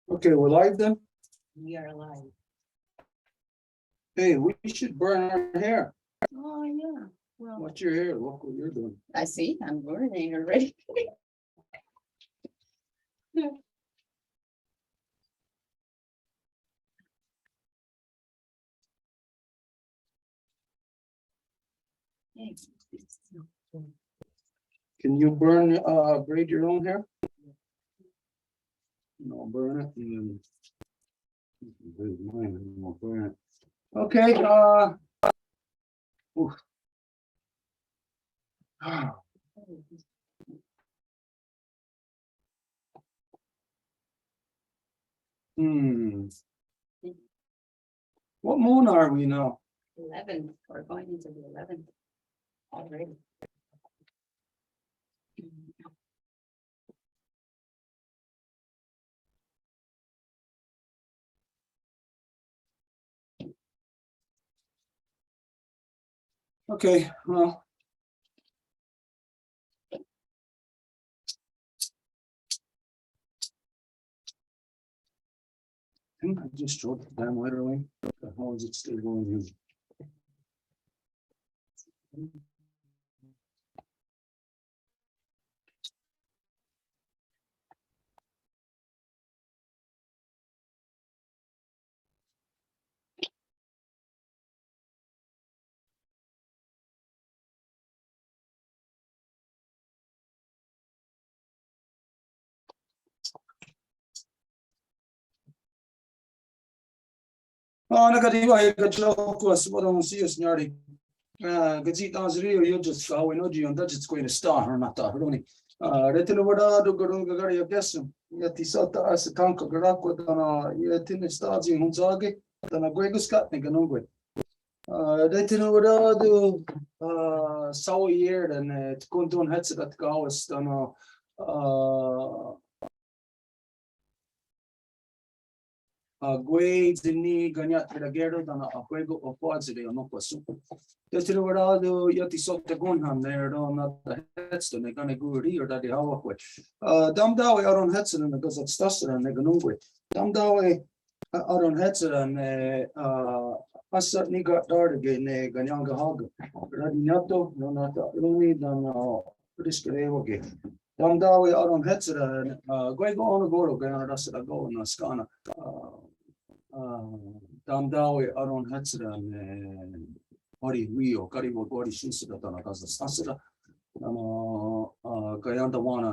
Okay, we're live then? We are alive. Hey, we should burn our hair. Oh, yeah. Well, What's your hair? Look what you're doing. I see. I'm burning already. Can you braid your own hair? No, burn it and then mine and we'll burn it. Okay, oof. Hmm. What moon are we now? 11. We're going into the 11th already. Okay, well. I think I just wrote it down literally. How is it still going here? Negativa je kad čovjek vas vodom sio snjari. Kad si tam zrio juđec kao i nođi on dađec koji ne sta na ta hruni. Retino voda do gorunga gari ja kesam. Ja ti sata ase tanka garako da na je ti ne stazi hunzage da na gwego skatne ganungwe. Retino voda do sau year dan tkundun hetze dat gawas da na Guedini Ganyat Ragero than a Quego of Quadzide or no Pasu. The Tirado Yati Sota Gunham there on the headstone, they're gonna go or that the hour quick. Damdawe are on Hetson because it's Stuster and Neganungwe. Damdawe are on Hetson and I certainly got darted again, Ganyanga Haga. Radinato, no, not only than Priscarevo again. Damdawe are on Hetson and Guego on a Goro Ganarasa go and Ascana. Damdawe Aron Hetzeran Ori Rio, Karibo Gori Shinsida Tanakaza Stasida, Gayanda Wana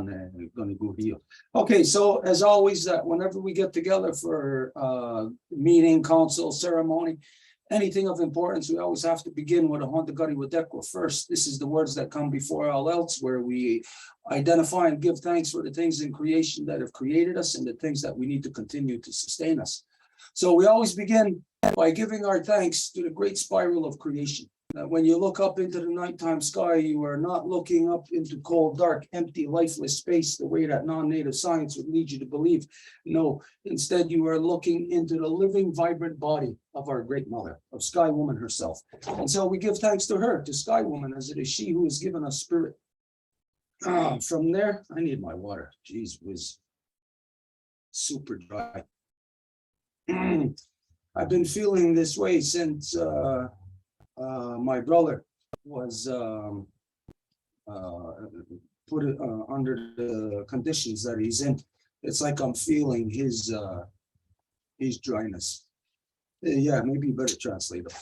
gonna go here. Okay, so as always, whenever we get together for meeting, council, ceremony, anything of importance, we always have to begin with a Honda Gari Wadekwa first. This is the words that come before all else, where we identify and give thanks for the things in creation that have created us and the things that we need to continue to sustain us. So we always begin by giving our thanks to the great spiral of creation. That when you look up into the nighttime sky, you are not looking up into cold, dark, empty, lifeless space the way that non-native science would lead you to believe. No, instead you are looking into the living, vibrant body of our great mother, of Sky Woman herself. And so we give thanks to her, to Sky Woman, as it is she who has given us spirit. From there, I need my water. Jeez, it was super dry. I've been feeling this way since my brother was put under the conditions that he's in. It's like I'm feeling his dryness. Yeah, maybe you better translate it.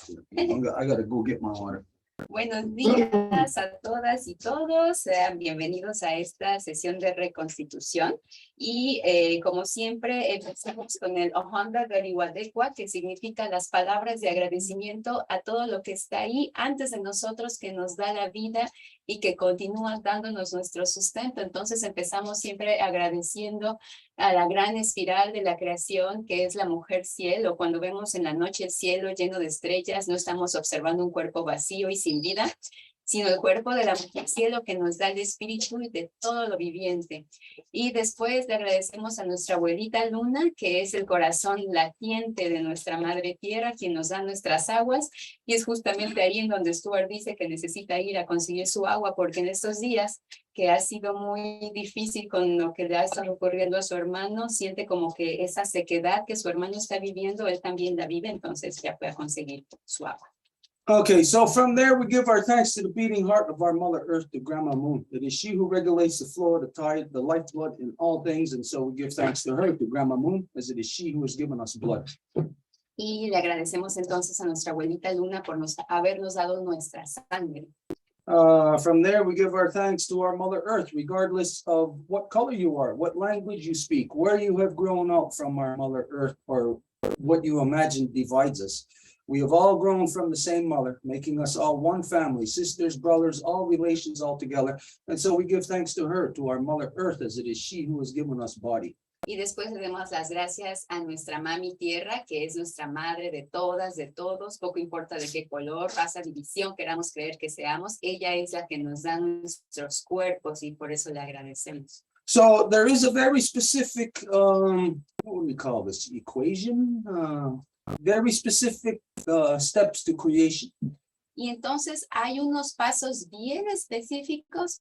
I gotta go get my water. Buenos días a todas y todos, sean bienvenidos a esta sesión de reconstitución y como siempre empezamos con el Ohanda Gariwadekwa, que significa las palabras de agradecimiento a todo lo que está ahí antes de nosotros, que nos da la vida y que continúa dándonos nuestro sustento. Entonces empezamos siempre agradeciendo a la gran espiral de la creación, que es la mujer cielo. Cuando vemos en la noche el cielo lleno de estrellas, no estamos observando un cuerpo vacío y sin vida, sino el cuerpo de la mujer cielo que nos da el espíritu de todo lo viviente. Y después le agradecemos a nuestra abuelita Luna, que es el corazón latiente de nuestra madre tierra, quien nos da nuestras aguas, y es justamente ahí en donde Stuart dice que necesita ir a conseguir su agua, porque en estos días que ha sido muy difícil con lo que le ha estado ocurriendo a su hermano, siente como que esa sequedad que su hermano está viviendo, él también la vive, entonces ya puede conseguir su agua. Okay, so from there, we give our thanks to the beating heart of our Mother Earth, the Grandma Moon. It is she who regulates the flow, the tide, the lifeblood in all things. And so we give thanks to her, to Grandma Moon, as it is she who has given us blood. Y le agradecemos entonces a nuestra abuelita Luna por habernos dado nuestra sangre. From there, we give our thanks to our Mother Earth, regardless of what color you are, what language you speak, where you have grown up from our Mother Earth, or what you imagine divides us. We have all grown from the same mother, making us all one family, sisters, brothers, all relations all together. And so we give thanks to her, to our Mother Earth, as it is she who has given us body. Y después le damos las gracias a nuestra mami tierra, que es nuestra madre de todas, de todos, poco importa de qué color, raza, división queramos creer que seamos, ella es la que nos da nuestros cuerpos y por eso le agradecemos. So there is a very specific, what do we call this, equation? Very specific steps to creation. Y entonces hay unos pasos bien específicos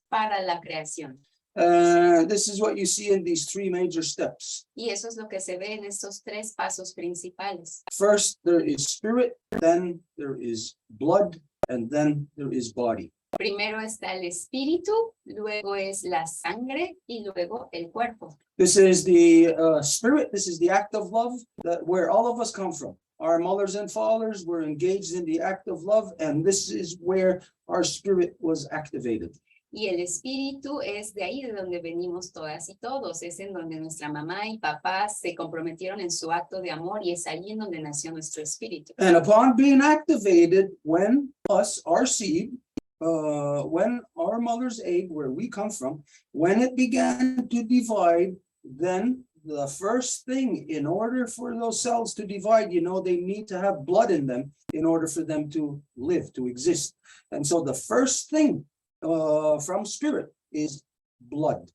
para la creación. This is what you see in these three major steps. Y eso es lo que se ve en estos tres pasos principales. First, there is spirit, then there is blood, and then there is body. Primero está el espíritu, luego es la sangre y luego el cuerpo. This is the spirit, this is the act of love, where all of us come from. Our mothers and fathers were engaged in the act of love, and this is where our spirit was activated. Y el espíritu es de ahí de donde venimos todas y todos, es en donde nuestra mamá y papá se comprometieron en su acto de amor y es allí en donde nació nuestro espíritu. And upon being activated, when us, our seed, when our mother's egg, where we come from, when it began to divide, then the first thing, in order for those cells to divide, you know, they need to have blood in them in order for them to live, to exist. And so the first thing from spirit is blood.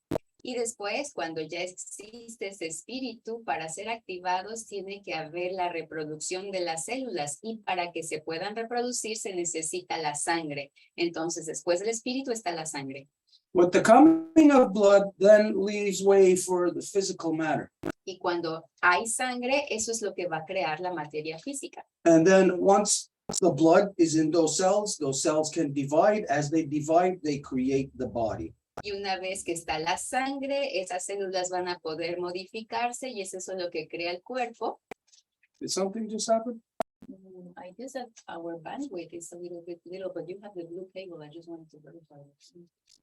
Y después, cuando ya existe ese espíritu, para ser activados tiene que haber la reproducción de las células y para que se puedan reproducir se necesita la sangre. Entonces, después del espíritu está la sangre. With the coming of blood, then leaves way for the physical matter. Y cuando hay sangre, eso es lo que va a crear la materia física. And then once the blood is in those cells can divide. As they divide, they create the body. Y una vez que está la sangre, esas células van a poder modificarse y es eso lo que crea el cuerpo. Did something just happen? I guess that our bandwidth is a little bit little, but you have the blue cable. I just wanted to verify.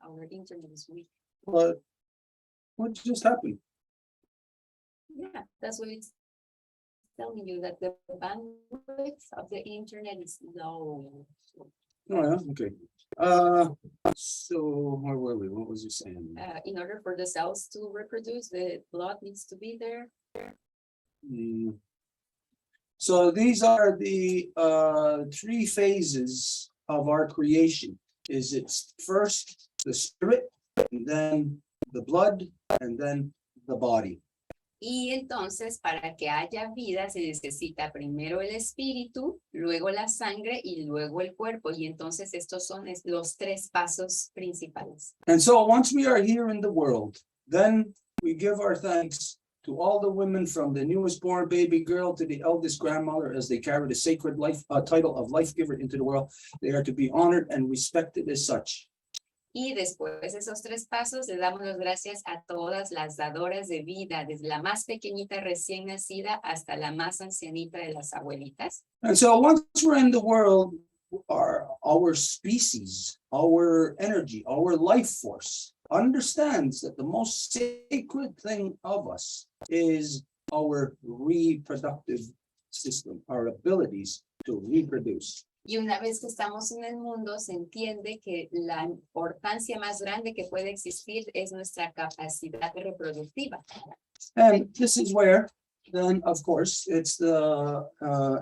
Our internet is weak. What just happened? Yeah, that's what it's telling you, that the bandwidth of the internet is low. Oh, yeah, okay. So where were we? What was you saying? In order for the cells to reproduce, the blood needs to be there. So these are the three phases of our creation. Is it's first the spirit, and then the blood, and then the body. Y entonces, para que haya vida, se necesita primero el espíritu, luego la sangre y luego el cuerpo. Y entonces estos son los tres pasos principales. And so once we are here in the world, then we give our thanks to all the women, from the newest born baby girl to the eldest grandmother, as they carry the sacred life title of life giver into the world. They are to be honored and respected as such. Y después de esos tres pasos, le damos las gracias a todas las dadoras de vida, desde la más pequeñita recién nacida hasta la más ancianita de las abuelitas. And so once we're in the world, our species, our energy, our life force understands that the most sacred thing of us is our reproductive system, our abilities to reproduce. Y una vez que estamos en el mundo, se entiende que la importancia más grande que puede existir es nuestra capacidad reproductiva. And this is where, then, of course, it's the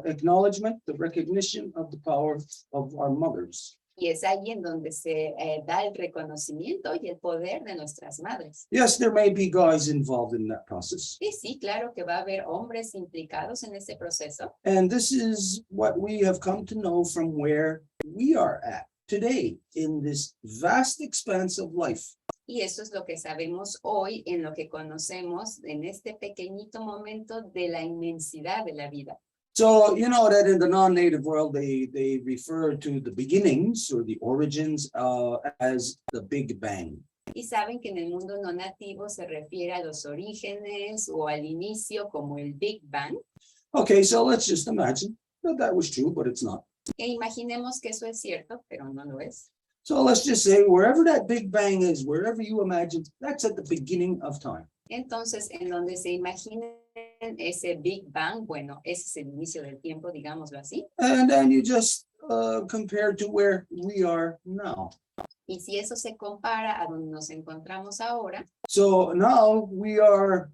acknowledgement, the recognition of the power of our mothers. Y es ahí en donde se da el reconocimiento y el poder de nuestras madres. Yes, there may be guys involved in that process. Y sí, claro que va a haber hombres implicados en este proceso. And this is what we have come to know from where we are at today in this vast expanse of life. Y eso es lo que sabemos hoy en lo que conocemos en este pequeñito momento de la inmensidad de la vida. So, you know that in the non-native world, they refer to the beginnings or the origins as the Big Bang. Y saben que en el mundo no nativo se refiere a los orígenes o al inicio como el Big Bang. Okay, so let's just imagine that that was true, but it's not. E imaginemos que eso es cierto, pero no lo es. So let's just say wherever that Big Bang is, wherever you imagine, that's at the beginning of time. Entonces, en donde se imaginen ese Big Bang, bueno, ese es el inicio del tiempo, digámoslo así. And then you just compare to where we are now. Y si eso se compara a donde nos encontramos ahora, So now we are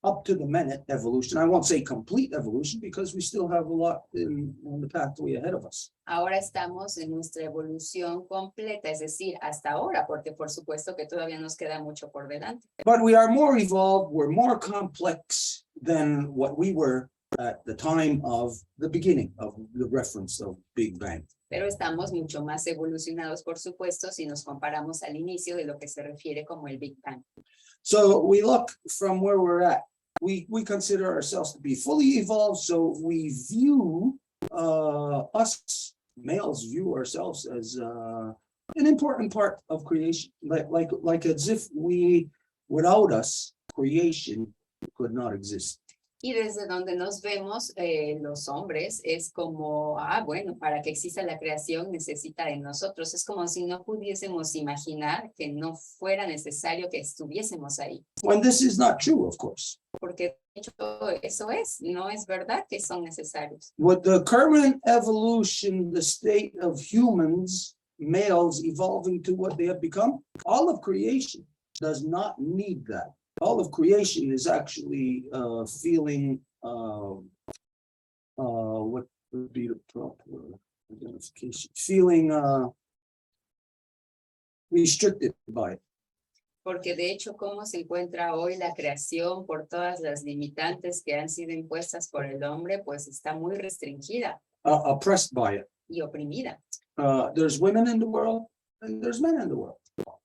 up to the minute evolution. I won't say complete evolution because we still have a lot in the pathway ahead of us. ahora estamos en nuestra evolución completa, es decir, hasta ahora, porque por supuesto que todavía nos queda mucho por delante. But we are more evolved, we're more complex than what we were at the time of the beginning of the reference of Big Bang. Pero estamos mucho más evolucionados, por supuesto, si nos comparamos al inicio de lo que se refiere como el Big Bang. So we look from where we're at. We consider ourselves to be fully evolved, so we view us males view ourselves as an important part of creation, like as if without us, creation could not exist. Y desde donde nos vemos los hombres es como, bueno, para que exista la creación necesita de nosotros. Es como si no pudiésemos imaginar que no fuera necesario que estuviésemos ahí. When this is not true, of course. Porque de hecho eso es, no es verdad que son necesarios. With the current evolution, the state of humans, males evolving to what they have become, all of creation does not need that. All of creation is actually feeling what would be the proper identification? Feeling restricted by it. Porque de hecho, ¿cómo se encuentra hoy la creación por todas las limitantes que han sido impuestas por el hombre? Pues está muy restringida Oppressed by it. y oprimida. There's women in the world and there's men in the world.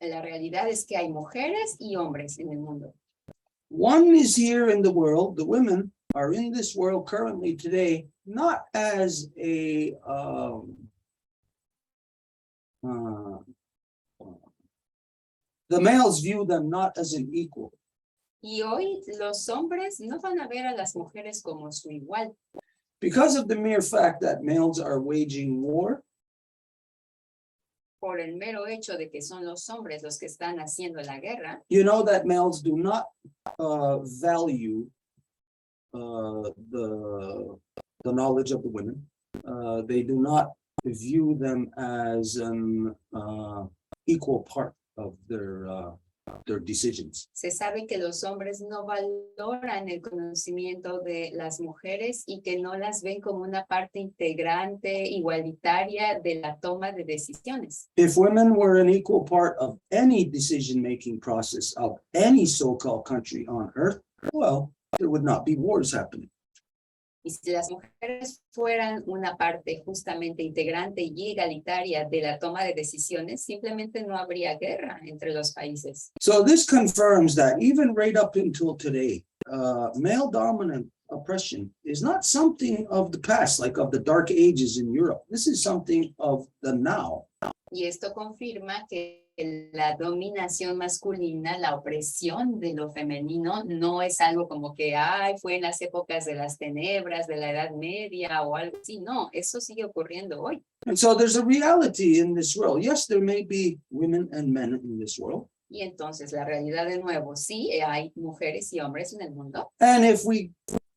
La realidad es que hay mujeres y hombres en el mundo. One is here in the world. The women are in this world currently today, not as a the males view them not as an equal. Y hoy los hombres no van a ver a las mujeres como su igual. Because of the mere fact that males are waging war, Por el mero hecho de que son los hombres los que están haciendo la guerra, you know that males do not value the knowledge of the women. They do not view them as an equal part of their decisions. se sabe que los hombres no valoran el conocimiento de las mujeres y que no las ven como una parte integrante, igualitaria de la toma de decisiones. If women were an equal part of any decision-making process of any so-called country on earth, well, there would not be wars happening. Y si las mujeres fueran una parte justamente integrante y egalitaria de la toma de decisiones, simplemente no habría guerra entre los países. So this confirms that even right up until today, male dominant oppression is not something of the past, like of the Dark Ages in Europe. This is something of the now. Y esto confirma que la dominación masculina, la opresión de lo femenino, no es algo como que fue en las épocas de las tenebras, de la Edad Media o algo así. No, eso sigue ocurriendo hoy. And so there's a reality in this world. Yes, there may be women and men in this world. Y entonces la realidad de nuevo, sí, hay mujeres y hombres en el mundo. And if we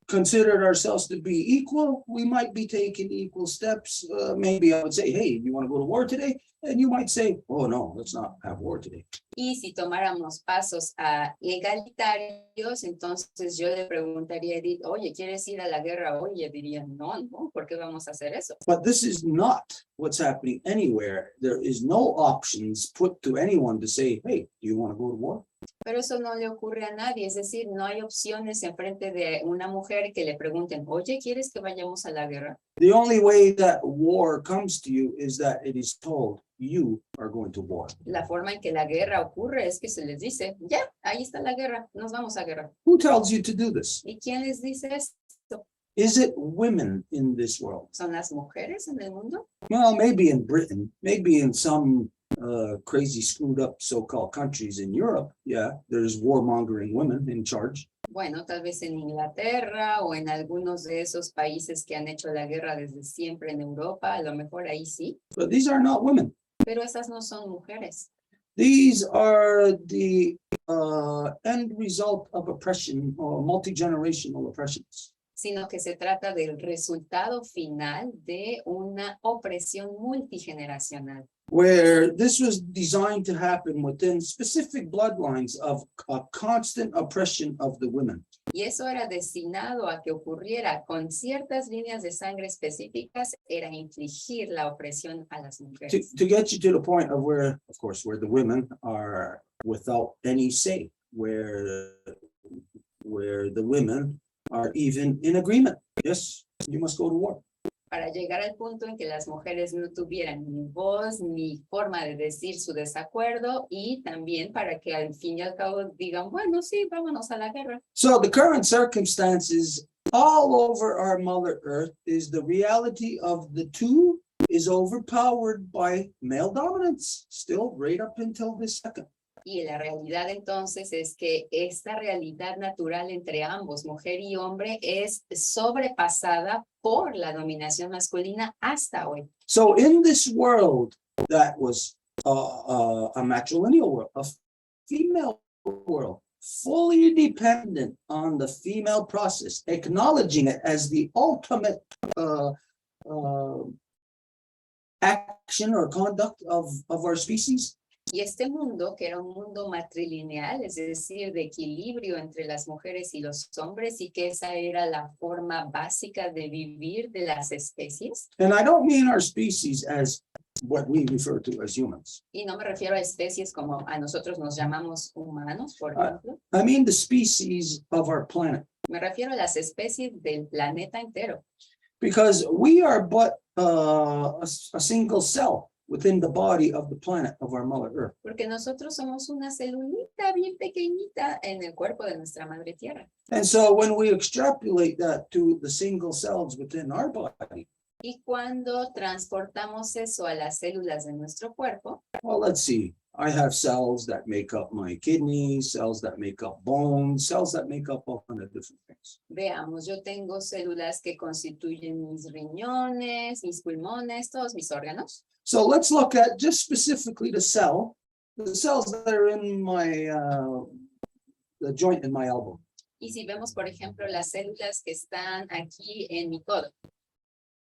considered ourselves to be equal, we might be taking equal steps. Maybe I would say, hey, you want to go to war today? And you might say, oh, no, let's not have war today. Y si tomáramos pasos egalitarios, entonces yo le preguntaría a Edith, oye, ¿quieres ir a la guerra hoy? Y ella diría, no, no, ¿por qué vamos a hacer eso? But this is not what's happening anywhere. There is no options put to anyone to say, hey, do you want to go to war? Pero eso no le ocurre a nadie, es decir, no hay opciones en frente de una mujer que le pregunten, oye, ¿quieres que vayamos a la guerra? The only way that war comes to you is that it is told you are going to war. La forma en que la guerra ocurre es que se les dice, ya, ahí está la guerra, nos vamos a guerra. Who tells you to do this? ¿Y quién les dice esto? Is it women in this world? ¿Son las mujeres en el mundo? Well, maybe in Britain, maybe in some crazy screwed up so-called countries in Europe. Yeah, there's warmongering women in charge. Bueno, tal vez en Inglaterra o en algunos de esos países que han hecho la guerra desde siempre en Europa, a lo mejor ahí sí, But these are not women. pero esas no son mujeres. These are the end result of oppression or multi-generational oppressions. Sino que se trata del resultado final de una opresión multigeneracional, Where this was designed to happen within specific bloodlines of a constant oppression of the women. y eso era destinado a que ocurriera con ciertas líneas de sangre específicas, era infligir la opresión a las mujeres. To get you to the point of where, of course, where the women are without any say, where the women are even in agreement. Yes, you must go to war. Para llegar al punto en que las mujeres no tuvieran ni voz ni forma de decir su desacuerdo y también para que al fin y al cabo digan, bueno, sí, vámonos a la guerra. So the current circumstances all over our Mother Earth is the reality of the two is overpowered by male dominance, still right up until this second. Y la realidad entonces es que esta realidad natural entre ambos, mujer y hombre, es sobrepasada por la dominación masculina hasta hoy. So in this world that was a matrilineal world, a female world, fully dependent on the female process, acknowledging it as the ultimate action or conduct of our species. Y este mundo, que era un mundo matrilineal, es decir, de equilibrio entre las mujeres y los hombres, y que esa era la forma básica de vivir de las especies. And I don't mean our species as what we refer to as humans. Y no me refiero a especies como a nosotros nos llamamos humanos, por ejemplo. I mean the species of our planet. Me refiero a las especies del planeta entero. Because we are but a single cell within the body of the planet of our Mother Earth. Porque nosotros somos una celulita bien pequeñita en el cuerpo de nuestra madre tierra. And so when we extrapolate that to the single cells within our body, Y cuando transportamos eso a las células de nuestro cuerpo, well, let's see. I have cells that make up my kidneys, cells that make up bones, cells that make up all kinds of different things. veamos, yo tengo células que constituyen mis riñones, mis pulmones, todos mis órganos. So let's look at just specifically the cells that are in my, the joint in my elbow. Y si vemos, por ejemplo, las células que están aquí en mi codo,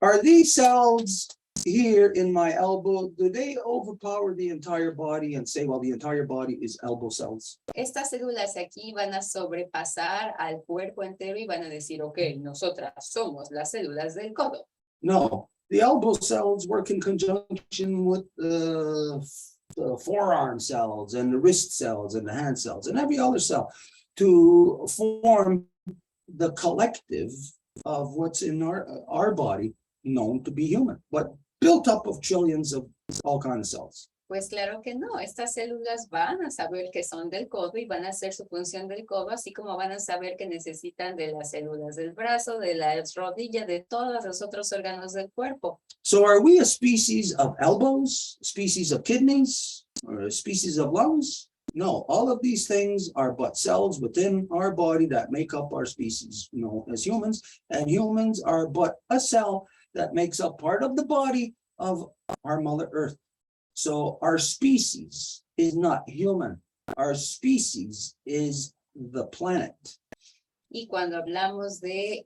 Are these cells here in my elbow, do they overpower the entire body and say, well, the entire body is elbow cells? estas células aquí van a sobrepasar al cuerpo entero y van a decir, ok, nosotras somos las células del codo. No, the elbow cells work in conjunction with the forearm cells and the wrist cells and the hand cells and every other cell to form the collective of what's in our body known to be human, but built up of trillions of all kinds of cells. Pues claro que no, estas células van a saber que son del codo y van a hacer su función del codo, así como van a saber que necesitan de las células del brazo, de las rodillas, de todos los otros órganos del cuerpo. So are we a species of elbows, a species of kidneys, or a species of lungs? No, all of these things are but cells within our body that make up our species, you know, as humans, and humans are but a cell that makes up part of the body of our Mother Earth. So our species is not human. Our species is the planet. Y cuando hablamos de,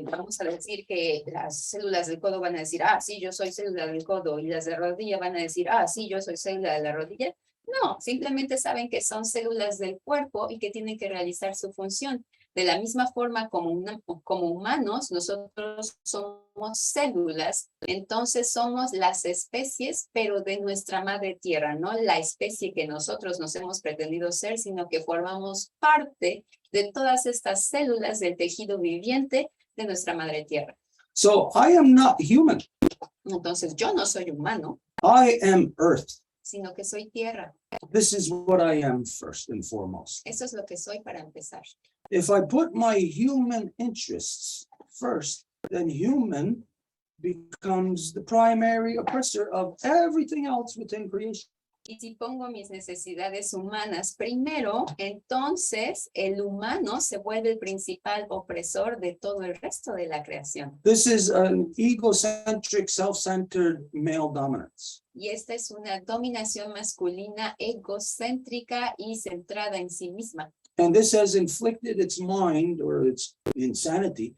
vamos a decir que las células del codo van a decir, ah, sí, yo soy célula del codo, y las de rodilla van a decir, ah, sí, yo soy célula de la rodilla. No, simplemente saben que son células del cuerpo y que tienen que realizar su función. De la misma forma como humanos, nosotros somos células, entonces somos las especies, pero de nuestra madre tierra, no la especie que nosotros nos hemos pretendido ser, sino que formamos parte de todas estas células del tejido viviente de nuestra madre tierra. So I am not human. Entonces yo no soy humano, I am earth. sino que soy tierra. This is what I am first and foremost. Eso es lo que soy para empezar. If I put my human interests first, then human becomes the primary oppressor of everything else within creation. Y si pongo mis necesidades humanas primero, entonces el humano se vuelve el principal opresor de todo el resto de la creación. This is an egocentric, self-centered male dominance. Y esta es una dominación masculina egocéntrica y centrada en sí misma. And this has inflicted its mind or its insanity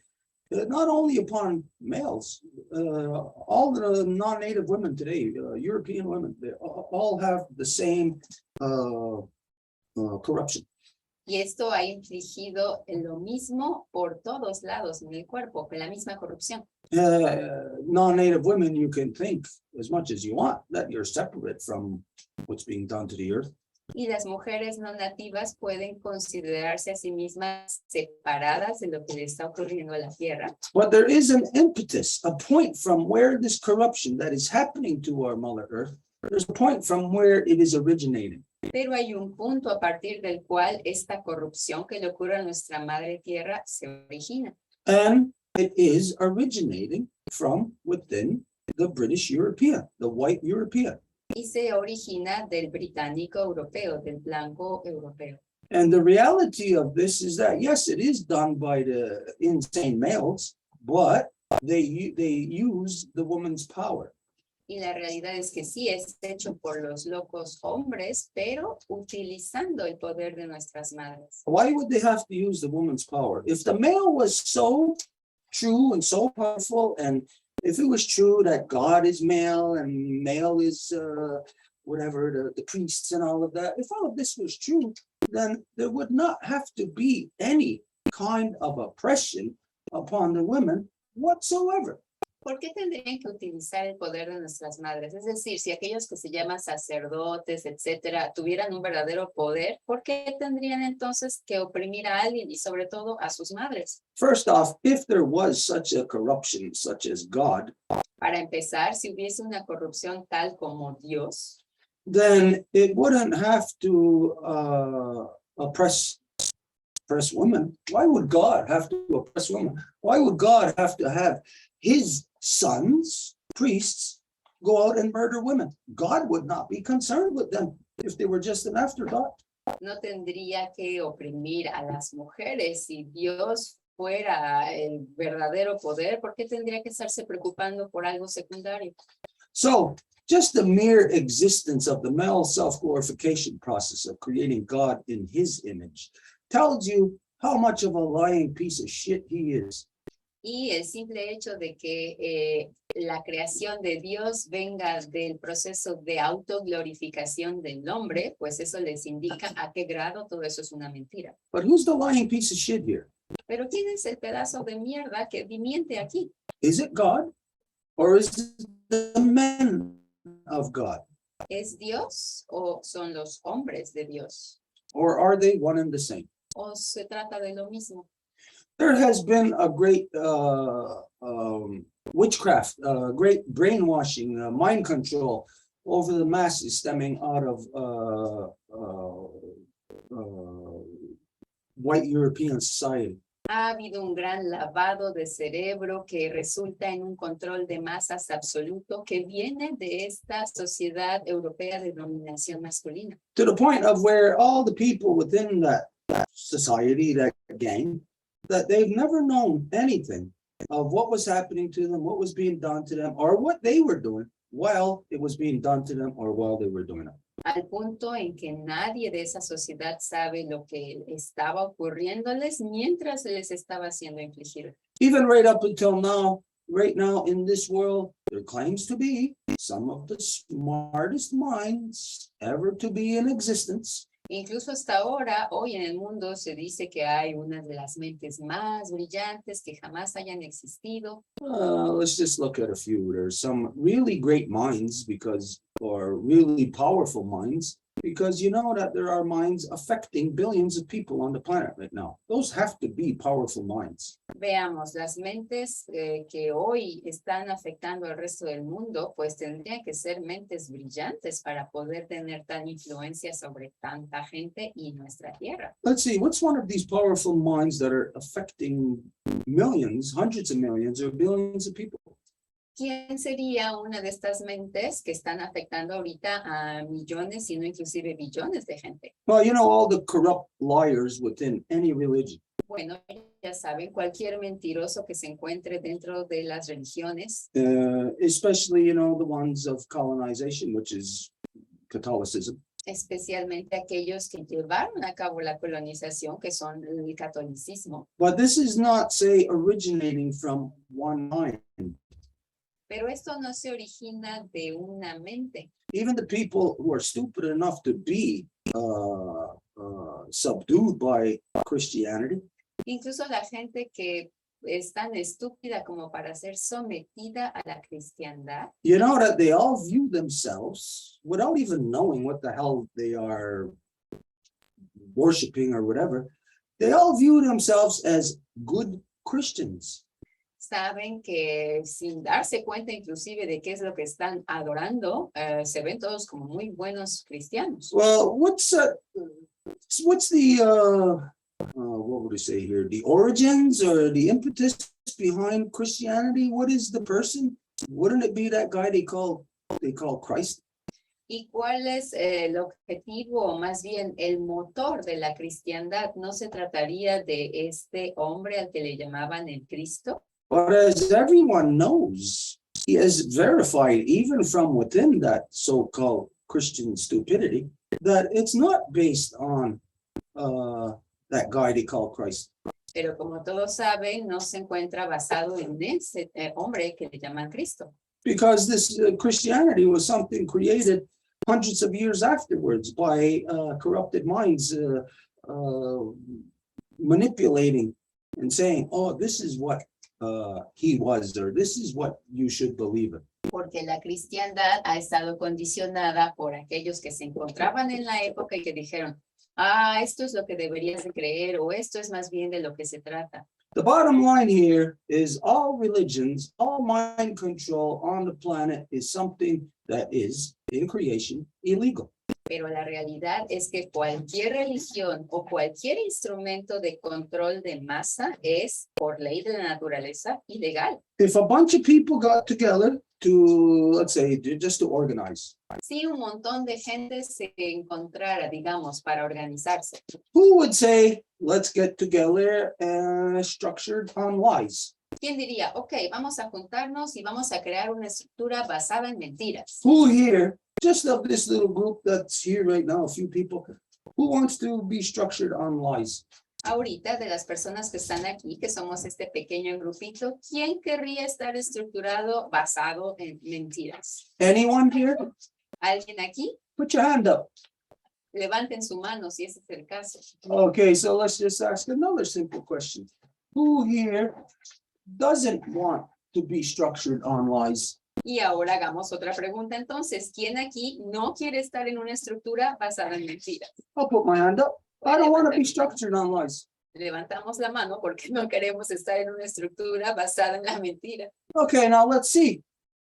not only upon males, all the non-native women today, European women, they all have the same corruption. Y esto ha infligido lo mismo por todos lados en el cuerpo, con la misma corrupción. Non-native women, you can think as much as you want that you're separate from what's being done to the earth. Y las mujeres no nativas pueden considerarse a sí mismas separadas de lo que le está ocurriendo a la tierra. But there is an impetus, a point from where this corruption that is happening to our Mother Earth, there's a point from where it is originating. Pero hay un punto a partir del cual esta corrupción que le ocurre a nuestra madre tierra se origina. And it is originating from within the British European, the white European. Y se origina del británico europeo, del blanco europeo. And the reality of this is that, yes, it is done by the insane males, but they use the woman's power. Y la realidad es que sí es hecho por los locos hombres, pero utilizando el poder de nuestras madres. Why would they have to use the woman's power? If the male was so true and so powerful, and if it was true that God is male and male is whatever, the priests and all of that, if all of this was true, then there would not have to be any kind of oppression upon the women whatsoever. ¿Por qué tendrían que utilizar el poder de nuestras madres? Es decir, si aquellos que se llaman sacerdotes, etcétera, tuvieran un verdadero poder, ¿por qué tendrían entonces que oprimir a alguien y sobre todo a sus madres? First off, if there was such a corruption, such as God, Para empezar, si hubiese una corrupción tal como Dios, then it wouldn't have to oppress women. Why would God have to oppress women? Why would God have to have his sons, priests, go out and murder women? God would not be concerned with them if they were just an afterthought. no tendría que oprimir a las mujeres. Si Dios fuera el verdadero poder, ¿por qué tendría que estarse preocupando por algo secundario? So just the mere existence of the male self-glorification process of creating God in his image tells you how much of a lying piece of shit he is. Y el simple hecho de que la creación de Dios venga del proceso de autoglorificación del hombre, pues eso les indica a qué grado todo eso es una mentira. But who's the lying piece of shit here? Pero ¿quién es el pedazo de mierda que miente aquí? Is it God or is it the men of God? ¿Es Dios o son los hombres de Dios? Or are they one and the same? ¿O se trata de lo mismo? There has been a great witchcraft, great brainwashing, mind control over the masses stemming out of white European society. Ha habido un gran lavado de cerebro que resulta en un control de masas absoluto que viene de esta sociedad europea de dominación masculina. To the point of where all the people within that society, that gang, that they've never known anything of what was happening to them, what was being done to them, or what they were doing while it was being done to them or while they were doing it. Al punto en que nadie de esa sociedad sabe lo que estaba ocurriéndoles mientras les estaba siendo infligido. Even right up until now, right now in this world, there claims to be some of the smartest minds ever to be in existence. Incluso hasta ahora, hoy en el mundo se dice que hay una de las mentes más brillantes que jamás hayan existido. Let's just look at a few. There's some really great minds or really powerful minds, because you know that there are minds affecting billions of people on the planet right now. Those have to be powerful minds. Veamos, las mentes que hoy están afectando al resto del mundo, pues tendrían que ser mentes brillantes para poder tener tal influencia sobre tanta gente y nuestra tierra. Let's see, what's one of these powerful minds that are affecting millions, hundreds of millions, or billions of people? ¿Quién sería una de estas mentes que están afectando ahorita a millones, sino inclusive billones de gente? Well, you know, all the corrupt liars within any religion. Bueno, ya saben, cualquier mentiroso que se encuentre dentro de las religiones, Especially, you know, the ones of colonization, which is Catholicism. especialmente aquellos que llevaron a cabo la colonización, que son el catolicismo. But this is not, say, originating from one mind. Pero esto no se origina de una mente. Even the people who are stupid enough to be subdued by Christianity, Incluso la gente que es tan estúpida como para ser sometida a la cristiandad, you know that they all view themselves without even knowing what the hell they are worshiping or whatever. They all view themselves as good Christians. saben que sin darse cuenta inclusive de qué es lo que están adorando, se ven todos como muy buenos cristianos. Well, what's the what would we say here? The origins or the impetus behind Christianity? What is the person? Wouldn't it be that guy they call Christ? ¿Y cuál es el objetivo o más bien el motor de la cristiandad? ¿No se trataría de este hombre al que le llamaban el Cristo? But as everyone knows, he has verified even from within that so-called Christian stupidity that it's not based on that guy they call Christ. Pero como todos saben, no se encuentra basado en ese hombre que le llaman Cristo. Because this Christianity was something created hundreds of years afterwards by corrupted minds manipulating and saying, oh, this is what he was, or this is what you should believe in. Porque la cristiandad ha estado condicionada por aquellos que se encontraban en la época y que dijeron, esto es lo que deberías de creer, o esto es más bien de lo que se trata. The bottom line here is all religions, all mind control on the planet is something that is, in creation, illegal. Pero la realidad es que cualquier religión o cualquier instrumento de control de masa es, por ley de la naturaleza, ilegal. If a bunch of people got together to, let's say, just to organize, Si un montón de gente se encontrara, digamos, para organizarse, who would say, let's get together structured on lies? ¿quién diría, ok, vamos a juntarnos y vamos a crear una estructura basada en mentiras? Who here, just of this little group that's here right now, a few people, who wants to be structured on lies? Ahorita, de las personas que están aquí, que somos este pequeño grupito, ¿quién querría estar estructurado basado en mentiras? Anyone here? ¿Alguien aquí? Put your hand up. Levanten su mano si ese es el caso. Okay, so let's just ask another simple question. Who here doesn't want to be structured on lies? Y ahora hagamos otra pregunta entonces. ¿Quién aquí no quiere estar en una estructura basada en mentiras? I'll put my hand up. I don't want to be structured on lies. Levantamos la mano porque no queremos estar en una estructura basada en la mentira. Okay, now let's see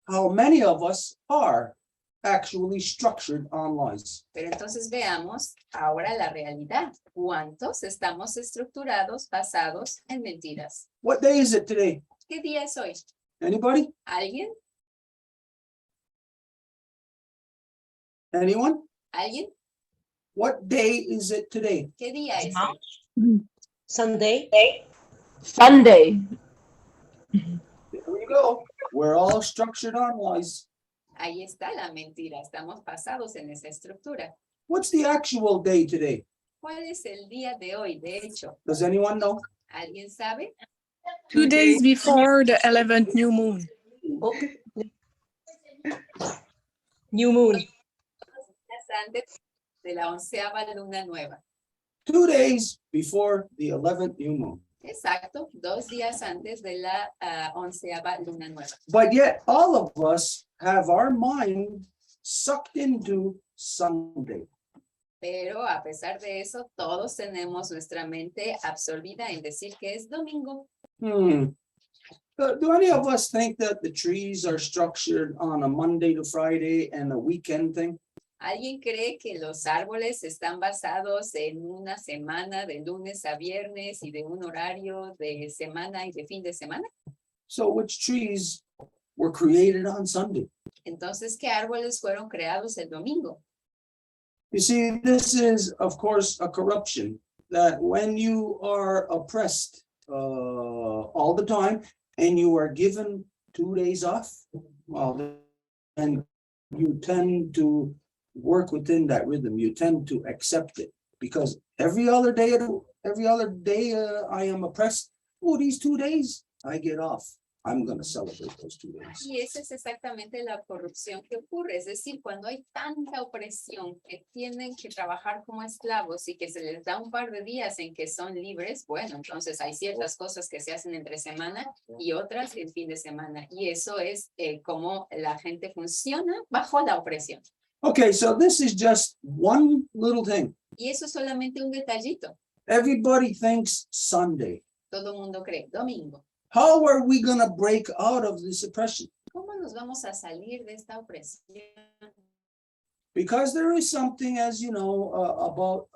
how many of us are actually structured on lies. Pero entonces veamos ahora la realidad. ¿Cuántos estamos estructurados basados en mentiras? What day is it today? ¿Qué día es hoy? Anybody? ¿Alguien? Anyone? ¿Alguien? What day is it today? ¿Qué día es hoy? Sunday. Sunday. There we go. We're all structured on lies. Ahí está la mentira. Estamos basados en esa estructura. What's the actual day today? ¿Cuál es el día de hoy? De hecho, Does anyone know? ¿alguien sabe? 2 days before the 11th new moon. Oh, New moon. Días antes de la 11ª luna nueva. 2 days before the 11th new moon. Exacto, 2 días antes de la 11ª luna nueva. But yet all of us have our mind sucked into Sunday. Pero a pesar de eso, todos tenemos nuestra mente absorbida en decir que es domingo. Do any of us think that the trees are structured on a Monday to Friday and a weekend thing? ¿Alguien cree que los árboles están basados en una semana de lunes a viernes y de un horario de semana y de fin de semana? So which trees were created on Sunday? Entonces, ¿qué árboles fueron creados el domingo? You see, this is, of course, a corruption that when you are oppressed all the time and you are given 2 days off, well, then you tend to work within that rhythm. You tend to accept it because every other day I am oppressed. Oh, these 2 days I get off. I'm going to celebrate those 2 days. Y esa es exactamente la corrupción que ocurre. Es decir, cuando hay tanta opresión que tienen que trabajar como esclavos y que se les da un par de días en que son libres, bueno, entonces hay ciertas cosas que se hacen entre semana y otras el fin de semana. Y eso es cómo la gente funciona bajo la opresión. Okay, so this is just one little thing. Y eso es solamente un detallito. Everybody thinks Sunday. Todo el mundo cree, domingo. How are we going to break out of this oppression? ¿Cómo nos vamos a salir de esta opresión? Because there is something, as you know, about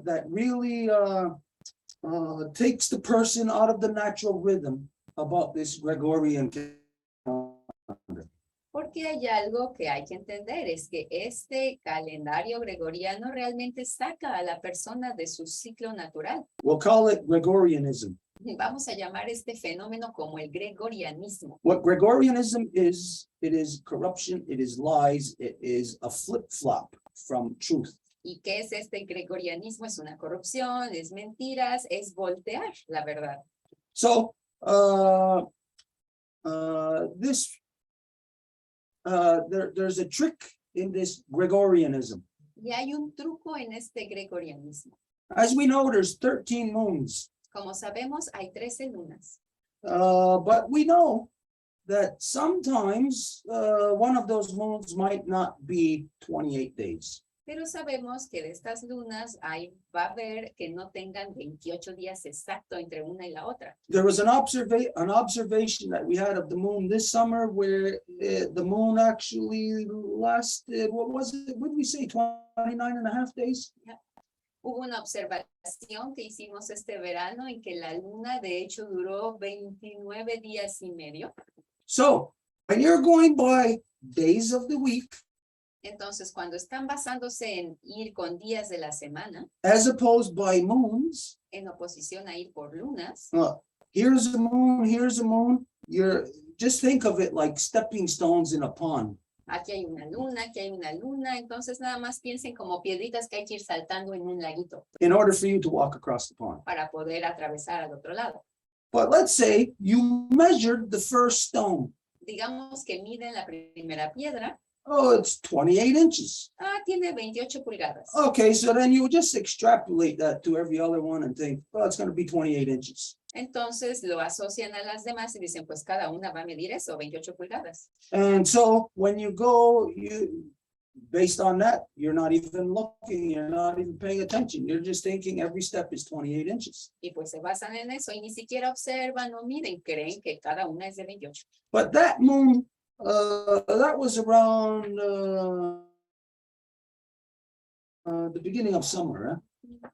that really takes the person out of the natural rhythm about this Gregorian calendar. Porque hay algo que hay que entender, es que este calendario gregoriano realmente saca a la persona de su ciclo natural. We'll call it Gregorianism. Vamos a llamar este fenómeno como el gregorianismo. What Gregorianism is, it is corruption, it is lies, it is a flip-flop from truth. ¿Y qué es este gregorianismo? Es una corrupción, es mentiras, es voltear la verdad. So there's a trick in this Gregorianism. Y hay un truco en este gregorianismo. As we know, there's 13 moons. Como sabemos, hay 13 lunas. But we know that sometimes one of those moons might not be 28 days. Pero sabemos que de estas lunas va a haber que no tengan 28 días exacto entre una y la otra. There was an observation that we had of the moon this summer where the moon actually lasted, what was it? What did we say, 29 and a half days? Hubo una observación que hicimos este verano en que la luna de hecho duró 29 días y medio. So when you're going by days of the week, Entonces, cuando están basándose en ir con días de la semana, as opposed by moons, en oposición a ir por lunas, here's a moon, you're just think of it like stepping stones in a pond. aquí hay una luna, aquí hay una luna, entonces nada más piensen como piedritas que hay que ir saltando en un laguito In order for you to walk across the pond. para poder atravesar al otro lado. But let's say you measured the first stone. Digamos que miden la primera piedra. Oh, it's 28 inches. Tiene 28 pulgadas. Okay, so then you just extrapolate that to every other one and think, oh, it's going to be 28 inches. Entonces lo asocian a las demás y dicen, pues cada una va a medir eso, 28 pulgadas. And so when you go, based on that, you're not even looking, you're not even paying attention. You're just thinking every step is 28 inches. Y pues se basan en eso y ni siquiera observan o miden, creen que cada una es de 28. But that moon, that was around the beginning of summer. Huh?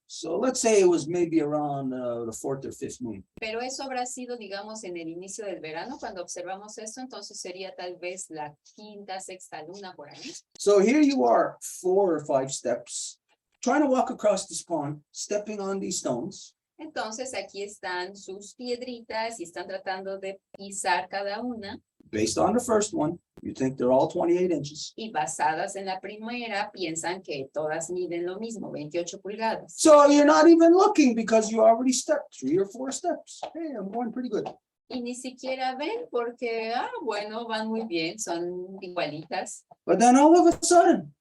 So let's say it was maybe around the 4th or 5th moon. Pero eso habrá sido, digamos, en el inicio del verano, cuando observamos eso, entonces sería tal vez la quinta, sexta luna por ahí. So here you are, 4 or 5 steps, trying to walk across this pond, stepping on these stones. Entonces aquí están sus piedritas y están tratando de pisar cada una. Based on the first one, you think they're all 28 inches. Y basadas en la primera, piensan que todas miden lo mismo, 28 pulgadas. So you're not even looking because you already stepped 3 or 4 steps. Hey, I'm going pretty good. Y ni siquiera ven porque, bueno, van muy bien, son igualitas. But then all of a sudden,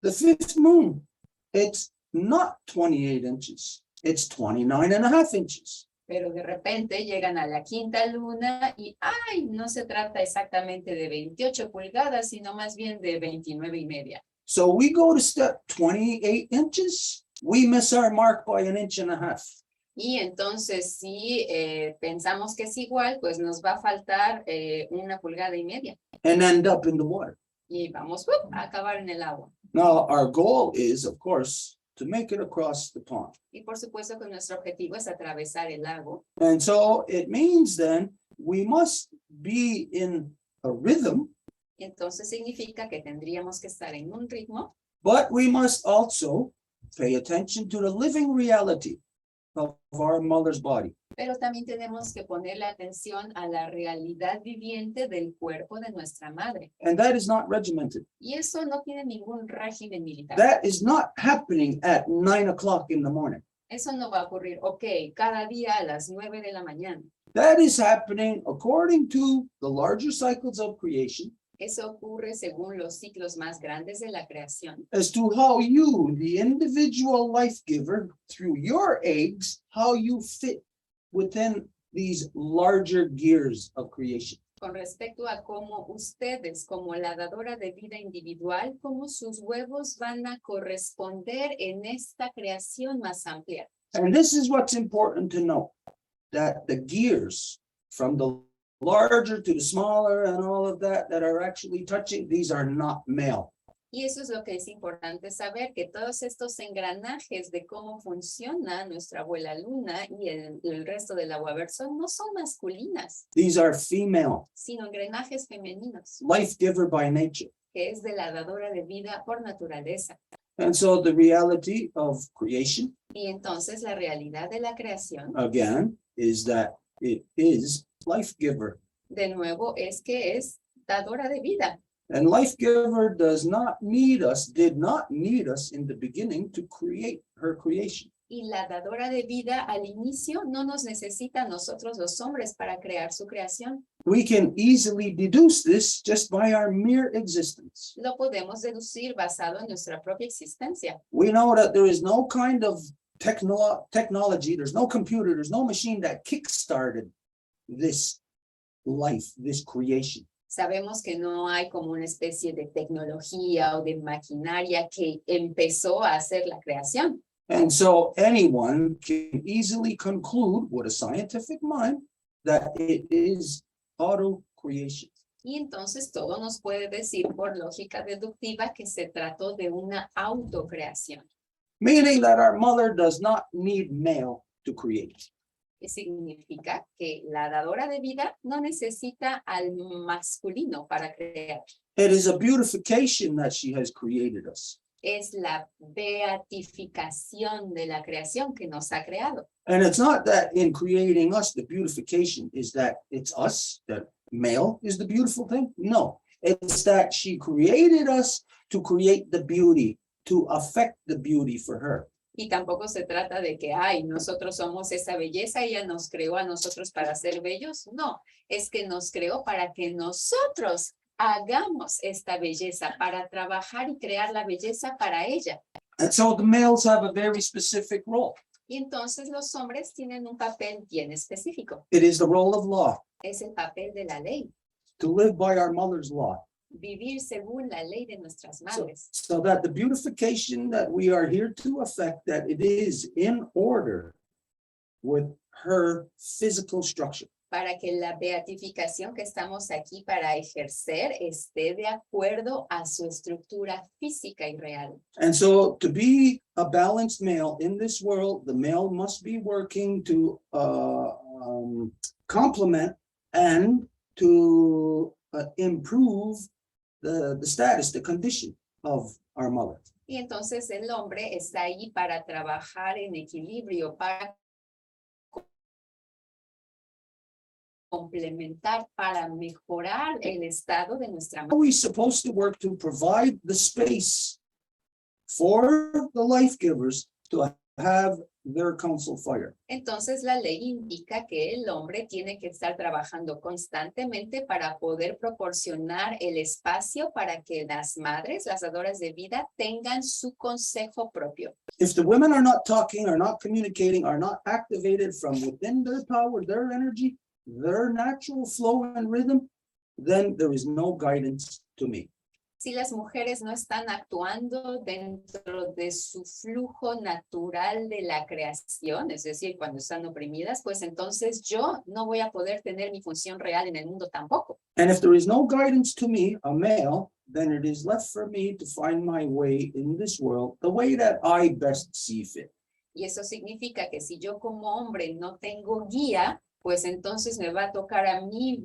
the fifth moon, it's not 28 inches, it's 29.5 inches. Pero de repente llegan a la quinta luna y, no se trata exactamente de 28 pulgadas, sino más bien de 29.5. So we go to step 28 inches, we miss our mark by 1.5 inches. Y entonces, si pensamos que es igual, pues nos va a faltar 1,5 pulgadas. And end up in the water. Y vamos a acabar en el agua. Now, our goal is, of course, to make it across the pond. Y por supuesto que nuestro objetivo es atravesar el lago. And so it means then we must be in a rhythm, Entonces significa que tendríamos que estar en un ritmo, but we must also pay attention to the living reality of our mother's body. pero también tenemos que ponerle atención a la realidad viviente del cuerpo de nuestra madre. And that is not regimented. Y eso no tiene ningún régimen militar. That is not happening at 9 o'clock in the morning. Eso no va a ocurrir, cada día a las 9 de la mañana. That is happening according to the larger cycles of creation, Eso ocurre según los ciclos más grandes de la creación. as to how you, the individual life giver, through your eggs, how you fit within these larger gears of creation. Con respecto a cómo ustedes, como la dadora de vida individual, cómo sus huevos van a corresponder en esta creación más amplia. And this is what's important to know, that the gears from the larger to the smaller and all of that are actually touching, these are not male. Y eso es lo que es importante saber, que todos estos engranajes de cómo funciona nuestra abuela luna y el resto del aguaverso no son masculinas, These are female, sino engranajes femeninos, life giver by nature. que es de la dadora de vida por naturaleza. And so the reality of creation, Y entonces la realidad de la creación, again, is that it is life giver. de nuevo, es que es dadora de vida. And life giver does not need us, did not need us in the beginning to create her creation. Y la dadora de vida al inicio no nos necesita a nosotros los hombres para crear su creación. We can easily deduce this just by our mere existence. Lo podemos deducir basado en nuestra propia existencia. We know that there is no kind of technology, there's no computer, there's no machine that kickstarted this life, this creation. Sabemos que no hay como una especie de tecnología o de maquinaria que empezó a hacer la creación. And so anyone can easily conclude with a scientific mind that it is auto creation. Y entonces todo nos puede decir por lógica deductiva que se trató de una autocreación. Meaning that our mother does not need male to create. Que significa que la dadora de vida no necesita al masculino para crear. It is a beautification that she has created us. Es la beatificación de la creación que nos ha creado. And it's not that in creating us, the beautification is that it's us, that male is the beautiful thing. No, it's that she created us to create the beauty, to affect the beauty for her. Y tampoco se trata de que, nosotros somos esa belleza y ella nos creó a nosotros para ser bellos. No, es que nos creó para que nosotros hagamos esta belleza, para trabajar y crear la belleza para ella. And so the males have a very specific role. Y entonces los hombres tienen un papel bien específico. It is the role of law, Es el papel de la ley, to live by our mother's law. vivir según la ley de nuestras madres. So that the beautification that we are here to affect, that it is in order with her physical structure. Para que la beatificación que estamos aquí para ejercer esté de acuerdo a su estructura física y real. And so to be a balanced male in this world, the male must be working to complement and to improve the status, the condition of our mother. Y entonces el hombre está ahí para trabajar en equilibrio, para complementar, para mejorar el estado de nuestra How madre. are we supposed to work to provide the space for the life givers to have their council fire. Entonces la ley indica que el hombre tiene que estar trabajando constantemente para poder proporcionar el espacio para que las madres, las dadoras de vida, tengan su consejo propio. If the women are not talking, are not communicating, are not activated from within their power, their energy, their natural flow and rhythm, then there is no guidance to me. Si las mujeres no están actuando dentro de su flujo natural de la creación, es decir, cuando están oprimidas, pues entonces yo no voy a poder tener mi función real en el mundo tampoco. And if there is no guidance to me, a male, then it is left for me to find my way in this world the way that I best see fit. Y eso significa que si yo como hombre no tengo guía, pues entonces me va a tocar a mí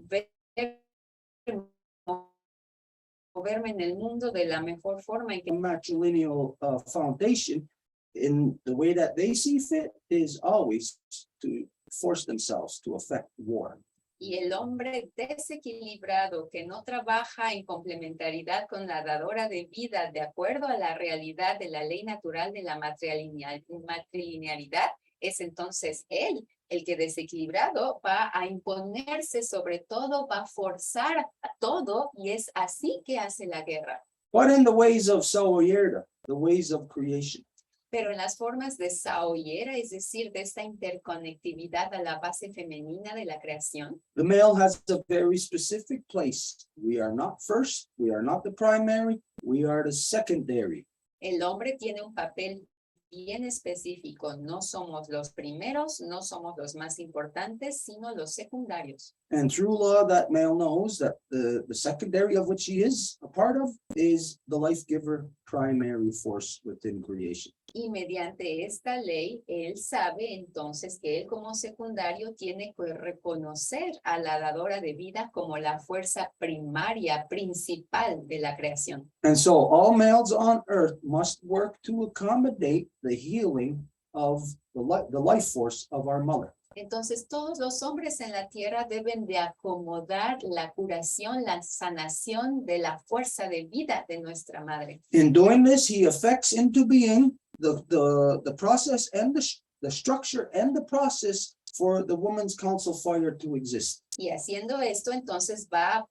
moverme en el mundo de la mejor forma en que Matrilineal foundation, in the way that they see fit, is always to force themselves to affect war. y el hombre desequilibrado que no trabaja en complementariedad con la dadora de vida de acuerdo a la realidad de la ley natural de la matrilinealidad, es entonces él el que desequilibrado va a imponerse sobre todo, va a forzar a todo y es así que hace la guerra. But in the ways of Saoyerda, the ways of creation, Pero en las formas de saoyera, es decir, de esta interconectividad a la base femenina de la creación, the male has a very specific place. We are not first, we are not the primary, we are the secondary. el hombre tiene un papel bien específico. No somos los primeros, no somos los más importantes, sino los secundarios. And through law, that male knows that the secondary of which he is a part of is the life giver primary force within creation. Y mediante esta ley, él sabe entonces que él como secundario tiene que reconocer a la dadora de vida como la fuerza primaria, principal de la creación. And so all males on earth must work to accommodate the healing of the life force of our mother. Entonces todos los hombres en la tierra deben de acomodar la curación, la sanación de la fuerza de vida de nuestra madre. In doing this, he affects into being the process and the structure and the process for the woman's council fire to exist. Y haciendo esto, entonces va a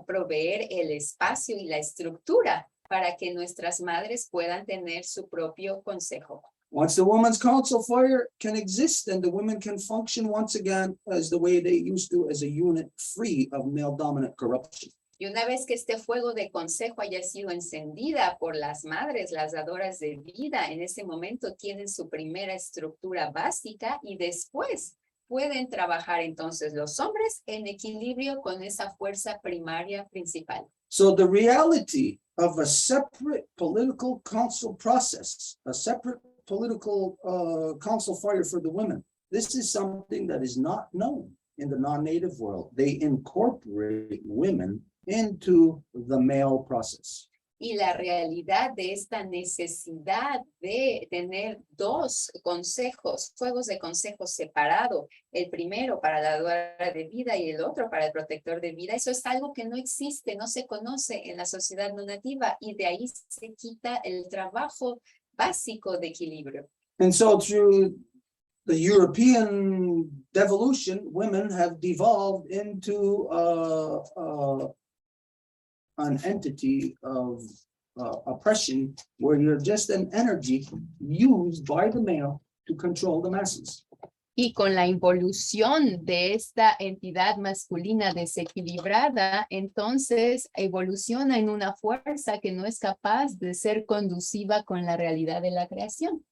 proveer el espacio y la estructura para que nuestras madres puedan tener su propio consejo. Once the woman's council fire can exist, then the women can function once again as the way they used to, as a unit free of male dominant corruption. Y una vez que este fuego de consejo haya sido encendida por las madres, las dadoras de vida, en ese momento tienen su primera estructura básica y después pueden trabajar entonces los hombres en equilibrio con esa fuerza primaria principal. So the reality of a separate political council process, a separate political council fire for the women, this is something that is not known in the non-native world. They incorporate women into the male process. Y la realidad de esta necesidad de tener dos consejos, fuegos de consejo separado, el primero para la dadora de vida y el otro para el protector de vida, eso es algo que no existe, no se conoce en la sociedad no nativa y de ahí se quita el trabajo básico de equilibrio. And so through the European devolution, women have devolved into an entity of oppression where you're just an energy used by the male to control the masses. Y con la involución de esta entidad masculina desequilibrada, entonces evoluciona en una fuerza que no es capaz de ser conduciva con la realidad de la creación.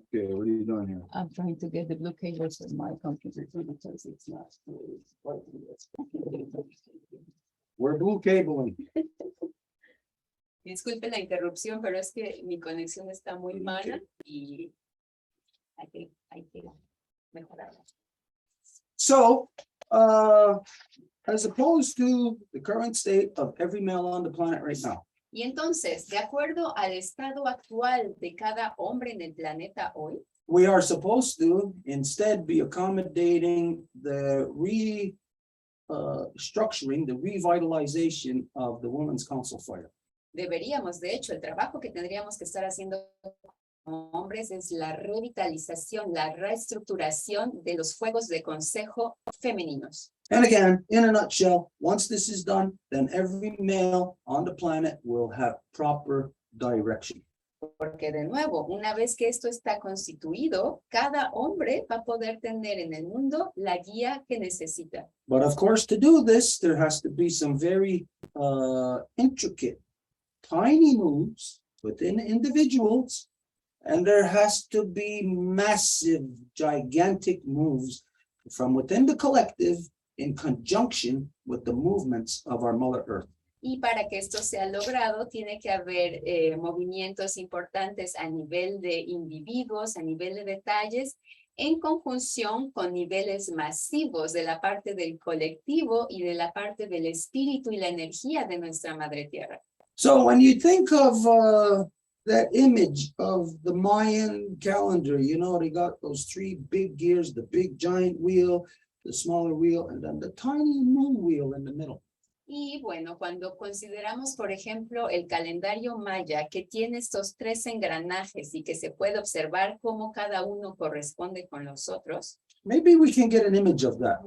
Okay, what are you doing here? I'm trying to get the blue cables on my computer because it's not. We're blue cabling. Disculpe la interrupción, pero es que mi conexión está muy mala y hay que mejorarla. So, as opposed to the current state of every male on the planet right now, Y entonces, de acuerdo al estado actual de cada hombre en el planeta hoy, we are supposed to instead be accommodating the structuring, the revitalization of the Women's Council Fire. deberíamos, de hecho, el trabajo que tendríamos que estar haciendo hombres es la revitalización, la reestructuración de los juegos de consejo femeninos. And again, in a nutshell, once this is done, then every male on the planet will have proper direction. Porque de nuevo, una vez que esto está constituido, cada hombre va a poder tener en el mundo la guía que necesita. But of course, to do this, there has to be some very intricate, tiny moves within individuals, and there has to be massive, gigantic moves from within the collective in conjunction with the movements of our Mother Earth. Y para que esto sea logrado, tiene que haber movimientos importantes a nivel de individuos, a nivel de detalles, en conjunción con niveles masivos de la parte del colectivo y de la parte del espíritu y la energía de nuestra Madre Tierra. So when you think of that image of the Mayan calendar, you know, they got those three big gears, the big giant wheel, the smaller wheel, and then the tiny moon wheel in the middle. Y bueno, cuando consideramos, por ejemplo, el calendario maya, que tiene estos tres engranajes y que se puede observar cómo cada uno corresponde con los otros, Maybe we can get an image of that.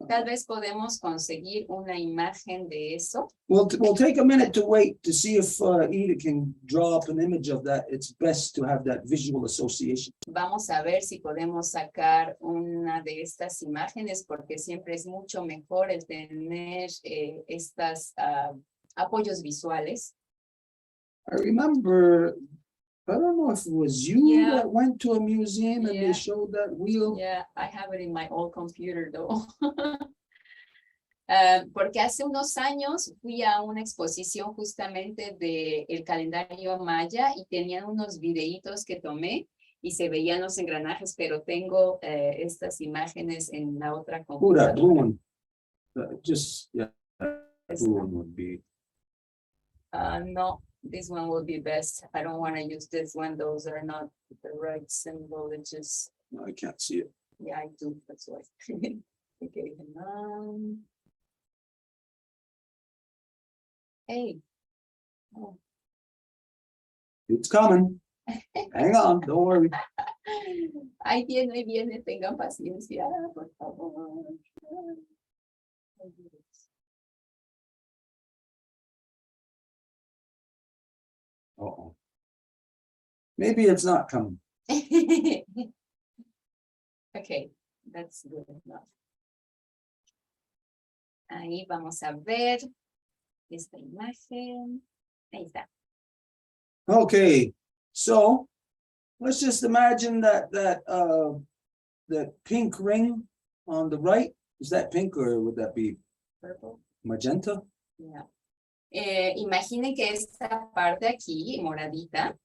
tal vez podemos conseguir una imagen de eso. We'll take a minute to wait to see if Ida can draw up an image of that. It's best to have that visual association. Vamos a ver si podemos sacar una de estas imágenes, porque siempre es mucho mejor el tener estas apoyos visuales. I remember, I don't know if it was you Yeah. that went to a museum and Yeah. they showed that wheel. Yeah, I have it in my old computer though. Porque hace unos años fui a una exposición justamente del calendario maya y tenían unos videitos que tomé y se veían los engranajes, pero tengo estas imágenes en la otra Oh, that blue computadora. one. That blue one would be. No, this one will be best. I don't want to use this one. Those are not the right symbol. It's just, No, I can't see it. yeah, I do. That's why. Okay. Hey. Oh. It's coming. Hang on, don't worry. Ahí viene, tengan paciencia, por favor. Uh-oh. Maybe it's not coming. Okay, that's good enough. Ahí vamos a ver esta imagen. Ahí está. Okay, so let's just imagine that pink ring on the right. Is that pink or would that be Purple. magenta? Yeah. Imaginen que esta parte aquí, moradita,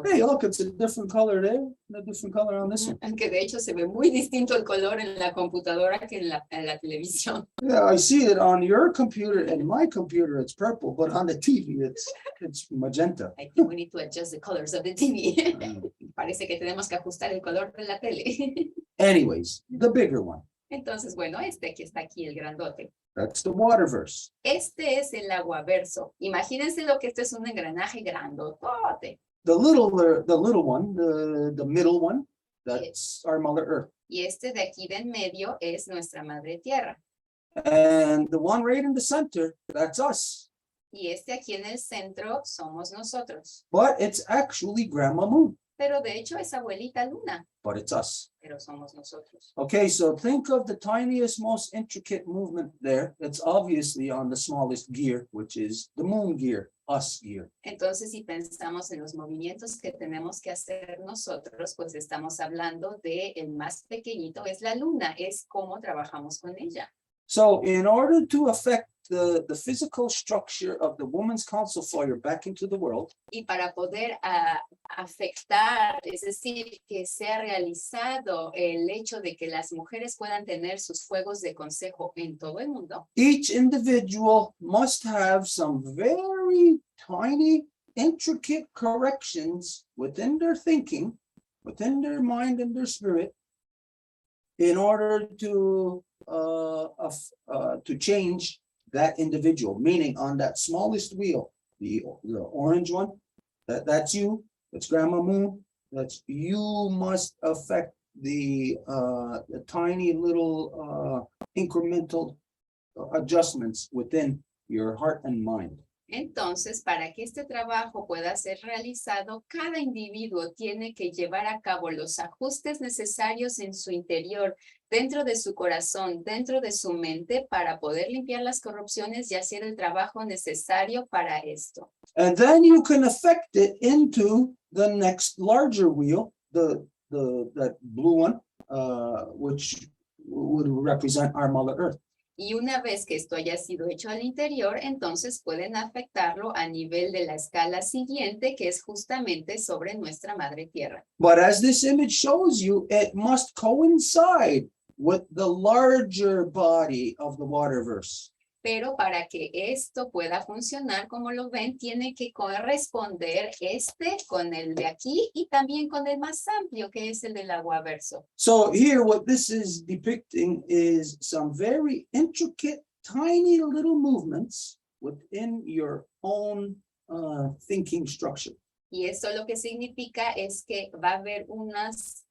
Hey, look, it's a different color there, and a different color on this one. que de hecho se ve muy distinto el color en la computadora que en la televisión. Yeah, I see it on your computer and my computer, it's purple, but on the TV, it's magenta. I think we need to adjust the colors of the TV. Parece que tenemos que ajustar el color de la tele. Anyways, the bigger one, Entonces, bueno, este que está aquí, el grandote. that's the waterverse. Este es el aguaverso. Imagínense lo que este es un engranaje grandotote. The little one, the middle one, that's our Mother Earth. Y este de aquí de en medio es nuestra Madre Tierra. And the one right in the center, that's us. Y este aquí en el centro somos nosotros. But it's actually Grandma Moon, Pero de hecho es abuelita Luna, but it's us. pero somos nosotros. Okay, so think of the tiniest, most intricate movement there. That's obviously on the smallest gear, which is the moon gear, us gear. Entonces, si pensamos en los movimientos que tenemos que hacer nosotros, pues estamos hablando de el más pequeñito, es la Luna, es cómo trabajamos con ella. So in order to affect the physical structure of the Women's Council Fire back into the world, Y para poder afectar, es decir, que sea realizado el hecho de que las mujeres puedan tener sus juegos de consejo en todo el mundo, each individual must have some very tiny, intricate corrections within their thinking, within their mind and their spirit, in order to change that individual, meaning on that smallest wheel, the orange one, that's you, That's Grandma Moon. That's you must affect the tiny little incremental adjustments within your heart and mind. Entonces, para que este trabajo pueda ser realizado, cada individuo tiene que llevar a cabo los ajustes necesarios en su interior, dentro de su corazón, dentro de su mente, para poder limpiar las corrupciones y hacer el trabajo necesario para esto. And then you can affect it into the next larger wheel, that blue one, which would represent our Mother Earth. Y una vez que esto haya sido hecho al interior, entonces pueden afectarlo a nivel de la escala siguiente, que es justamente sobre nuestra Madre Tierra. But as this image shows you, it must coincide with the larger body of the waterverse. Pero para que esto pueda funcionar, como lo ven, tiene que corresponder este con el de aquí y también con el más amplio, que es el del aguaverso. So here, what this is depicting is some very intricate, tiny little movements within your own thinking structure. Y esto lo que significa es que va a haber unos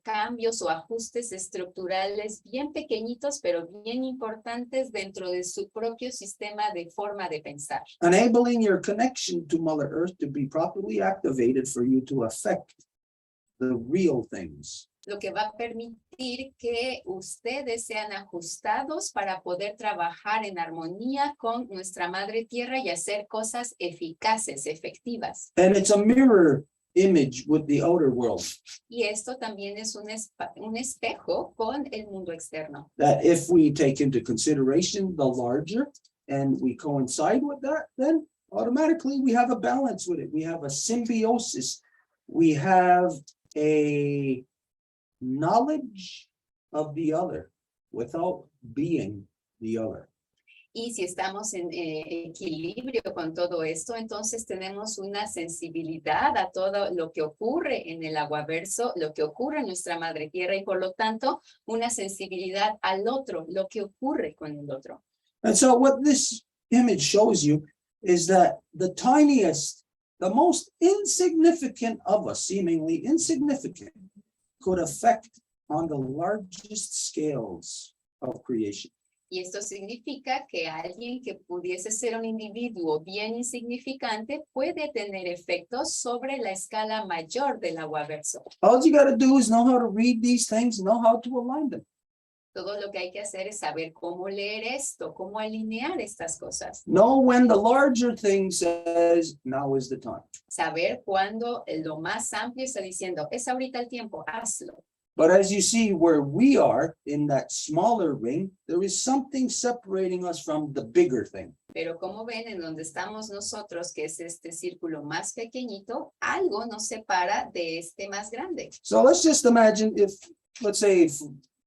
cambios o ajustes estructurales bien pequeñitos, pero bien importantes dentro de su propio sistema de forma de pensar. Enabling your connection to Mother Earth to be properly activated for you to affect the real things. Lo que va a permitir que ustedes sean ajustados para poder trabajar en armonía con nuestra Madre Tierra y hacer cosas eficaces, efectivas. And it's a mirror image with the outer world. Y esto también es un espejo con el mundo externo. That if we take into consideration the larger and we coincide with that, then automatically we have a balance with it. We have a symbiosis. We have a knowledge of the other without being the other. Y si estamos en equilibrio con todo esto, entonces tenemos una sensibilidad a todo lo que ocurre en el aguaverso, lo que ocurre en nuestra Madre Tierra y por lo tanto una sensibilidad al otro, lo que ocurre con el otro. And so what this image shows you is that the tiniest, the most insignificant of us, seemingly insignificant, could affect on the largest scales of creation. Y esto significa que alguien que pudiese ser un individuo bien insignificante puede tener efectos sobre la escala mayor del aguaverso. All you got to do is know how to read these things, know how to align them. Todo lo que hay que hacer es saber cómo leer esto, cómo alinear estas cosas. Know when the larger thing says, now is the time. Saber cuándo lo más amplio está diciendo, es ahorita el tiempo, hazlo. But as you see where we are in that smaller ring, there is something separating us from the bigger thing. Pero como ven, en donde estamos nosotros, que es este círculo más pequeñito, algo nos separa de este más grande. So let's just imagine if, let's say, if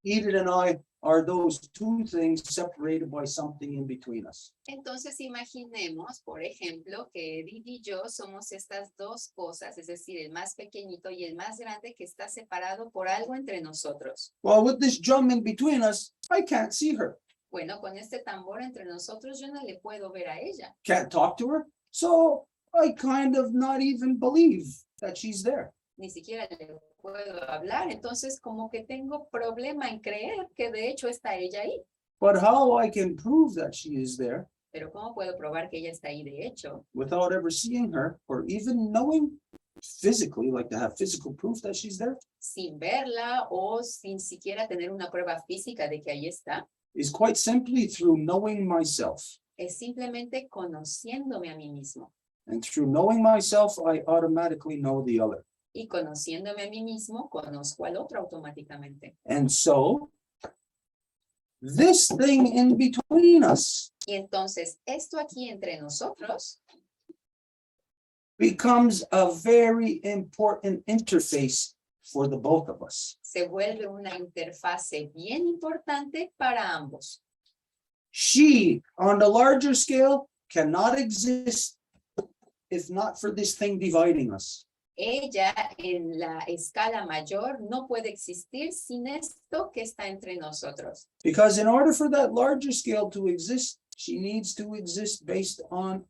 Edith and I are those two things separated by something in between us. Entonces imaginemos, por ejemplo, que Edith y yo somos estas dos cosas, es decir, el más pequeñito y el más grande que está separado por algo entre nosotros. Well, with this drum in between us, I can't see her, Bueno, con este tambor entre nosotros yo no le puedo ver a ella. can't talk to her. So I kind of not even believe that she's there. Ni siquiera le puedo hablar, entonces como que tengo problema en creer que de hecho está ella ahí. But how I can prove that she is there Pero ¿cómo puedo probar que ella está ahí de hecho? without ever seeing her or even knowing physically, like to have physical proof that she's there, Sin verla o sin siquiera tener una prueba física de que ahí está. is quite simply through knowing myself. Es simplemente conociéndome a mí mismo. And through knowing myself, I automatically know the other. Y conociéndome a mí mismo, conozco al otro automáticamente. And so this thing in between us Y entonces, esto aquí entre nosotros becomes a very important interface for the both of us. se vuelve una interfase bien importante para ambos. She, on the larger scale, cannot exist if not for this thing dividing us. Ella en la escala mayor no puede existir sin esto que está entre nosotros. Because in order for that larger scale to exist, she needs to exist based on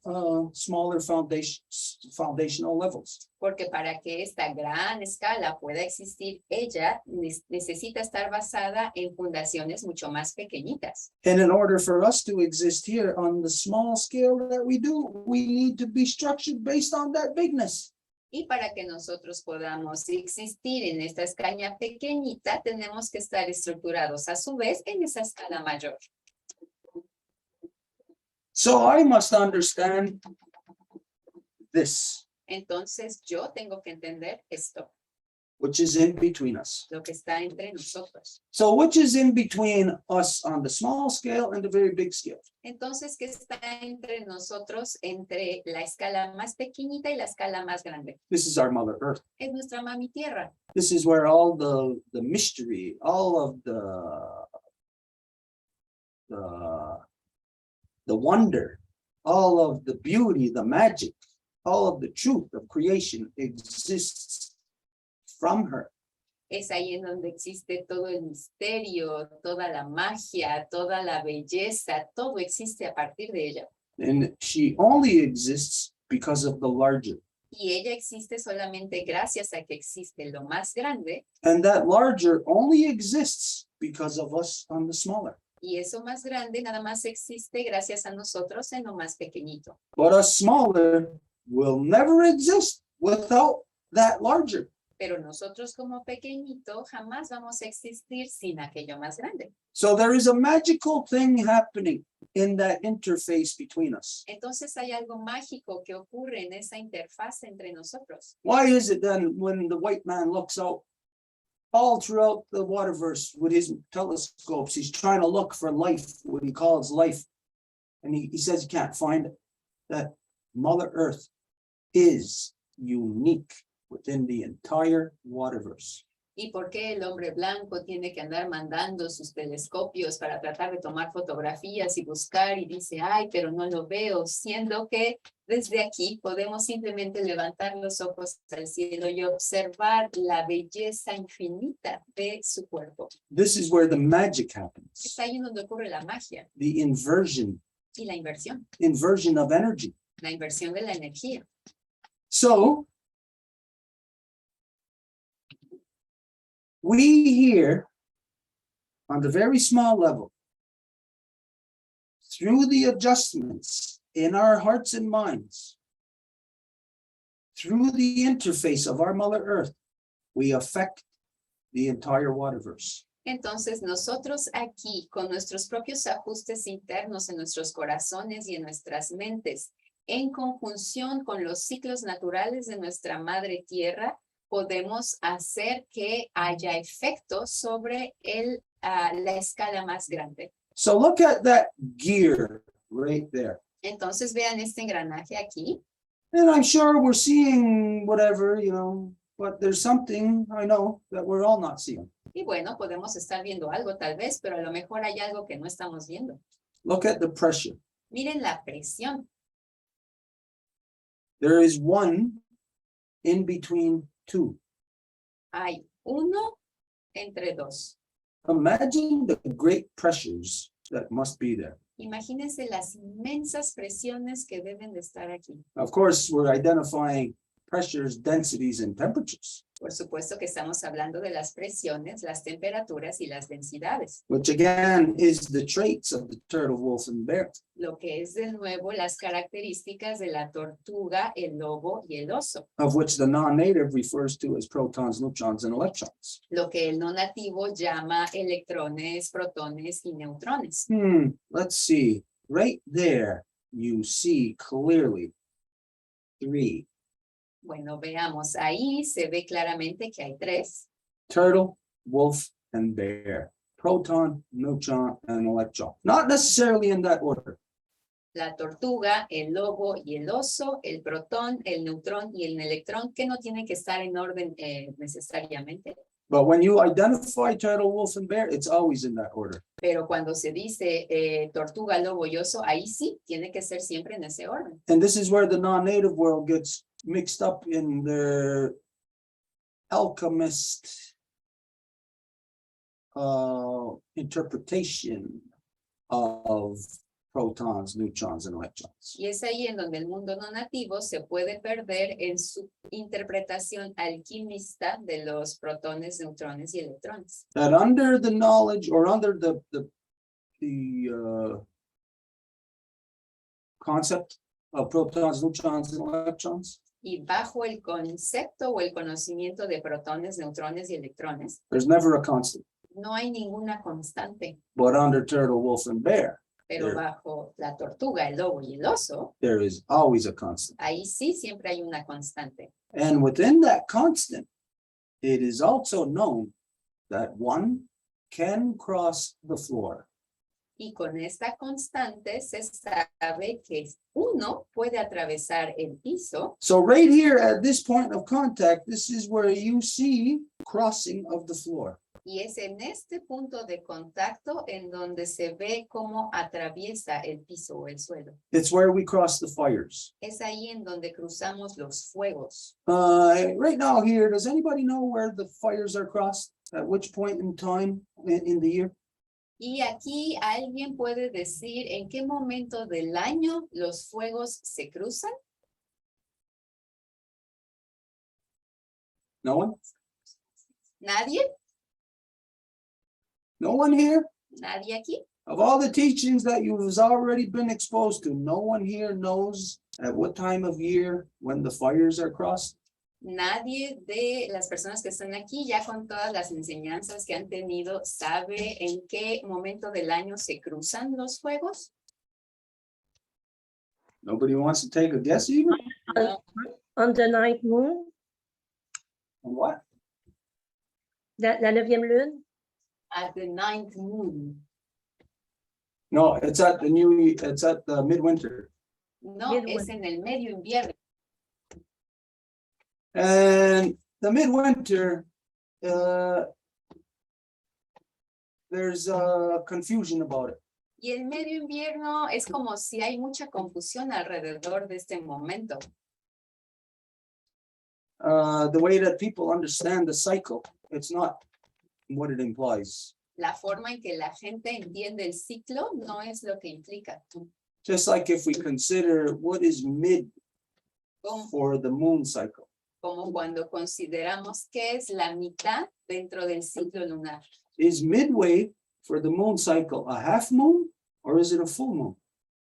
smaller foundational levels. Porque para que esta gran escala pueda existir, ella necesita estar basada en fundaciones mucho más pequeñitas. And in order for us to exist here on the small scale that we do, we need to be structured based on that bigness. Y para que nosotros podamos existir en esta escala pequeñita, tenemos que estar estructurados a su vez en esa escala mayor. So I must understand this, Entonces yo tengo que entender esto, which is in between us. lo que está entre nosotros. So which is in between us on the small scale and the very big scale? Entonces, ¿qué está entre nosotros, entre la escala más pequeñita y la escala más grande? This is our Mother Earth. Es nuestra mami tierra. This is where all the mystery, all of the wonder, all of the beauty, the magic, all of the truth of creation exists from her. Es ahí en donde existe todo el misterio, toda la magia, toda la belleza, todo existe a partir de ella. And she only exists because of the larger. Y ella existe solamente gracias a que existe lo más grande, And that larger only exists because of us on the smaller. y eso más grande nada más existe gracias a nosotros en lo más pequeñito. But a smaller will never exist without that larger. Pero nosotros como pequeñito jamás vamos a existir sin aquello más grande. So there is a magical thing happening in that interface between us. Entonces hay algo mágico que ocurre en esa interfaz entre nosotros. Why is it then when the white man looks out all throughout the waterverse with his telescopes, he's trying to look for life, what he calls life, and he says he can't find it, that Mother Earth is unique within the entire waterverse. ¿Y por qué el hombre blanco tiene que andar mandando sus telescopios para tratar de tomar fotografías y buscar y dice, ay, pero no lo veo, siendo que desde aquí podemos simplemente levantar los ojos al cielo y observar la belleza infinita de su cuerpo? This is where the magic happens, Es ahí donde ocurre la magia the inversion y la inversión of energy. de la energía. So we here on the very small level, through the adjustments in our hearts and minds, through the interface of our Mother Earth, we affect the entire waterverse. Entonces nosotros aquí, con nuestros propios ajustes internos en nuestros corazones y en nuestras mentes, en conjunción con los ciclos naturales de nuestra madre tierra, podemos hacer que haya efectos sobre la escala más grande. So look at that gear right there. Entonces vean este engranaje aquí. And I'm sure we're seeing whatever, but there's something I know that we're all not seeing. Y bueno, podemos estar viendo algo tal vez, pero a lo mejor hay algo que no estamos viendo. Look at the pressure. Miren la presión. There is one in between two. Hay uno entre dos. Imagine the great pressures that must be there. Imagínense las inmensas presiones que deben de estar aquí. Of course, we're identifying pressures, densities, and temperatures, Por supuesto que estamos hablando de las presiones, las temperaturas y las densidades, which again is the traits of the turtle, wolf, and bear. lo que es de nuevo las características de la tortuga, el lobo y el oso, Of which the non-native refers to as protons, neutrons, and electrons. lo que el no nativo llama electrones, protones y neutrones. Let's see. Right there, you see clearly 3. Bueno, veamos, ahí se ve claramente que hay 3. Turtle, wolf, and bear. Proton, neutron, and electron. Not necessarily in that order. La tortuga, el lobo y el oso, el protón, el neutrón y el electrón, que no tienen que estar en orden necesariamente. But when you identify turtle, wolf, and bear, it's always in that order. Pero cuando se dice tortuga, lobo y oso, ahí sí, tiene que ser siempre en ese orden. And this is where the non-native world gets mixed up in their alchemist interpretation of protons, neutrons, and electrons. Y es ahí en donde el mundo no nativo se puede perder en su interpretación alquimista de los protones, neutrones y electrones. That under the knowledge or under the concept of protons, neutrons, and electrons, Y bajo el concepto o el conocimiento de protones, neutrones y electrones, there's never a constant. no hay ninguna constante. But under turtle, wolf, and bear, Pero There. bajo la tortuga, el lobo y el oso, there is always a constant. ahí sí siempre hay una constante. And within that constant, it is also known that one can cross the floor. Y con esta constante se sabe que uno puede atravesar el piso. So right here at this point of contact, this is where you see crossing of the floor. Y es en este punto de contacto en donde se ve cómo atraviesa el piso o el suelo. It's where we cross the fires. Es ahí en donde cruzamos los fuegos. Right now here, does anybody know where the fires are crossed? At which point in time in the year? Y aquí alguien puede decir en qué momento del año los fuegos se cruzan. No one? ¿Nadie? No one here? ¿Nadie aquí? Of all the teachings that you've already been exposed to, no one here knows at what time of year when the fires are crossed? Nadie de las personas que están aquí, ya con todas las enseñanzas que han tenido, sabe en qué momento del año se cruzan los fuegos. Nobody wants to take a guess even? No. On the ninth moon, On what? la 9e lune. At the ninth moon. No, it's at the midwinter. No, Midwinter. es en el medio invierno. And the midwinter, there's confusion about it. Y el medio invierno es como si hay mucha confusión alrededor de este momento. The way that people understand the cycle, it's not what it implies. La forma en que la gente entiende el ciclo no es lo que implica. Just like if we consider what is mid Como, for the moon cycle. como cuando consideramos qué es la mitad dentro del ciclo lunar. Is midway for the moon cycle a half moon or is it a full moon?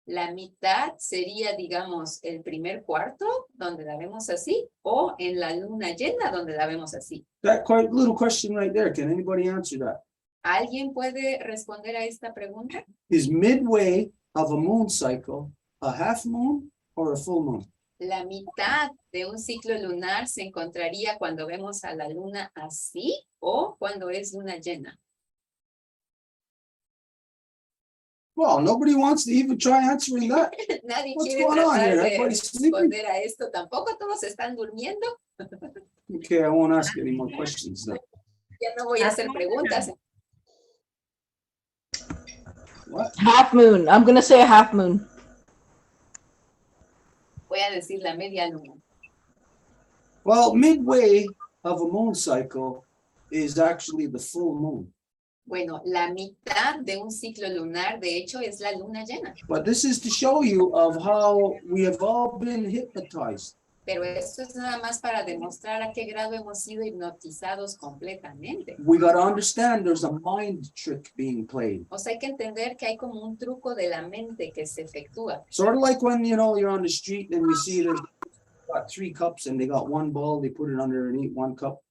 La mitad sería, digamos, el primer cuarto, donde la vemos así, o en la luna llena, donde la vemos así. That quite little question right there. Can anybody answer that? ¿Alguien puede responder a esta pregunta? Is midway of a moon cycle a half moon or a full moon? La mitad de un ciclo lunar se encontraría cuando vemos a la luna así o cuando es luna llena. Well, nobody wants to even try answering that. Nadie What's quiere going on tratar here? de Everybody's sleeping? responder a esto tampoco. Todos están durmiendo. Okay, I won't ask any more questions then. Ya no voy a hacer preguntas. What? Half moon. I'm gonna say a half moon. Voy a decir la media luna. Well, midway of a moon cycle is actually the full moon. Bueno, la mitad de un ciclo lunar, de hecho, es la luna llena. But this is to show you of how we have all been hypnotized. Pero esto es nada más para demostrar a qué grado hemos sido hipnotizados completamente. We got to understand there's a mind trick being played. O sea, hay que entender que hay como un truco de la mente que se efectúa. Sort of like when, you're on the street and you see there's got 3 cups and they got 1 ball, they put it underneath 1 cup.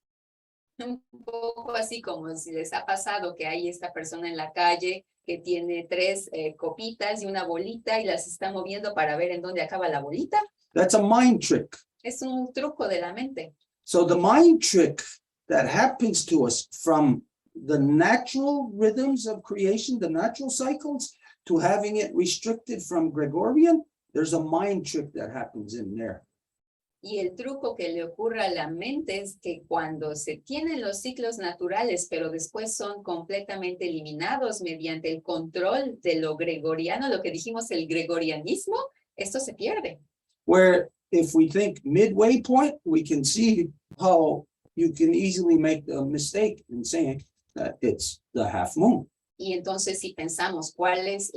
Un poco así como si les ha pasado que hay esta persona en la calle que tiene 3 copitas y una bolita y las está moviendo para ver en dónde acaba la bolita. That's a mind trick. Es un truco de la mente. So the mind trick that happens to us from the natural rhythms of creation, the natural cycles, to having it restricted from Gregorian, there's a mind trick that happens in there. Y el truco que le ocurre a la mente es que cuando se tienen los ciclos naturales, pero después son completamente eliminados mediante el control de lo gregoriano, lo que dijimos el gregorianismo, esto se pierde. Where if we think midway point, we can see how you can easily make the mistake in saying that it's the half moon. Y entonces si pensamos cuál es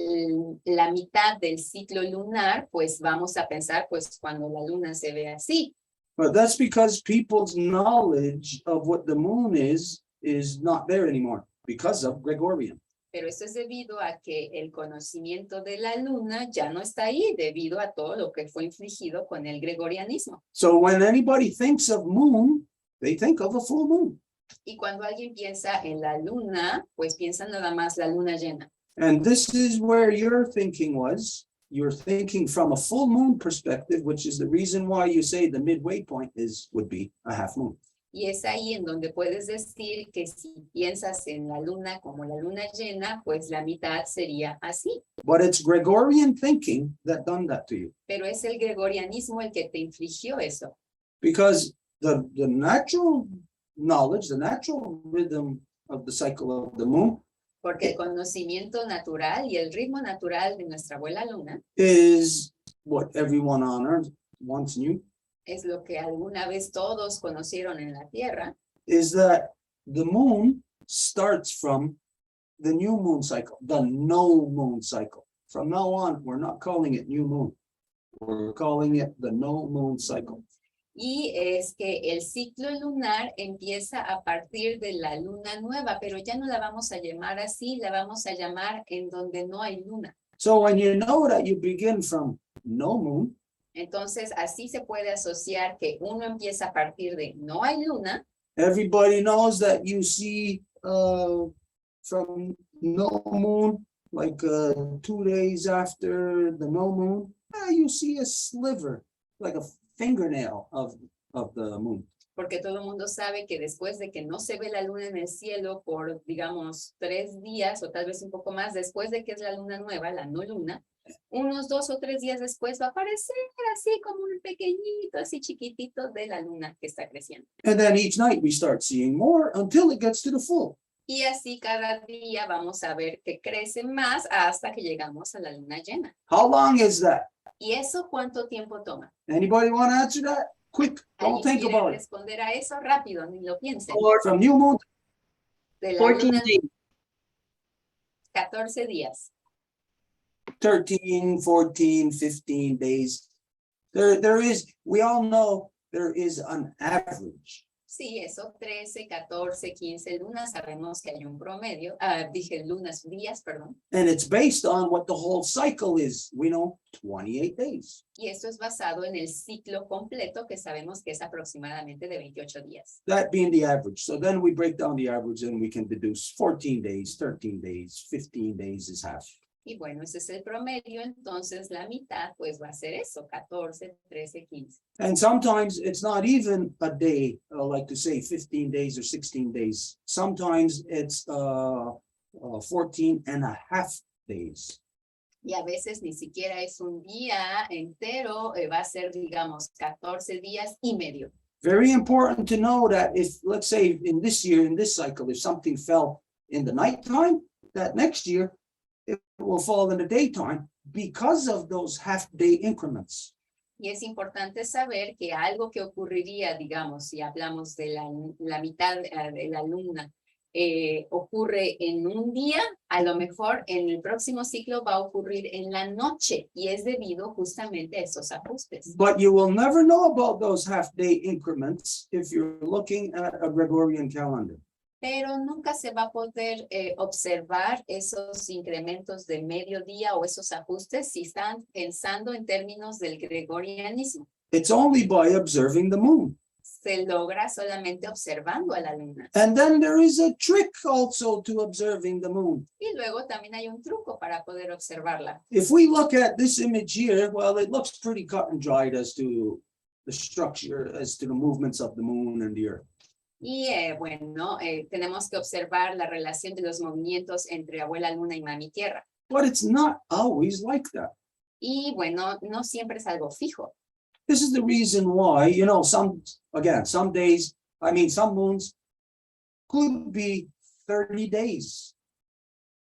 la mitad del ciclo lunar, pues vamos a pensar pues cuando la luna se ve así. But that's because people's knowledge of what the moon is not there anymore because of Gregorian. Pero eso es debido a que el conocimiento de la luna ya no está ahí debido a todo lo que fue infligido con el gregorianismo. So when anybody thinks of moon, they think of a full moon. Y cuando alguien piensa en la luna, pues piensa nada más la luna llena. And this is where your thinking was. You're thinking from a full moon perspective, which is the reason why you say the midway point would be a half moon. Y es ahí en donde puedes decir que si piensas en la luna como la luna llena, pues la mitad sería así. But it's Gregorian thinking that done that to you. Pero es el gregorianismo el que te infligió eso. Because the natural knowledge, the natural rhythm of the cycle of the moon Porque el conocimiento natural y el ritmo natural de nuestra abuela luna is what everyone on earth once knew, es lo que alguna vez todos conocieron en la tierra, is that the moon starts from the new moon cycle, the no moon cycle. From now on, we're not calling it new moon. We're calling it the no moon cycle. y es que el ciclo lunar empieza a partir de la luna nueva, pero ya no la vamos a llamar así, la vamos a llamar en donde no hay luna. So when you know that you begin from no moon, Entonces, así se puede asociar que uno empieza a partir de no hay luna, everybody knows that you see from no moon, like 2 days after the no moon, you see a sliver, like a fingernail of the moon. porque todo el mundo sabe que después de que no se ve la luna en el cielo por, digamos, 3 días o tal vez un poco más, después de que es la luna nueva, la no luna, unos 2 o 3 días después va a aparecer así como un pequeñito, así chiquitito de la luna que está creciendo. And then each night we start seeing more until it gets to the full. Y así cada día vamos a ver que crece más hasta que llegamos a la luna llena. How long is that? ¿Y eso cuánto tiempo toma? Anybody want to answer that? Quick, don't ¿Alguien think quiere about it. responder a eso rápido? Ni lo piensen. From new moon, De la 14 luna, days. 14 días. 13, 14, 15 days. We all know there is an average. Sí, eso, 13, 14, 15 lunas, sabemos que hay un promedio, dije lunas, días, perdón. And it's based on what the whole cycle is. We know 28 days. Y esto es basado en el ciclo completo que sabemos que es aproximadamente de 28 días. That being the average. So then we break down the average and we can deduce 14 days, 13 days, 15 days is half. Y bueno, ese es el promedio, entonces la mitad pues va a ser eso, 14, 13, 15. And sometimes it's not even a day, like to say 15 days or 16 days. Sometimes it's 14 and a half days. Y a veces ni siquiera es un día entero, va a ser, digamos, 14 días y medio. Very important to know that if, let's say in this year, in this cycle, if something fell in the nighttime, that next year, it will fall in the daytime because of those half-day increments. Y es importante saber que algo que ocurriría, digamos, si hablamos de la mitad de la luna, ocurre en un día, a lo mejor en el próximo ciclo va a ocurrir en la noche y es debido justamente a esos ajustes. But you will never know about those half-day increments if you're looking at a Gregorian calendar. Pero nunca se va a poder observar esos incrementos de mediodía o esos ajustes si están pensando en términos del gregorianismo. It's only by observing the moon. Se logra solamente observando a la luna. And then there is a trick also to observing the moon. Y luego también hay un truco para poder observarla. If we look at this image here, well, it looks pretty cut and dried as to the structure, as to the movements of the moon and the earth. Y bueno, tenemos que observar la relación de los movimientos entre abuela luna y mami tierra. But it's not always like that. Y bueno, no siempre es algo fijo. This is the reason why, you know, some days, some moons could be 30 days.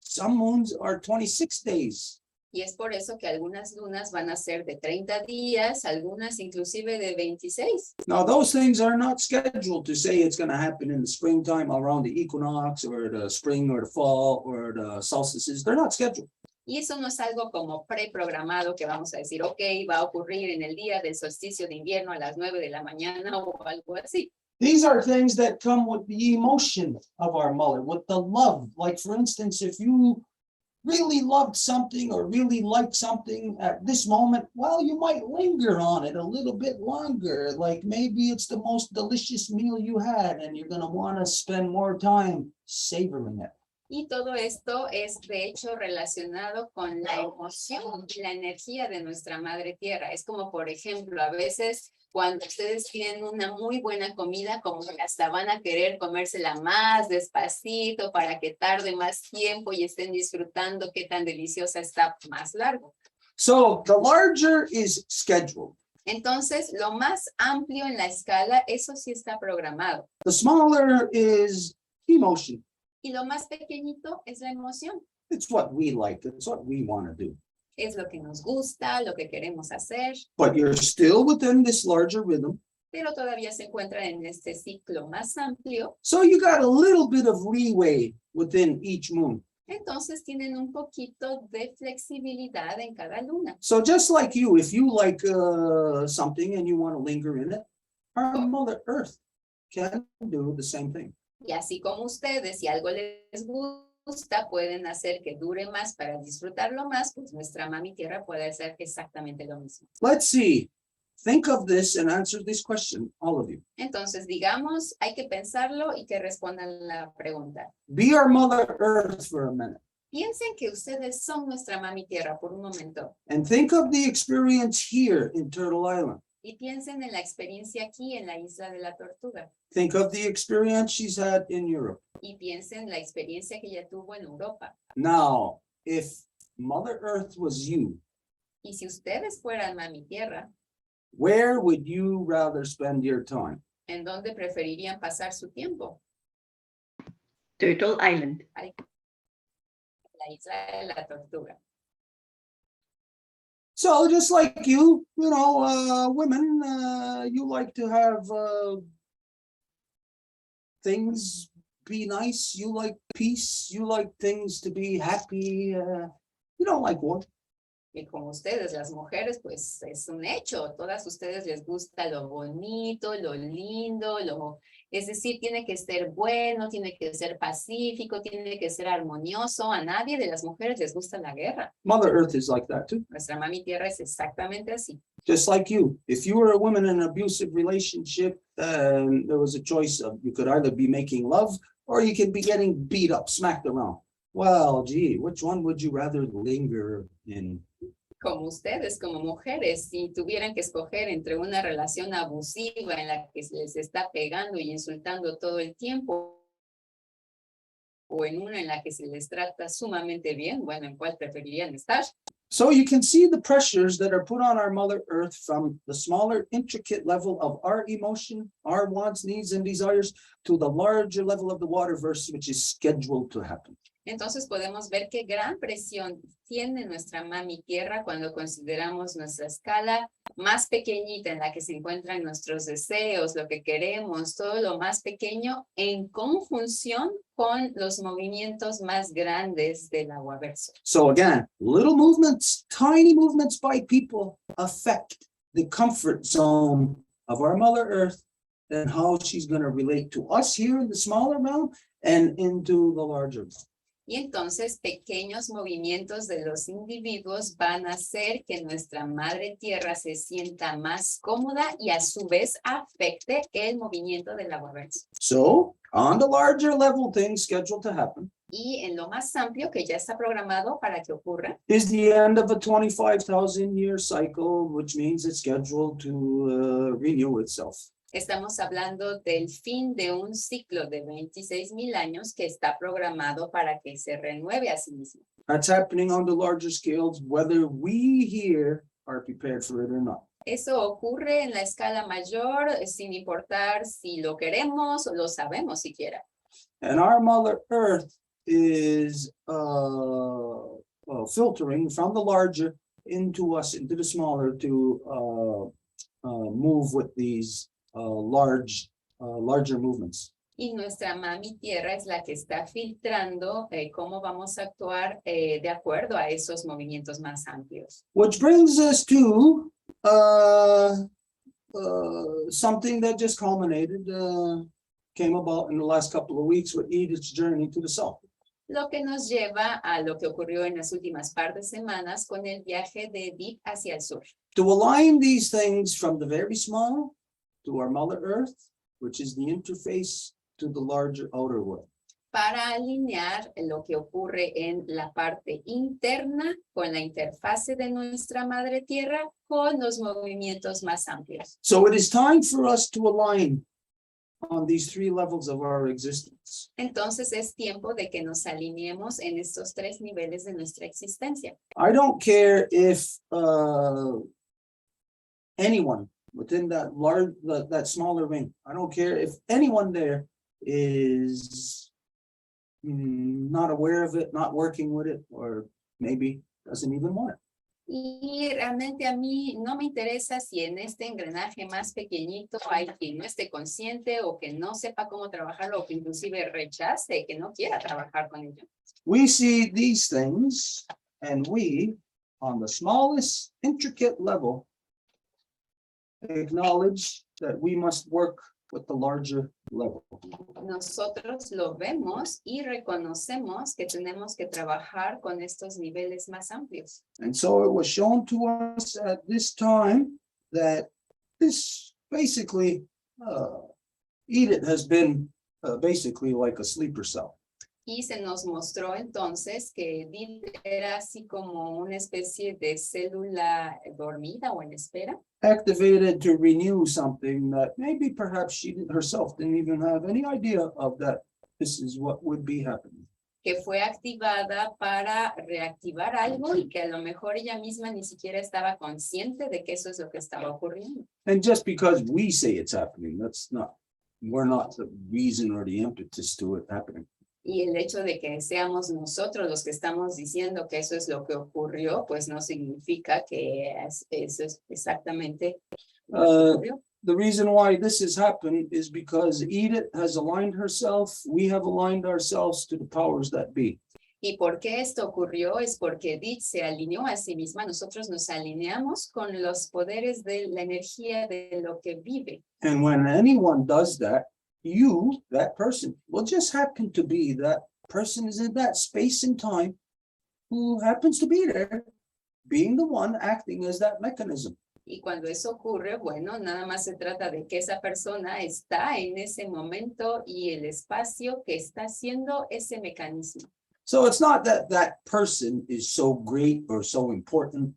Some moons are 26 days. Y es por eso que algunas lunas van a ser de 30 días, algunas inclusive de 26. Now, those things are not scheduled to say it's going to happen in the springtime around the equinox or the spring or the fall or the solstices. They're not scheduled. Y eso no es algo como preprogramado que vamos a decir, ok, va a ocurrir en el día del solsticio de invierno a las 9 de la mañana o algo así. These are things that come with the emotion of our mother, with the love. Like, for instance, if you really loved something or really liked something at this moment, well, you might linger on it a little bit longer. Like maybe it's the most delicious meal you had and you're going to want to spend more time savoring it. Y todo esto es de hecho relacionado con la emoción y la energía de nuestra madre tierra. Es como, por ejemplo, a veces cuando ustedes tienen una muy buena comida, como que hasta van a querer comérsela más despacito para que tarde más tiempo y estén disfrutando qué tan deliciosa está más largo. So the larger is scheduled. Entonces, lo más amplio en la escala, eso sí está programado. The smaller is emotion. Y lo más pequeñito es la emoción. It's what we like. It's what we want to do. Es lo que nos gusta, lo que queremos hacer, But you're still within this larger rhythm. pero todavía se encuentra en este ciclo más amplio. So you got a little bit of leeway within each moon. Entonces tienen un poquito de flexibilidad en cada luna. So just like you, if you like something and you want to linger in it, our Mother Earth can do the same thing. Y así como ustedes, si algo les gusta, pueden hacer que dure más para disfrutarlo más, pues nuestra mami tierra puede hacer exactamente lo mismo. Let's see. Think of this and answer this question, all of you. Entonces, digamos, hay que pensarlo y que respondan la pregunta. Be our Mother Earth for a minute Piensen que ustedes son nuestra mami tierra por un momento and think of the experience here in Turtle Island. y piensen en la experiencia aquí en la isla de la Tortuga Think of the experience she's had in Europe. y piensen en la experiencia que ella tuvo en Europa. Now, if Mother Earth was you, Y si ustedes fueran mami tierra, where would you rather spend your time? ¿en dónde preferirían pasar su tiempo? Turtle Island. La isla de la Tortuga. So just like you know, women, you like to have things be nice. You like peace. You like things to be happy. You don't like war. Y como ustedes, las mujeres, pues es un hecho. Todas ustedes les gusta lo bonito, lo lindo, es decir, tiene que ser bueno, tiene que ser pacífico, tiene que ser armonioso. A nadie de las mujeres les gusta la guerra. Mother Earth is like that too. Nuestra mami tierra es exactamente así. Just like you. If you were a woman in an abusive relationship, there was a choice of you could either be making love or you could be getting beat up, smacked around. Well, gee, which one would you rather linger in? Como ustedes, como mujeres, si tuvieran que escoger entre una relación abusiva en la que se les está pegando y insultando todo el tiempo, o en una en la que se les trata sumamente bien, bueno, ¿en cuál preferirían estar? So you can see the pressures that are put on our Mother Earth from the smaller, intricate level of our emotion, our wants, needs, and desires, to the larger level of the waterverse, which is scheduled to happen. Entonces podemos ver qué gran presión tiene nuestra mami tierra cuando consideramos nuestra escala más pequeñita en la que se encuentran nuestros deseos, lo que queremos, todo lo más pequeño en conjunción con los movimientos más grandes del aguaverso. So again, little movements, tiny movements by people affect the comfort zone of our Mother Earth and how she's going to relate to us here in the smaller realm and into the larger realm. Y entonces pequeños movimientos de los individuos van a hacer que nuestra madre tierra se sienta más cómoda y a su vez afecte el movimiento del aguaverso. So on the larger level, things scheduled to happen Y en lo más amplio que ya está programado para que ocurra, is the end of a 25,000 year cycle, which means it's scheduled to renew itself. estamos hablando del fin de un ciclo de 26,000 años que está programado para que se renueve a sí mismo. That's happening on the larger scales, whether we here are prepared for it or not. Eso ocurre en la escala mayor sin importar si lo queremos o lo sabemos siquiera. And our Mother Earth is, filtering from the larger into us, into the smaller to move with these larger movements. Y nuestra mami tierra es la que está filtrando cómo vamos a actuar de acuerdo a esos movimientos más amplios. Which brings us to something that just culminated, came about in the last couple of weeks with Edith's journey to the south. Lo que nos lleva a lo que ocurrió en las últimas par de semanas con el viaje de Edith hacia el sur. To align these things from the very small to our Mother Earth, which is the interface to the larger outer world. Para alinear lo que ocurre en la parte interna con la interfase de nuestra madre tierra con los movimientos más amplios. So it is time for us to align on these three levels of our existence. Entonces es tiempo de que nos alineemos en estos tres niveles de nuestra existencia. I don't care if anyone within that large, that smaller ring, I don't care if anyone there is not aware of it, not working with it, or maybe doesn't even want it. Y realmente a mí no me interesa si en este engranaje más pequeñito hay quien no esté consciente o que no sepa cómo trabajarlo o que inclusive rechace, que no quiera trabajar con ello. We see these things and we, on the smallest intricate level, acknowledge that we must work with the larger level. Nosotros lo vemos y reconocemos que tenemos que trabajar con estos niveles más amplios. And so it was shown to us at this time that this basically, Edith has been basically like a sleeper cell. Y se nos mostró entonces que Edith era así como una especie de célula dormida o en espera. Activated to renew something that maybe perhaps she herself didn't even have any idea of, that this is what would be happening. Que fue activada para reactivar algo y que a lo mejor ella misma ni siquiera estaba consciente de que eso es lo que estaba ocurriendo. And just because we say it's happening, we're not the reason or the impetus to it happening. Y el hecho de que seamos nosotros los que estamos diciendo que eso es lo que ocurrió, pues no significa que eso es exactamente lo que ocurrió. The reason why this has happened is because Edith has aligned herself, we have aligned ourselves to the powers that be. Y por qué esto ocurrió es porque Edith se alineó a sí misma, nosotros nos alineamos con los poderes de la energía de lo que vive. And when anyone does that, you, that person, will just happen to be that person is in that space and time who happens to be there, being the one acting as that mechanism. Y cuando eso ocurre, bueno, nada más se trata de que esa persona está en ese momento y el espacio que está haciendo ese mecanismo. So it's not that that person is so great or so important.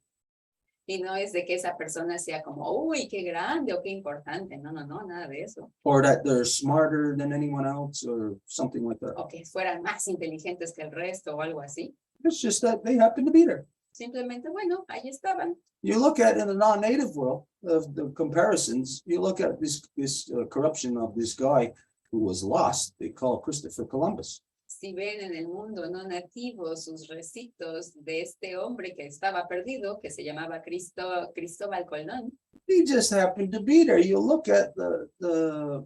Y no es de que esa persona sea como, uy, qué grande o qué importante. No, no, no, nada de eso. Or that they're smarter than anyone else or something like that. O que fueran más inteligentes que el resto o algo así. It's just that they happen to be there. Simplemente, bueno, ahí estaban. You look at in the non-native world of the comparisons, you look at this corruption of this guy who was lost, they call Christopher Columbus. Si ven en el mundo no nativo sus recitos de este hombre que estaba perdido, que se llamaba Cristóbal Colón. He just happened to be there. You look at the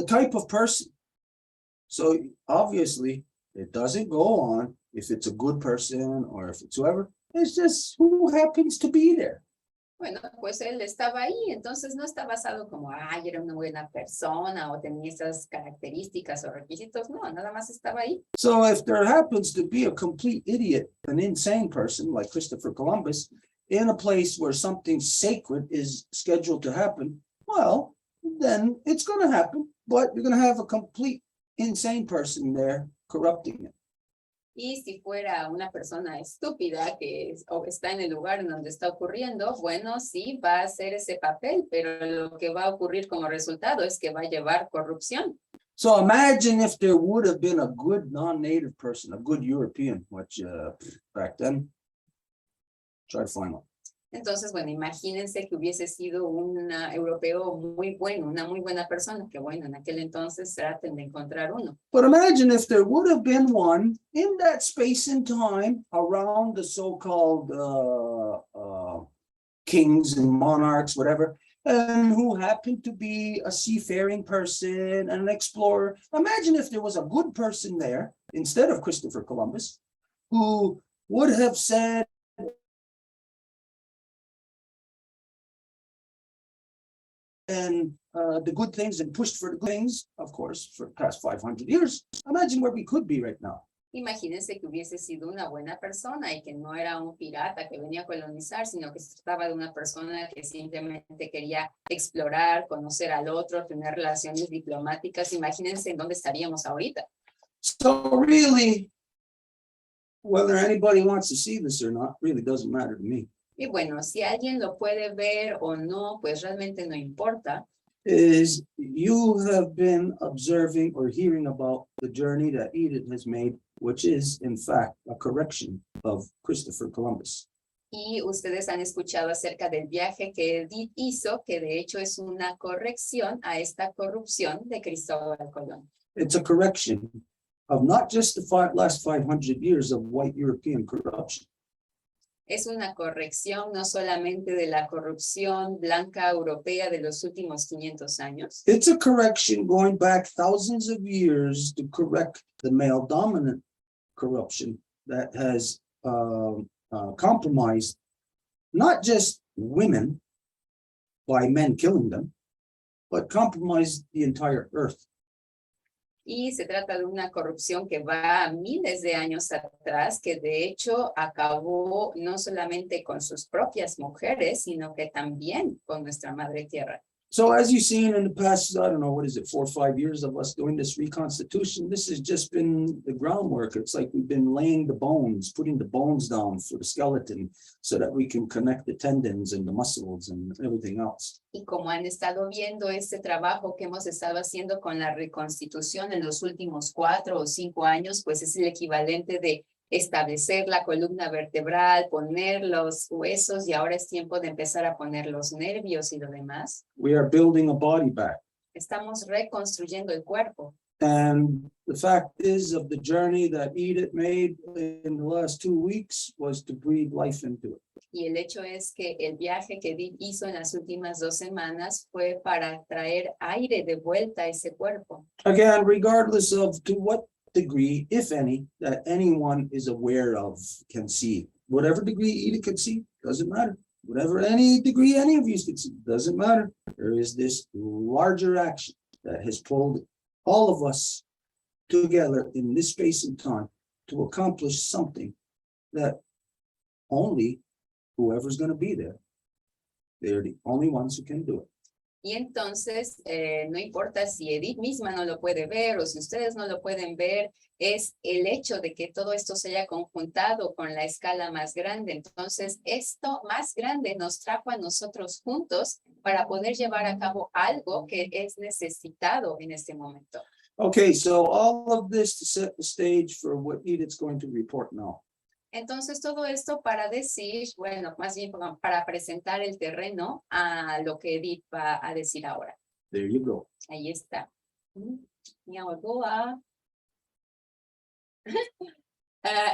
type of person. So obviously it doesn't go on if it's a good person or if it's whoever. It's just who happens to be there. Bueno, pues él estaba ahí, entonces no está basado como, ay, era una buena persona o tenía esas características o requisitos. No, nada más estaba ahí. So if there happens to be a complete idiot, an insane person like Christopher Columbus, in a place where something sacred is scheduled to happen, well, then it's going to happen, but you're going to have a complete insane person there corrupting it. Y si fuera una persona estúpida que o está en el lugar en donde está ocurriendo, bueno, sí, va a hacer ese papel, pero lo que va a ocurrir como resultado es que va a llevar corrupción. So imagine if there would have been a good non-native person, a good European, which back then, try to find one. Entonces, bueno, imagínense que hubiese sido un europeo muy bueno, una muy buena persona, que bueno, en aquel entonces traten de encontrar uno. But imagine if there would have been one in that space and time around the so-called kings and monarchs, whatever, and who happened to be a seafaring person, an explorer. Imagine if there was a good person there instead of Christopher Columbus, who would have said, and the good things and pushed for the good things, of course, for the past 500 years. Imagine where we could be right now. Imagínense que hubiese sido una buena persona y que no era un pirata que venía a colonizar, sino que se trataba de una persona que simplemente quería explorar, conocer al otro, tener relaciones diplomáticas. Imagínense en dónde estaríamos ahorita. So really, whether anybody wants to see this or not, really doesn't matter to me. Y bueno, si alguien lo puede ver o no, pues realmente no importa. Is you have been observing or hearing about the journey that Edith has made, which is in fact a correction of Christopher Columbus. Y ustedes han escuchado acerca del viaje que Edith hizo, que de hecho es una corrección a esta corrupción de Cristóbal Colón. It's a correction of not just the last 500 years of white European corruption. Es una corrección no solamente de la corrupción blanca europea de los últimos 500 años. It's a correction going back thousands of years to correct the male dominant corruption that has compromised not just women by men killing them, but compromised the entire earth. Y se trata de una corrupción que va a miles de años atrás, que de hecho acabó no solamente con sus propias mujeres, sino que también con nuestra madre tierra. So as you've seen in the past, I don't know, what is it, 4 or 5 years of us doing this Reconstitution, this has just been the groundwork. It's like we've been laying the bones, putting the bones down for the skeleton so that we can connect the tendons and the muscles and everything else. Y como han estado viendo este trabajo que hemos estado haciendo con la Reconstitución en los últimos 4 o 5 años, pues es el equivalente de establecer la columna vertebral, poner los huesos y ahora es tiempo de empezar a poner los nervios y lo demás. We are building a body back. Estamos reconstruyendo el cuerpo. And the fact is of the journey that Edith made in the last 2 weeks was to breathe life into it. Y el hecho es que el viaje que Edith hizo en las últimas 2 semanas fue para traer aire de vuelta a ese cuerpo. Again, regardless of to what degree, if any, that anyone is aware of, can see. Whatever degree Edith can see, doesn't matter. Whatever any degree any of you can see, doesn't matter. There is this larger action that has pulled all of us together in this space and time to accomplish something that only whoever's going to be there, they're the only ones who can do it. Y entonces, no importa si Edith misma no lo puede ver o si ustedes no lo pueden ver, es el hecho de que todo esto se haya conjuntado con la escala más grande. Entonces, esto más grande nos trajo a nosotros juntos para poder llevar a cabo algo que es necesitado en este momento. Okay, so all of this to set the stage for what Edith's going to report now. Entonces, todo esto para decir, bueno, más bien para presentar el terreno a lo que Edith va a decir ahora. There you go. Ahí está. Nyawagoa.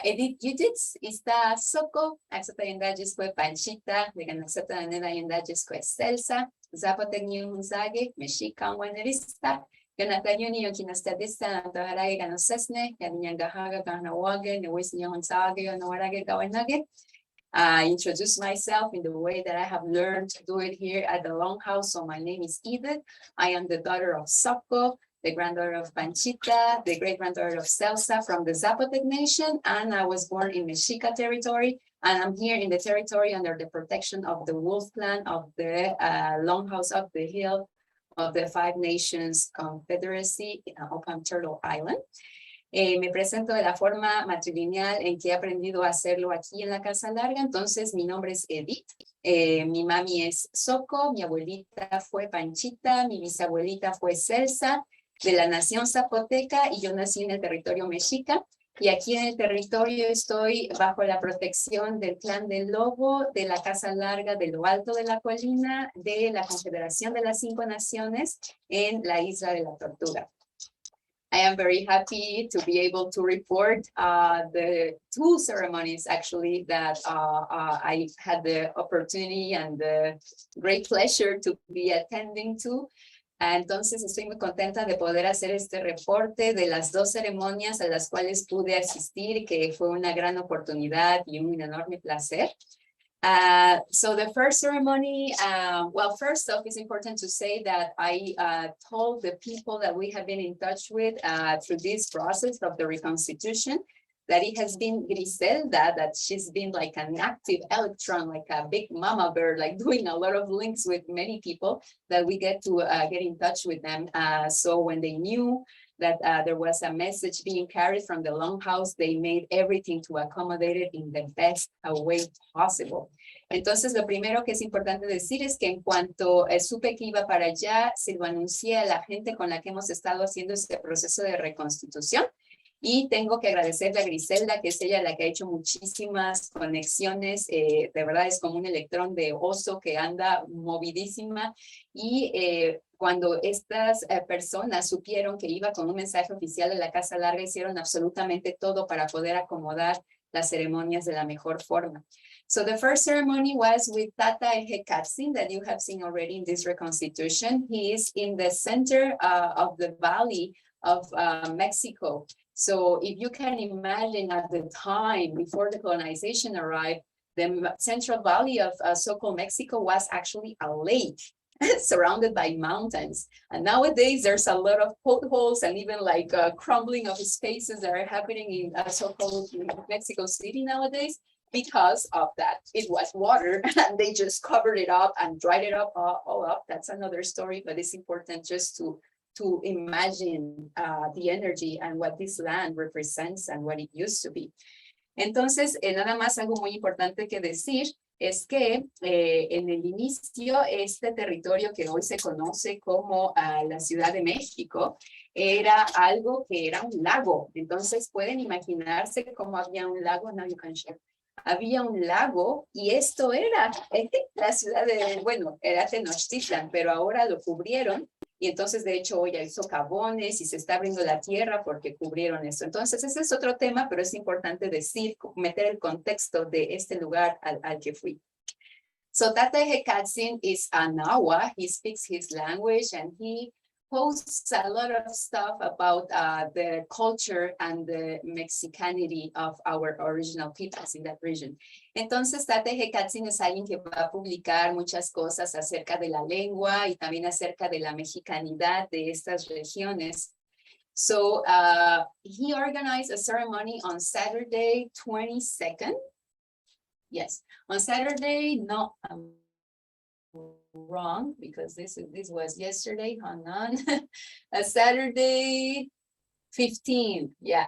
Edith Yudits está soko, axota yendalles kwe panchita, de ganasota naneda yendalles kwe selsa, zapotec nyunzage, mexica wanerista, ganatayuni yokinastadista, antoharage ganosesne, yanyangahaga ganawage, newis nyonzage, yonawarage gawanage. I introduce myself in the way that I have learned to do it here at the Longhouse. So my name is Edith. I am the daughter of Soko, the granddaughter of Panchita, the great-granddaughter of Celsa from the Zapotec Nation, and I was born in Mexica territory, and I'm here in the territory under the protection of the Wolf Clan of the Longhouse of the Hill of the Five Nations Confederacy upon Turtle Island. Me presento de la forma matrilineal en que he aprendido a hacerlo aquí en la Casa Larga. Entonces, mi nombre es Edith. Mi mami es Soko, mi abuelita fue Panchita, mi bisabuelita fue Celsa, de la nación zapoteca, y yo nací en el territorio mexica. Y aquí en el territorio estoy bajo la protección del Clan del Lobo, de la Casa Larga de lo Alto de la Colina, de la Confederación de las 5 Naciones en la Isla de la Tortuga. I am very happy to be able to report the 2 ceremonies actually that I had the opportunity and the great pleasure to be attending to. Entonces estoy muy contenta de poder hacer este reporte de las 2 ceremonias a las cuales pude asistir, que fue una gran oportunidad y un enorme placer. So the first ceremony, well, first off, it's important to say that I told the people that we have been in touch with through this process of the Reconstitution, that it has been Griselda, that she's been like an active electron, like a big mama bird, like doing a lot of links with many people, that we get to get in touch with them. So when they knew that there was a message being carried from the Longhouse, they made everything to accommodate it in the best way possible. Entonces, lo primero que es importante decir es que en cuanto supe que iba para allá, se lo anuncié a la gente con la que hemos estado haciendo este proceso de reconstitución. Y tengo que agradecerle a Griselda, que es ella la que ha hecho muchísimas conexiones. De verdad es como un electrón de oso que anda movidísima. Y cuando estas personas supieron que iba con un mensaje oficial de la Casa Larga, hicieron absolutamente todo para poder acomodar las ceremonias de la mejor forma. So the first ceremony was with Tata Hekatsin that you have seen already in this reconstitution. He is in the center of the valley of Mexico. So if you can imagine at the time before the colonization arrived, the central valley of so-called Mexico was actually a lake surrounded by mountains. And nowadays there's a lot of potholes and even like crumbling of spaces that are happening in so-called Mexico City nowadays because of that. It was water and they just covered it up and dried it up all up. That's another story, but it's important just to imagine the energy and what this land represents and what it used to be. Entonces, nada más algo muy importante que decir es que en el inicio este territorio que hoy se conoce como la Ciudad de México era algo que era un lago. Entonces pueden imaginarse cómo había un lago. Now you can share. Había un lago y esto era la ciudad de, bueno, era Tenochtitlan, pero ahora lo cubrieron. Y entonces, de hecho, hoy hay socavones y se está abriendo la tierra porque cubrieron eso. Entonces, ese es otro tema, pero es importante decir, meter el contexto de este lugar al que fui. So Tata Hekatsin is a Nahua. He speaks his language and he posts a lot of stuff about the culture and the Mexicanity of our original peoples in that region. Entonces, Tata Hekatsin es alguien que va a publicar muchas cosas acerca de la lengua y también acerca de la mexicanidad de estas regiones. So, he organized a ceremony on Saturday, 22nd. Yes, on Saturday, no, wrong because this was yesterday. Hold on. Saturday 15, yeah.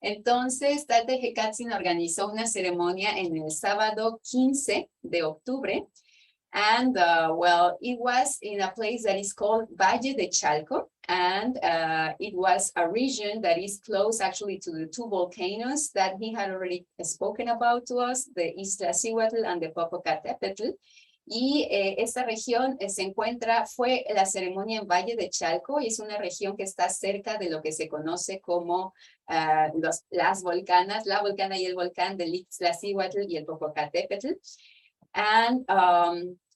Entonces, Tata Hekatsin organizó una ceremonia en el sábado 15 de octubre. And well, it was in a place that is called Valle de Chalco. And it was a region that is close actually to the 2 volcanoes that he had already spoken about to us, the Iztaccíhuatl and the Popocatépetl. Y esta región se encuentra, fue la ceremonia en Valle de Chalco y es una región que está cerca de lo que se conoce como las volcanas, la volcana y el volcán del Iztaccíhuatl y el Popocatépetl. And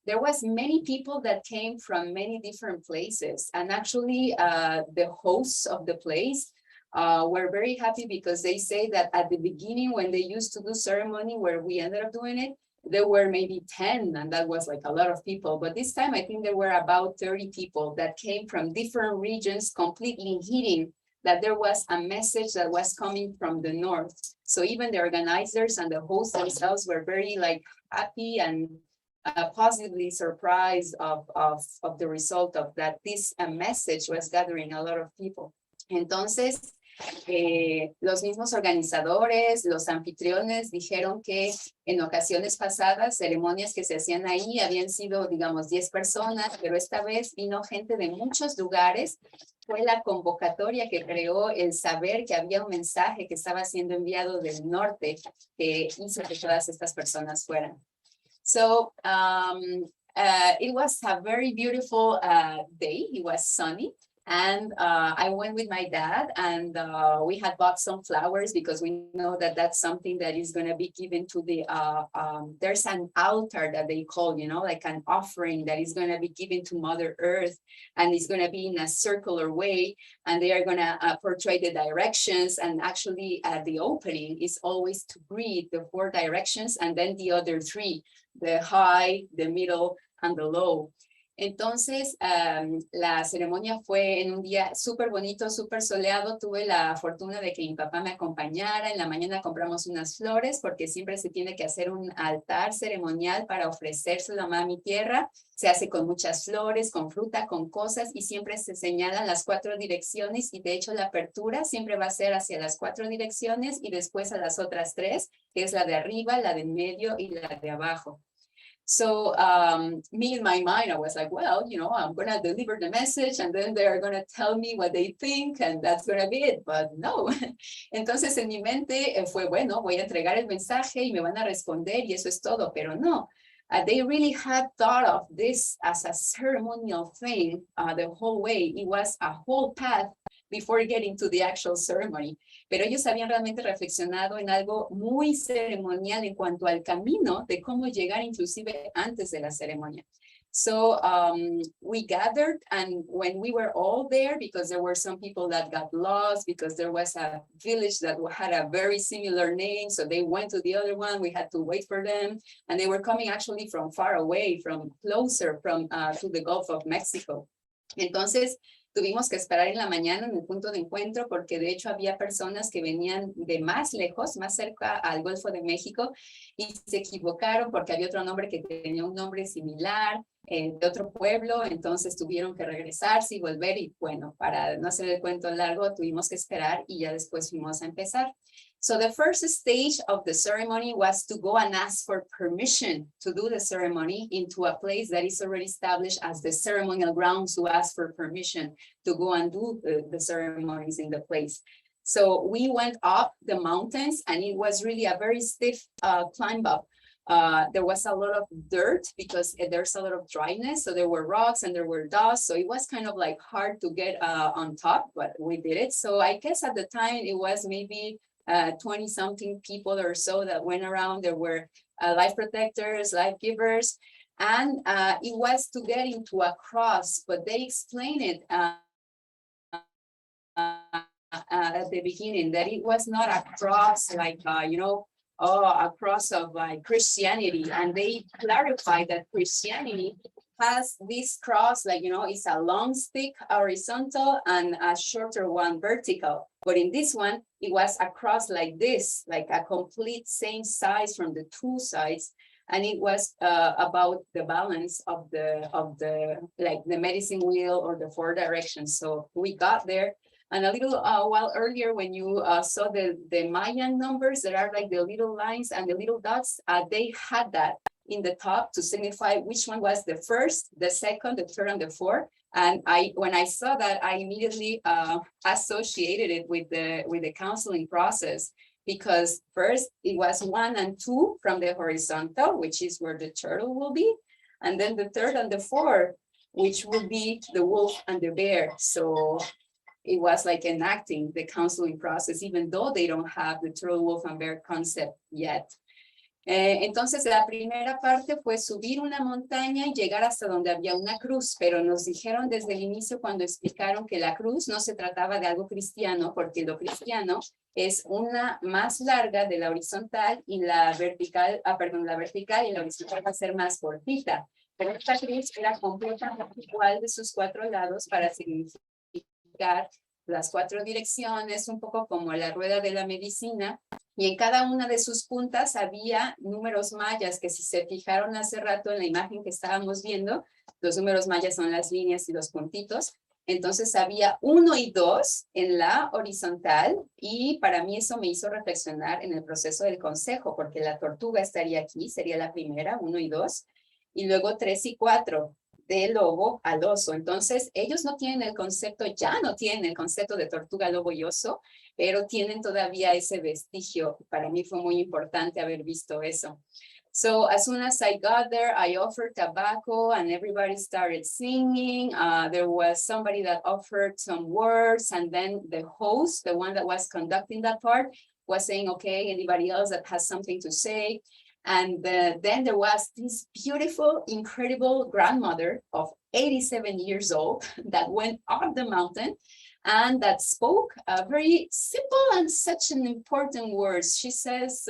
there was many people that came from many different places. And actually the hosts of the place were very happy because they say that at the beginning when they used to do ceremony where we ended up doing it, there were maybe 10, and that was like a lot of people. But this time, I think there were about 30 people that came from different regions, completely hitting that there was a message that was coming from the north. So even the organizers and the hosts themselves were very like happy and positively surprised of the result of that. This message was gathering a lot of people. Entonces, los mismos organizadores, los anfitriones dijeron que en ocasiones pasadas, ceremonias que se hacían ahí habían sido, digamos, 10 personas, pero esta vez vino gente de muchos lugares fue la convocatoria que creó el saber que había un mensaje que estaba siendo enviado del norte que hizo que todas estas personas fueran. So it was a very beautiful day. It was sunny. And I went with my dad and we had bought some flowers because we know that that's something that is going to be given to the, there's an altar that they call, you know, like an offering that is going to be given to Mother Earth. And it's going to be in a circular way. And they are going to portray the directions. And actually at the opening is always to read the 4 directions and then the other 3, the high, the middle, and the low. Entonces, la ceremonia fue en un día súper bonito, súper soleado. Tuve la fortuna de que mi papá me acompañara. En la mañana compramos unas flores porque siempre se tiene que hacer un altar ceremonial para ofrecérselo a Mami Tierra. Se hace con muchas flores, con fruta, con cosas y siempre se señalan las 4 direcciones y de hecho la apertura siempre va a ser hacia las 4 direcciones y después a las otras 3, que es la de arriba, la de medio y la de abajo. So me in my mind, I was like, well, you know, I'm going to deliver the message and then they're going to tell me what they think and that's going to be it. But no. Entonces en mi mente fue, bueno, voy a entregar el mensaje y me van a responder y eso es todo, pero no. They really had thought of this as a ceremonial thing the whole way. It was a whole path before getting to the actual ceremony. Pero ellos habían realmente reflexionado en algo muy ceremonial en cuanto al camino de cómo llegar inclusive antes de la ceremonia. So we gathered and when we were all there, because there were some people that got lost, because there was a village that had a very similar name, so they went to the other one, we had to wait for them, and they were coming actually from far away, from closer, from to the Gulf of Mexico. Entonces, tuvimos que esperar en la mañana en el punto de encuentro porque de hecho había personas que venían de más lejos, más cerca al Golfo de México y se equivocaron porque había otro nombre que tenía un nombre similar de otro pueblo, entonces tuvieron que regresarse y volver y bueno, para no hacer el cuento largo, tuvimos que esperar y ya después fuimos a empezar. So the first stage of the ceremony was to go and ask for permission to do the ceremony into a place that is already established as the ceremonial grounds to ask for permission to go and do the ceremonies in the place. So we went up the mountains and it was really a very stiff climb up. There was a lot of dirt because there's a lot of dryness. So there were rocks and there were dust. So it was kind of like hard to get on top, but we did it. So I guess at the time it was maybe 20 something people or so that went around. There were life protectors, life givers, and it was to get into a cross, but they explained it at the beginning that it was not a cross like, you know, a cross of like Christianity. And they clarified that Christianity has this cross, like, you know, it's a long stick horizontal and a shorter one vertical. But in this one, it was a cross like this, like a complete same size from the 2 sides. And it was about the balance of the like the medicine wheel or the 4 directions. So we got there. And a little while earlier, when you saw the Mayan numbers that are like the little lines and the little dots, they had that in the top to signify which one was the first, the second, the third, and the fourth. And when I saw that, I immediately associated it with the counseling process, because first it was 1 and 2 from the horizontal, which is where the turtle will be, and then the 3rd and the 4th, which will be the wolf and the bear. So it was like enacting the counseling process, even though they don't have the turtle, wolf, and bear concept yet. Entonces la primera parte fue subir una montaña y llegar hasta donde había una cruz, pero nos dijeron desde el inicio cuando explicaron que la cruz no se trataba de algo cristiano, porque lo cristiano es una más larga de la horizontal y la vertical, la vertical y la horizontal va a ser más cortita, pero esta cruz era completamente igual de sus 4 lados para significar las 4 direcciones, un poco como la rueda de la medicina. Y en cada una de sus puntas había números mayas, que si se fijaron hace rato en la imagen que estábamos viendo, los números mayas son las líneas y los puntitos. Entonces había 1 y 2 en la horizontal y para mí eso me hizo reflexionar en el proceso del consejo, porque la tortuga estaría aquí, sería la primera, 1 y 2, y luego 3 y 4. de lobo al oso. Entonces, ellos no tienen el concepto, ya no tienen el concepto de tortuga, lobo y oso, pero tienen todavía ese vestigio. Para mí fue muy importante haber visto eso. So as soon as I got there, I offered tobacco and everybody started singing. There was somebody that offered some words, and then the host, the one that was conducting that part, was saying, okay, anybody else that has something to say? And then there was this beautiful, incredible grandmother of 87 years old that went up the mountain and that spoke very simple and such an important words. She says,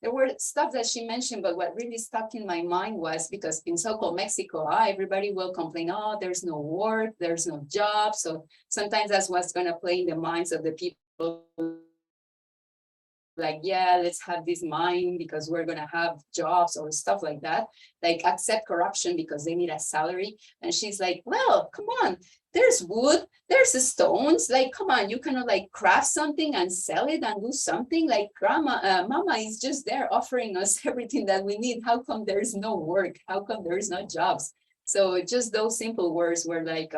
there were stuff that she mentioned, but what really stuck in my mind was because in so-called Mexico, everybody will complain, oh, there's no work, there's no job. So sometimes that's what's going to play in the minds of the people. Like, yeah, let's have this mind because we're going to have jobs or stuff like that. Like accept corruption because they need a salary. And she's like, well, come on, there's wood, there's the stones. Like, come on, you cannot like craft something and sell it and do something. Like mama is just there offering us everything that we need. How come there's no work? How come there's no jobs? So just those simple words were like,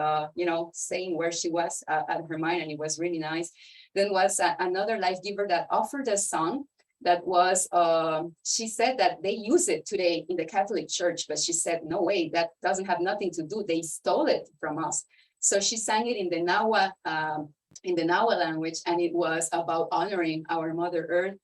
saying where she was at her mind, and it was really nice. Then was another life giver that offered a song that was, she said that they use it today in the Catholic Church, but she said, no way, that doesn't have nothing to do. They stole it from us. So she sang it in the Nahua language, and it was about honoring our Mother Earth.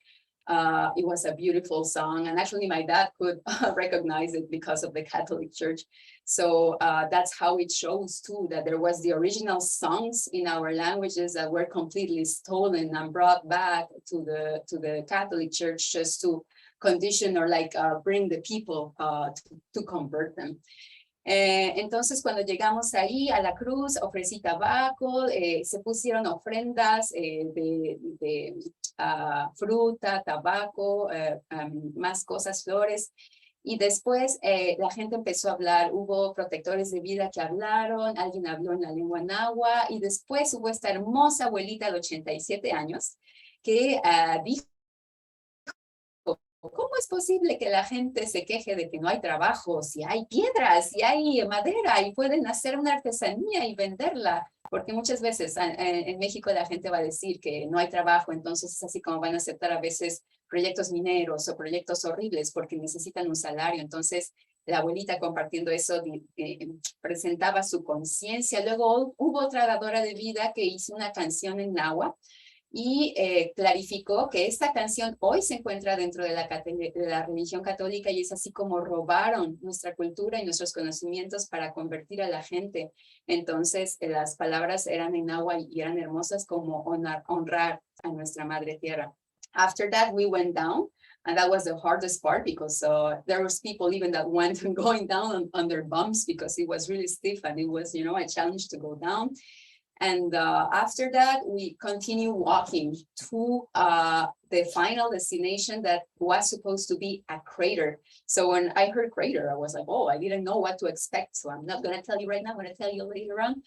It was a beautiful song, and actually my dad could recognize it because of the Catholic Church. So that's how it shows too, that there was the original songs in our languages that were completely stolen and brought back to the Catholic Church just to condition or like bring the people to convert them. Entonces, cuando llegamos ahí a la cruz, ofrecí tabaco, se pusieron ofrendas de fruta, tabaco, más cosas, flores. Y después la gente empezó a hablar, hubo protectores de vida que hablaron, alguien habló en la lengua náhuatl, y después hubo esta hermosa abuelita de 87 años que dijo, ¿cómo es posible que la gente se queje de que no hay trabajo, si hay piedras, si hay madera y pueden hacer una artesanía y venderla? Porque muchas veces en México la gente va a decir que no hay trabajo, entonces es así como van a aceptar a veces proyectos mineros o proyectos horribles porque necesitan un salario. Entonces la abuelita compartiendo eso presentaba su conciencia. Luego hubo otra dadora de vida que hizo una canción en náhuatl y clarificó que esta canción hoy se encuentra dentro de la religión católica y es así como robaron nuestra cultura y nuestros conocimientos para convertir a la gente. Entonces las palabras eran en náhuatl y eran hermosas como honrar a nuestra madre tierra. After that, we went down, and that was the hardest part because there was people even that went going down on their bumps because it was really stiff and it was, a challenge to go down. And after that, we continue walking to the final destination that was supposed to be a crater. So when I heard crater, I was like, oh, I didn't know what to expect. So I'm not going to tell you right now, I'm going to tell you later on.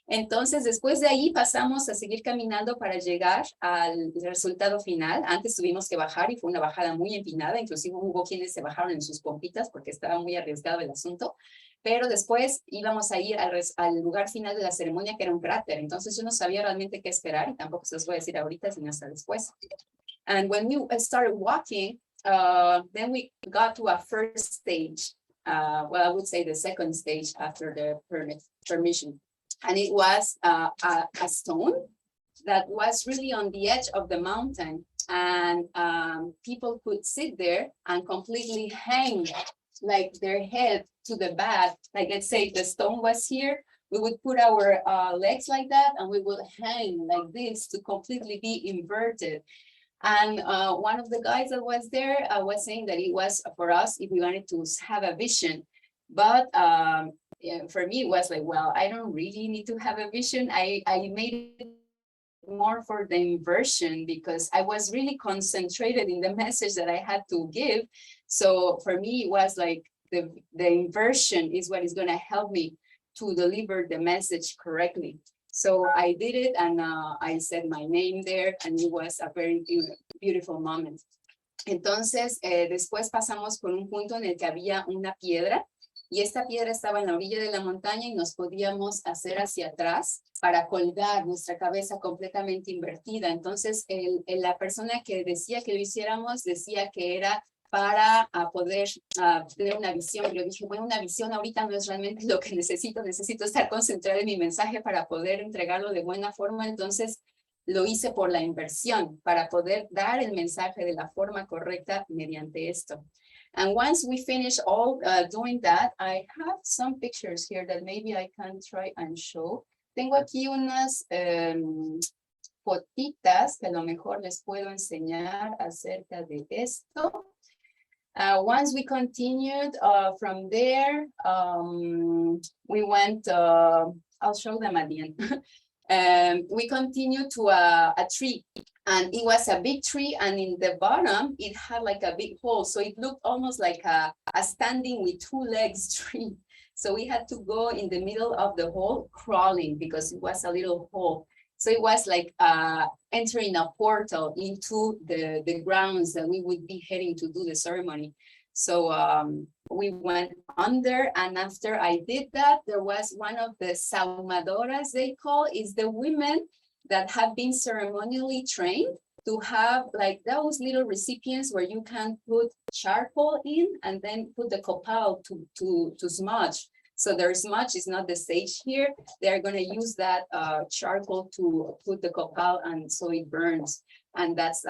Entonces, después de ahí pasamos a seguir caminando para llegar al resultado final. Antes tuvimos que bajar y fue una bajada muy empinada. Inclusive hubo quienes se bajaron en sus pompitas porque estaba muy arriesgado el asunto. Pero después íbamos a ir al lugar final de la ceremonia, que era un cráter. Entonces yo no sabía realmente qué esperar y tampoco se los voy a decir ahorita, sino hasta después. And when we started walking, then we got to a first stage. Well, I would say the second stage after the permission. And it was a stone that was really on the edge of the mountain. And people could sit there and completely hang like their head to the back. Like let's say the stone was here, we would put our legs like that and we would hang like this to completely be inverted. And one of the guys that was there was saying that it was for us if we wanted to have a vision. But for me, it was like, well, I don't really need to have a vision. I made it more for the inversion because I was really concentrated in the message that I had to give. So for me, it was like the inversion is what is going to help me to deliver the message correctly. So I did it and I said my name there and it was a very beautiful moment. Entonces, después pasamos por un punto en el que había una piedra Y esta piedra estaba en la orilla de la montaña y nos podíamos hacer hacia atrás para colgar nuestra cabeza completamente invertida. Entonces, la persona que decía que lo hiciéramos decía que era para poder tener una visión. Yo dije, bueno, una visión ahorita no es realmente lo que necesito estar concentrada en mi mensaje para poder entregarlo de buena forma. Entonces, lo hice por la inversión, para poder dar el mensaje de la forma correcta mediante esto. And once we finish all doing that, I have some pictures here that maybe I can try and show. Tengo aquí unas fotitas que a lo mejor les puedo enseñar acerca de esto. Once we continued from there, we went, I'll show them at the end. We continued to a tree. And it was a big tree, and in the bottom, it had like a big hole. So it looked almost like a standing with two legs tree. So we had to go in the middle of the hole crawling because it was a little hole. So it was like entering a portal into the grounds that we would be heading to do the ceremony. So we went under, and after I did that, there was one of the saumadoras, they call, is the women that have been ceremonially trained to have like those little recipients where you can put charcoal in and then put the copal to smudge. So their smudge is not the sage here. They're going to use that charcoal to put the copal, and so it burns. And that's,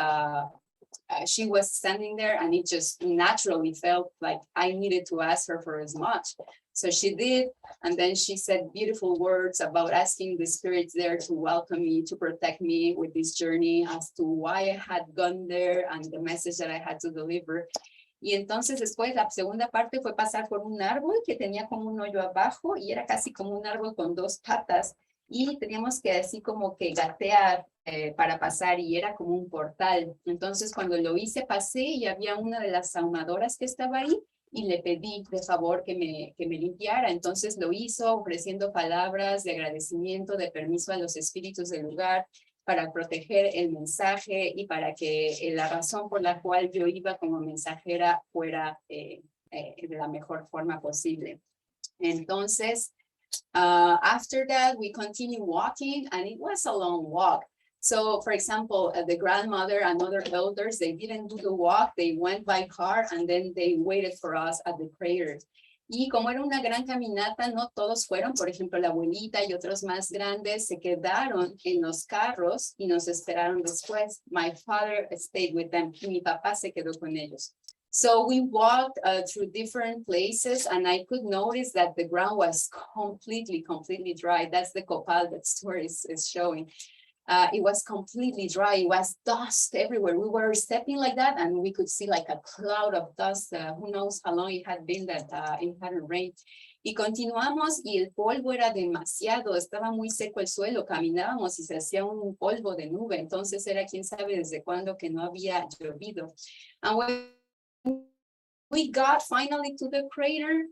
she was standing there, and it just naturally felt like I needed to ask her for as much. So she did, and then she said beautiful words about asking the spirits there to welcome me, to protect me with this journey, as to why I had gone there and the message that I had to deliver. Y entonces después la segunda parte fue pasar por un árbol que tenía como un hoyo abajo y era casi como un árbol con dos patas, y teníamos que así como que gatear para pasar, y era como un portal. Entonces cuando lo hice pasé y había una de las saumadoras que estaba ahí, y le pedí de favor que me limpiara. Entonces lo hizo ofreciendo palabras de agradecimiento, de permiso a los espíritus del lugar para proteger el mensaje y para que la razón por la cual yo iba como mensajera fuera de la mejor forma posible. Entonces, after that, we continued walking, and it was a long walk. So, for example, the grandmother and other elders, they didn't do the walk, they went by car, and then they waited for us at the prayer. Y como era una gran caminata, no todos fueron. Por ejemplo, la abuelita y otros más grandes se quedaron en los carros y nos esperaron después. My father stayed with them. Y mi papá se quedó con ellos. So we walked through different places, and I could notice that the ground was completely dry. That's the copal that Stuart is showing. It was completely dry. It was dust everywhere. We were stepping like that, and we could see like a cloud of dust. Who knows how long it had been that it hadn't rained. Y continuamos, y el polvo era demasiado, estaba muy seco el suelo, caminábamos y se hacía un polvo de nube. Entonces era quién sabe desde cuándo que no había llovido. And when we got finally to the crater,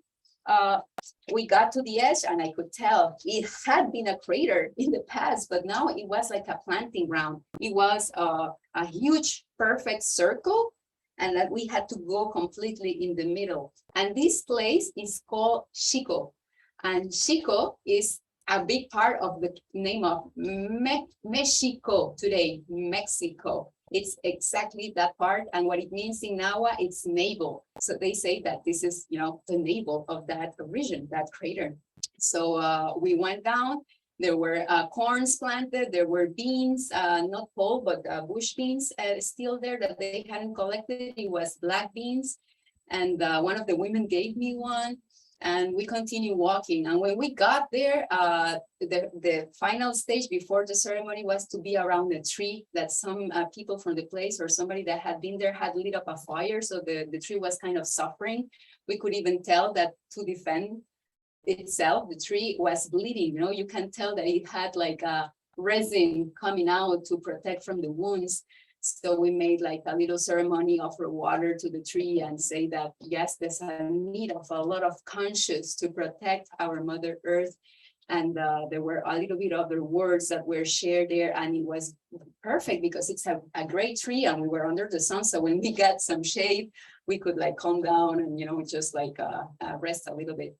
we got to the edge, and I could tell it had been a crater in the past, but now it was like a planting ground. It was a huge, perfect circle, and that we had to go completely in the middle. And this place is called Chico, and Chico is a big part of the name of Mexico today, Mexico. It's exactly that part, and what it means in Nahua, it's navel. So they say that this is, you know, the navel of that region, that crater. So we went down. There were corns planted. There were beans, not pole, but bush beans still there that they hadn't collected. It was black beans, and one of the women gave me one. And we continued walking. And when we got there, the final stage before the ceremony was to be around the tree that some people from the place or somebody that had been there had lit up a fire. So the tree was kind of suffering. We could even tell that to defend itself, the tree was bleeding. You know, you can tell that it had like a resin coming out to protect from the wounds. So we made like a little ceremony, offer water to the tree and say that, yes, there's a need of a lot of conscience to protect our Mother Earth. And there were a little bit other words that were shared there, and it was perfect because it's a great tree and we were under the sun. So when we got some shade, we could like calm down and, just like rest a little bit.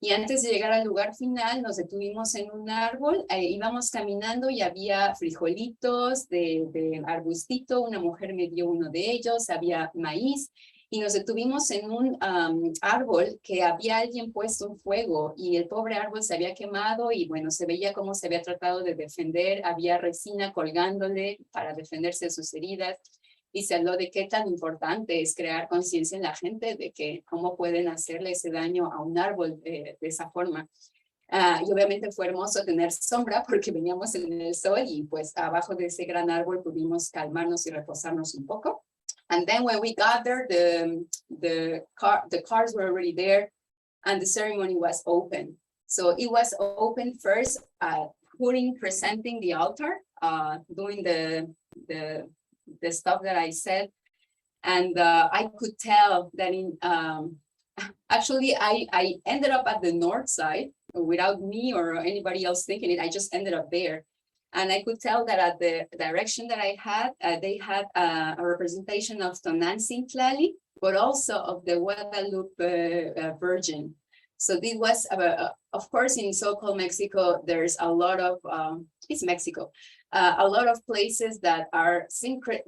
Y antes de llegar al lugar final, nos detuvimos en un árbol, íbamos caminando y había frijolitos de arbustito, una mujer me dio uno de ellos, había maíz, y nos detuvimos en un árbol que había alguien puesto un fuego y el pobre árbol se había quemado y bueno, se veía cómo se había tratado de defender, había resina colgándole para defenderse de sus heridas. Y se habló de qué tan importante es crear conciencia en la gente de que cómo pueden hacerle ese daño a un árbol de esa forma. Y obviamente fue hermoso tener sombra porque veníamos en el sol y pues abajo de ese gran árbol pudimos calmarnos y reposarnos un poco. And then when we got there, the cars were already there and the ceremony was open. So it was open first, presenting the altar, doing the stuff that I said. And I could tell that actually I ended up at the north side without me or anybody else thinking it. I just ended up there. And I could tell that at the direction that I had, they had a representation of Tonantzin, but also of the Guadalupe Virgin. So this was, of course, in so-called Mexico, there's a lot of, it's Mexico, a lot of places that are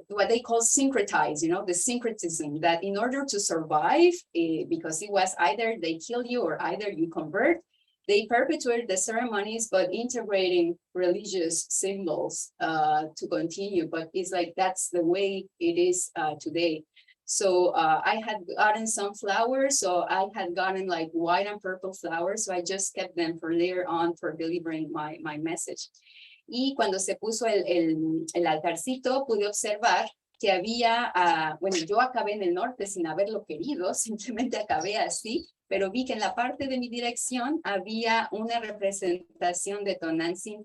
what they call syncretized, the syncretism, that in order to survive, because it was either they kill you or either you convert, they perpetuate the ceremonies, but integrating religious symbols to continue. But it's like, that's the way it is today. So I had gotten some flowers, so I had gotten like white and purple flowers, so I just kept them for later on for delivering my message. Y cuando se puso el altarcito, pude observar que había, bueno, yo acabé en el norte sin haberlo querido, simplemente acabé así, pero vi que en la parte de mi dirección había una representación de Tonantzin,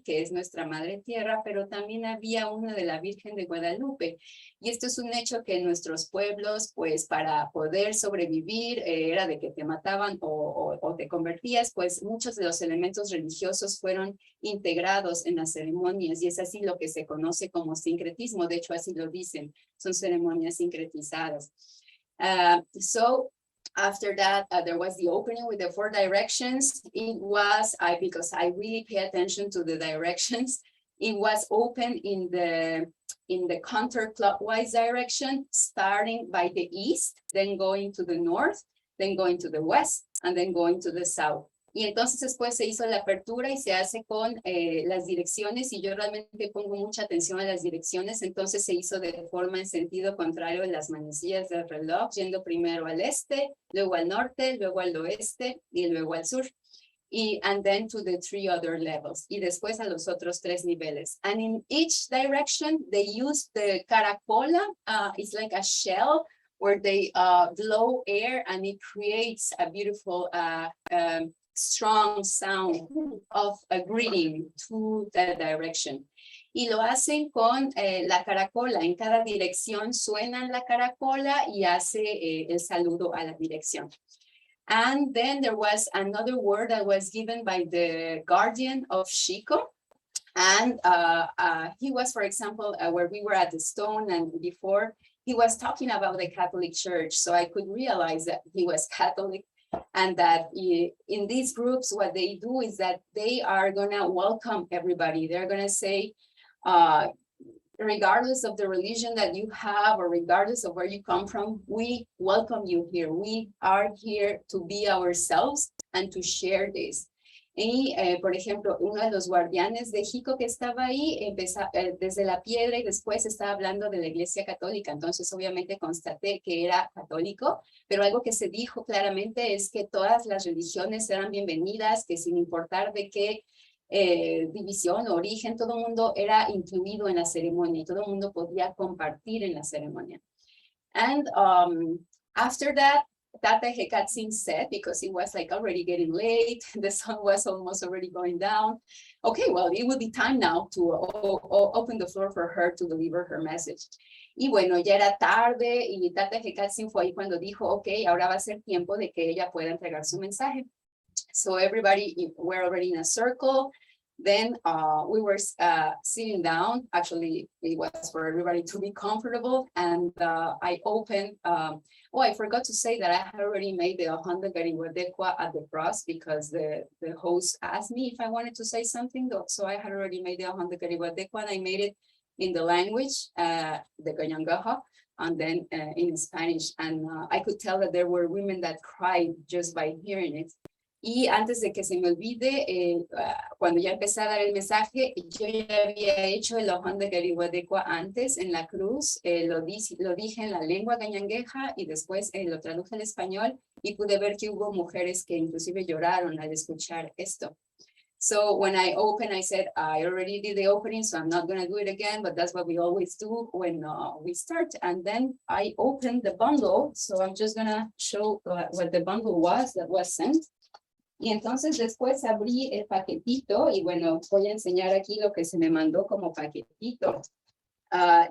que es nuestra madre tierra, pero también había una de la Virgen de Guadalupe. Y esto es un hecho que en nuestros pueblos, pues para poder sobrevivir, era de que te mataban o te convertías, pues muchos de los elementos religiosos fueron integrados en las ceremonias, y es así lo que se conoce como sincretismo. De hecho, así lo dicen, son ceremonias sincretizadas. So after that, there was the opening with the 4 directions. It was, because I really pay attention to the directions, it was open in the counterclockwise direction, starting by the east, then going to the north, then going to the west, and then going to the south. Y entonces después se hizo la apertura y se hace con las direcciones, y yo realmente pongo mucha atención a las direcciones. Entonces se hizo de forma en sentido contrario de las manecillas del reloj, yendo primero al este, luego al norte, luego al oeste y luego al sur. And then to the 3 other levels, y después a los otros 3 niveles. And in each direction, they use the Qhara Qhara, it's like a shell where they blow air, and it creates a beautiful strong sound of a greeting to that direction. Y lo hacen con la caracola. En cada dirección suenan la caracola y hace el saludo a la dirección. And then there was another word that was given by the guardian of Xico. And he was, for example, where we were at the stone and before, he was talking about the Catholic Church. So I could realize that he was Catholic, and that in these groups, what they do is that they are gonna welcome everybody. They're gonna say, regardless of the religion that you have or regardless of where you come from, we welcome you here. We are here to be ourselves and to share this. Y, por ejemplo, uno de los guardianes de Jico que estaba ahí, desde la piedra, y después estaba hablando de la Iglesia Católica. Entonces, obviamente, constaté que era católico, pero algo que se dijo claramente es que todas las religiones eran bienvenidas, que sin importar de qué división o origen, todo el mundo era incluido en la ceremonia y todo el mundo podía compartir en la ceremonia. And after that, Tata Hekatzin said, because it was like already getting late, the sun was almost already going down. Okay, well, it would be time now to open the floor for her to deliver her message. Y bueno, ya era tarde y Tata Hekatzin fue ahí cuando dijo, okay, ahora va a ser tiempo de que ella pueda entregar su mensaje. So everybody were already in a circle. Then we were sitting down. Actually, it was for everybody to be comfortable. And I opened, oh, I forgot to say that I had already made the Honda Gariwadekwa at the cross because the host asked me if I wanted to say something. So I had already made the Honda Gariwadekwa and I made it in the language, the Gayangaha, and then in Spanish. And I could tell that there were women that cried just by hearing it. Y antes de que se me olvide, cuando ya empecé a dar el mensaje, yo ya había hecho el ojón de Gariwadekwa antes en la cruz, lo dije en la lengua gañangueja y después lo traduje al español y pude ver que hubo mujeres que inclusive lloraron al escuchar esto. So when I opened, I said, I already did the opening, so I'm not going to do it again, but that's what we always do when we start. And then I opened the bundle, so I'm just going to show what the bundle was that was sent. Y entonces después abrí el paquetito y bueno, voy a enseñar aquí lo que se me mandó como paquetito.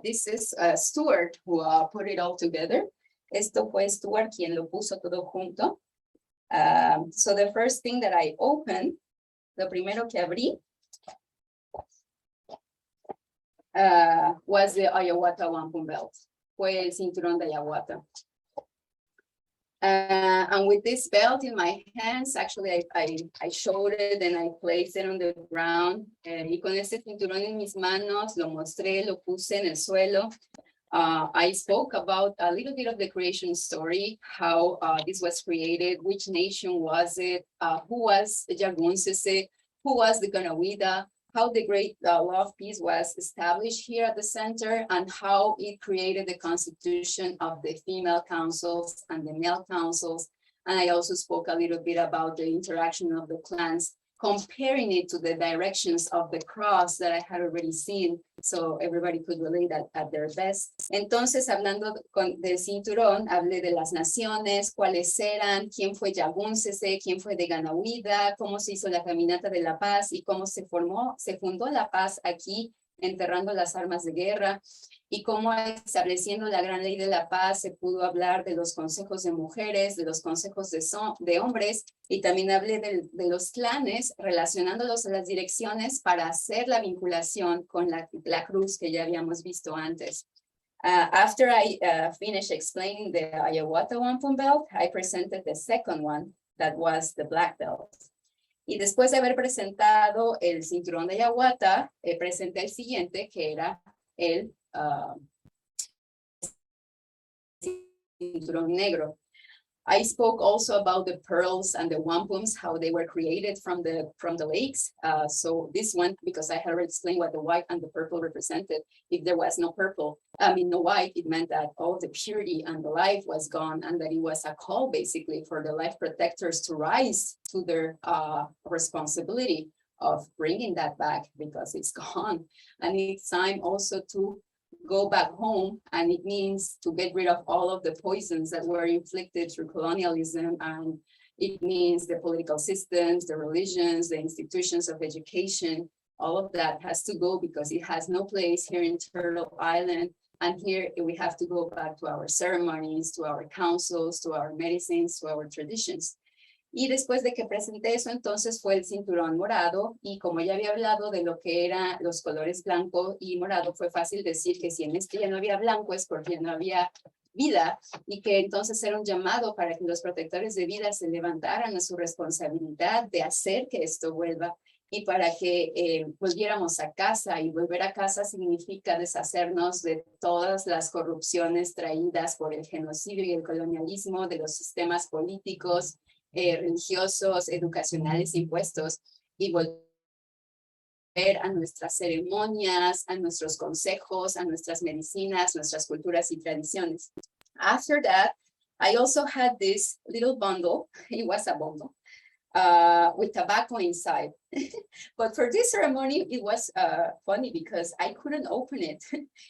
This is Stuart who put it all together. Esto fue Stuart quien lo puso todo junto. So the first thing that I opened, lo primero que abrí, was the Ayahuasca wampum belt. Fue el cinturón de Ayahuasca. And with this belt in my hands, actually, I showed it and I placed it on the ground. Y con este cinturón en mis manos, lo mostré, lo puse en el suelo. I spoke about a little bit of the creation story, how this was created, which nation was it, who was Yagunsese, who was the Ganawida, how the great law of peace was established here at the center, and how it created the constitution of the female councils and the male councils. And I also spoke a little bit about the interaction of the clans, comparing it to the directions of the cross that I had already seen, so everybody could relate at their best. Entonces, hablando del cinturón, hablé de las naciones, cuáles eran, quién fue Yagunsese, quién fue de Ganawida, cómo se hizo la caminata de la paz y cómo se fundó la paz aquí, enterrando las armas de guerra, y cómo estableciendo la gran ley de la paz se pudo hablar de los consejos de mujeres, de los consejos de hombres, y también hablé de los clanes, relacionándolos a las direcciones para hacer la vinculación con la cruz que ya habíamos visto antes. After I finished explaining the Ayahuasca wampum belt, I presented the second one, that was the black belt. Y después de haber presentado el cinturón de Ayahuasca, presenté el siguiente, que era el cinturón negro. I spoke also about the pearls and the wampums, how they were created from the lakes. So this one, because I had already explained what the white and the purple represented. If there was no white, it meant that all the purity and the life was gone, and that it was a call basically for the life protectors to rise to their responsibility of bringing that back because it's gone. And it's time also to go back home, and it means to get rid of all of the poisons that were inflicted through colonialism, and it means the political systems, the religions, the institutions of education, all of that has to go because it has no place here in Turtle Island. And here we have to go back to our ceremonies, to our councils, to our medicines, to our traditions. Y después de que presenté eso, entonces fue el cinturón morado, y como ya había hablado de lo que eran los colores blanco y morado, fue fácil decir que si en este ya no había blanco es porque ya no había vida, y que entonces era un llamado para que los protectores de vida se levantaran a su responsabilidad de hacer que esto vuelva, y para que volviéramos a casa, y volver a casa significa deshacernos de todas las corrupciones traídas por el genocidio y el colonialismo, de los sistemas políticos, religiosos, educacionales impuestos, y volver a nuestras ceremonias, a nuestros consejos, a nuestras medicinas, nuestras culturas y tradiciones. After that, I also had this little bundle. It was a bundle with tobacco inside. But for this ceremony, it was funny because I couldn't open it.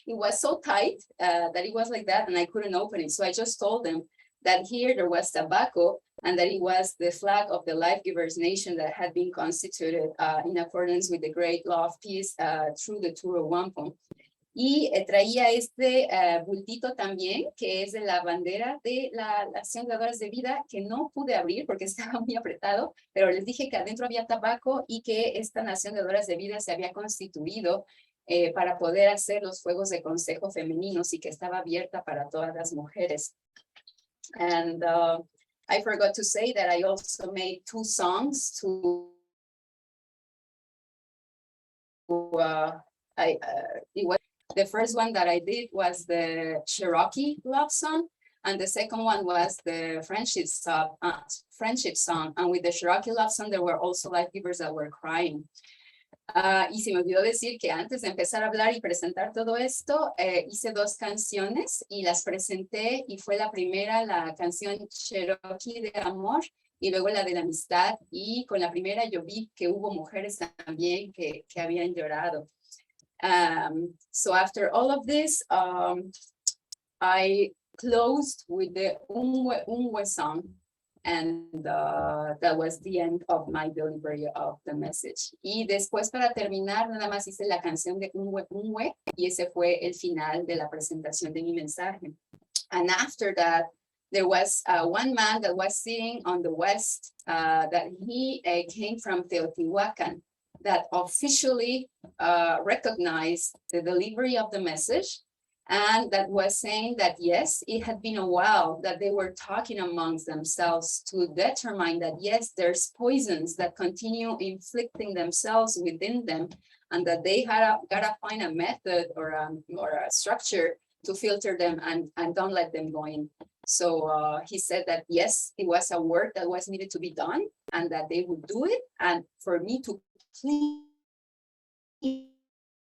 It was so tight that it was like that, and I couldn't open it. So I just told them that here there was tobacco, and that it was the flag of the Life Givers Nation that had been constituted in accordance with the great law of peace through the Turo Wampum. Y traía este bultito también, que es de la bandera de la Nación de Donadoras de Vida, que no pude abrir porque estaba muy apretado, pero les dije que adentro había tabaco y que esta Nación de Donadoras de Vida se había constituido para poder hacer los fuegos de consejo femeninos y que estaba abierta para todas las mujeres. And I forgot to say that I also made 2 songs to the first one that I did was the Cherokee love song, and the second one was the friendship song. And with the Cherokee love song, there were also life givers that were crying. Y se me olvidó decir que antes de empezar a hablar y presentar todo esto, hice 2 canciones y las presenté, y fue la primera, la canción Cherokee de amor, y luego la de la amistad, y con la primera yo vi que hubo mujeres también que habían llorado. So after all of this, I closed with the Unwe song, and that was the end of my delivery of the message. Y después, para terminar, nada más hice la canción de Unwe, y ese fue el final de la presentación de mi mensaje. And after that, there was one man that was sitting on the west, that he came from Teotihuacan, that officially recognized the delivery of the message, and that was saying that, yes, it had been a while that they were talking amongst themselves to determine that, yes, there's poisons that continue inflicting themselves within them, and that they gotta find a method or a structure to filter them and don't let them go in. So he said that, yes, it was a work that was needed to be done, and that they would do it, and for me to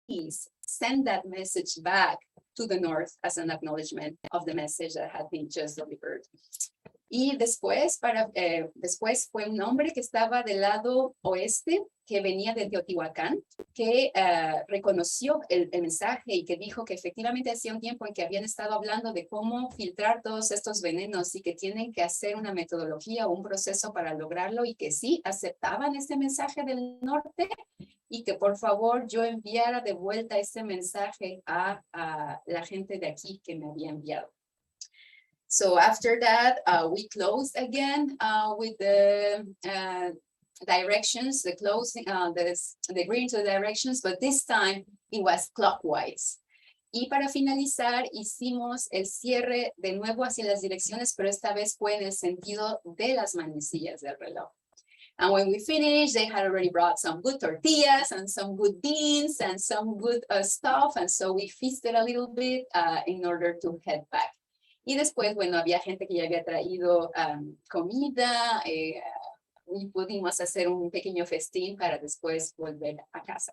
please send that message back to the North as an acknowledgement of the message that had been just delivered. Y después, después fue un hombre que estaba del lado oeste, que venía de Teotihuacán, que reconoció el mensaje y que dijo que efectivamente hacía un tiempo en que habían estado hablando de cómo filtrar todos estos venenos y que tienen que hacer una metodología o un proceso para lograrlo, y que sí aceptaban este mensaje del norte, y que por favor yo enviara de vuelta ese mensaje a la gente de aquí que me había enviado. So after that, we closed again with the directions, the closing, the agreeing to the directions, but this time it was clockwise. Y para finalizar, hicimos el cierre de nuevo hacia las direcciones, pero esta vez fue en el sentido de las manecillas del reloj. And when we finished, they had already brought some good tortillas and some good beans and some good stuff. And so we feasted a little bit in order to head back. Y después, bueno, había gente que ya había traído comida. Y pudimos hacer un pequeño festín para después volver a casa.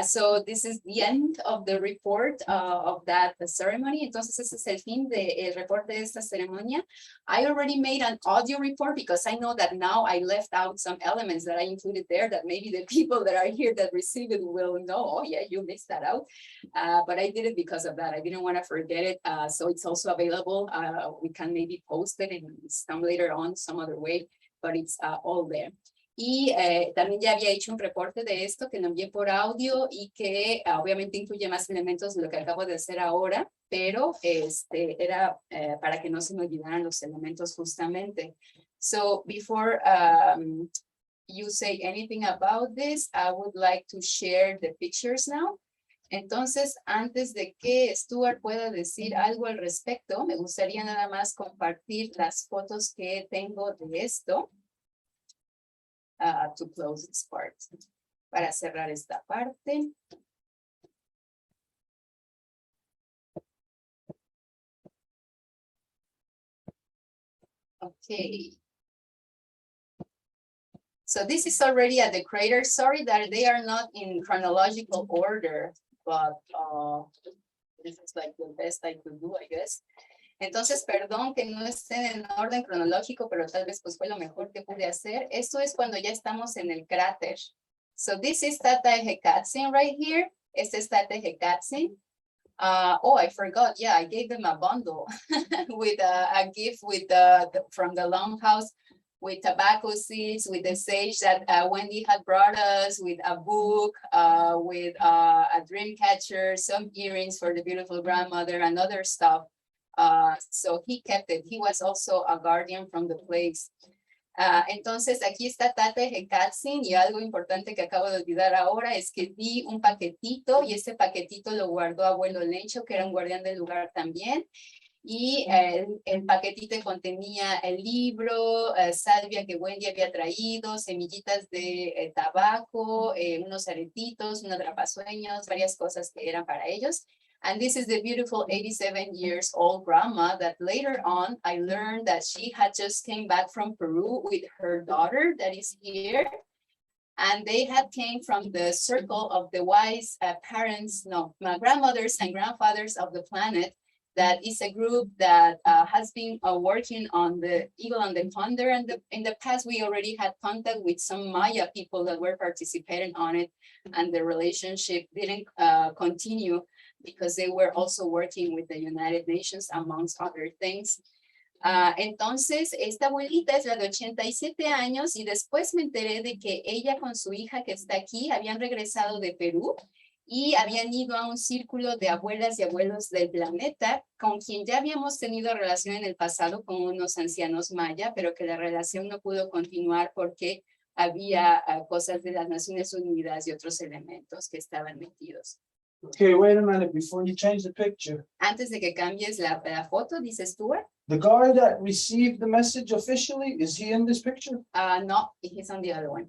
So this is the end of the report of that ceremony. Entonces ese es el fin del reporte de esta ceremonia. I already made an audio report because I know that now I left out some elements that I included there that maybe the people that are here that receive it will know, oh yeah, you missed that out. But I did it because of that. I didn't want to forget it. So it's also available. We can maybe post it in some later on, some other way, but it's all there. Y también ya había hecho un reporte de esto que lo envié por audio y que obviamente incluye más elementos de lo que acabo de hacer ahora, pero era para que no se me olvidaran los elementos justamente. So before you say anything about this, I would like to share the pictures now. Entonces, antes de que Stuart pueda decir algo al respecto, me gustaría nada más compartir las fotos que tengo de esto. To close this part. Para cerrar esta parte. Okay. So this is already at the crater. Sorry that they are not in chronological order, but this is like the best I could do, I guess. Entonces, perdón que no estén en orden cronológico, pero tal vez pues fue lo mejor que pude hacer. Esto es cuando ya estamos en el cráter. So this is Tata Hekatzin right here. Este es Tata Hekatzin. Oh, I forgot. Yeah, I gave them a bundle with a gift with from the Longhouse with tobacco seeds, with the sage that Wendy had brought us, with a book, with a dream catcher, some earrings for the beautiful grandmother, and other stuff. So he kept it. He was also a guardian from the place. Entonces aquí está Tate Hekatzin, y algo importante que acabo de olvidar ahora es que di un paquetito y ese paquetito lo guardó abuelo Lencho, que era un guardián del lugar también. Y el paquetito contenía el libro, salvia que Wendy había traído, semillitas de tabaco, unos aretitos, unos atrapasueños, varias cosas que eran para ellos. And this is the beautiful 87 years old grandma that later on I learned that she had just came back from Peru with her daughter that is here. And they had came from the circle of the wise grandmothers and grandfathers of the planet. That is a group that has been working on the eagle and the condor. And in the past, we already had contact with some Maya people that were participating on it. And the relationship didn't continue because they were also working with the United Nations, amongst other things. Entonces, esta abuelita es la de 87 años y después me enteré de que ella con su hija que está aquí habían regresado de Perú y habían ido a un círculo de abuelas y abuelos del planeta con quien ya habíamos tenido relación en el pasado con unos ancianos maya, pero que la relación no pudo continuar porque había cosas de las Naciones Unidas y otros elementos que estaban metidos. Okay, wait a minute, before you change the picture. Antes de que cambies la foto, dice Stuart. The guy that received the message officially, is he in this picture? No, he's on the other one.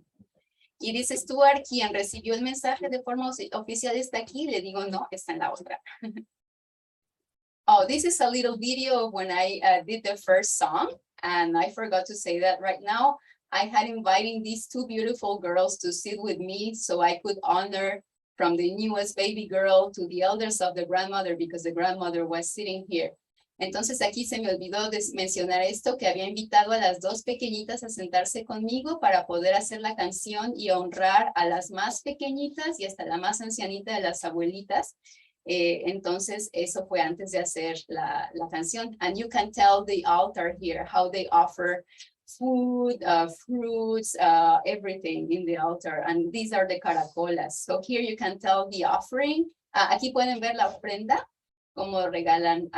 Y dice Stuart, quien recibió el mensaje de forma oficial está aquí. Le digo, no, está en la otra. Oh, this is a little video of when I did the first song. And I forgot to say that right now. I had invited these two beautiful girls to sit with me so I could honor from the newest baby girl to the elders of the grandmother because the grandmother was sitting here. Entonces aquí se me olvidó mencionar esto, que había invitado a las dos pequeñitas a sentarse conmigo para poder hacer la canción y honrar a las más pequeñitas y hasta la más ancianita de las abuelitas. Entonces eso fue antes de hacer la canción. And you can tell the altar here, how they offer food, fruits, everything in the altar. And these are the caracolas. So here you can tell the offering. Aquí pueden ver la ofrenda, como regalan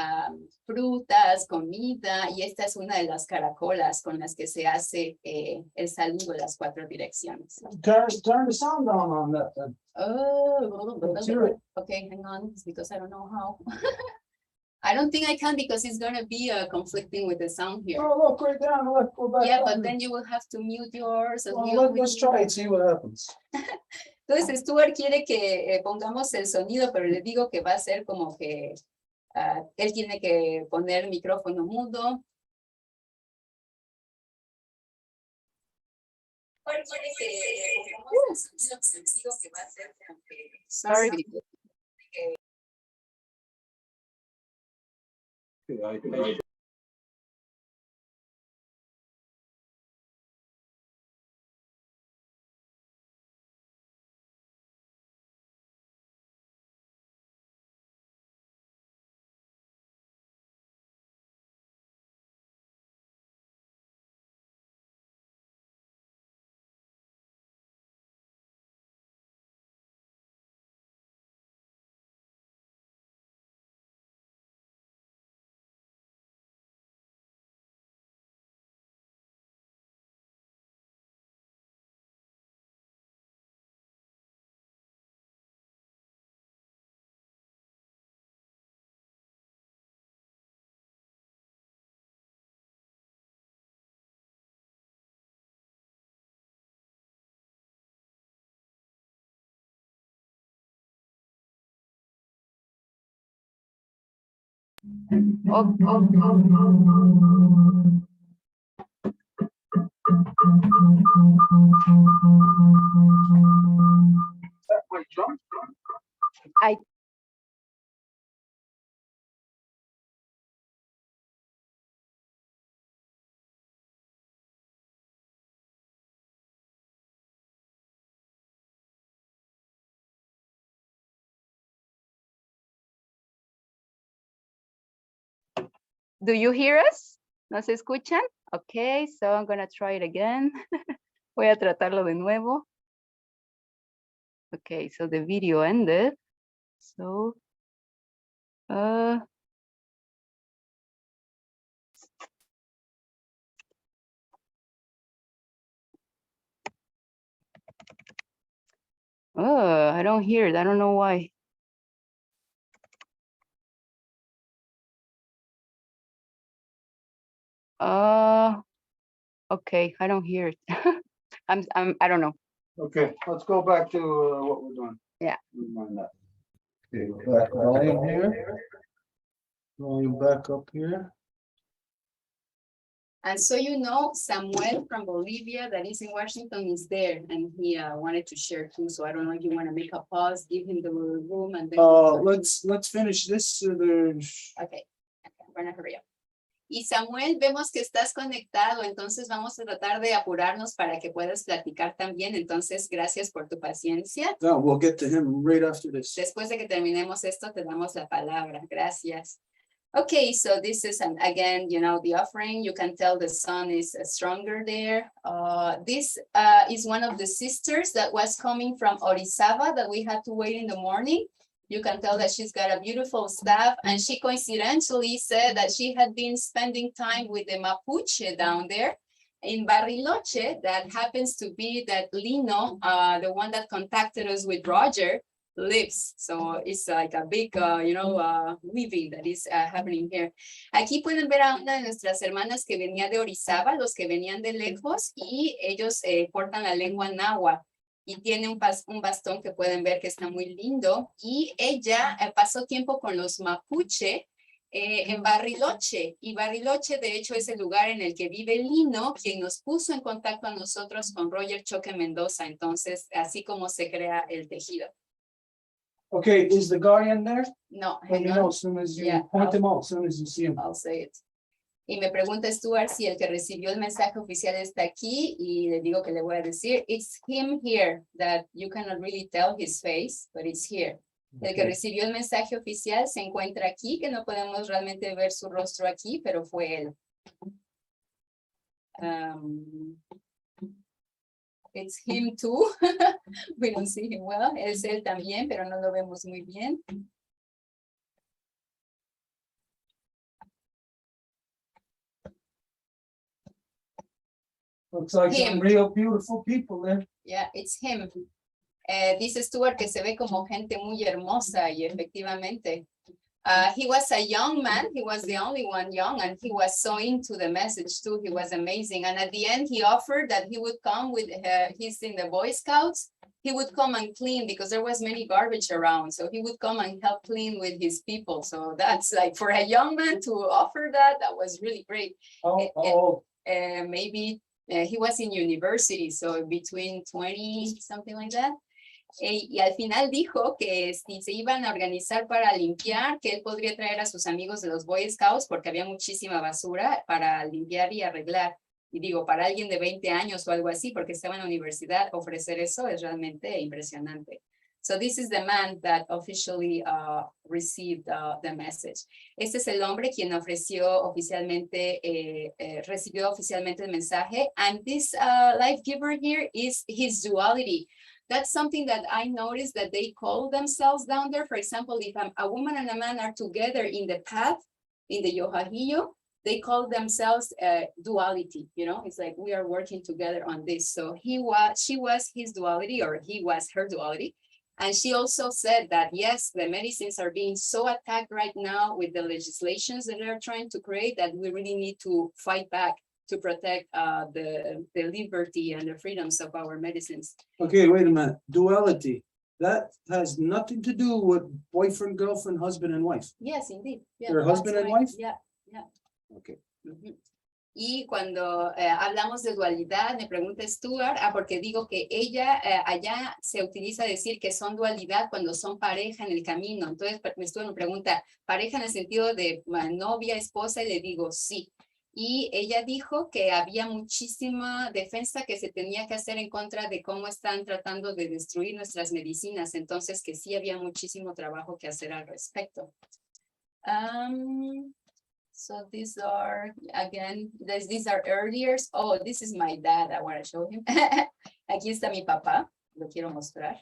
frutas, comida, y esta es una de las caracolas con las que se hace el saludo de las 4 direcciones. Turn the sound down on that then. Oh, Let's hear it. okay, hang on, it's because I don't know how. I don't think I can because it's going to be conflicting with the sound here. Oh, look, right down, left, go back. Yeah, down. but then you will have to mute yours. Well, let's try it, see what happens. Entonces, Stuart quiere que pongamos el sonido, pero le digo que va a ser como que él tiene que poner el micrófono mudo. Stuart quiere que pongamos el sonido, pero le digo que va a ser como que... Sorry. That my drum? Do you hear us? ¿Nos escuchan? Okay, so I'm gonna try it again. Voy a tratarlo de nuevo. Okay, so the video ended. So, I don't hear it. I don't know why. Okay, I don't hear it. I don't know. Okay, let's go back to what we're doing. Yeah. Never mind that. Okay, back volume here. Volume back up here. And so you know, Samuel from Bolivia that is in Washington is there, and he wanted to share too. So I don't know if you want to make a pause, give him the room, and then. Let's finish this. There's Okay, I'm gonna hurry up. Y Samuel, vemos que estás conectado, entonces vamos a tratar de apurarnos para que puedas platicar también. Entonces, gracias por tu paciencia. no, we'll get to him right after this. Después de que terminemos esto, te damos la palabra. Gracias. Okay, so this is, again, you know, the offering. You can tell the sun is stronger there. This is one of the sisters that was coming from Orizaba that we had to wait in the morning. You can tell that she's got a beautiful staff, and she coincidentally said that she had been spending time with the Mapuche down there in Bariloche. That happens to be that Lino, the one that contacted us with Roger, lives. So it's like a big, weaving that is happening here. Aquí pueden ver a una de nuestras hermanas que venía de Orizaba, los que venían de lejos, y ellos portan la lengua náhuatl. Y tiene un bastón que pueden ver que está muy lindo. Y ella pasó tiempo con los Mapuche en Bariloche. Y Bariloche, de hecho, es el lugar en el que vive Lino, quien nos puso en contacto a nosotros con Roger Choque Mendoza. Entonces, así como se crea el tejido. Okay, is the guardian there? No, Let me hang know on. as soon as you Yeah, point him out, as soon as you see him. I'll say it. Y me pregunta Stuart si el que recibió el mensaje oficial está aquí, y le digo que le voy a decir, it's him here, that you cannot really tell his face, but it's here. El que Okay. recibió el mensaje oficial se encuentra aquí, que no podemos realmente ver su rostro aquí, pero fue él. It's him too. We don't see him well. Es él también, pero no lo vemos muy bien. Looks like some Him. real beautiful people there. Yeah, it's him. Dice Stuart que se ve como gente muy hermosa, y efectivamente. He was a young man. He was the only one young, and he was so into the message too. He was amazing. And at the end, he offered that he would come with, he's in the Boy Scouts. He would come and clean because there was many garbage around. So he would come and help clean with his people. So that's like, for a young man to offer that, that was really great. Maybe he was in university, so between 20, something like that. Y al final dijo que si se iban a organizar para limpiar, que él podría traer a sus amigos de los Boy Scouts porque había muchísima basura para limpiar y arreglar. Y digo, para alguien de 20 años o algo así, porque estaba en la universidad, ofrecer eso es realmente impresionante. So this is the man that officially received the message. Este es el hombre quien ofreció oficialmente, recibió oficialmente el mensaje. And this life giver here is his duality. That's something that I noticed that they call themselves down there. For example, if a woman and a man are together in the path, in the Yojajillo, they call themselves duality. You know, it's like we are working together on this. So she was his duality, or he was her duality. And she also said that, yes, the medicines are being so attacked right now with the legislations that they're trying to create that we really need to fight back to protect the liberty and the freedoms of our medicines. Okay, wait a minute. Duality. That has nothing to do with boyfriend, girlfriend, husband, and wife. Yes, indeed. Yeah, They're husband that's and right. wife? Yeah. Okay. Y cuando hablamos de dualidad, me pregunta Stuart, porque digo que ella allá se utiliza decir que son dualidad cuando son pareja en el camino. Entonces Stuart me pregunta, ¿pareja en el sentido de novia, esposa? Y le digo, sí. Y ella dijo que había muchísima defensa que se tenía que hacer en contra de cómo están tratando de destruir nuestras medicinas. Entonces que sí había muchísimo trabajo que hacer al respecto. So these are, again, these are earlier. Oh, this is my dad. I want to show him. Aquí está mi papá. Lo quiero mostrar.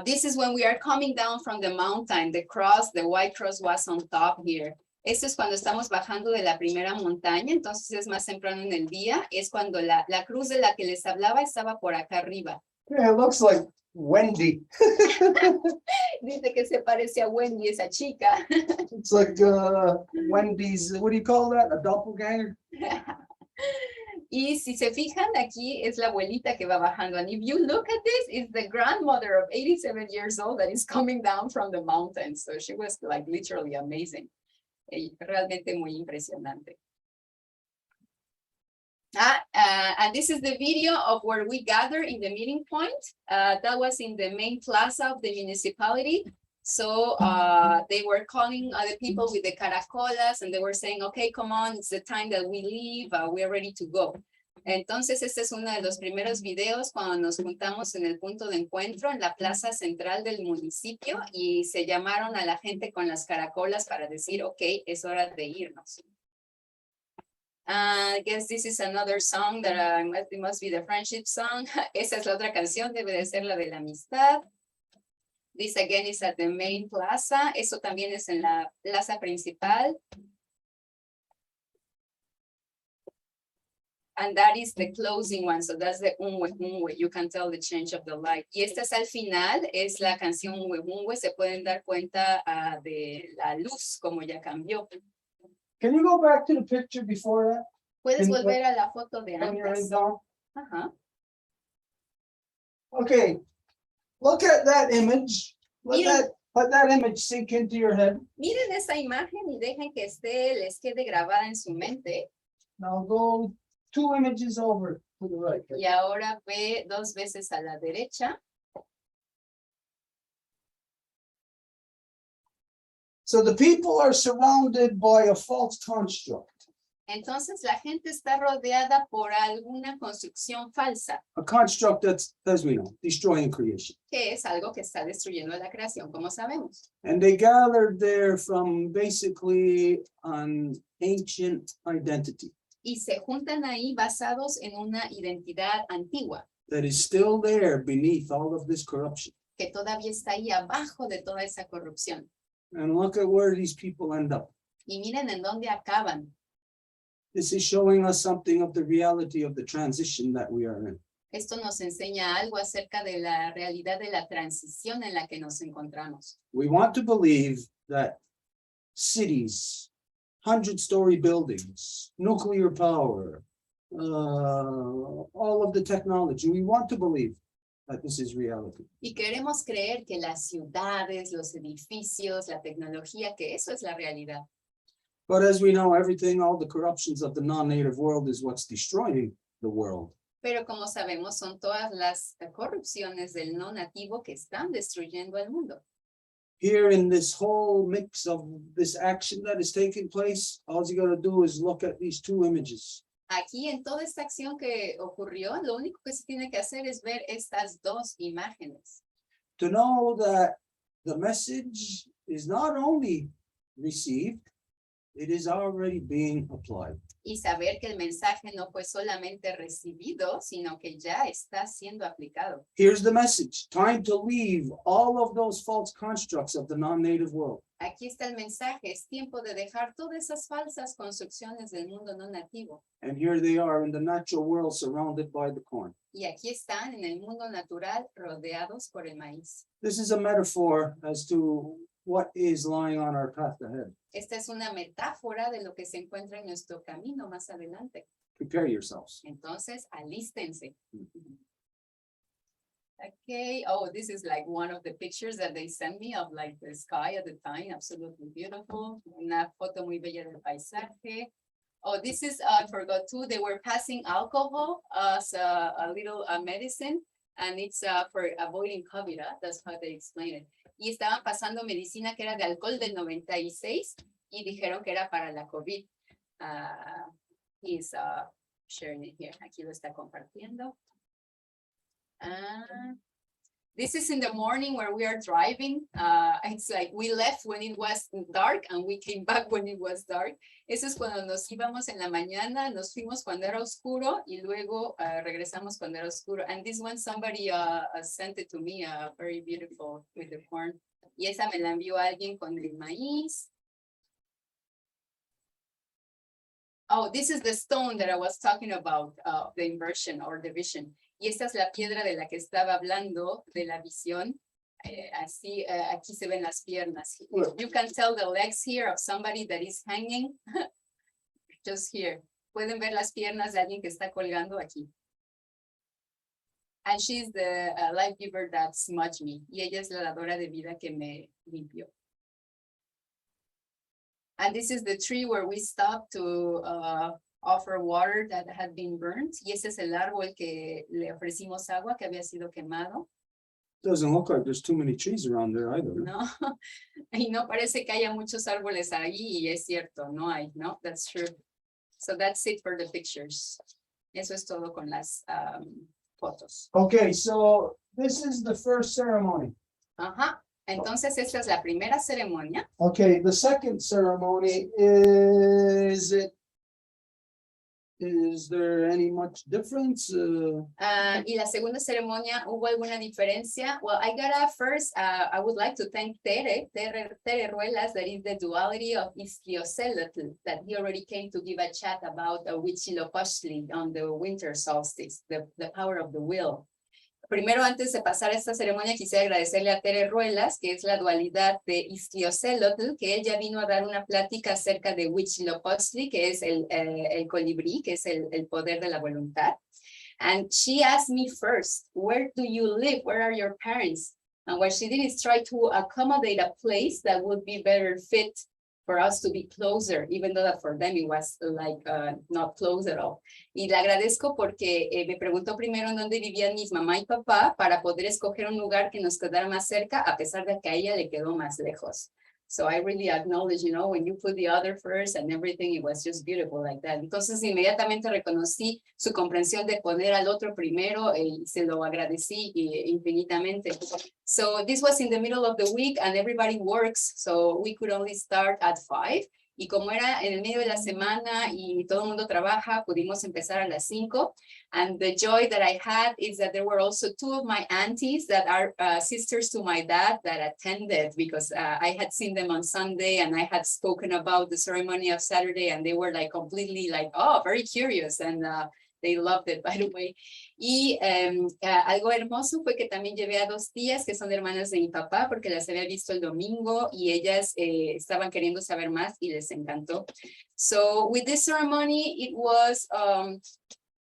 This is when we are coming down from the mountain. The cross, the white cross was on top here. Esto es cuando estamos bajando de la primera montaña, entonces es más temprano en el día. Es cuando la cruz de la que les hablaba estaba por acá arriba. Yeah, it looks like Wendy. Dice que se parece a Wendy, esa chica. It's like Wendy's, what do you call that? A doppelganger? Y si se fijan, aquí es la abuelita que va bajando. And if you look at this, it's the grandmother of 87 years old that is coming down from the mountain. So she was like literally amazing. Realmente muy impresionante. And this is the video of where we gather in the meeting point. That was in the main plaza of the municipality. So they were calling other people with the caracolas and they were saying, okay, come on, it's the time that we leave, we're ready to go. Entonces este es uno de los primeros videos cuando nos juntamos en el punto de encuentro en la plaza central del municipio y se llamaron a la gente con las caracolas para decir, ok, es hora de irnos. I guess this is another song that it must be the friendship song. Esa es la otra canción, debe de ser la de la amistad. This again is at the main plaza. Eso también es en la plaza principal. And that is the closing one. So that's the unwe. You can tell the change of the light. Y esta es al final, es la canción unwe. Se pueden dar cuenta de la luz, como ya cambió. Can you go back to the picture before that? Puedes Can- volver a la foto de When you're in antes. down? Ajá. Okay, look at that image. Miren. Let that image sink into your head. Miren esa imagen y dejen que les quede grabada en su mente. Now go 2 images over to the right. Y ahora ve 2 veces a la derecha. So the people are surrounded by a false construct, Entonces la gente está rodeada por alguna construcción falsa, a construct that's, as we know, destroying creation. que es algo que está destruyendo la creación, como sabemos. And they gathered there from basically an ancient identity Y se juntan ahí basados en una identidad antigua, that is still there beneath all of this corruption. que todavía está ahí abajo de toda esa corrupción. And look at where these people end up. Y miren en dónde acaban. This is showing us something of the reality of the transition that we are in. Esto nos enseña algo acerca de la realidad de la transición en la que nos encontramos. We want to believe that cities, 100-story buildings, nuclear power, all of the technology, we want to believe that this is reality. Y queremos creer que las ciudades, los edificios, la tecnología, que eso es la realidad. But as we know, everything, all the corruptions of the non-native world is what's destroying the world. Pero como sabemos, son todas las corrupciones del no nativo que están destruyendo el mundo. Here in this whole mix of this action that is taking place, all you gotta do is look at these 2 images. Aquí en toda esta acción que ocurrió, lo único que se tiene que hacer es ver estas 2 imágenes. To know that the message is not only received, it is already being applied. Y saber que el mensaje no fue solamente recibido, sino que ya está siendo aplicado. Here's the message. Time to leave all of those false constructs of the non-native world. Aquí está el mensaje, es tiempo de dejar todas esas falsas construcciones del mundo no nativo. And here they are in the natural world surrounded by the corn. Y aquí están en el mundo natural rodeados por el maíz. This is a metaphor as to what is lying on our path ahead. Esta es una metáfora de lo que se encuentra en nuestro camino más adelante. Prepare yourselves. Entonces, alístense. Okay, oh, this is like one of the pictures that they sent me of like the sky at the time, absolutely beautiful. Una foto muy bella del paisaje. Oh, this is, I forgot too, they were passing alcohol as a little medicine, and it's for avoiding COVID, that's how they explain it. Y estaban pasando medicina que era de alcohol del 96 y dijeron que era para la COVID. He's sharing it here, aquí lo está compartiendo. This is in the morning where we are driving. It's like we left when it was dark and we came back when it was dark. Eso es cuando nos íbamos en la mañana, nos fuimos cuando era oscuro y luego regresamos cuando era oscuro. And this one, somebody sent it to me, very beautiful with the corn. Y esa me la envió alguien con el maíz. Oh, this is the stone that I was talking about, the inversion or the vision. Y esta es la piedra de la que estaba hablando, de la visión. Así, aquí se ven las piernas. You can tell the legs here of somebody that is hanging. Just here. Pueden ver las piernas de alguien que está colgando aquí. And she's the life giver that smudged me. Y ella es la dadora de vida que me limpió. And this is the tree where we stopped to offer water that had been burnt. Y ese es el árbol que le ofrecimos agua que había sido quemado. Doesn't look like there's too many trees around there either. No, y no parece que haya muchos árboles ahí, y es cierto, no hay, no, that's true. So that's it for the pictures. Eso es todo con las fotos. Okay, so this is the first ceremony. Ajá, entonces esta es la primera ceremonia. Okay, the second ceremony, is there any much difference? Y la segunda ceremonia, ¿hubo alguna diferencia? Well, I gotta first, I would like to thank Tere Ruelas, that is the duality of Ischiocelotl, that he already came to give a chat about Huitzilopochtli on the winter solstice, the power of the will. Primero, antes de pasar a esta ceremonia, quisiera agradecerle a Tere Ruelas, que es la dualidad de Ischiocelotl, que ella vino a dar una plática acerca de Huitzilopochtli, que es el colibrí, que es el poder de la voluntad. And she asked me first, where do you live? Where are your parents? And what she did is try to accommodate a place that would be better fit for us to be closer, even though that for them it was like not close at all. Y le agradezco porque me preguntó primero en dónde vivían mis mamá y papá para poder escoger un lugar que nos quedara más cerca, a pesar de que a ella le quedó más lejos. So I really acknowledge, you know, when you put the other first and everything, it was just beautiful like that. Entonces inmediatamente reconocí su comprensión de poner al otro primero y se lo agradecí infinitamente. So this was in the middle of the week and everybody works, so we could only start at 5. Y como era en el medio de la semana y todo el mundo trabaja, pudimos empezar a las 5. And the joy that I had is that there were also 2 of my aunties that are sisters to my dad that attended, because I had seen them on Sunday and I had spoken about the ceremony of Saturday, and they were like completely like, oh, very curious, and they loved it, by the way. Y algo hermoso fue que también llevé a 2 tías que son hermanas de mi papá, porque las había visto el domingo y ellas estaban queriendo saber más y les encantó. So with this ceremony, it was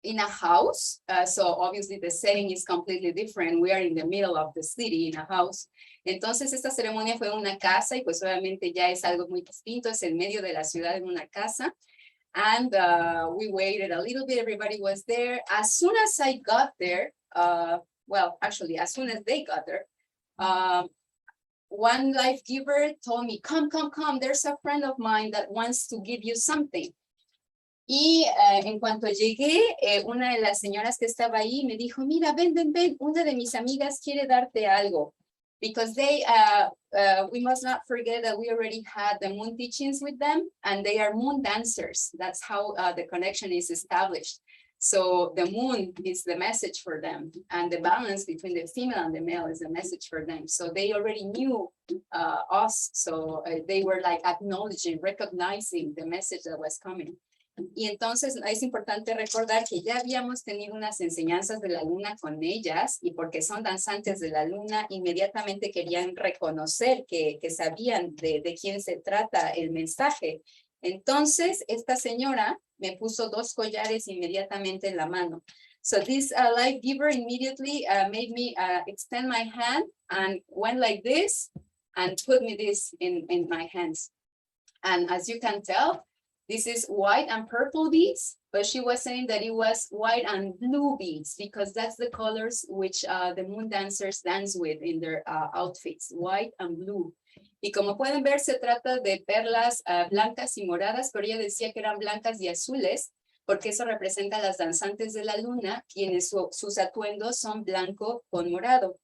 in a house. So obviously the setting is completely different. We are in the middle of the city in a house. Entonces esta ceremonia fue en una casa y pues obviamente ya es algo muy distinto. Es en medio de la ciudad en una casa. And we waited a little bit, everybody was there. As soon as I got there, well, actually, as soon as they got there, one life giver told me, come, there's a friend of mine that wants to give you something. Y en cuanto llegué, una de las señoras que estaba ahí me dijo, mira, ven, una de mis amigas quiere darte algo. Because they, we must not forget that we already had the moon teachings with them, and they are moon dancers. That's how the connection is established. So the moon is the message for them, and the balance between the female and the male is the message for them. So they already knew us, so they were like acknowledging, recognizing the message that was coming. Y entonces es importante recordar que ya habíamos tenido unas enseñanzas de la luna con ellas, y porque son danzantes de la luna, inmediatamente querían reconocer que sabían de quién se trata el mensaje. Entonces esta señora me puso 2 collares inmediatamente en la mano. So this life giver immediately made me extend my hand and went like this and put me this in my hands. And as you can tell, this is white and purple beads, but she was saying that it was white and blue beads because that's the colors which the moon dancers dance with in their outfits, white and blue. Y como pueden ver, se trata de perlas blancas y moradas, pero ella decía que eran blancas y azules, porque eso representa a las danzantes de la luna, quienes sus atuendos son blanco con morado.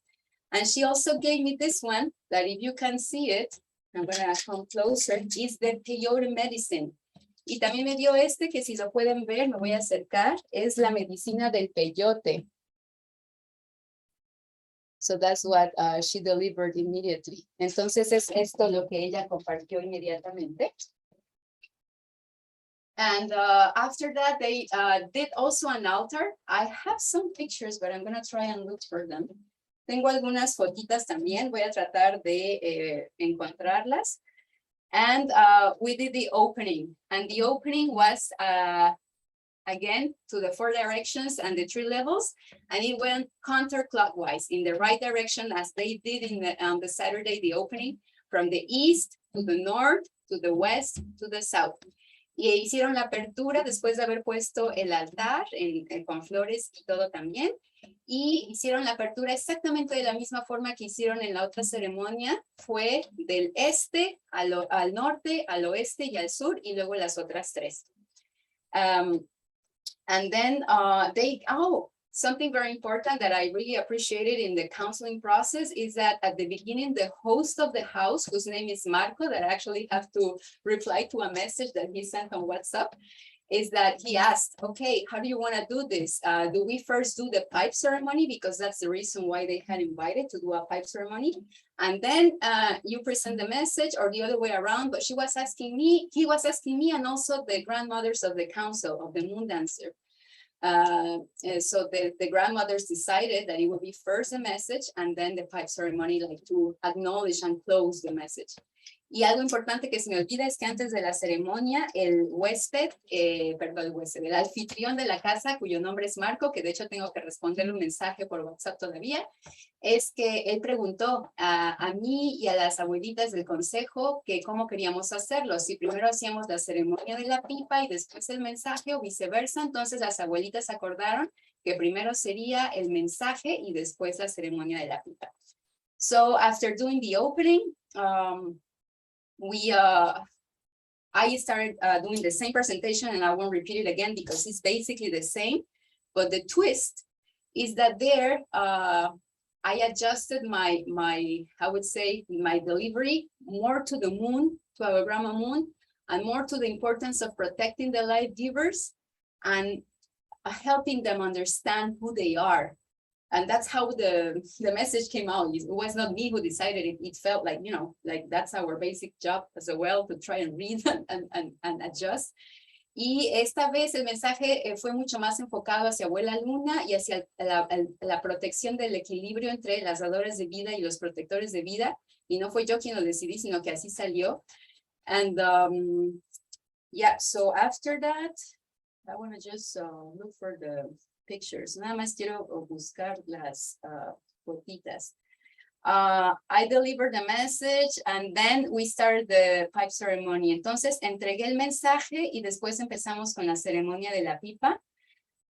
And she also gave me this one, that if you can see it, I'm gonna come closer, is the peyote medicine. Y también me dio este, que si lo pueden ver, me voy a acercar, es la medicina del peyote. So that's what she delivered immediately. Entonces es esto lo que ella compartió inmediatamente. And after that, they did also an altar. I have some pictures, but I'm gonna try and look for them. Tengo algunas fotitas también, voy a tratar de encontrarlas. And we did the opening, and the opening was again to the 4 directions and the 3 levels, and it went counterclockwise in the right direction as they did in the Saturday, the opening, from the east to the north, to the west, to the south. Y hicieron la apertura después de haber puesto el altar con flores y todo también. Y hicieron la apertura exactamente de la misma forma que hicieron en la otra ceremonia. Fue del este al norte, al oeste y al sur, y luego las otras 3. And then something very important that I really appreciated in the counseling process is that at the beginning, the host of the house, whose name is Marco, that I actually have to reply to a message that he sent on WhatsApp, is that he asked, okay, how do you want to do this? Do we first do the pipe ceremony? Because that's the reason why they had invited to do a pipe ceremony. And then you present the message, or the other way around. But he was asking me, and also the grandmothers of the council of the moon dancer. So the grandmothers decided that it would be first the message and then the pipe ceremony, like to acknowledge and close the message. Y algo importante que se me olvida es que antes de la ceremonia, el anfitrión de la casa, cuyo nombre es Marco, que de hecho tengo que responderle un mensaje por WhatsApp todavía, es que él preguntó a mí y a las abuelitas del consejo que cómo queríamos hacerlo, si primero hacíamos la ceremonia de la pipa y después el mensaje o viceversa. Entonces las abuelitas acordaron que primero sería el mensaje y después la ceremonia de la pipa. So after doing the opening, I started doing the same presentation, and I won't repeat it again because it's basically the same. But the twist is that there, I adjusted my I would say my delivery more to the moon, to our grandma moon, and more to the importance of protecting the life givers and helping them understand who they are. And that's how the message came out. It was not me who decided it. It felt like, like that's our basic job as well, to try and read and adjust. Y esta vez el mensaje fue mucho más enfocado hacia Abuela Luna y hacia la protección del equilibrio entre las dadoras de vida y los protectores de vida. Y no fue yo quien lo decidí, sino que así salió. And yeah, so after that, I want to just look for the pictures. Nada más quiero buscar las fotitas. I delivered the message and then we started the pipe ceremony. Entonces entregué el mensaje y después empezamos con la ceremonia de la pipa.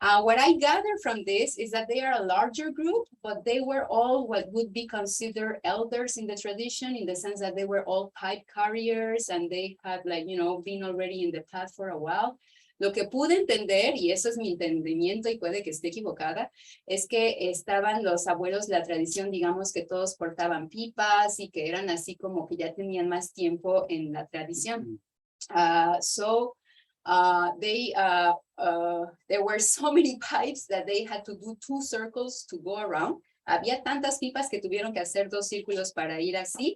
What I gathered from this is that they are a larger group, but they were all what would be considered elders in the tradition, in the sense that they were all pipe carriers and they had been already in the path for a while. Lo que pude entender, y eso es mi entendimiento y puede que esté equivocada, es que estaban los abuelos de la tradición, digamos que todos portaban pipas y que eran así como que ya tenían más tiempo en la tradición. There were so many pipes that they had to do 2 circles to go around. Había tantas pipas que tuvieron que hacer 2 círculos para ir así.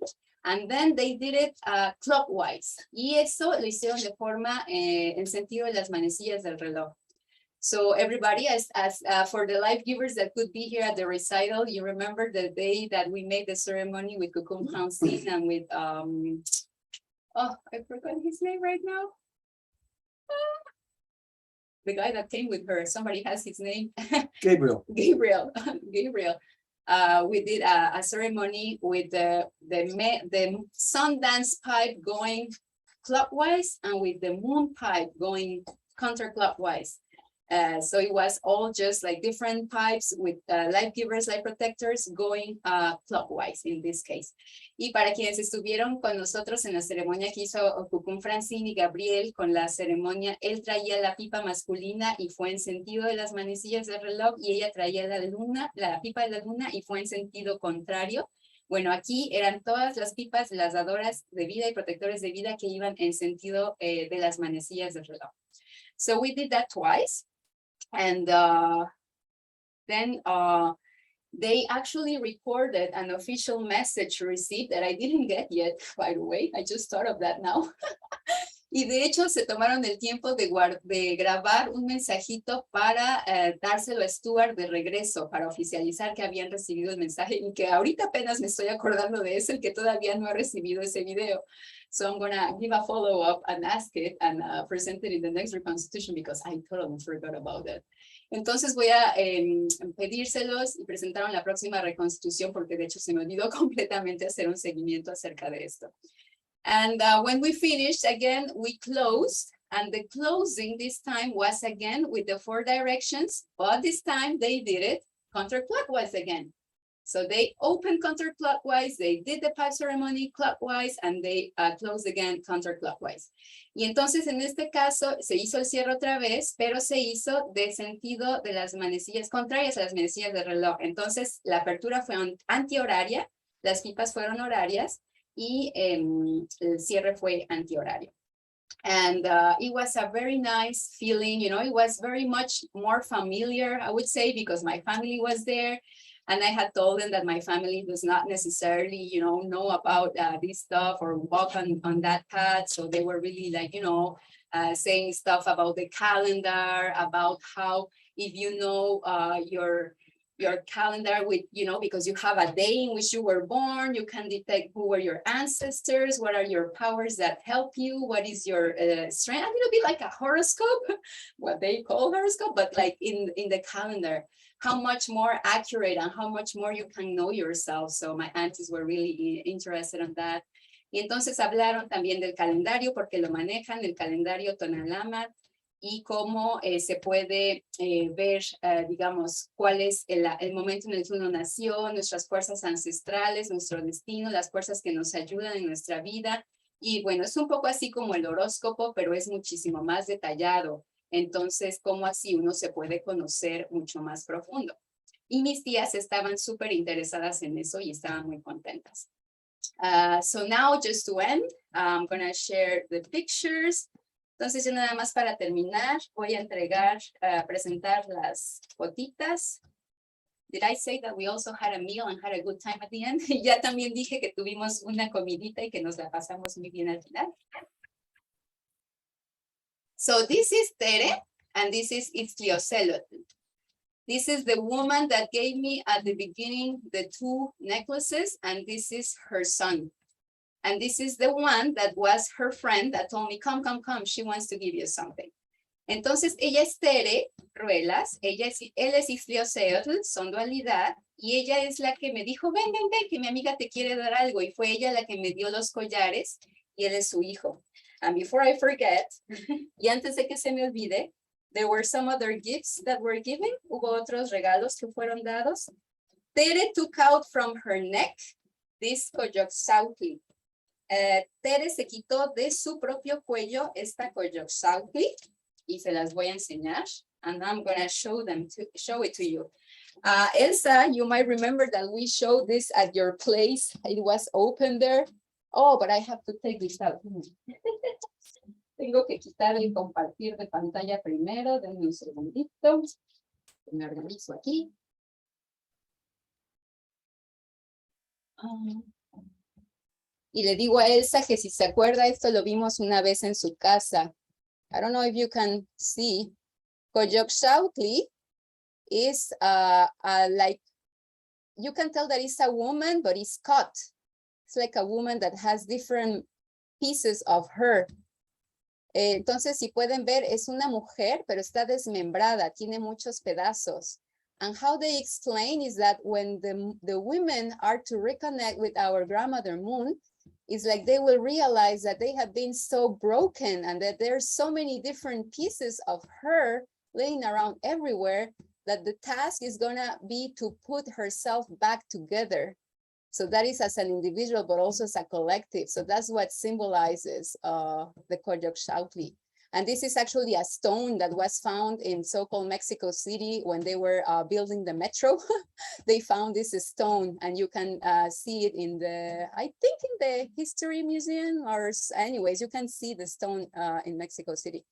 And then they did it clockwise. Y eso lo hicieron de forma en sentido de las manecillas del reloj. So everybody, as for the life givers that could be here at the recital, you remember the day that we made the ceremony with Kukum Hansin and with, I forgot his name right now. The guy that came with her, somebody has his name. Gabriel. Gabriel. We did a ceremony with the sun dance pipe going clockwise and with the moon pipe going counterclockwise. So it was all just like different pipes with life givers, life protectors going clockwise in this case. Y para quienes estuvieron con nosotros en la ceremonia que hizo Cucún Francine y Gabriel con la ceremonia, él traía la pipa masculina y fue en sentido de las manecillas del reloj y ella traía la pipa de la luna y fue en sentido contrario. Bueno, aquí eran todas las pipas, las dadoras de vida y protectores de vida que iban en sentido de las manecillas del reloj. So we did that twice. And then they actually recorded an official message received that I didn't get yet, by the way. I just thought of that now. Y de hecho se tomaron el tiempo de grabar un mensajito para dárselo a Stuart de regreso, para oficializar que habían recibido el mensaje y que ahorita apenas me estoy acordando de eso, el que todavía no ha recibido ese video. So I'm gonna give a follow-up and ask it and present it in the next Reconstitution because I totally forgot about that. Entonces voy a pedírselos y presentaron la próxima Reconstitución porque de hecho se me olvidó completamente hacer un seguimiento acerca de esto. And when we finished, again, we closed. And the closing this time was again with the 4 directions, but this time they did it counterclockwise again. So they opened counterclockwise, they did the pipe ceremony clockwise, and they closed again counterclockwise. Y entonces en este caso se hizo el cierre otra vez, pero se hizo de sentido de las manecillas contrarias a las manecillas del reloj. Entonces la apertura fue antihoraria, las pipas fueron horarias, y el cierre fue antihorario. And it was a very nice feeling, you know, it was very much more familiar, I would say, because my family was there. And I had told them that my family does not necessarily, you know about this stuff or walk on that path. So they were really like, you know, saying stuff about the calendar, about how if you know your calendar with, you know, because you have a day in which you were born, you can detect who were your ancestors, what are your powers that help you, what is your strength, a little bit like a horoscope, what they call horoscope, but like in the calendar, how much more accurate and how much more you can know yourself. So my aunties were really interested in that. Y entonces hablaron también del calendario porque lo manejan, el calendario Tonalama, y cómo se puede ver, digamos, cuál es el momento en el que uno nació, nuestras fuerzas ancestrales, nuestro destino, las fuerzas que nos ayudan en nuestra vida. Y bueno, es un poco así como el horóscopo, pero es muchísimo más detallado. Entonces, cómo así uno se puede conocer mucho más profundo. Y mis tías estaban súper interesadas en eso y estaban muy contentas. So now, just to end, I'm going to share the pictures. Entonces, yo nada más para terminar, voy a presentar las fotitas. Did I say that we also had a meal and had a good time at the end? Ya también dije que tuvimos una comidita y que nos la pasamos muy bien al final. So this is Tere, and this is Itzliocelotl. This is the woman that gave me at the beginning the 2 necklaces, and this is her son. And this is the one that was her friend that told me, come, she wants to give you something. Entonces, ella es Tere Ruelas, él es Itzliocelotl, son dualidad, y ella es la que me dijo, ven, que mi amiga te quiere dar algo, y fue ella la que me dio los collares, y él es su hijo. And before I forget, y antes de que se me olvide, there were some other gifts that were given, hubo otros regalos que fueron dados. Tere took out from her neck this coyoxauhtli. Tere se quitó de su propio cuello esta coyoxauhtli y se las voy a enseñar, and I'm gonna show it to you. Elsa, you might remember that we showed this at your place. It was open there. Oh, but I have to take this out. Tengo que quitar el compartir de pantalla primero. Denme un segundito. Me organizo aquí. Y le digo a Elsa que si se acuerda, esto lo vimos una vez en su casa. I don't know if you can see. Coyoxauhtli is like, you can tell that it's a woman, but it's cut. It's like a woman that has different pieces of her. Entonces, si pueden ver, es una mujer, pero está desmembrada, tiene muchos pedazos. And how they explain is that when the women are to reconnect with our grandmother moon, it's like they will realize that they have been so broken and that there's so many different pieces of her laying around everywhere, that the task is gonna be to put herself back together. So that is as an individual, but also as a collective. So that's what symbolizes the Coyoxauhtli. And this is actually a stone that was found in so-called Mexico City when they were building the metro. They found this stone, and you can see it in the, I think in the History Museum, or anyways, you can see the stone in Mexico City.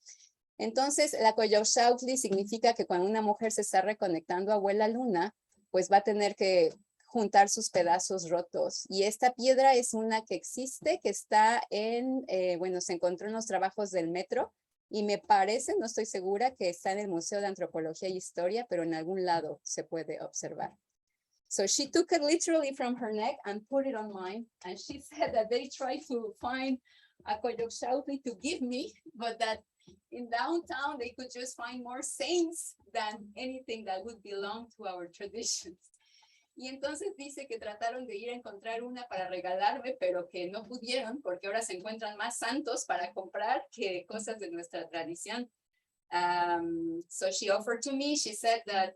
Entonces, la Coyoxauhtli significa que cuando una mujer se está reconectando a Abuela Luna, pues va a tener que juntar sus pedazos rotos. Y esta piedra es una que existe, que está en, bueno, se encontró en los trabajos del metro, y me parece, no estoy segura, que está en el Museo de Antropología y Historia, pero en algún lado se puede observar. So she took it literally from her neck and put it on mine, and she said that they tried to find a Coyoxauhtli to give me, but that in downtown they could just find more saints than anything that would belong to our traditions. Y entonces dice que trataron de ir a encontrar una para regalarme, pero que no pudieron porque ahora se encuentran más santos para comprar que cosas de nuestra tradición. So she offered to me, she said that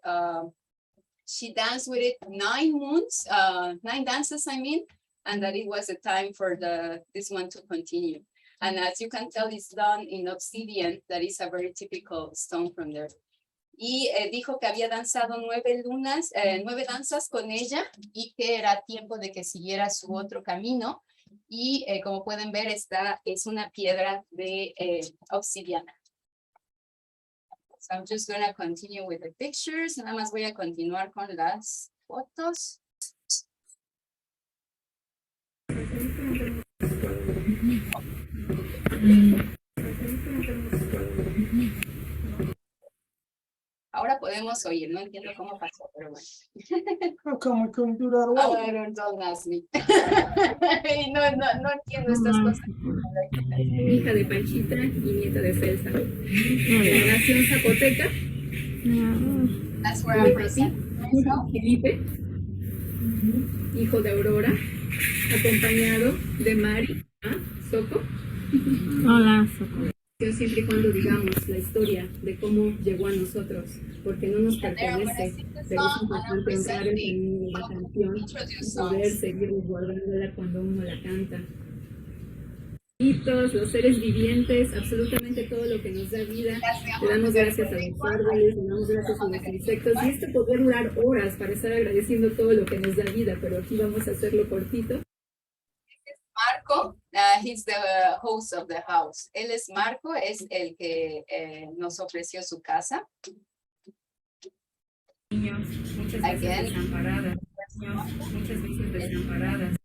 she danced with it 9 moons, 9 dances, I mean, and that it was a time for this one to continue. And as you can tell, it's done in obsidian, that is a very typical stone from there. Y dijo que había danzado 9 lunas, 9 danzas con ella, y que era tiempo de que siguiera su otro camino. Y como pueden ver, esta es una piedra de obsidiana. So I'm just going to continue with the pictures. Nada más voy a continuar con las fotos. Ahora podemos oír, no entiendo cómo pasó, pero bueno. How come we couldn't do that all? Don't ask me. No entiendo estas cosas. Hija de Panchita y nieta de Celsa. Nació en Zapoteca. That's where I'm present myself. Felipe, hijo de Aurora, acompañado de Mari, Soco. Hola, Soco. Siempre y cuando digamos la historia de cómo llegó a nosotros, porque no nos pertenece, pero es importante honrar el sonido de la canción y poder seguir guardándola cuando uno la canta. Los seres vivientes, absolutamente todo lo que nos da vida, le damos gracias a los árboles, le damos gracias a los insectos, y esto podría durar horas para estar agradeciendo todo lo que nos da vida, pero aquí vamos a hacerlo cortito. Marco, he's the host of the house. Él es Marco, es el que nos ofreció su casa. Niños, muchas veces desamparadas. Muchas veces desamparadas.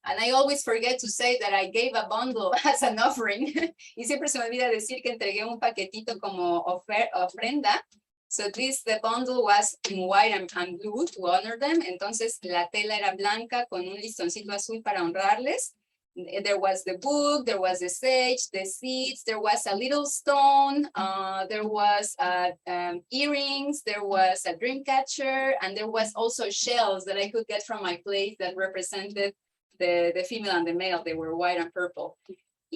And I always forget to say that I gave a bundle as an offering. Y siempre se me olvida decir que entregué un paquetito como ofrenda. So the bundle was in white and blue to honor them. Entonces la tela era blanca con un listoncito azul para honrarles. There was the book, there was the sage, the seeds, there was a little stone, there was earrings, there was a dream catcher, and there was also shells that I could get from my place that represented the female and the male. They were white and purple.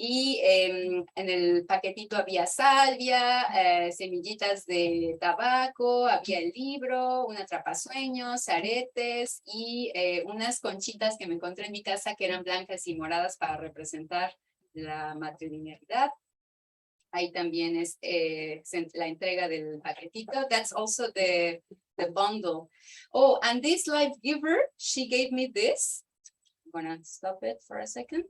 Y en el paquetito había salvia, semillitas de tabaco, había el libro, un atrapasueños, aretes y unas conchitas que me encontré en mi casa que eran blancas y moradas para representar la matrilinealidad. Ahí también es la entrega del paquetito. That's also the bundle. Oh, and this life giver, she gave me this. I'm gonna stop it for a second.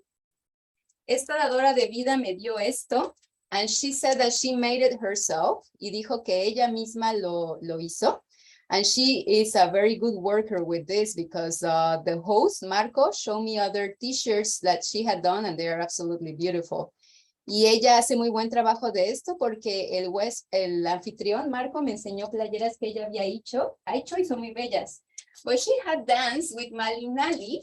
Esta dadora de vida me dio esto, and she said that she made it herself, y dijo que ella misma lo hizo, and she is a very good worker with this because the host, Marco, showed me other t-shirts that she had done, and they are absolutely beautiful. Y ella hace muy buen trabajo de esto porque el anfitrión, Marco, me enseñó playeras que ella había hecho y son muy bellas. But she had danced with Malinali.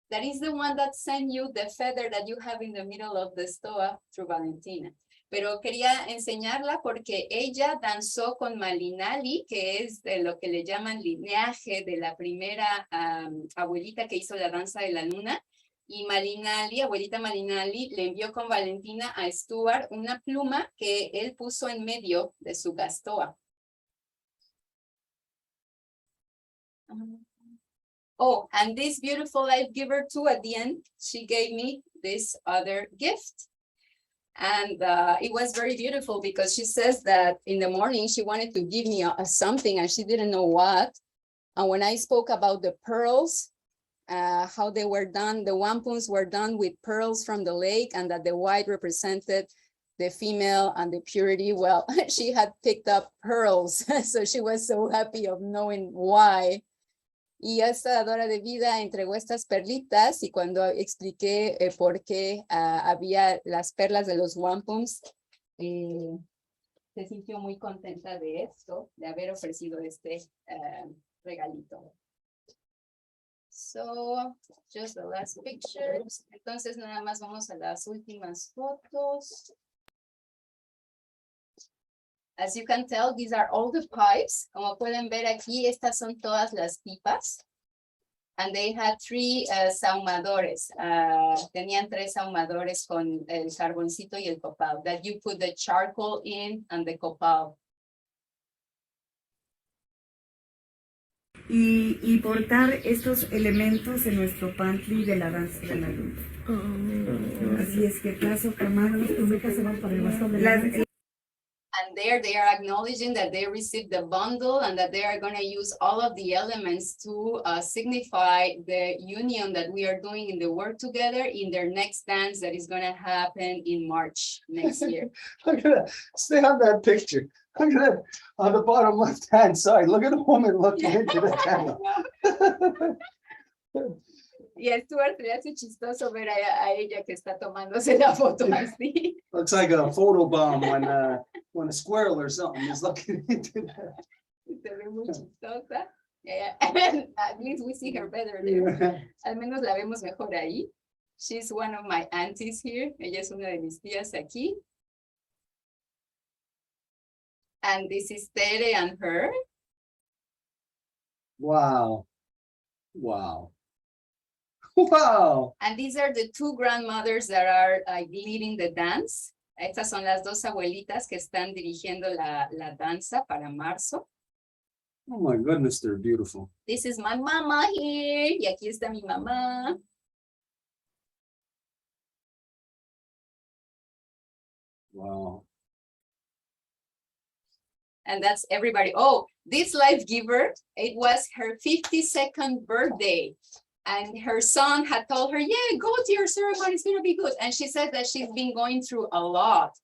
That is the one that sent you the feather that you have in the middle of the stoa through Valentina. Pero quería enseñarla porque ella danzó con Malinali, que es de lo que le llaman lineaje de la primera abuelita que hizo la danza de la luna. Y Marinalli, abuelita Marinalli, le envió con Valentina a Stuart una pluma que él puso en medio de su gastoa. Oh, and this beautiful life giver too, at the end, she gave me this other gift. And it was very beautiful because she says that in the morning she wanted to give me something and she didn't know what. And when I spoke about the pearls, how they were done, the wampums were done with pearls from the lake and that the white represented the female and the purity. Well, she had picked up pearls, so she was so happy of knowing why. Y esta dadora de vida entregó estas perlitas y cuando expliqué por qué había las perlas de los wampums, se sintió muy contenta de esto, de haber ofrecido este regalito. So, just the last pictures. Entonces nada más vamos a las últimas fotos. As you can tell, these are all the pipes. Como pueden ver aquí, estas son todas las pipas. And they had 3 sahumadores. Tenían 3 sahumadores con el carboncito y el copal. That you put the charcoal in and the copal. Y portar estos elementos en nuestro pantry de la danza de la luna. Así es que caso camado, se van para el bastón de la danza. And there they are acknowledging that they received the bundle and that they are going to use all of the elements to signify the union that we are doing in the work together in their next dance that is going to happen in March next year. Look at that. Stay on that picture. Look at that. On the bottom left-hand side, look at the woman looking into the camera. Y a Stuart le hace chistoso ver a ella que está tomándose la foto así. Looks like a photobomb when a squirrel or something is looking into that. Se ve muy chistosa. And at least we see her better there. Yeah. Al menos la vemos mejor ahí. She's one of my aunties here. Ella es una de mis tías aquí. And this is Tere and her. Wow. Wow. Wow. And these are the 2 grandmothers that are leading the dance. Estas son las 2 abuelitas que están dirigiendo la danza para marzo. Oh my goodness, they're beautiful. This is my mama here. Y aquí está mi mamá. Wow. And that's everybody. Oh, this life giver, it was her 52nd birthday. And her son had told her, yeah, go to your ceremony, it's gonna be good. And she said that she's been going through a lot.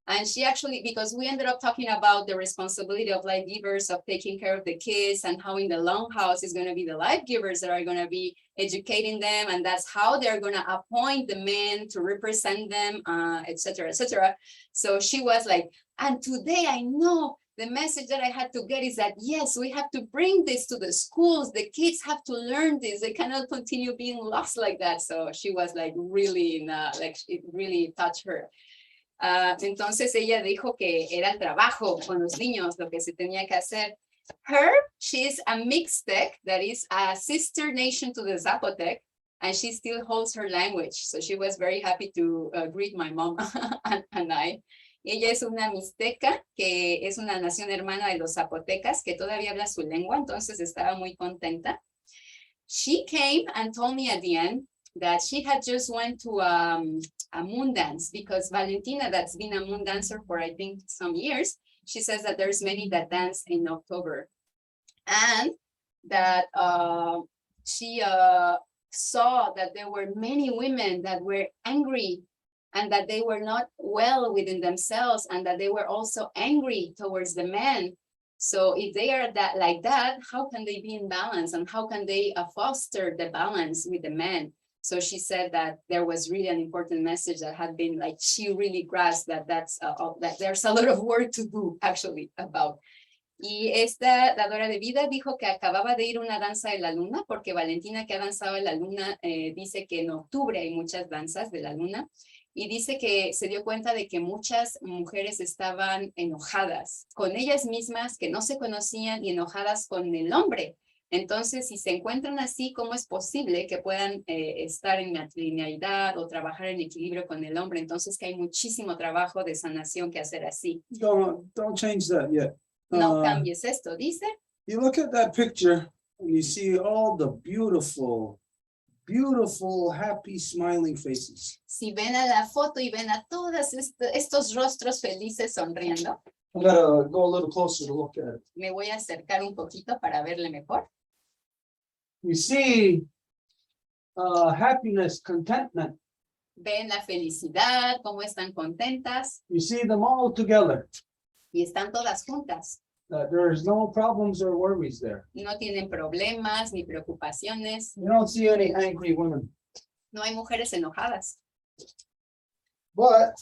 And she actually, because we ended up talking about the responsibility of life givers of taking care of the kids and how in the longhouse is gonna be the life givers that are gonna be educating them. And that's how they're gonna appoint the men to represent them, et cetera, et cetera. So she was like, and today I know the message that I had to get is that, yes, we have to bring this to the schools. The kids have to learn this. They cannot continue being lost like that. So she was like really, like it really touched her. Entonces ella dijo que era el trabajo con los niños, lo que se tenía que hacer. Her, she's a Mixtec, that is a sister nation to the Zapotec, and she still holds her language. So she was very happy to greet my mom and I. Ella es una mixteca, que es una nación hermana de los zapotecas, que todavía habla su lengua, entonces estaba muy contenta. She came and told me at the end that she had just went to a moon dance, because Valentina, that's been a moon dancer for, I think, some years, she says that there's many that dance in October. And that she saw that there were many women that were angry and that they were not well within themselves, and that they were also angry towards the men. So if they are that like that, how can they be in balance, and how can they foster the balance with the men? So she said that there was really an important message that had been like, she really grasped that that there's a lot of work to do actually about. Y esta dadora de vida dijo que acababa de ir a una danza de la luna, porque Valentina, que ha danzado en la luna, dice que en octubre hay muchas danzas de la luna. Y dice que se dio cuenta de que muchas mujeres estaban enojadas con ellas mismas, que no se conocían, y enojadas con el hombre. Entonces, si se encuentran así, ¿cómo es posible que puedan estar en matrilinealidad o trabajar en equilibrio con el hombre? Entonces, que hay muchísimo trabajo de sanación que hacer así. Don't change that yet. No cambies esto, dice. You look at that picture and you see all the beautiful, beautiful, happy, smiling faces. Si ven a la foto y ven a todos estos rostros felices sonriendo, I gotta go a little closer to look at it. me voy a acercar un poquito para verle mejor. You see happiness, contentment. Ven la felicidad, cómo están contentas You see them all together. y están todas juntas. There's no problems or worries there. No tienen problemas ni preocupaciones. You don't see any angry women. No hay mujeres enojadas. But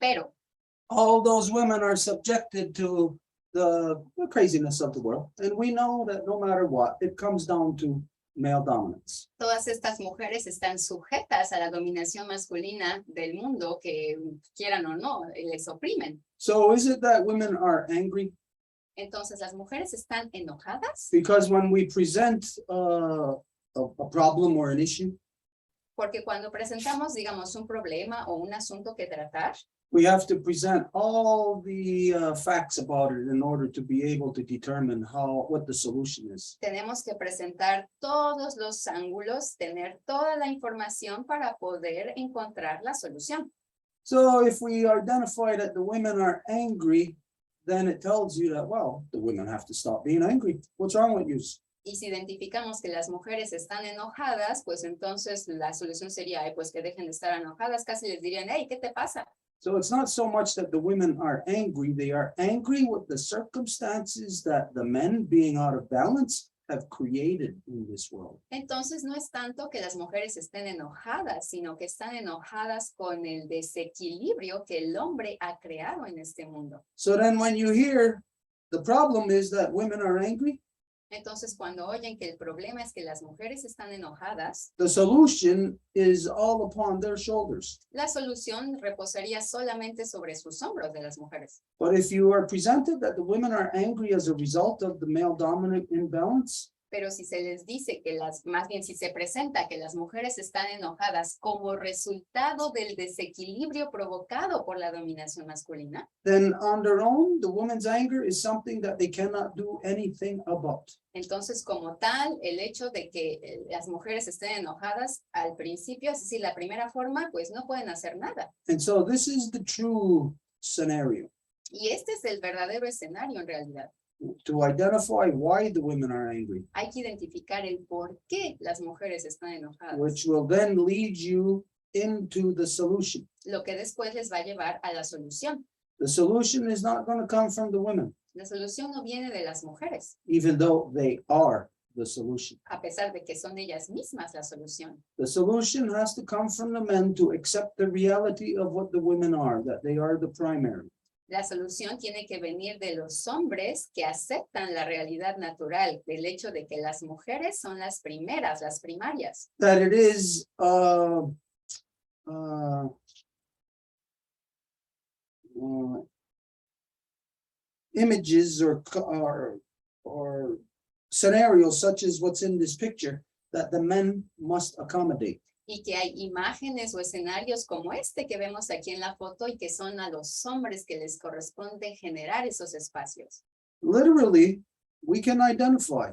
Pero all those women are subjected to the craziness of the world. And we know that no matter what, it comes down to male dominance. todas estas mujeres están sujetas a la dominación masculina del mundo, que quieran o no, les oprimen. So is it that women are angry? Entonces, ¿las mujeres están enojadas? Because when we present a problem or an issue, Porque cuando presentamos, digamos, un problema o un asunto que tratar, we have to present all the facts about it in order to be able to determine what the solution is. tenemos que presentar todos los ángulos, tener toda la información para poder encontrar la solución. So if we identify that the women are angry, then it tells you that, well, the women have to stop being angry. What's wrong with you? Y si identificamos que las mujeres están enojadas, pues entonces la solución sería, "Ay, pues que dejen de estar enojadas", casi les dirían, "Hey, ¿qué te pasa?" So it's not so much that the women are angry, they are angry with the circumstances that the men being out of balance have created in this world. Entonces no es tanto que las mujeres estén enojadas, sino que están enojadas con el desequilibrio que el hombre ha creado en este mundo. So then when you hear the problem is that women are angry, Entonces cuando oyen que el problema es que las mujeres están enojadas, the solution is all upon their shoulders. la solución reposaría solamente sobre sus hombros de las mujeres. But if you are presented that the women are angry as a result of the male dominant imbalance, Pero si se les dice que más bien si se presenta que las mujeres están enojadas como resultado del desequilibrio provocado por la dominación masculina, then on their own, the woman's anger is something that they cannot do anything about. entonces como tal, el hecho de que las mujeres estén enojadas al principio, es decir, la primera forma, pues no pueden hacer nada. And so this is the true scenario, Y este es el verdadero escenario en realidad. to identify why the women are angry, Hay que identificar el por qué las mujeres están enojadas, which will then lead you into the solution. lo que después les va a llevar a la solución. The solution is not going to come from the women, La solución no viene de las mujeres, even though they are the solution. a pesar de que son ellas mismas la solución. The solution has to come from the men to accept the reality of what the women are, that they are the primary. La solución tiene que venir de los hombres que aceptan la realidad natural del hecho de que las mujeres son las primeras, las primarias. That it is images or scenarios such as what's in this picture that the men must accommodate. Y que hay imágenes o escenarios como este que vemos aquí en la foto y que son a los hombres que les corresponde generar esos espacios. Literally, we can identify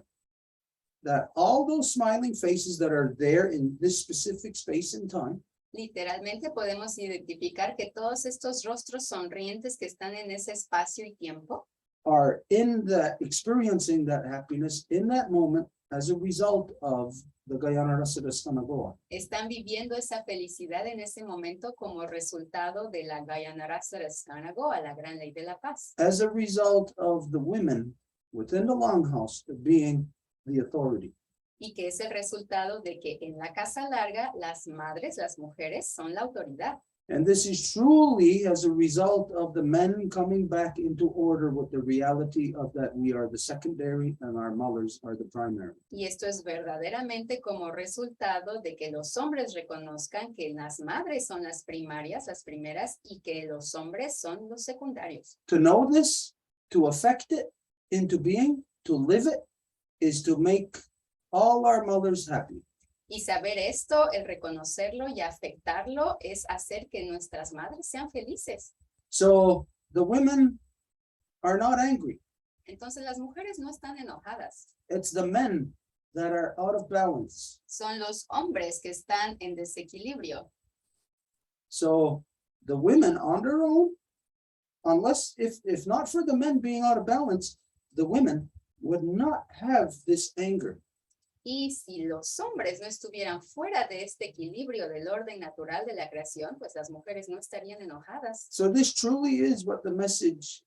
that all those smiling faces that are there in this specific space and time Literalmente podemos identificar que todos estos rostros sonrientes que están en ese espacio y tiempo are in that experiencing that happiness in that moment as a result of the Qhara Qhara. están viviendo esa felicidad en ese momento como resultado de la Qhara Qhara, la gran ley de la paz. As a result of the women within the longhouse being the authority. Y que es el resultado de que en la casa larga las madres, las mujeres son la autoridad. And this is truly as a result of the men coming back into order with the reality of that we are the secondary and our mothers are the primary. Y esto es verdaderamente como resultado de que los hombres reconozcan que las madres son las primarias, las primeras, y que los hombres son los secundarios. To know this, to affect it into being, to live it is to make all our mothers happy. Y saber esto, el reconocerlo y afectarlo es hacer que nuestras madres sean felices. So the women are not angry. Entonces las mujeres no están enojadas. It's the men that are out of balance. Son los hombres que están en desequilibrio. So the women on their own, unless if not for the men being out of balance, the women would not have this anger. Y si los hombres no estuvieran fuera de este equilibrio del orden natural de la creación, pues las mujeres no estarían enojadas. So this truly is what the message,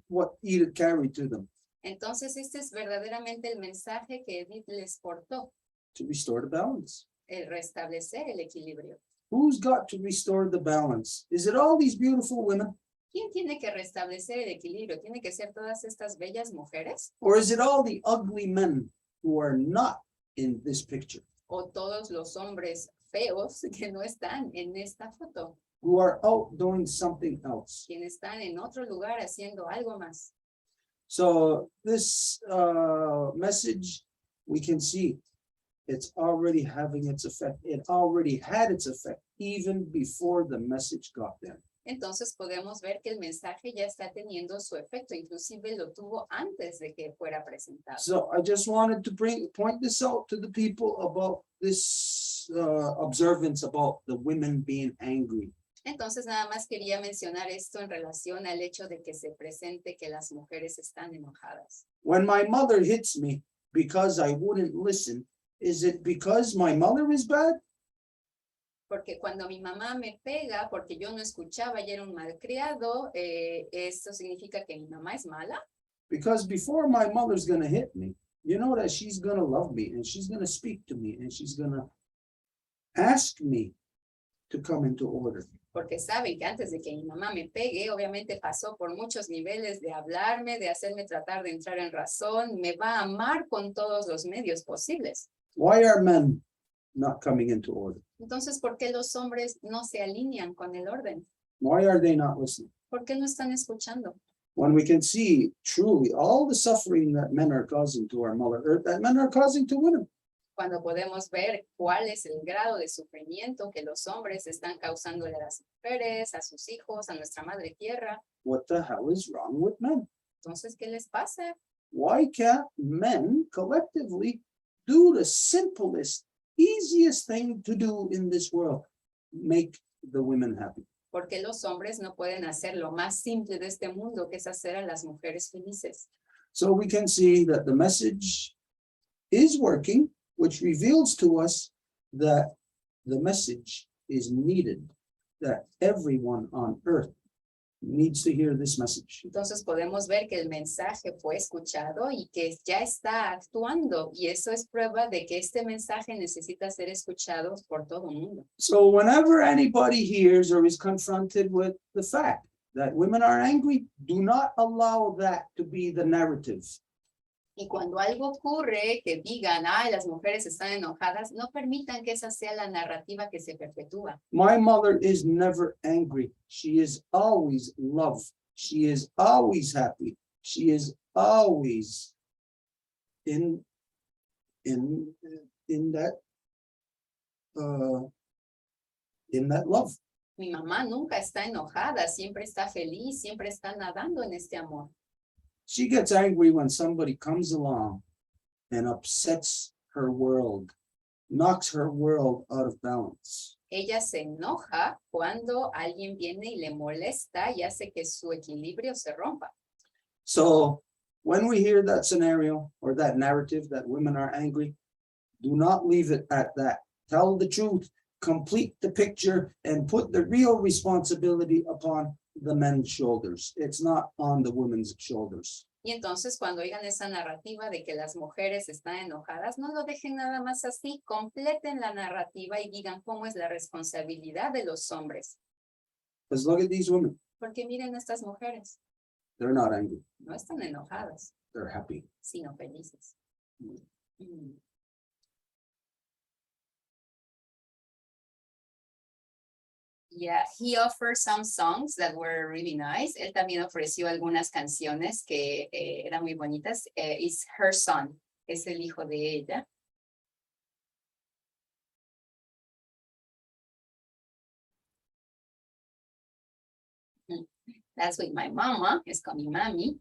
what Edith carried to them, Entonces este es verdaderamente el mensaje que Edith les portó, to restore the balance. el restablecer el equilibrio. Who's got to restore the balance? Is it all these beautiful women? ¿Quién tiene que restablecer el equilibrio? ¿Tiene que ser todas estas bellas mujeres? Or is it all the ugly men who are not in this picture, ¿O todos los hombres feos que no están en esta foto? who are out doing something else? Quienes están en otro lugar haciendo algo más. So this message, we can see it's already having its effect. It already had its effect even before the message got there. Entonces podemos ver que el mensaje ya está teniendo su efecto, inclusive lo tuvo antes de que fuera presentado. So I just wanted to point this out to the people about this observance about the women being angry. Entonces nada más quería mencionar esto en relación al hecho de que se presente que las mujeres están enojadas. When my mother hits me because I wouldn't listen, is it because my mother is bad? Porque cuando mi mamá me pega porque yo no escuchaba y era un malcriado, ¿esto significa que mi mamá es mala? Because before my mother's gonna hit me, you know that she's gonna love me and she's gonna speak to me and she's gonna ask me to come into order. Porque saben que antes de que mi mamá me pegue, obviamente pasó por muchos niveles de hablarme, de hacerme tratar de entrar en razón, me va a amar con todos los medios posibles. Why are men not coming into order? Entonces, ¿por qué los hombres no se alinean con el orden? Why are they not listening? ¿Por qué no están escuchando? When we can see truly all the suffering that men are causing to our mother earth, that men are causing to women. Cuando podemos ver cuál es el grado de sufrimiento que los hombres están causándole a las mujeres, a sus hijos, a nuestra madre tierra. What the hell is wrong with men? Entonces, ¿qué les pasa? Why can't men collectively do the simplest, easiest thing to do in this world? Make the women happy. Porque los hombres no pueden hacer lo más simple de este mundo, que es hacer a las mujeres felices. So we can see that the message is working, which reveals to us that the message is needed, that everyone on earth needs to hear this message. Entonces podemos ver que el mensaje fue escuchado y que ya está actuando. Y eso es prueba de que este mensaje necesita ser escuchado por todo el mundo. So whenever anybody hears or is confronted with the fact that women are angry, do not allow that to be the narrative. Y cuando algo ocurre, que digan, ay, las mujeres están enojadas, no permitan que esa sea la narrativa que se perpetúa. My mother is never angry. She is always love. She is always happy. She is always in that love. Mi mamá nunca está enojada, siempre está feliz, siempre está nadando en este amor. She gets angry when somebody comes along and upsets her world, knocks her world out of balance. Ella se enoja cuando alguien viene y le molesta y hace que su equilibrio se rompa. So when we hear that scenario or that narrative that women are angry, do not leave it at that. Tell the truth, complete the picture, and put the real responsibility upon the men's shoulders. It's not on the women's shoulders. Y entonces cuando oigan esa narrativa de que las mujeres están enojadas, no lo dejen nada más así, completen la narrativa y digan cómo es la responsabilidad de los hombres. Because look at these women. Porque miren estas mujeres, They're not angry. no están enojadas, They're happy. sino felices. Mm. Yeah, he offered some songs that were really nice. Él también ofreció algunas canciones que eran muy bonitas. It's her son, es el hijo de ella. That's with my mama, es con mi mami.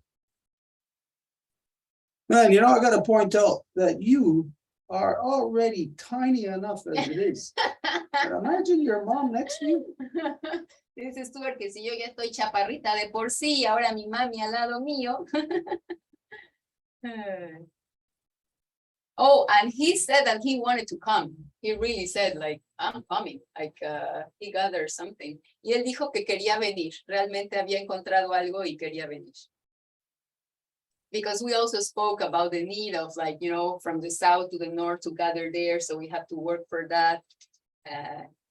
Man, you know, I gotta point out that you are already tiny enough as it is. But imagine your mom next to you. Dices tú, que si yo ya estoy chaparrita de por sí, ahora mi mami al lado mío. Oh, and he said that he wanted to come. He really said, like, I'm coming. Like, he gathered something. Y él dijo que quería venir. Realmente había encontrado algo y quería venir. Because we also spoke about the need of, like, you know, from the south to the north to gather there. So we have to work for that.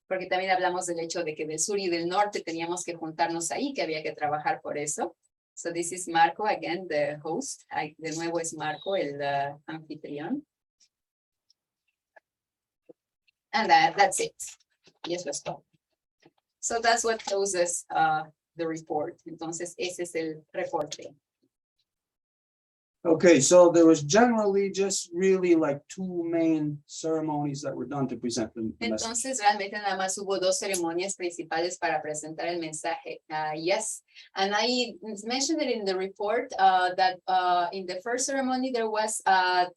Porque también hablamos del hecho de que del sur y del norte teníamos que juntarnos ahí, que había que trabajar por eso. So this is Marco, again, the host. De nuevo es Marco, el anfitrión. And that's it. Y eso es todo. So that's what closes the report. Entonces, ese es el reporte. Okay, so there was generally just really like two main ceremonies that were done to present the message. Entonces, realmente nada más hubo dos ceremonias principales para presentar el mensaje. Yes, and I mentioned it in the report that in the first ceremony there was a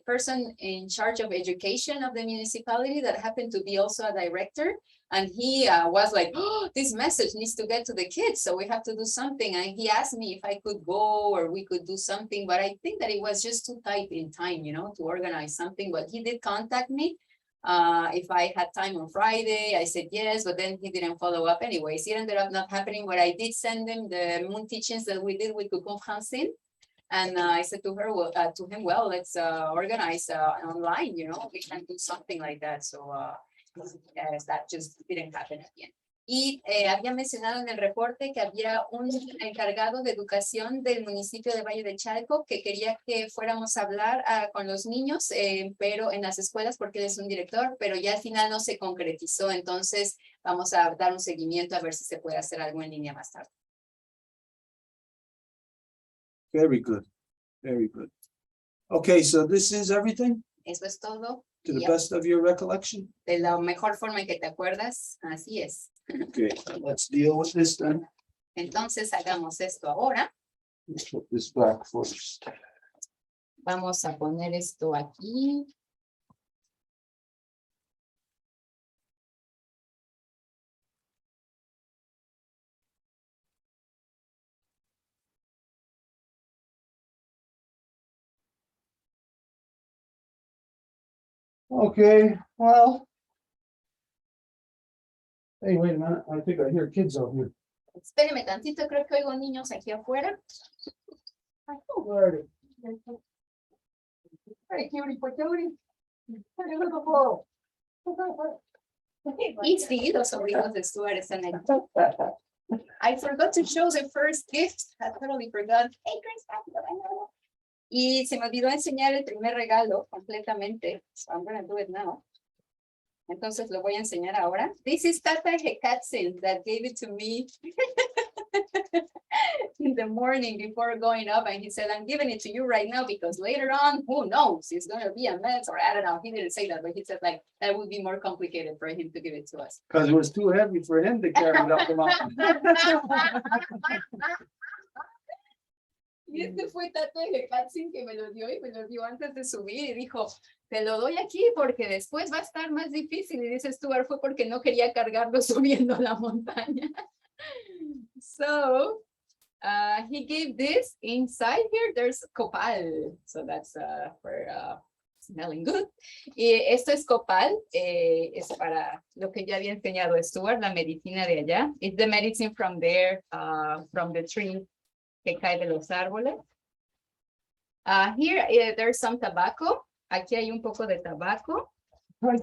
person in charge of education of the municipality that happened to be also a director. And he was like, oh, this message needs to get to the kids, so we have to do something. And he asked me if I could go or we could do something, but I think that it was just too tight in time, you know, to organize something. But he did contact me if I had time on Friday. I said yes, but then he didn't follow up anyways. It ended up not happening, but I did send him the moon teachings that we did with Kukum Hansin. And I said to her, well, to him, well, let's organize online, you know, we can do something like that. So that just didn't happen at the end. Y había mencionado en el reporte que había un encargado de educación del municipio de Valle de Chalco que quería que fuéramos a hablar con los niños, pero en las escuelas porque él es un director, pero ya al final no se concretizó. Entonces vamos a dar un seguimiento a ver si se puede hacer algo en línea más tarde. Very good, very good. Okay, so this is everything Eso es todo. to the Yep. best of your recollection? De la mejor forma en que te acuerdas, así es. Okay, let's deal with this then. Entonces hagamos esto ahora. Let's put this back first. Vamos a poner esto aquí. Okay, well. Hey, wait a minute, I think I hear kids out here. Espéreme tantito, creo que oigo niños aquí afuera. Ay, Alrighty. Hey, cutie patootie. Hey, little blow. Y sí, los sobrinos de Stuart están ahí. I forgot to show the first gift. I totally forgot. Hey, Grace, y se me olvidó enseñar el primer regalo completamente. So I'm gonna do it now. Entonces lo voy a enseñar ahora. This is Tata Hekatsin that gave it to me in the morning before going up. And he said, I'm giving it to you right now because later on, who knows, it's going to be a mess or I don't know. He didn't say that, but he said like, that would be more complicated for him to give it to us. Because it was too heavy for him to carry it up the mountain. Y este fue Tato de Hekatsin que me lo dio y me lo dio antes de subir y dijo, te lo doy aquí porque después va a estar más difícil. Y dice Stuart, fue porque no quería cargarlo subiendo la montaña. So, he gave this inside here. There's copal. So that's for smelling good. Y esto es copal. Es para lo que ya había enseñado Stuart, la medicina de allá. It's the medicine from there, from the tree que cae de los árboles. Here, there's some tobacco. Aquí hay un poco de tabaco. I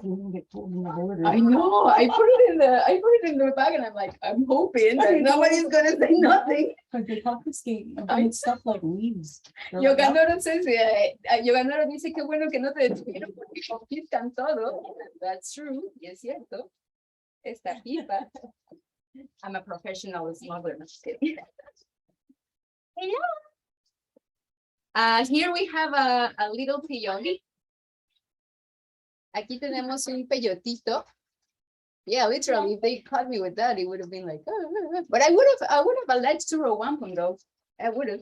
know. I put it in the bag, and I'm like, I'm hoping that nobody's gonna say nothing. They confiscate and stuff like leaves. Yoganoro dice que bueno que no te detuvieron porque confiscan todo. That's true. Y es cierto. esta pipa. I'm a professional smuggler, no just kidding. Here we have a little peyote. Aquí tenemos un peyotito. Yeah, literally, if they caught me with that, it would have been like, but I would have alleged to row wampum though. I would have.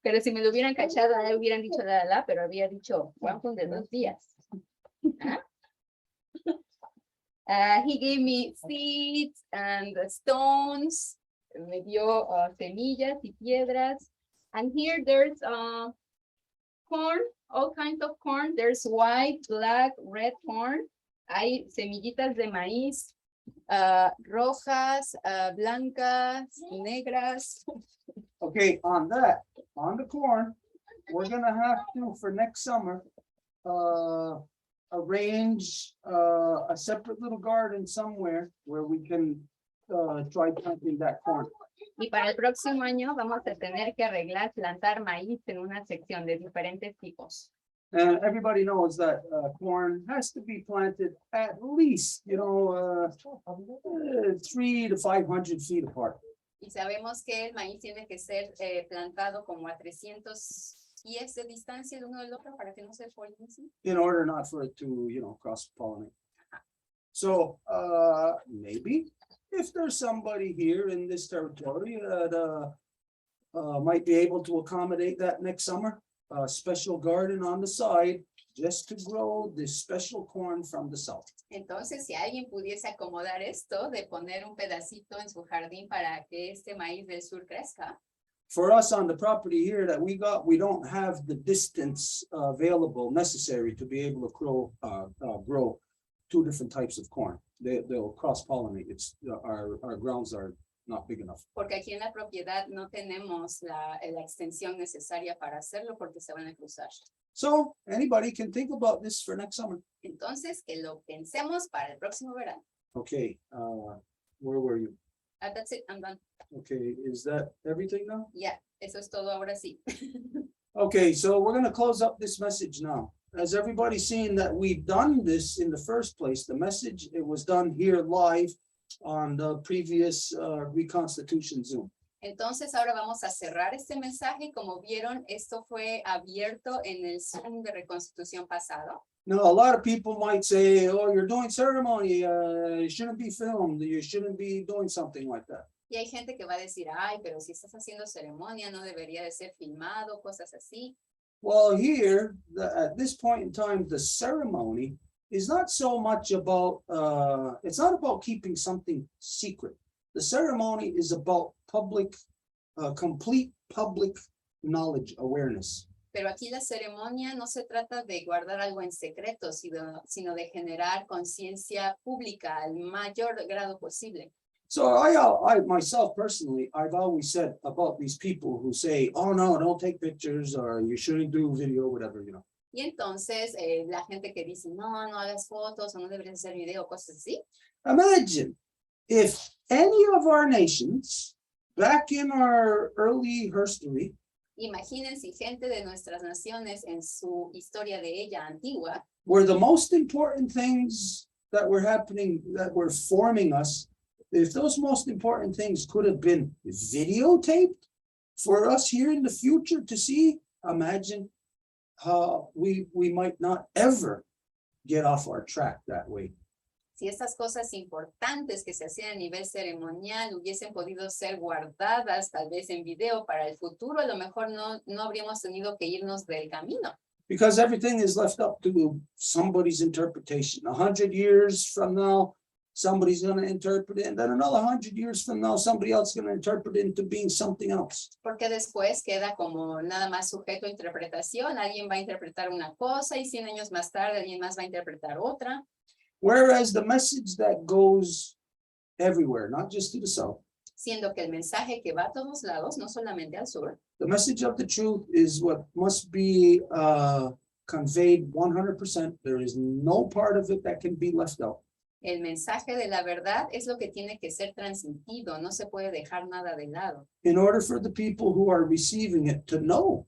Pero si me lo hubieran cachado, no hubieran dicho la, pero había dicho wampum de 2 días. He gave me seeds and stones. Me dio semillas y piedras. And here there's corn, all kinds of corn. There's white, black, red corn. Hay semillitas de maíz, rojas, blancas, negras. Okay, on that, on the corn, we're gonna have to, for next summer, arrange a separate little garden somewhere where we can try planting that corn. Y para el próximo año vamos a tener que arreglar, plantar maíz en una sección de diferentes tipos. And everybody knows that corn has to be planted at least, 300 to 500 feet apart. Y sabemos que el maíz tiene que ser plantado como a 300 pies de distancia de uno del otro para que no se polinice. In order not for it to, cross-pollinate. So maybe if there's somebody here in this territory that might be able to accommodate that next summer, a special garden on the side just to grow this special corn from the south. Entonces, si alguien pudiese acomodar esto, de poner un pedacito en su jardín para que este maíz del sur crezca. For us on the property here that we got, we don't have the distance available necessary to be able to grow 2 different types of corn. They'll cross-pollinate. Our grounds are not big enough. Porque aquí en la propiedad no tenemos la extensión necesaria para hacerlo porque se van a cruzar. So anybody can think about this for next summer. Entonces, que lo pensemos para el próximo verano. Okay, where were you? That's it, I'm done. Okay, is that everything now? Ya, eso es todo ahora sí. Okay, so we're gonna close up this message now. Has everybody seen that we've done this in the first place? The message, it was done here live on the previous Reconstitution Zoom. Entonces ahora vamos a cerrar este mensaje. Como vieron, esto fue abierto en el Zoom de Reconstitución pasado. Now, a lot of people might say, oh, you're doing ceremony, you shouldn't be filmed, you shouldn't be doing something like that. Y hay gente que va a decir, ay, pero si estás haciendo ceremonia, no debería de ser filmado, cosas así. Well, here, at this point in time, the ceremony is not so much about, it's not about keeping something secret. The ceremony is about complete public knowledge awareness. Pero aquí la ceremonia no se trata de guardar algo en secreto, sino de generar conciencia pública al mayor grado posible. So I myself personally, I've always said about these people who say, oh no, don't take pictures or you shouldn't do video, whatever, Y entonces la gente que dice, no, no hagas fotos o no deberías hacer video, cosas así. Imagine if any of our nations back in our early history, Imaginen si gente de nuestras naciones en su historia de ella antigua, were the most important things that were happening, that were forming us, if those most important things could have been videotaped for us here in the future to see, imagine how we might not ever get off our track that way. si estas cosas importantes que se hacían a nivel ceremonial hubiesen podido ser guardadas tal vez en video para el futuro, a lo mejor no habríamos tenido que irnos del camino. Because everything is left up to somebody's interpretation. 100 years from now, somebody's going to interpret it, and then another 100 years from now, somebody else is going to interpret it into being something else. Porque después queda como nada más sujeto a interpretación, alguien va a interpretar una cosa y 100 años más tarde alguien más va a interpretar otra. Whereas the message that goes everywhere, not just to the south, Siendo que el mensaje que va a todos lados, no solamente al sur, the message of the truth is what must be conveyed 100%. There is no part of it that can be left out. el mensaje de la verdad es lo que tiene que ser transmitido, no se puede dejar nada de lado. In order for the people who are receiving it to know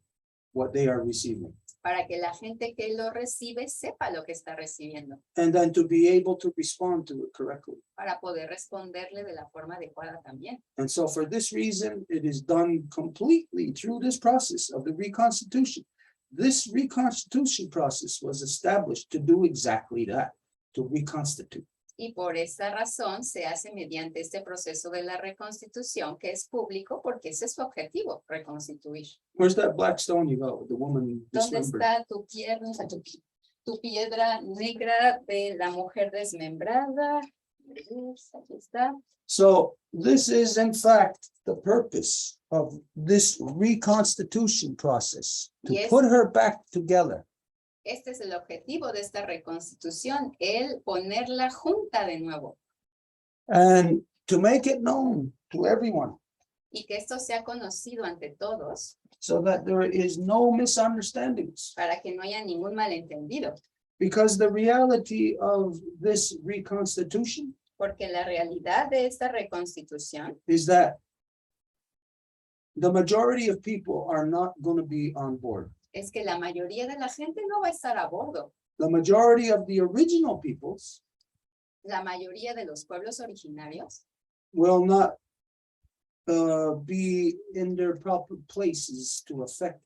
what they are receiving. para que la gente que lo recibe sepa lo que está recibiendo, and then to be able to respond to it correctly. para poder responderle de la forma adecuada también. And so for this reason, it is done completely through this process of the Reconstitution. This Reconstitution process was established to do exactly that, to reconstitute. Y por esa razón se hace mediante este proceso de la reconstitución, que es público, porque ese es su objetivo, reconstituir. Where's that black stone you got with the woman ¿Dónde dismembered? está tu piedra negra de la mujer desmembrada? Aquí está. So this is in fact the purpose of this reconstitution process, to Yes. put her back together. Este es el objetivo de esta reconstitución, el ponerla junta de nuevo And to make it known to everyone y que esto sea conocido ante todos so that there is no misunderstandings. para que no haya ningún malentendido, Because the reality of this reconstitution porque la realidad de esta reconstitución is that the majority of people are not going to be on board. es que la mayoría de la gente no va a estar a bordo. The majority of the original peoples La mayoría de los pueblos originarios will not be in their proper places to affect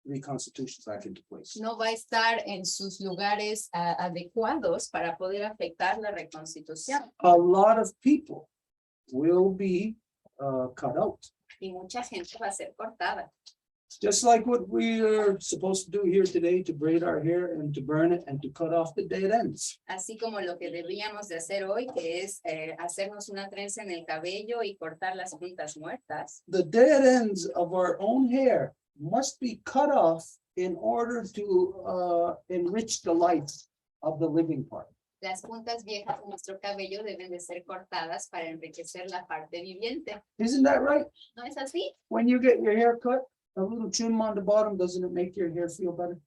reconstitutions back into place. no va a estar en sus lugares adecuados para poder afectar la reconstitución. A lot of people will be cut out. Y mucha gente va a ser cortada. Just like what we are supposed to do here today, to braid our hair and to burn it and to cut off the dead ends. Así como lo que deberíamos de hacer hoy, que es hacernos una trenza en el cabello y cortar las puntas muertas. The dead ends of our own hair must be cut off in order to enrich the life of the living part. Las puntas viejas de nuestro cabello deben de ser cortadas para enriquecer la parte viviente. Isn't that right? ¿No es así? When you get your hair cut, a little trim on the bottom, doesn't it make your hair feel better?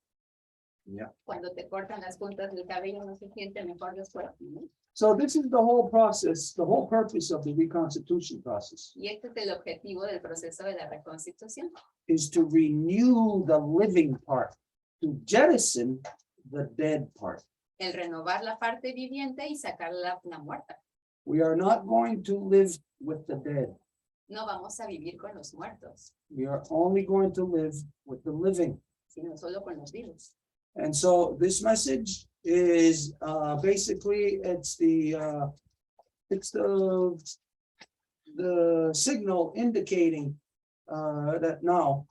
Yeah. Cuando te cortan las puntas del cabello no se siente mejor después, ¿no? So this is the whole process, the whole purpose of the reconstitution process Y este es el objetivo del proceso de la reconstitución. is to renew the living part, to jettison the dead part. El renovar la parte viviente y sacar la muerta. We are not going to live with the dead. No vamos a vivir con los muertos, We are only going to live with the living. sino solo con los vivos. And so this message is basically it's the signal indicating that now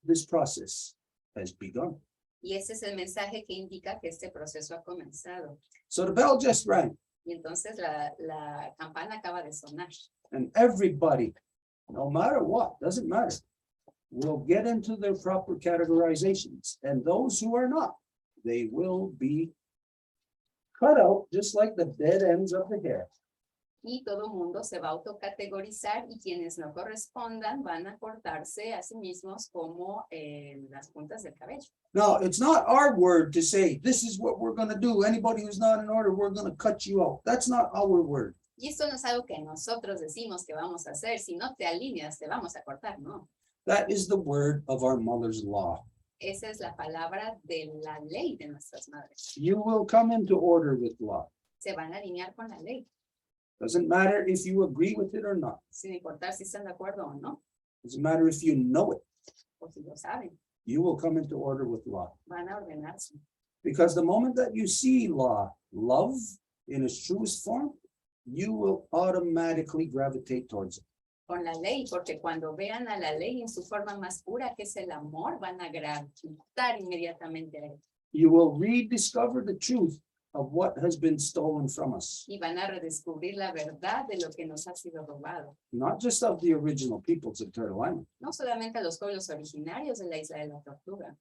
this process has begun. Y ese es el mensaje que indica que este proceso ha comenzado. So the bell just rang, Y entonces la campana acaba de sonar. and everybody, no matter what, doesn't matter, will get into their proper categorizations. And those who are not, they will be cut out just like the dead ends of the hair. Y todo mundo se va a autocategorizar y quienes no correspondan van a cortarse a sí mismos como las puntas del cabello. Now, it's not our word to say, this is what we're going to do. Anybody who's not in order, we're going to cut you out. That's not our word. Y esto no es algo que nosotros decimos que vamos a hacer. Si no te alineas, te vamos a cortar, no. That is the word of our mother's law. Esa es la palabra de la ley de nuestras madres. You will come into order with law. Se van a alinear con la ley, Doesn't matter if you agree with it or not. sin importar si están de acuerdo o no, Doesn't matter if you know it. o si lo saben, You will come into order with law. van a ordenarse. Because the moment that you see law, love in its truest form, you will automatically gravitate towards it. Con la ley, porque cuando vean a la ley en su forma más pura, que es el amor, van a gravitar inmediatamente a él. You will rediscover the truth of what has been stolen from us. Y van a redescubrir la verdad de lo que nos ha sido robado. Not just of the original peoples of Turtle Island, No solamente a los pueblos originarios de la isla de la Tortuga,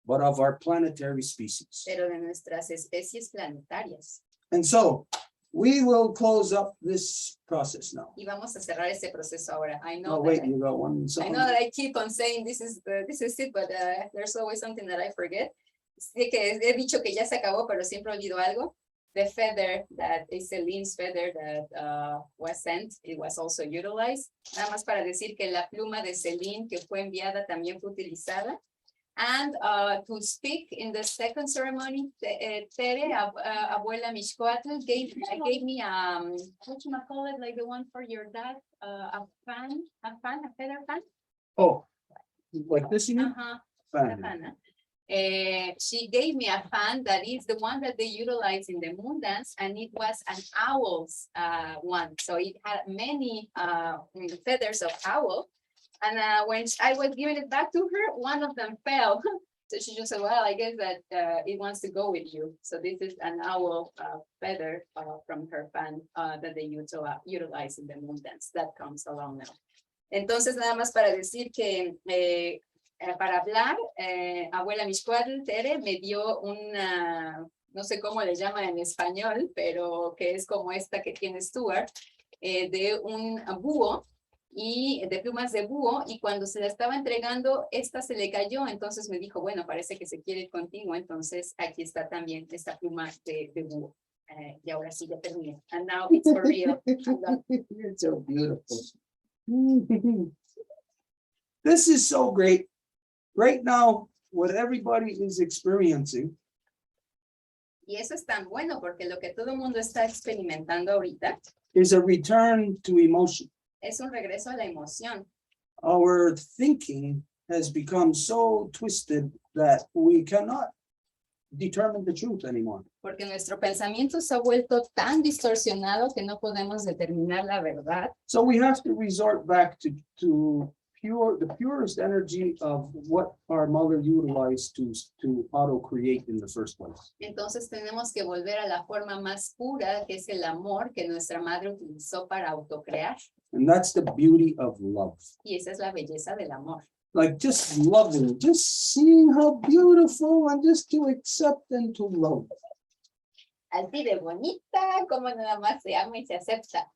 but of our planetary species. pero de nuestras especies planetarias. And so we will close up this process now. Y vamos a cerrar este proceso ahora. I know, Oh, wait, you got one. I know that I keep on saying this is it, but there's always something that I forget. Sí que he dicho que ya se acabó, pero siempre olvido algo. The feather that is Celine's feather that was sent, it was also utilized. Nada más para decir que la pluma de Celine que fue enviada también fue utilizada. And to speak in the second ceremony, Tere, Abuela Mixcoatl, gave me what you call it, like the one for your dad, a feather fan. Oh, like this, you mean? Uh-huh. Fan. Fan, she gave me a fan that is the one that they utilize in the moon dance, and it was an owl's one. So it had many feathers of owl. And when I was giving it back to her, one of them fell. So she just said, well, I guess that it wants to go with you. So this is an owl feather from her fan that they utilize in the moon dance. That comes along now. Entonces, nada más para decir que para hablar, Abuela Mixcoatl, Tere, me dio una, no sé cómo le llaman en español, pero que es como esta que tiene Stuart, de un búho, y de plumas de búho, y cuando se la estaba entregando, esta se le cayó, entonces me dijo, bueno, parece que se quiere ir contigo, entonces aquí está también esta pluma de búho. Y ahora sí, ya terminé. And now it's for real. It's so beautiful. This is so great. Right now, what everybody is experiencing Y eso es tan bueno, porque lo que todo el mundo está experimentando ahorita is a return to emotion. es un regreso a la emoción. Our thinking has become so twisted that we cannot determine the truth anymore. Porque nuestro pensamiento se ha vuelto tan distorsionado que no podemos determinar la verdad. So we have to resort back to the purest energy of what our mother utilized to auto-create in the first place. Entonces tenemos que volver a la forma más pura, que es el amor que nuestra madre utilizó para autocrear. And that's the beauty of love. Y esa es la belleza del amor. Like just loving, just seeing how beautiful and just to accept and to love. Así de bonita, como nada más se ama y se acepta.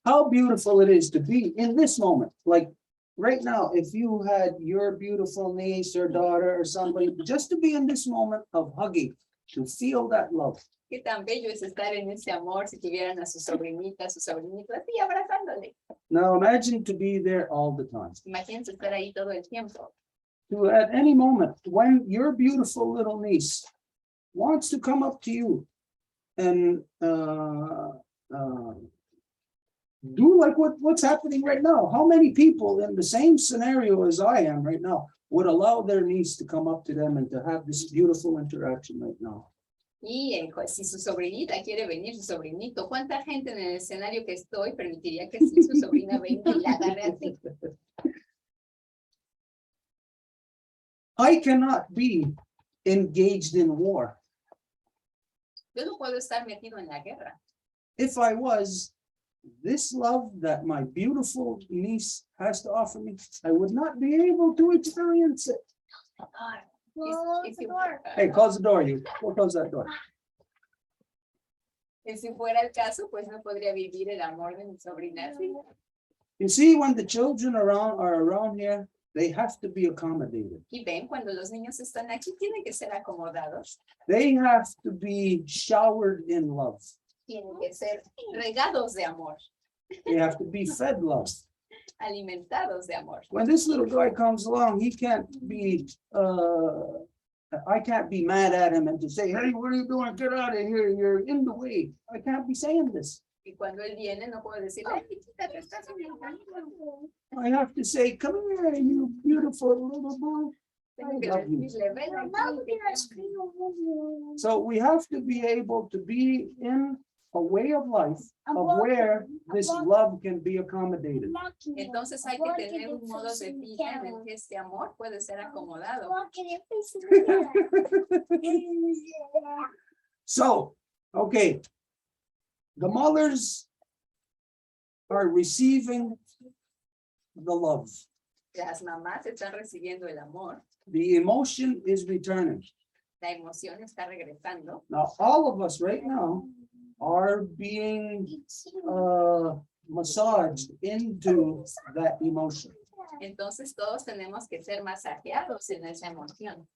How beautiful it is to be in this moment. Like right now, if you had your beautiful niece or daughter or somebody, just to be in this moment of hugging, to feel that love. Qué tan bello es estar en ese amor si tuvieran a su sobrinita, su sobrinito, así abrazándole. Now imagine to be there all the time. Imagínense estar ahí todo el tiempo. To at any moment, when your beautiful little niece wants to come up to you and do like what's happening right now. How many people in the same scenario as I am right now would allow their niece to come up to them and to have this beautiful interaction right now? Y si su sobrinita quiere venir, su sobrinito, ¿cuánta gente en el escenario que estoy permitiría que si su sobrina venga y la agarre así? I cannot be engaged in war. Yo no puedo estar metido en la guerra. If I was, this love that my beautiful niece has to offer me, I would not be able to experience it. Hey, close the door, you. Go close that door. Y si fuera el caso, pues no podría vivir el amor de mi sobrina así. You see, when the children are around here, they have to be accommodated. Y ven, cuando los niños están aquí, tienen que ser acomodados. They have to be showered in love. Tienen que ser regados de amor, They have to be fed love. alimentados de amor. When this little guy comes along, he can't be, I can't be mad at him and to say, hey, what are you doing? Get out of here. You're in the way. I can't be saying this. Y cuando él viene, no puedo decir, ay, quítate, estás en el camino. I have to say, come here, you beautiful little boy. Tengo que love you. decirle, ven aquí. So we have to be able to be in a way of life of where this love can be accommodated. Entonces hay que tener un modo de vida en el que este amor puede ser acomodado. So, okay, the mothers are receiving the love. Las mamás están recibiendo el amor, The emotion is returning. la emoción está regresando. Now, all of us right now are being massaged into that emotion. Entonces todos tenemos que ser masajeados en esa emoción.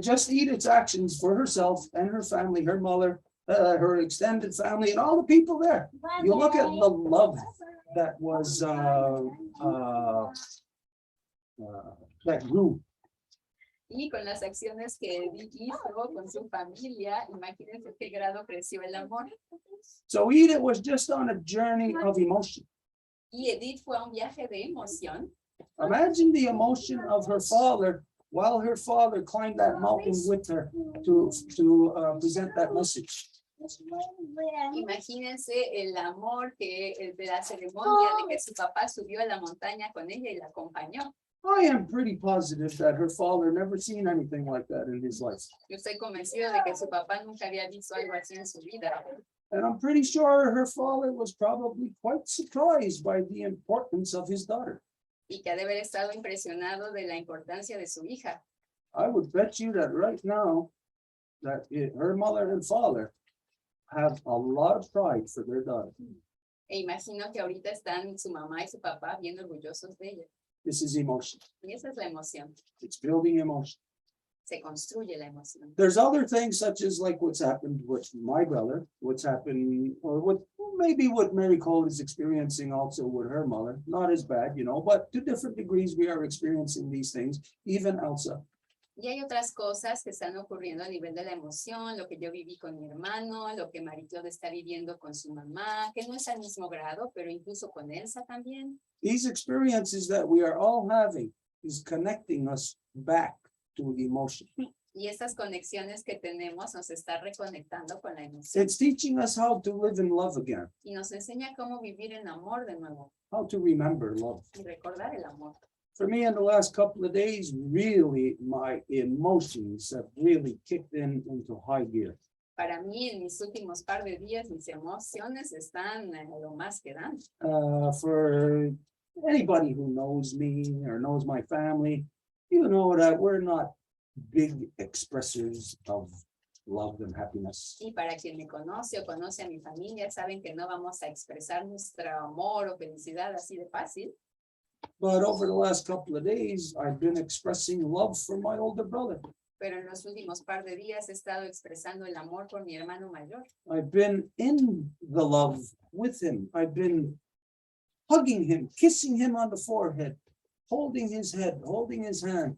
Just Edith's actions for herself and her family, her mother, her extended family, and all the people there. You look at the love that was that grew. Y con las acciones que Edith hizo con su familia, imagínense qué grado creció el amor. So Edith was just on a journey of emotion. Y Edith fue a un viaje de emoción. Imagine the emotion of her father while her father climbed that mountain with her to present that message. Imagínense el amor que de la ceremonia de que su papá subió a la montaña con ella y la acompañó. I am pretty positive that her father never seen anything like that in his life. Yo estoy convencido de que su papá nunca había visto algo así en su vida. And I'm pretty sure her father was probably quite surprised by the importance of his daughter. Y que ha de haber estado impresionado de la importancia de su hija. I would bet you that right now that her mother and father have a lot of pride for their daughter. E imagino que ahorita están su mamá y su papá bien orgullosos de ella. This is emotion. Y esa es la emoción. It's building emotion. Se construye la emoción. There's other things such as like what's happened with my brother, what's happened, or what Mary Cole is experiencing also with her mother. Not as bad, you know, but to different degrees we are experiencing these things, even Elsa. Y hay otras cosas que están ocurriendo a nivel de la emoción, lo que yo viví con mi hermano, lo que Marie-Claude está viviendo con su mamá, que no es al mismo grado, pero incluso con Elsa también. These experiences that we are all having is connecting us back to the emotion. Y estas conexiones que tenemos nos está reconectando con la emoción. It's teaching us how to live in love again, Y nos enseña cómo vivir en amor de nuevo how to remember love. y recordar el amor. For me, in the last couple of days, really, my emotions have really kicked into high gear. Para mí, en mis últimos par de días, mis emociones están en lo más que dan. For anybody who knows me or knows my family, you know that we're not big expressors of love and happiness. Y para quien me conoce o conoce a mi familia, saben que no vamos a expresar nuestro amor o felicidad así de fácil. But over the last couple of days, I've been expressing love for my older brother. Pero en los últimos par de días he estado expresando el amor por mi hermano mayor. I've been in the love with him. I've been hugging him, kissing him on the forehead, holding his head, holding his hand,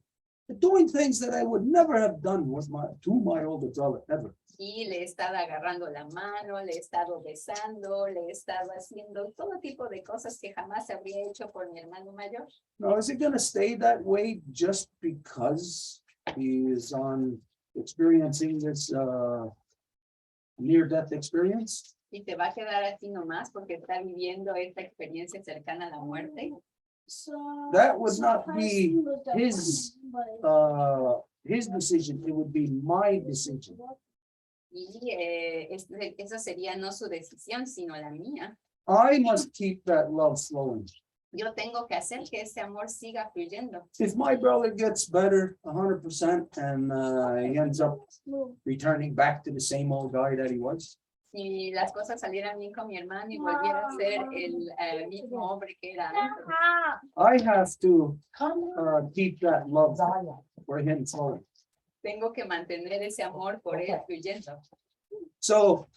doing things that I would never have done with my older brother ever. Y le he estado agarrando la mano, le he estado besando, le he estado haciendo todo tipo de cosas que jamás habría hecho por mi hermano mayor. Now, is it going to stay that way just because he is experiencing this near-death experience? Y te va a quedar así nomás porque está viviendo esta experiencia cercana a la muerte. That would not be his decision. It would be my decision. Y esa sería no su decisión, sino la mía. I must keep that love flowing. Yo tengo que hacer que ese amor siga fluyendo. If my brother gets better 100% and he ends up returning back to the same old guy that he was, Si las cosas salieran bien con mi hermano y volviera a ser el mismo hombre que era antes, I have to keep that love for him flowing. tengo que mantener ese amor por él fluyendo. So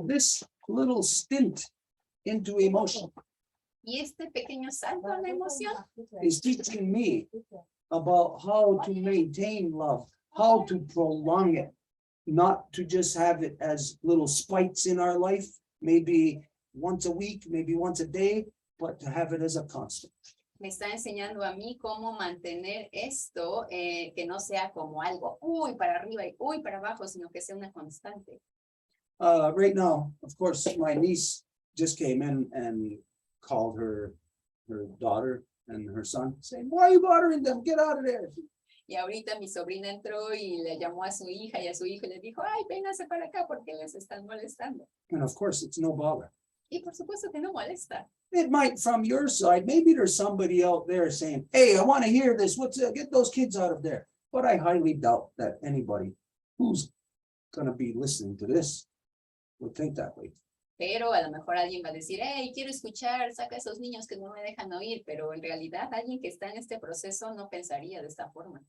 this little stint into emotion Y este pequeño salto a la emoción is teaching me about how to maintain love, how to prolong it, not to just have it as little spikes in our life, maybe once a week, maybe once a day, but to have it as a constant. me está enseñando a mí cómo mantener esto, que no sea como algo, uy, para arriba y uy, para abajo, sino que sea una constante. Right now, of course, my niece just came in and called her daughter and her son, saying, "Why are you bothering them? Get out of there." Y ahorita mi sobrina entró y le llamó a su hija y a su hijo y le dijo, ay, vénganse para acá porque les están molestando. And of course, it's no bother. Y por supuesto que no molesta. It might from your side, maybe there's somebody out there saying, "Hey, I want to hear this. Get those kids out of there." But I highly doubt that anybody who's going to be listening to this would think that way. Pero a lo mejor alguien va a decir, hey, quiero escuchar, saca a esos niños que no me dejan oír, pero en realidad alguien que está en este proceso no pensaría de esta forma.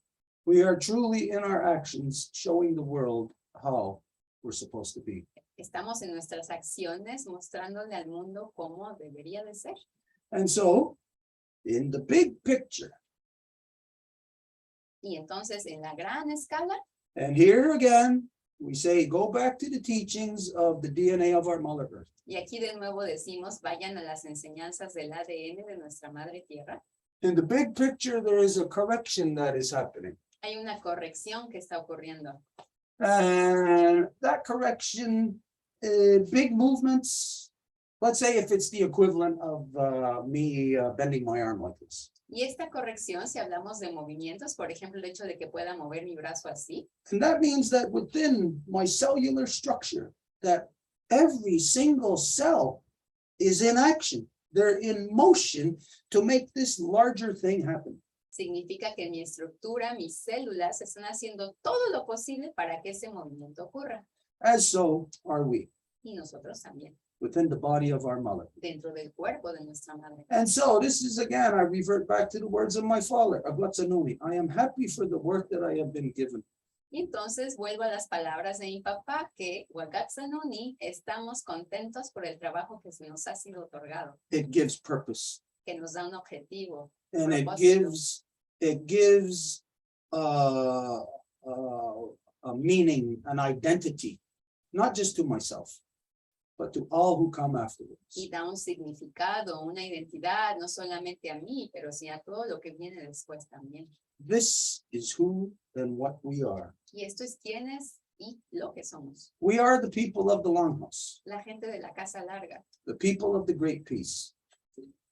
We are truly in our actions showing the world how we're supposed to be. Estamos en nuestras acciones mostrándole al mundo cómo debería de ser. And so, in the big picture, Y entonces en la gran escala, And here again, we say, go back to the teachings of the DNA of our Mother Earth. y aquí de nuevo decimos, vayan a las enseñanzas del ADN de nuestra Madre Tierra. In the big picture, there is a correction that is happening. Hay una corrección que está ocurriendo. And that correction, big movements, let's say if it's the equivalent of me bending my arm like this. Y esta corrección, si hablamos de movimientos, por ejemplo, el hecho de que pueda mover mi brazo así, And that means that within my cellular structure, that every single cell is in action. They're in motion to make this larger thing happen. significa que mi estructura, mis células están haciendo todo lo posible para que ese movimiento ocurra. As so are we Y nosotros también, within the body of our mother. dentro del cuerpo de nuestra madre. And so this is again, I revert back to the words of my father, Aglatsanuni. I am happy for the work that I have been given. Y entonces vuelvo a las palabras de mi papá, que Wagatsanuni, estamos contentos por el trabajo que se nos ha sido otorgado, It gives purpose que nos da un objetivo. and it Propósito. gives a meaning, an identity, not just to myself, but to all who come afterwards. Y da un significado, una identidad, no solamente a mí, pero sí a todo lo que viene después también. This is who and what we are. Y esto es quiénes y lo que somos. We are the people of the Longhouse, La gente de la casa larga, the people of the great peace.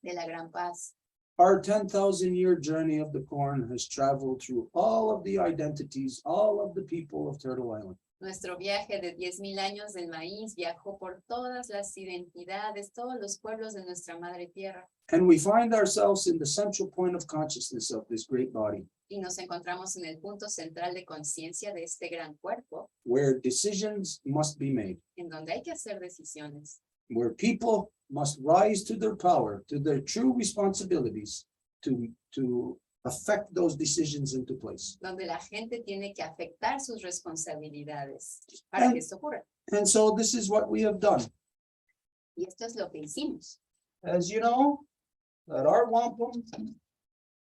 de la gran paz. Our 10,000-year journey of the corn has traveled through all of the identities, all of the people of Turtle Island. Nuestro viaje de 10,000 años del maíz viajó por todas las identidades, todos los pueblos de nuestra madre tierra. And we find ourselves in the central point of consciousness of this great body, Y nos encontramos en el punto central de conciencia de este gran cuerpo, where decisions must be made, en donde hay que hacer decisiones, where people must rise to their power, to their true responsibilities to affect those decisions into place. donde la gente tiene que afectar sus responsabilidades para que esto ocurra. And so this is what we have done. Y esto es lo que hicimos. As you know, that our wampum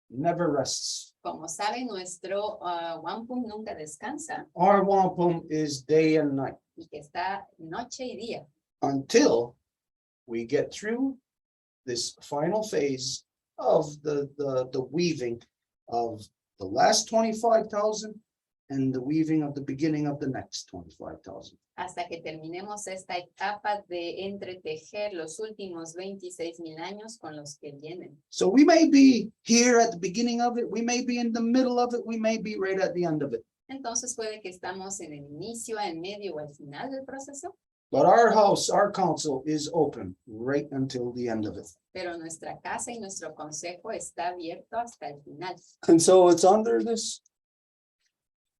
never rests. Como saben, nuestro wampum nunca descansa Our wampum is day and night y que está noche y día, until we get through this final phase of the weaving of the last 25,000 and the weaving of the beginning of the next 25,000. hasta que terminemos esta etapa de entretejer los últimos 26,000 años con los que vienen. So we may be here at the beginning of it, we may be in the middle of it, we may be right at the end of it. Entonces puede que estamos en el inicio, en medio o al final del proceso, But our house, our council is open right until the end of it. pero nuestra casa y nuestro consejo está abierto hasta el final. And so it's under this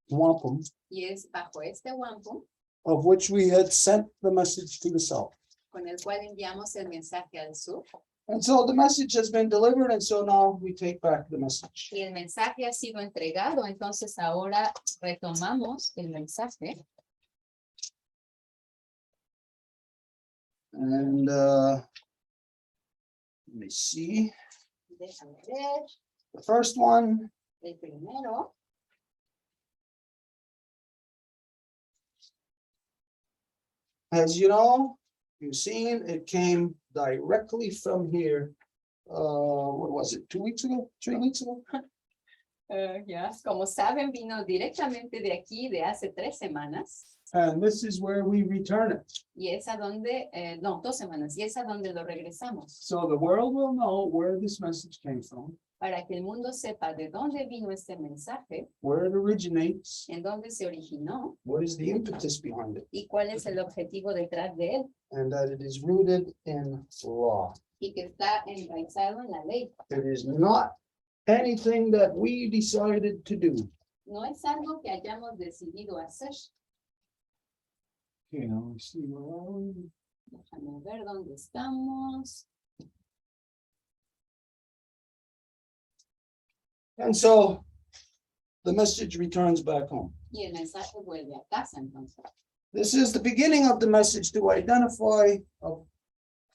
wampum Y es bajo este wampum of which we had sent the message to the south. con el cual enviamos el mensaje al sur. And so the message has been delivered, and so now we take back the message. Y el mensaje ha sido entregado, entonces ahora retomamos el mensaje. And let me see, Déjame ver, the first one, el primero. as you know, you've seen, it came directly from here. What was it, 2 weeks ago, 3 weeks ago? Ya, como saben, vino directamente de aquí de hace 3 semanas. And this is where we return it. Y es a donde, no, 2 semanas, y es a donde lo regresamos. So the world will know where this message came from, Para que el mundo sepa de dónde vino este mensaje, where it originates, en dónde se originó what is the impetus behind it, y cuál es el objetivo detrás de él. and that it is rooted in law. Y que está enraizado en la ley. It is not anything that we decided to do. No es algo que hayamos decidido hacer. Okay, now we see where are we? Déjame ver dónde estamos. And so the message returns back home. Y el mensaje vuelve a casa entonces. This is the beginning of the message to identify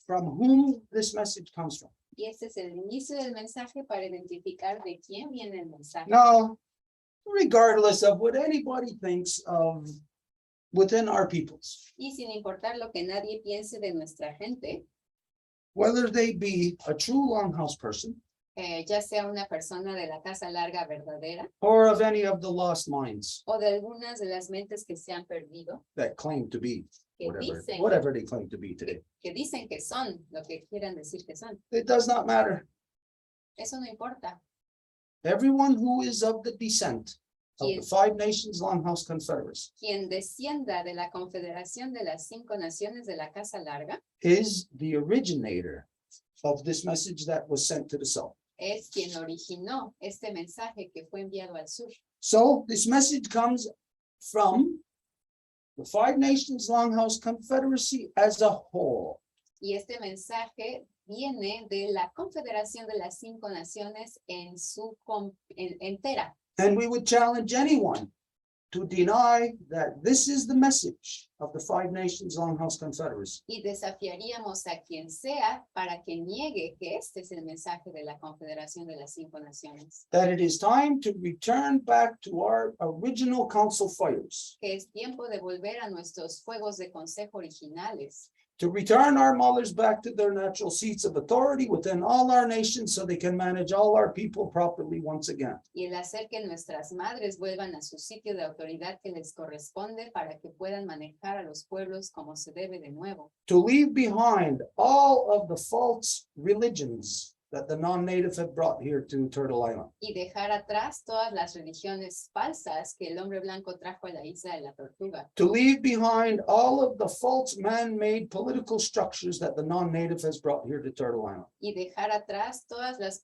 from whom this message comes from. Y este es el inicio del mensaje para identificar de quién viene el mensaje. Now, regardless of what anybody thinks of within our peoples, Y sin importar lo que nadie piense de nuestra gente, whether they be a true longhouse person ya sea una persona de la casa larga verdadera or of any of the lost minds o de algunas de las mentes que se han perdido, that claim to be que whatever they claim to be today. que dicen que son lo que quieran decir que son. It does not matter. Eso no importa. Everyone who is of the descent of the Quien, Five Nations Longhouse Confederacy quien descienda de la confederación de las 5 naciones de la casa larga is the originator of this message that was sent to the south. es quien originó este mensaje que fue enviado al sur. So this message comes from the Five Nations Longhouse Confederacy as a whole. Y este mensaje viene de la confederación de las 5 naciones en su entera. And we would challenge anyone to deny that this is the message of the Five Nations Longhouse Confederacy. Y desafiaríamos a quien sea para que niegue que este es el mensaje de la confederación de las 5 naciones. That it is time to return back to our original council fires, Que es tiempo de volver a nuestros fuegos de consejo originales. to return our mothers back to their natural seats of authority within all our nations so they can manage all our people properly once again. Y el hacer que nuestras madres vuelvan a su sitio de autoridad que les corresponde para que puedan manejar a los pueblos como se debe de nuevo. To leave behind all of the false religions that the non-native have brought here to Turtle Island. Y dejar atrás todas las religiones falsas que el hombre blanco trajo a la isla de la Tortuga. To leave behind all of the false man-made political structures that the non-native has brought here to Turtle Island. Y dejar atrás todas las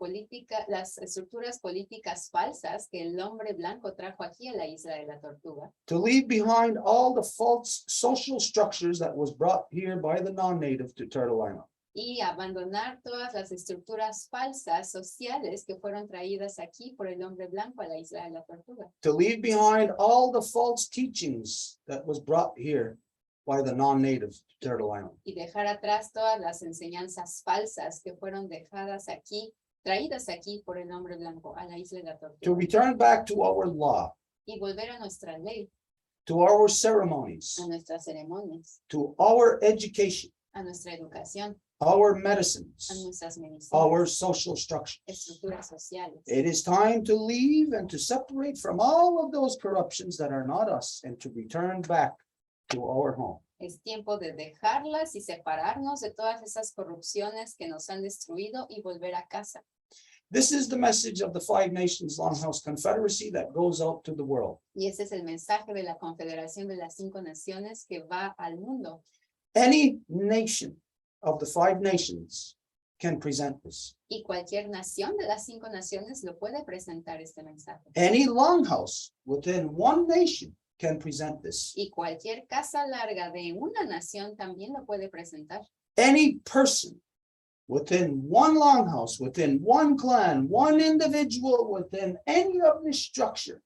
las estructuras políticas falsas que el hombre blanco trajo aquí a la isla de la Tortuga. To leave behind all the false social structures that was brought here by the non-native to Turtle Island. Y abandonar todas las estructuras falsas sociales que fueron traídas aquí por el hombre blanco a la isla de la Tortuga. To leave behind all the false teachings that was brought here by the non-native to Turtle Island. Y dejar atrás todas las enseñanzas falsas que fueron dejadas aquí, traídas aquí por el hombre blanco a la isla de la To Tortuga. return back to our law, Y volver a nuestra ley, to our ceremonies, a nuestras ceremonias, to our education, a nuestra educación, our a medicines, nuestras medicinas, our social structures. estructuras sociales. It is time to leave and to separate from all of those corruptions that are not us and to return back to our home. Es tiempo de dejarlas y separarnos de todas esas corrupciones que nos han destruido y volver a casa. This is the message of the Five Nations Longhouse Confederacy that goes out to the world. Y ese es el mensaje de la Confederación de las 5 Naciones que va al mundo. Any nation of the Five Nations can present this. Y cualquier nación de las 5 naciones lo puede presentar este mensaje. Any longhouse within one nation can present this. Y cualquier casa larga de una nación también lo puede presentar. Any person within one longhouse, within one clan, one individual, within any of this structure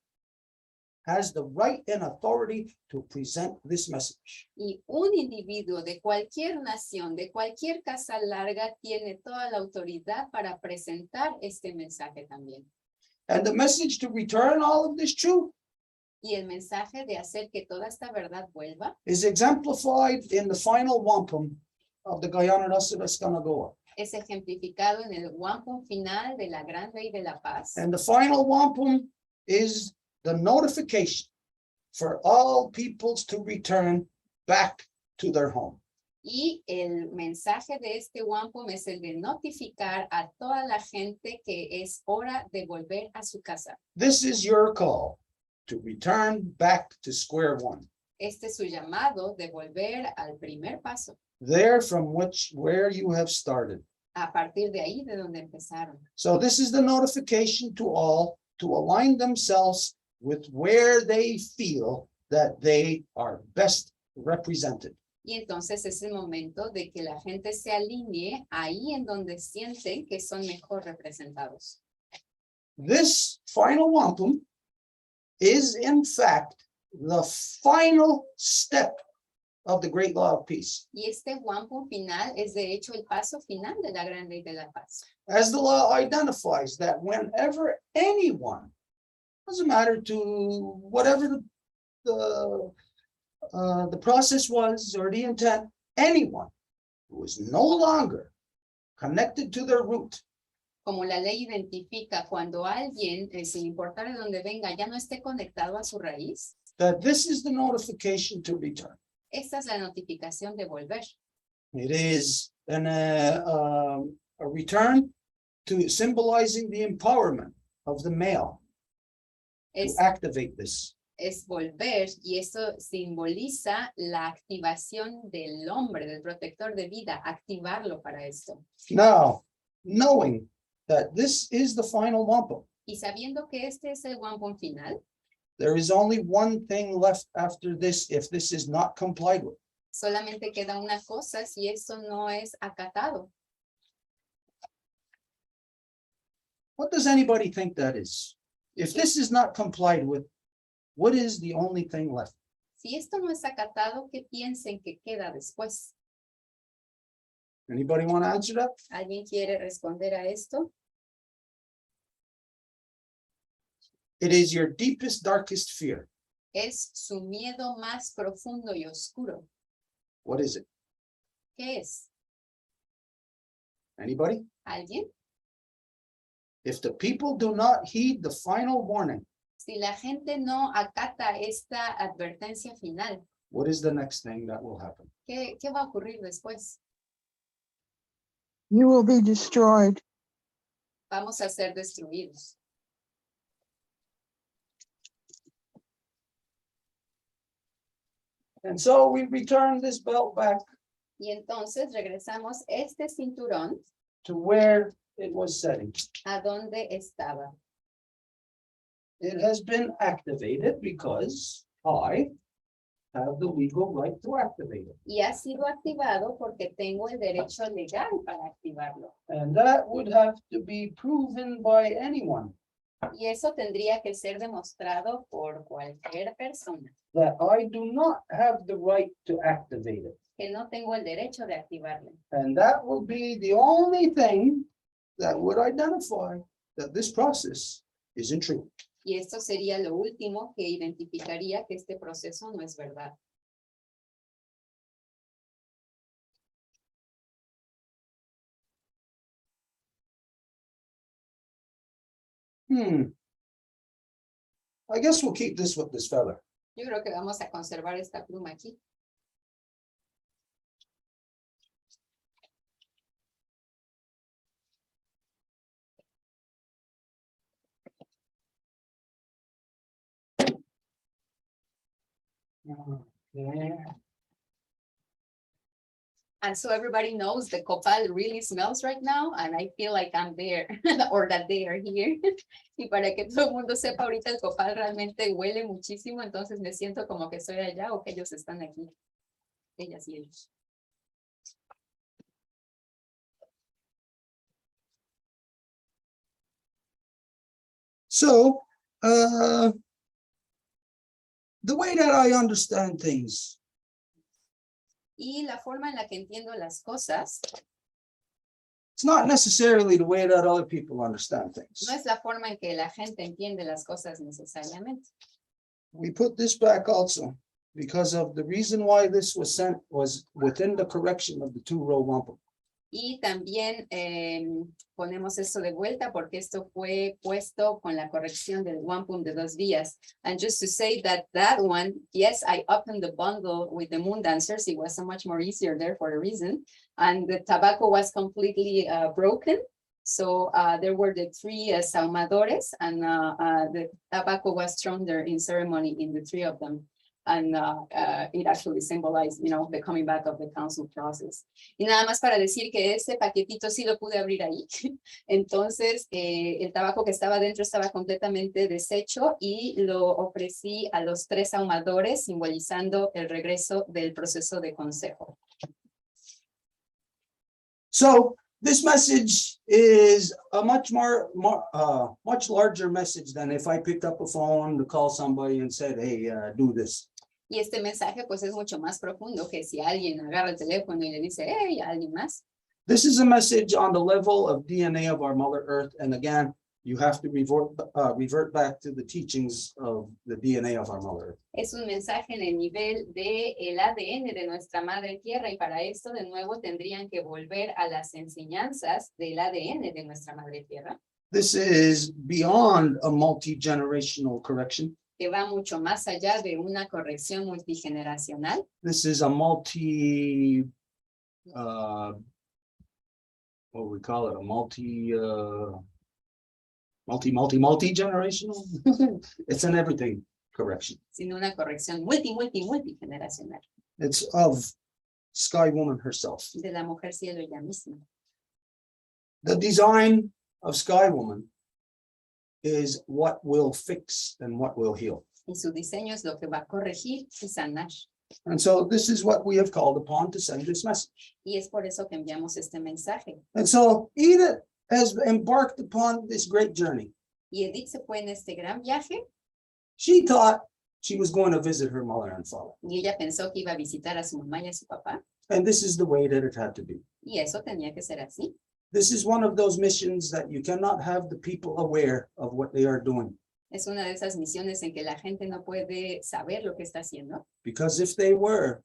has the right and authority to present this message. Y un individuo de cualquier nación, de cualquier casa larga, tiene toda la autoridad para presentar este mensaje también. And the message to return all of this truth Y el mensaje de hacer que toda esta verdad vuelva is exemplified in the final wampum of the Guyana Escanagoa. es ejemplificado en el wampum final de la Gran Ley de la Paz. And the final wampum is the notification for all peoples to return back to their home. Y el mensaje de este wampum es el de notificar a toda la gente que es hora de volver a su casa. This is your call to return back to square one. Este es su llamado de volver al primer paso, There from where you have started. a partir de ahí de donde empezaron. So this is the notification to all to align themselves with where they feel that they are best represented. Y entonces es el momento de que la gente se alinee ahí en donde sienten que son mejor representados. This final wampum is in fact the final step of the great law of peace. Y este wampum final es de hecho el paso final de la Gran Ley de la Paz. As the law identifies that whenever anyone Doesn't matter to whatever the process was or the intent, anyone who is no longer connected to their root, Como la ley identifica cuando alguien, sin importar de dónde venga, ya no esté conectado a su raíz, that this is the notification to return. esta es la notificación de volver. It is a return to symbolizing the empowerment of the male to Es, activate this. es volver y eso simboliza la activación del hombre, del protector de vida, activarlo para esto. Now, knowing that this is the final wampum, Y sabiendo que este es el wampum final, there is only one thing left after this if this is not complied with. solamente queda una cosa si esto no es acatado. What does anybody think that is? If this is not complied with, what is the only thing left? Si esto no es acatado, ¿qué piensen que queda después? Anybody want to answer that? ¿Alguien quiere responder a esto? It is your deepest, darkest fear. Es su miedo más profundo y oscuro. What is it? ¿Qué es? Anybody? ¿Alguien? If the people do not heed the final warning, Si la gente no acata esta advertencia final, what is the next thing that will happen? ¿qué va a ocurrir después? You will be destroyed. Vamos a ser destruidos. And so we return this belt back Y entonces regresamos este cinturón to where it was setting. a donde estaba. It has been activated because I have the legal right to activate it. Y ha sido activado porque tengo el derecho legal para activarlo. And that would have to be proven by anyone Y eso tendría que ser demostrado por cualquier persona, that I do not have the right to activate it. que no tengo el derecho de activarlo. And that will be the only thing that would identify that this process isn't true. Y esto sería lo último que identificaría que este proceso no es verdad. I guess we'll keep this with this fella. Yo creo que vamos a conservar esta pluma aquí. Okay. And so everybody knows the copal really smells right now, and I feel like I'm there, or that they are here. Y para que todo el mundo sepa, ahorita el copal realmente huele muchísimo, entonces me siento como que estoy allá o que ellos están aquí. Ellas y ellos. So, the way that I understand things, Y la forma en la que entiendo las cosas, it's not necessarily the way that other people understand things. no es la forma en que la gente entiende las cosas necesariamente. We put this back also because of the reason why this was sent was within the correction of the 2-row wampum. Y también ponemos esto de vuelta porque esto fue puesto con la corrección del wampum de 2 vías. And just to say that one, yes, I opened the bundle with the moon dancers. It was so much more easier there for a reason. And the tobacco was completely broken. So there were the 3 saumadores, and the tobacco was thrown there in ceremony in the 3 of them. And it actually symbolized, you know, the coming back of the council process. Y nada más para decir que este paquetito sí lo pude abrir ahí. Entonces, el tabaco que estaba dentro estaba completamente deshecho y lo ofrecí a los 3 ahumadores, simbolizando el regreso del proceso de consejo. So this message is a much much larger message than if I picked up a phone to call somebody and said, hey, do this. Y este mensaje pues es mucho más profundo que si alguien agarra el teléfono y le dice, hey, a alguien más. This is a message on the level of DNA of our Mother Earth. And again, You have to revert back to the teachings of the DNA of our mother. Es un mensaje en el nivel de el ADN de nuestra madre tierra, y para esto de nuevo tendrían que volver a las enseñanzas del ADN de nuestra madre tierra, This is beyond a multi-generational correction. que va mucho más allá de una corrección multigeneracional. This is a multi, what we call it, a multi-generational. It's an everything correction. Sino una corrección multigeneracional It's of Sky Woman herself. de la mujer cielo ella misma. The design of Sky Woman is what will fix and what will heal. Y su diseño es lo que va a corregir y sanar. And so this is what we have called upon to send this message. Y es por eso que enviamos este mensaje. And so Edith has embarked upon this great journey. Y Edith se fue en este gran viaje She thought she was going to visit her mother and father. y ella pensó que iba a visitar a su mamá y a su papá. And this is the way that it had to be. Y eso tenía que ser así. This is one of those missions that you cannot have the people aware of what they are doing. Es una de esas misiones en que la gente no puede saber lo que está haciendo. Because if they were,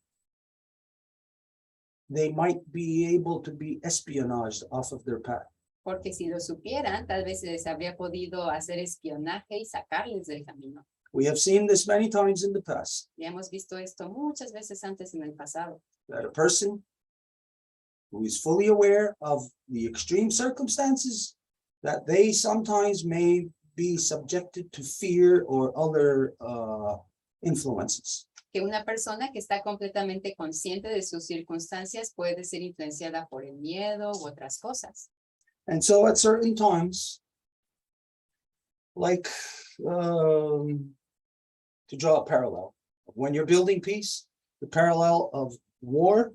they might be able to be espionaged off of their path. Porque si lo supieran, tal vez les habría podido hacer espionaje y sacarles del camino. We have seen this many times in the past, Ya hemos visto esto muchas veces antes en el pasado. that a person who is fully aware of the extreme circumstances, that they sometimes may be subjected to fear or other influences. Que una persona que está completamente consciente de sus circunstancias puede ser influenciada por el miedo u otras cosas. And so at certain times, like to draw a parallel, when you're building peace, the parallel of war,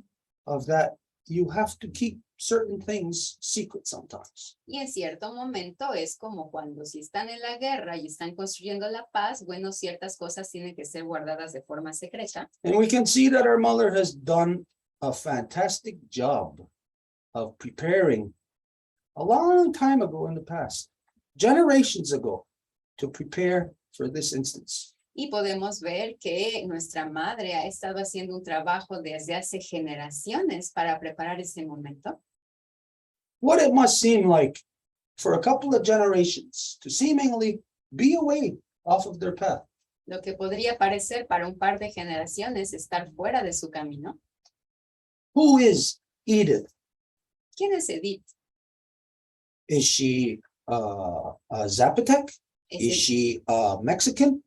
of that you have to keep certain things secret sometimes. Y en cierto momento es como cuando si están en la guerra y están construyendo la paz, bueno, ciertas cosas tienen que ser guardadas de forma secreta. And we can see that our mother has done a fantastic job of preparing a long time ago in the past, generations ago, to prepare for this instance. Y podemos ver que nuestra madre ha estado haciendo un trabajo desde hace generaciones para preparar ese momento. What it must seem like for a couple of generations to seemingly be away off of their path. Lo que podría parecer para un par de generaciones estar fuera de su camino. Who is Edith? ¿Quién es Edith? Is she a Zapotec? Is she Mexican?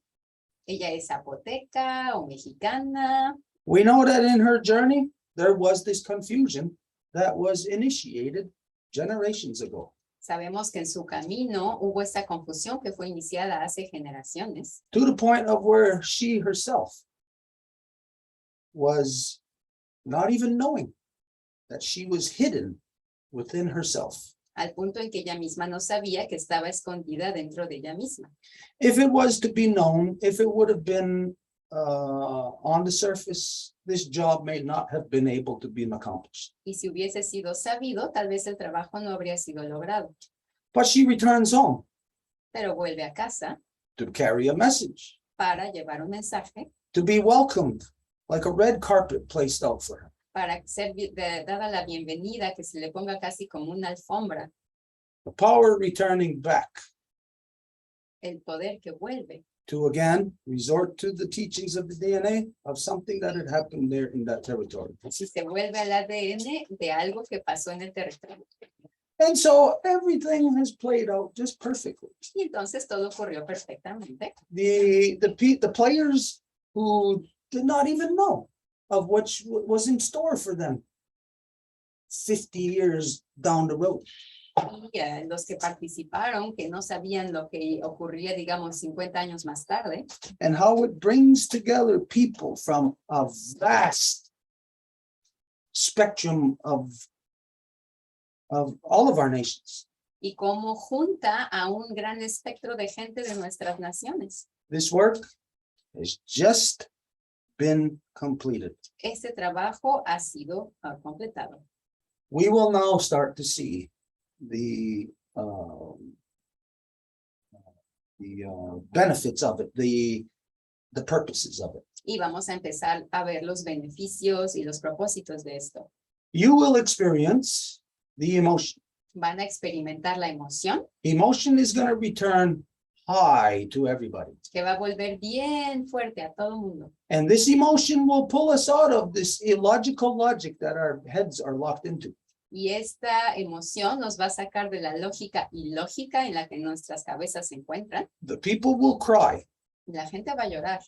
Ella es zapoteca o mexicana. We know that in her journey, there was this confusion that was initiated generations ago. Sabemos que en su camino hubo esta confusión que fue iniciada hace generaciones, To the point of where she herself was not even knowing that she was hidden within herself. al punto en que ella misma no sabía que estaba escondida dentro de ella misma. If it was to be known, if it would have been on the surface, this job may not have been able to be accomplished. Y si hubiese sido sabido, tal vez el trabajo no habría sido logrado. But she returns home Pero vuelve a casa to carry a message, para llevar un mensaje, to be welcomed like a red carpet placed out for her. para ser dada la bienvenida, que se le ponga casi como una alfombra, The power returning back el poder que vuelve, to again resort to the teachings of the DNA of something that had happened there in that territory. si se vuelve al ADN de algo que pasó en el territorio. And so everything has played out just perfectly. Y entonces todo ocurrió perfectamente. The players who did not even know of what was in store for them 50 years down the road. Y los que participaron, que no sabían lo que ocurría, digamos, 50 años más tarde, And how it brings together people from a vast spectrum of all of our nations. y cómo junta a un gran espectro de gente de nuestras naciones. This work has just been completed. Este trabajo ha sido completado. We will now start to see the benefits of it, the purposes of it. Y vamos a empezar a ver los beneficios y los propósitos de esto. You will experience the emotion. Van a experimentar la emoción Emotion is going to return high to everybody. que va a volver bien fuerte a todo mundo. And this emotion will pull us out of this illogical logic that our heads are locked into. Y esta emoción nos va a sacar de la lógica ilógica en la que nuestras cabezas se encuentran. The people will cry La gente va a llorar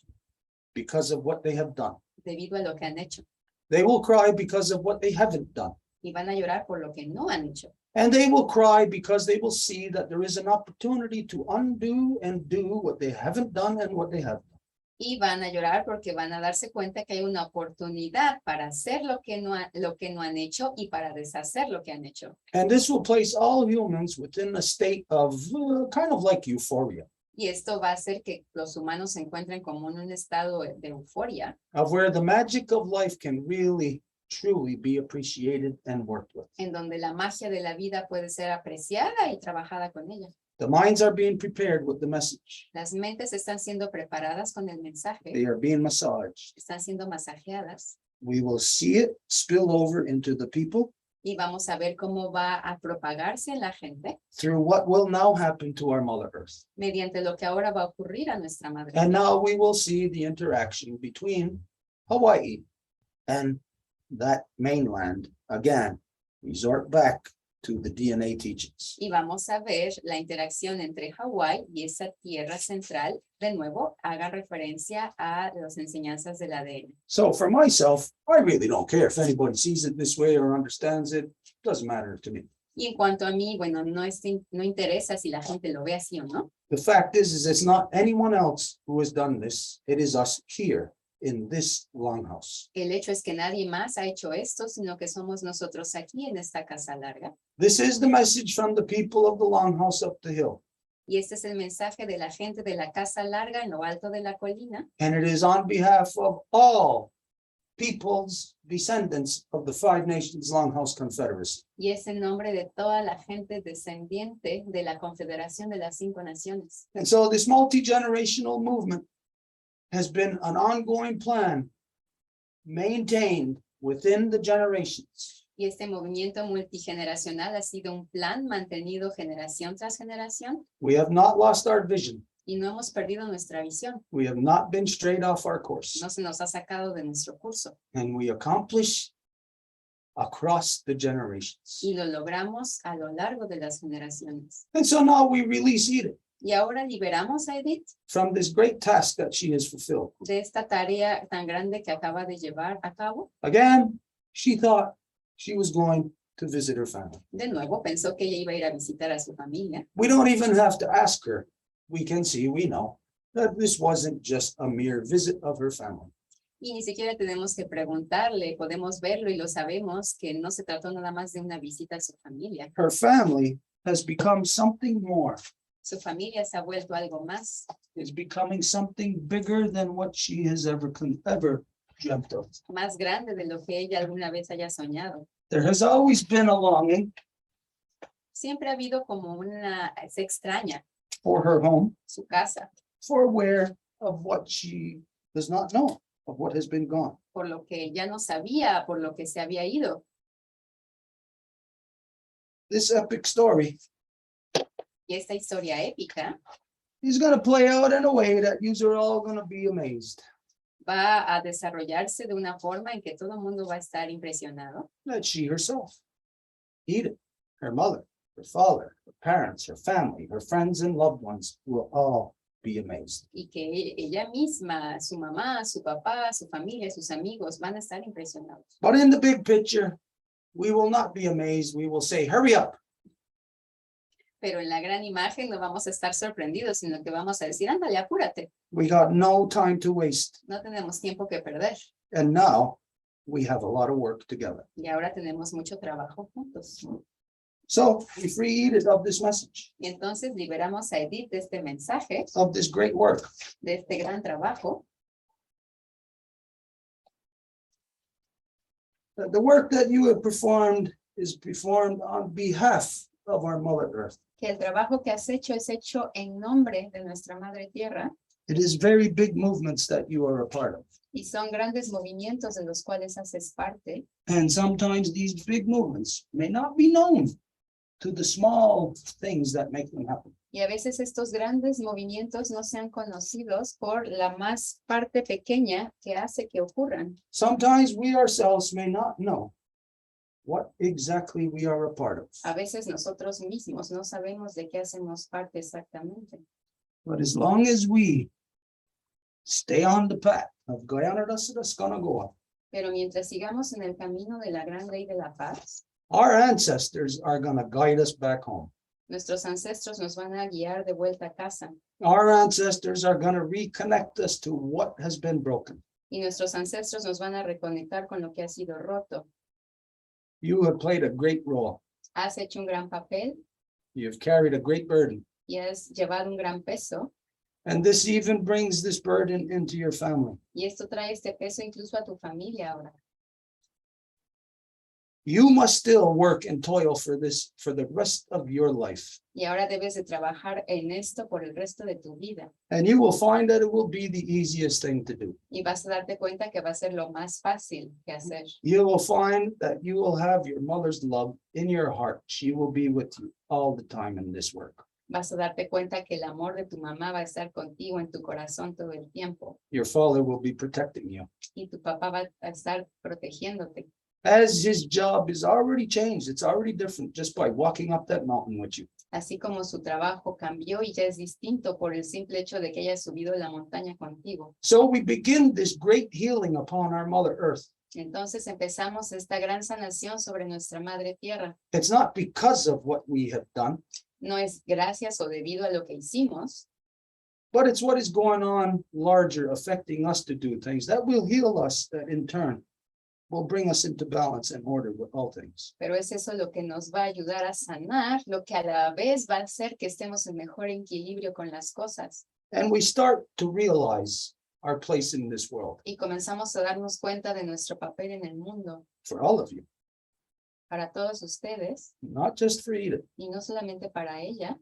because of what they have done. debido a lo que han hecho. They will cry because of what they haven't done. Y van a llorar por lo que no han hecho. And they will cry because they will see that there is an opportunity to undo and do what they haven't done and what they have done. Y van a llorar porque van a darse cuenta que hay una oportunidad para hacer lo que no han hecho y para deshacer lo que han hecho. And this will place all humans within a state of kind of like euphoria, Y esto va a hacer que los humanos se encuentren como en un estado de euforia, of where the magic of life can really, truly be appreciated and worked with. en donde la magia de la vida puede ser apreciada y trabajada con ella. The minds are being prepared with the message. Las mentes están siendo preparadas con el They mensaje, are being massaged. están siendo masajeadas We will see it spill over into the people y vamos a ver cómo va a propagarse en la gente through what will now happen to our Mother Earth. mediante lo que ahora va a ocurrir a nuestra madre. And now we will see the interaction between Hawaii and that mainland again, resort back to the DNA teachings. Y vamos a ver la interacción entre Hawái y esa tierra central. De nuevo, hagan referencia a las enseñanzas del ADN. So for myself, I really don't care if anybody sees it this way or understands it. Doesn't matter to me. Y en cuanto a mí, bueno, no interesa si la gente lo ve así o no. The fact is it's not anyone else who has done this. It is us here in this longhouse. El hecho es que nadie más ha hecho esto, sino que somos nosotros aquí en esta casa larga. This is the message from the people of the longhouse up the hill. Y este es el mensaje de la gente de la casa larga en lo alto de la colina. And it is on behalf of all people's descendants of the Five Nations Longhouse Confederacy. Y es en nombre de toda la gente descendiente de la Confederación de las 5 Naciones. And so this multi-generational movement has been an ongoing plan maintained within the generations. Y este movimiento multigeneracional ha sido un plan mantenido generación tras generación We have not lost our vision. y no hemos perdido nuestra visión. We have not been straight off our course. No se nos ha sacado de nuestro curso And we accomplish across the generations. y lo logramos a lo largo de las generaciones. And so now we release Edith Y ahora liberamos a Edith from this great task that she has fulfilled. de esta tarea tan grande que acaba de llevar a cabo. Again, she thought she was going to visit her family. De nuevo pensó que ella iba a ir a visitar a su familia. We don't even have to ask her. We can see, we know that this wasn't just a mere visit of her family. Y ni siquiera tenemos que preguntarle, podemos verlo y lo sabemos que no se trató nada más de una visita a su familia. Her family has become something more. Su familia se ha vuelto algo más, Is becoming something bigger than what she has ever dreamt of. más grande de lo que ella alguna vez haya soñado. There has always been a longing Siempre ha habido como se extraña for her home, su casa, for aware of what she does not know, of what has been gone. por lo que ya no sabía, por lo que se había ido. This epic story Y esta historia épica is going to play out in a way that you are all going to be amazed va a desarrollarse de una forma en que todo el mundo va a estar impresionado. that she herself, Edith, her mother, her father, her parents, her family, her friends and loved ones will all be amazed. Y que ella misma, su mamá, su papá, su familia, sus amigos van a estar impresionados. But in the big picture, we will not be amazed. We will say, hurry up. Pero en la gran imagen no vamos a estar sorprendidos, sino que vamos a decir, ándale, apúrate. We got no time to waste. No tenemos tiempo que perder. And now we have a lot of work together. Y ahora tenemos mucho trabajo juntos. So we free Edith of this message, Y entonces liberamos a Edith de este mensaje, of this great work. de este gran trabajo. The work that you have performed is performed on behalf of our Mother Earth. que el trabajo que has hecho es hecho en nombre de nuestra Madre Tierra It is very big movements that you are a part of. y son grandes movimientos de los cuales haces parte. And sometimes these big movements may not be known to the small things that make them happen. Y a veces estos grandes movimientos no sean conocidos por la más parte pequeña que hace que ocurran. Sometimes we ourselves may not know what exactly we are a part of. A veces nosotros mismos no sabemos de qué hacemos parte exactamente. But as long as we stay on the path of Qhara Qhara Nation, Pero mientras sigamos en el camino de la gran ley de la paz, our ancestors are going to guide us back home. nuestros ancestros nos van a guiar de vuelta a casa. Our ancestors are going to reconnect us to what has been broken. Y nuestros ancestros nos van a reconectar con lo que ha sido roto. You have played a great role. Has hecho un gran papel You have carried a great burden. y has llevado un gran peso. And this even brings this burden into your family. Y esto trae este peso incluso a tu familia ahora. You must still work and toil for this for the rest of your life. Y ahora debes de trabajar en esto por el resto de tu vida. And you will find that it will be the easiest thing to do. Y vas a darte cuenta que va a ser lo más fácil que hacer. You will find that you will have your mother's love in your heart. She will be with you all the time in this work. Vas a darte cuenta que el amor de tu mamá va a estar contigo en tu corazón todo el tiempo. Your father will be protecting you. Y tu papá va a estar protegiéndote. As his job is already changed, it's already different just by walking up that mountain with you. Así como su trabajo cambió y ya es distinto por el simple hecho de que haya subido la montaña contigo. So we begin this great healing upon our Mother Earth. Entonces empezamos esta gran sanación sobre nuestra Madre Tierra. It's not because of what we have done, No es gracias o debido a lo que hicimos, but it's what is going on larger, affecting us to do things that will heal us, that in turn will bring us into balance and order with all things. pero es eso lo que nos va a ayudar a sanar, lo que a la vez va a hacer que estemos en mejor equilibrio con las cosas. And we start to realize our place in this world Y comenzamos a darnos cuenta de nuestro papel en el mundo. for all of you, Para todos ustedes, not just for Edith. y no solamente para ella,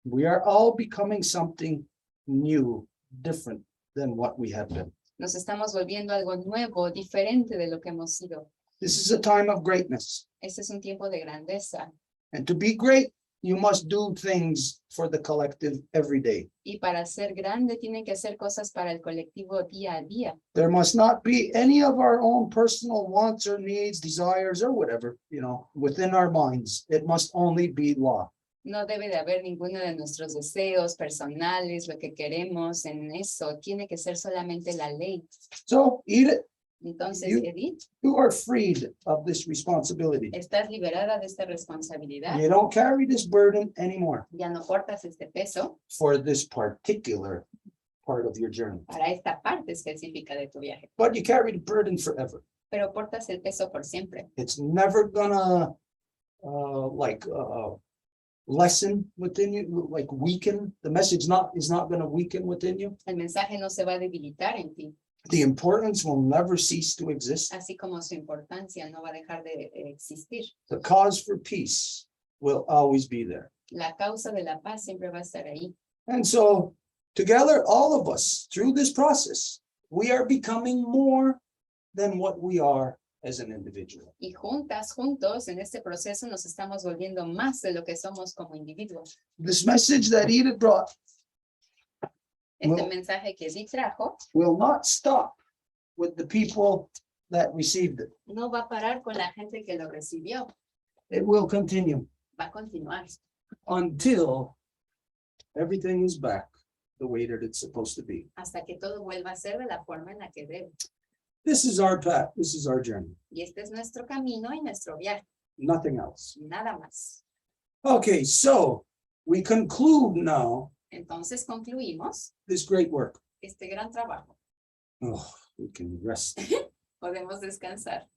We are all becoming something new, different than what we have been. nos estamos volviendo algo nuevo, diferente de lo que hemos sido. This is a time of greatness. Este es un tiempo de grandeza. And to be great, you must do things for the collective every day. Y para ser grande tienen que hacer cosas para el colectivo día a día. There must not be any of our own personal wants or needs, desires, or whatever, within our minds. It must only be law. No debe de haber ninguno de nuestros deseos personales, lo que queremos en eso. Tiene que ser solamente la ley. So, Edith, Entonces, You- Edith, you are freed of this responsibility. estás liberada de esta responsabilidad. You don't carry this burden anymore Ya no portas este peso for this particular part of your journey, para esta parte específica de tu viaje, but you carry the burden forever. pero portas el peso por siempre. It's never gonna lessen within you, like weaken. The message is not gonna weaken within you. El mensaje no se va a debilitar en ti, The importance will never cease to exist. así como su importancia no va a dejar de existir. The cause for peace will always be there. La causa de la paz siempre va a estar ahí. And so together, all of us through this process, we are becoming more than what we are as an individual. Y juntos, en este proceso nos estamos volviendo más de lo que somos como individuos. This message that Edith brought Este Well- mensaje que sí trajo will not stop with the people that received it. no va a parar con la gente que lo recibió, It will continue va a continuar until everything is back the way that it's supposed to be. hasta que todo vuelva a ser de la forma en la que debe. This is our path. This is our journey. Y este es nuestro camino y nuestro viaje, Nothing else. nada más. Okay, so we conclude now Entonces concluimos this great work. este gran trabajo. Oh, we can rest. Podemos descansar.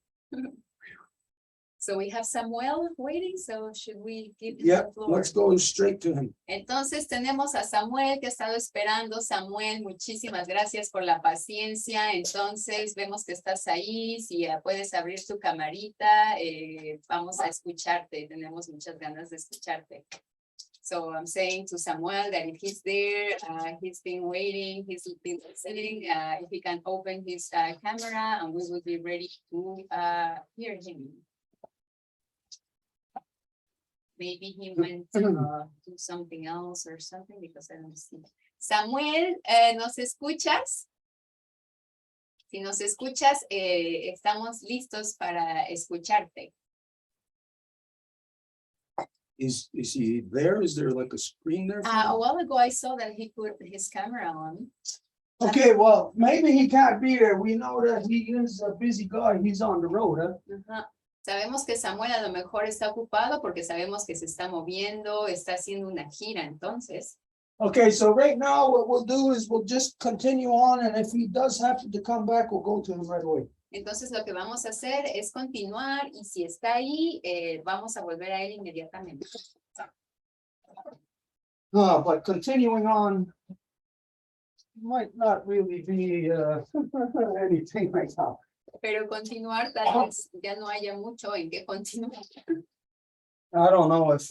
So we have Samuel waiting, so should we give him Yeah, the floor? let's go straight to him. Entonces tenemos a Samuel que ha estado esperando. Samuel, muchísimas gracias por la paciencia. Entonces vemos que estás ahí. Si puedes abrir tu camarita, vamos a escucharte. Tenemos muchas ganas de escucharte. So I'm saying to Samuel that if he's there, he's been waiting, he's been listening, if he can open his camera and we will be ready to hear him. Maybe he went to do something else or something because I don't see. Samuel, ¿nos escuchas? Si nos escuchas, estamos listos para escucharte. Is he there? Is there like a screen there? for him? A while ago, I saw that he put his camera on. Okay, well, maybe he can't be there. We know that he is a busy guy. He's on the road, huh? Ajá. Sabemos que Samuel a lo mejor está ocupado porque sabemos que se está moviendo, está haciendo una gira, entonces. Okay, so right now what we'll do is we'll just continue on, and if he does happen to come back, we'll go to him right away. Entonces lo que vamos a hacer es continuar y si está ahí, vamos a volver a él inmediatamente. But continuing on might not really be anything right now. Pero continuar tal vez ya no haya mucho en qué continuar. I don't know if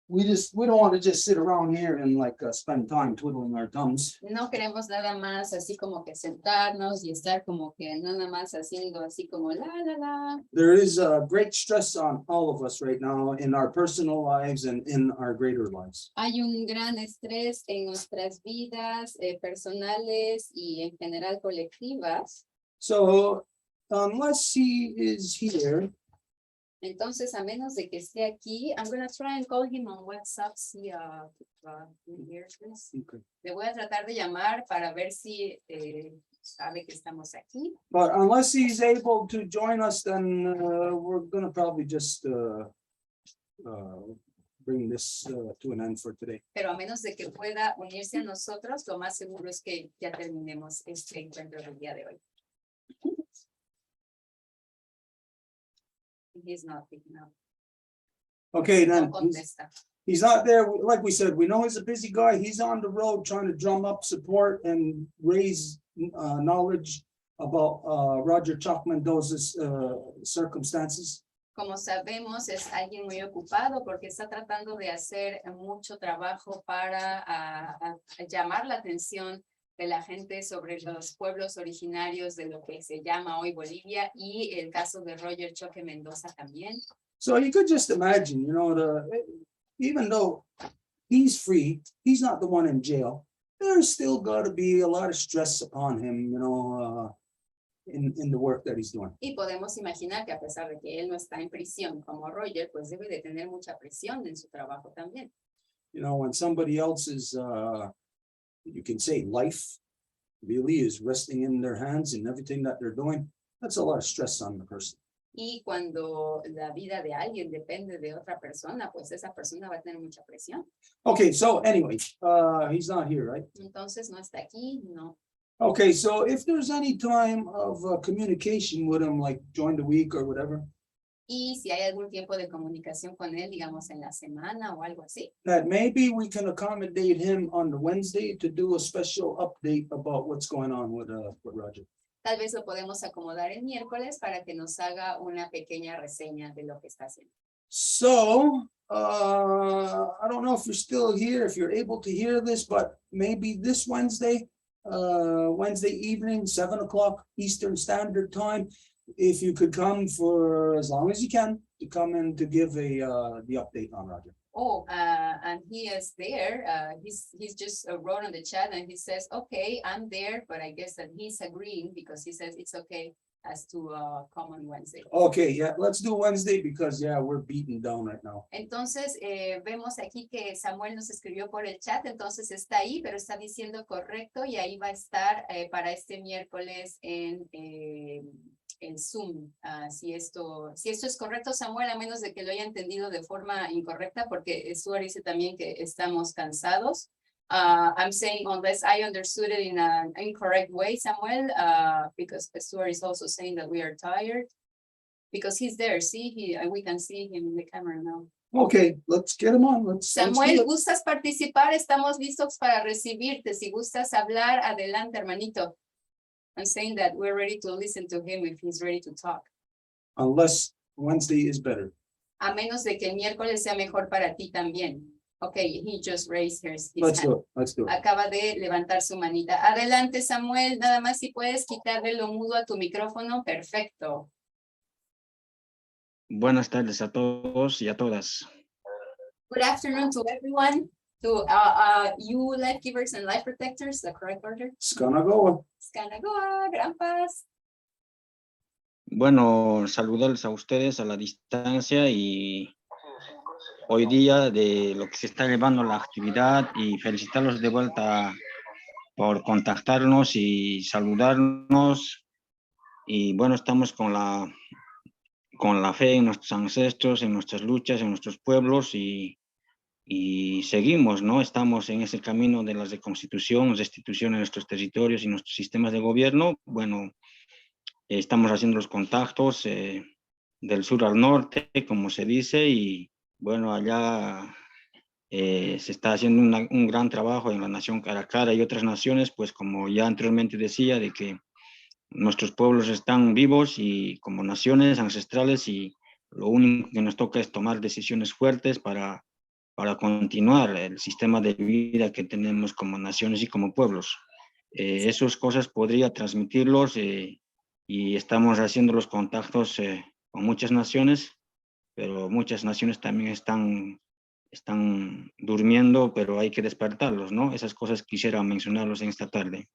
we don't want to just sit around here and like spend time twiddling our thumbs. No queremos nada más así como que sentarnos y estar como que nada más haciendo así como la. There is great stress on all of us right now in our personal lives and in our greater lives. Hay un gran estrés en nuestras vidas personales y en general colectivas. So unless he is here, Entonces, a menos de que esté aquí, I'm going to try and call him on WhatsApp. See, here's this. okay. Le voy a tratar de llamar para ver si sabe que estamos aquí. But unless he's able to join us, then we're gonna probably just bring this to an end for today. Pero a menos de que pueda unirse a nosotros, lo más seguro es que ya terminemos este encuentro del día de hoy. He's not picking up. Okay, No then contesta. he's not there. Like we said, we know he's a busy guy. He's on the road trying to drum up support and raise knowledge about Roger Chuck Mendoza's circumstances. Como sabemos, es alguien muy ocupado porque está tratando de hacer mucho trabajo para llamar la atención de la gente sobre los pueblos originarios de lo que se llama hoy Bolivia y el caso de Roger Choque Mendoza también. So you could just imagine, you know, even though he's free, he's not the one in jail. There's still got to be a lot of stress upon him, you know, in the work that he's doing. Y podemos imaginar que a pesar de que él no está en prisión como Roger, pues debe de tener mucha presión en su trabajo también. You know, when somebody else's, you can say life really is resting in their hands and everything that they're doing, that's a lot of stress on the person. Y cuando la vida de alguien depende de otra persona, pues esa persona va a tener mucha presión. Okay, so anyway, he's not here, right? Entonces no está aquí, no. Okay, so if there's any time of communication with him, like during the week or whatever, Y si hay algún tiempo de comunicación con él, digamos en la semana o algo así, that maybe we can accommodate him on the Wednesday to do a special update about what's going on with Roger. tal vez lo podemos acomodar el miércoles para que nos haga una pequeña reseña de lo que está haciendo. So, I don't know if you're still here, if you're able to hear this, but maybe this Wednesday, Wednesday evening, 7 o'clock Eastern Standard Time, if you could come for as long as you can to come in to give the update on Roger. Oh, and he is there. He's just wrote on the chat and he says, okay, I'm there, but I guess that he's agreeing because he says it's okay as to come on Wednesday. Okay, yeah, let's do Wednesday because yeah, we're beaten down right now. Entonces, vemos aquí que Samuel nos escribió por el chat, entonces está ahí, pero está diciendo correcto y ahí va a estar para este miércoles en Zoom. Si esto es correcto, Samuel, a menos de que lo haya entendido de forma incorrecta, porque Stuart dice también que estamos cansados. I'm saying unless I understood it in an incorrect way, Samuel, because Stuart is also saying that we are tired. Because he's there, see, we can see him in the camera now. Okay, let's get him on. Let's do Samuel, it. ¿gustas participar? Estamos listos para recibirte. Si gustas hablar, adelante, hermanito. I'm saying that we're ready to listen to him if he's ready to talk. Unless Wednesday is better. A menos de que el miércoles sea mejor para ti también. Okay, he just raised his Let's hand. do it. Let's do it. Acaba de levantar su manita. Adelante, Samuel. Nada más si puedes quitarle lo mudo a tu micrófono. Perfecto. Buenas tardes a todos y a todas. Good afternoon to everyone. To you life givers and life protectors, the correct order. It's gonna go. Scanagoa, Gran Paz. Bueno, saludarles a ustedes a la distancia y hoy día de lo que se está llevando la actividad y felicitarlos de vuelta por contactarnos y saludarnos. Y bueno, estamos con la fe en nuestros ancestros, en nuestras luchas, en nuestros pueblos y seguimos, ¿no? Estamos en ese camino de la reconstitución, restitución en nuestros territorios y nuestros sistemas de gobierno. Bueno, estamos haciendo los contactos del sur al norte, como se dice, y bueno, allá se está haciendo un gran trabajo en la nación Qhara Qhara y otras naciones, pues como ya anteriormente decía, de que nuestros pueblos están vivos y como naciones ancestrales y lo único que nos toca es tomar decisiones fuertes para continuar el sistema de vida que tenemos como naciones y como pueblos. Esas cosas podría transmitirlos y estamos haciendo los contactos con muchas naciones, pero muchas naciones también están durmiendo, pero hay que despertarlos, ¿no? Esas cosas quisiera mencionarlos en esta tarde.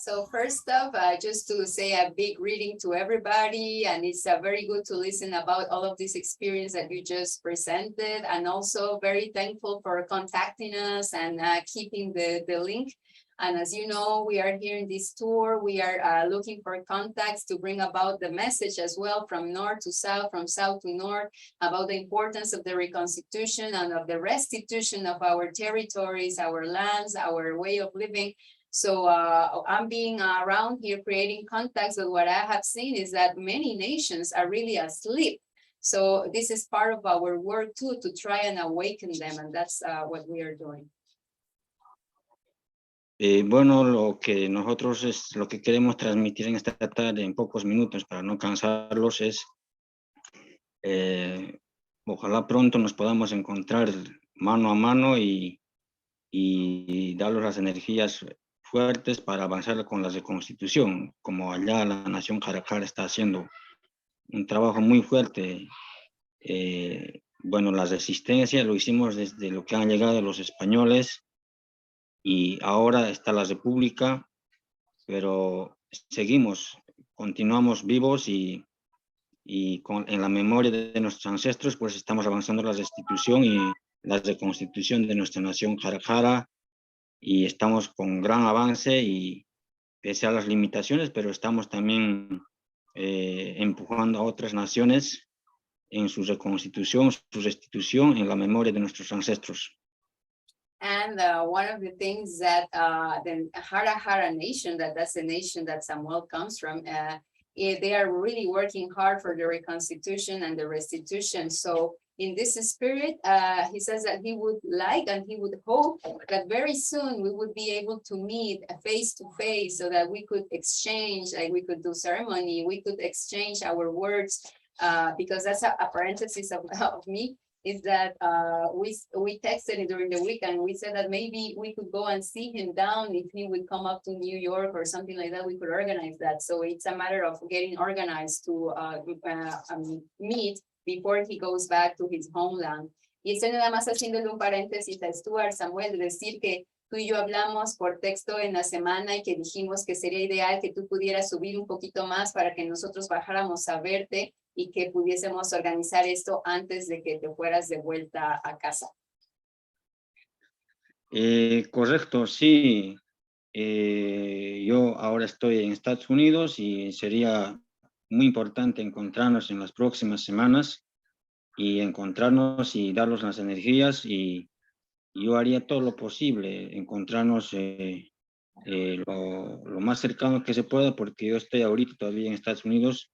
So first off, just to say a big greeting to everybody, and it's very good to listen about all of this experience that you just presented, and also very thankful for contacting us and keeping the link. And as you know, we are here in this tour. We are looking for contacts to bring about the message as well from north to south, from south to north, about the importance of the Reconstitution and of the restitution of our territories, our lands, our way of living. So I'm being around here creating contacts, but what I have seen is that many nations are really asleep. So this is part of our work too, to try and awaken them, and that's what we are doing. Bueno, lo que nosotros lo que queremos transmitir en esta tarde en pocos minutos para no cansarlos es ojalá pronto nos podamos encontrar mano a mano y darles las energías fuertes para avanzar con la reconstitución, como allá la nación Qhara Qhara está haciendo un trabajo muy fuerte. Bueno, la resistencia lo hicimos desde lo que han llegado los españoles y ahora está la república, pero seguimos, continuamos vivos y en la memoria de nuestros ancestros, pues estamos avanzando la restitución y la reconstitución de nuestra nación Qhara Qhara. Y estamos con gran avance y pese a las limitaciones, pero estamos también empujando a otras naciones en su reconstitución, su restitución en la memoria de nuestros ancestros. And one of the things that the Qhara Qhara Nation, that's the nation that Samuel comes from, they are really working hard for the Reconstitution and the restitution. So in this spirit, he says that he would like and he would hope that very soon we would be able to meet face to face so that we could exchange, like we could do ceremony, we could exchange our words, because that's a parenthesis of me, is that we texted during the week and we said that maybe we could go and see him down if he would come up to New York or something like that. We could organize that. So it's a matter of getting organized to meet before he goes back to his homeland. Y estoy nada más haciéndole un paréntesis a Stuart, Samuel, de decir que tú y yo hablamos por texto en la semana y que dijimos que sería ideal que tú pudieras subir un poquito más para que nosotros bajáramos a verte y que pudiésemos organizar esto antes de que te fueras de vuelta a casa. Correcto, sí. Yo ahora estoy en Estados Unidos y sería muy importante encontrarnos en las próximas semanas y encontrarnos y darnos las energías y yo haría todo lo posible, encontrarnos lo más cercano que se pueda, porque yo estoy ahorita todavía en Estados Unidos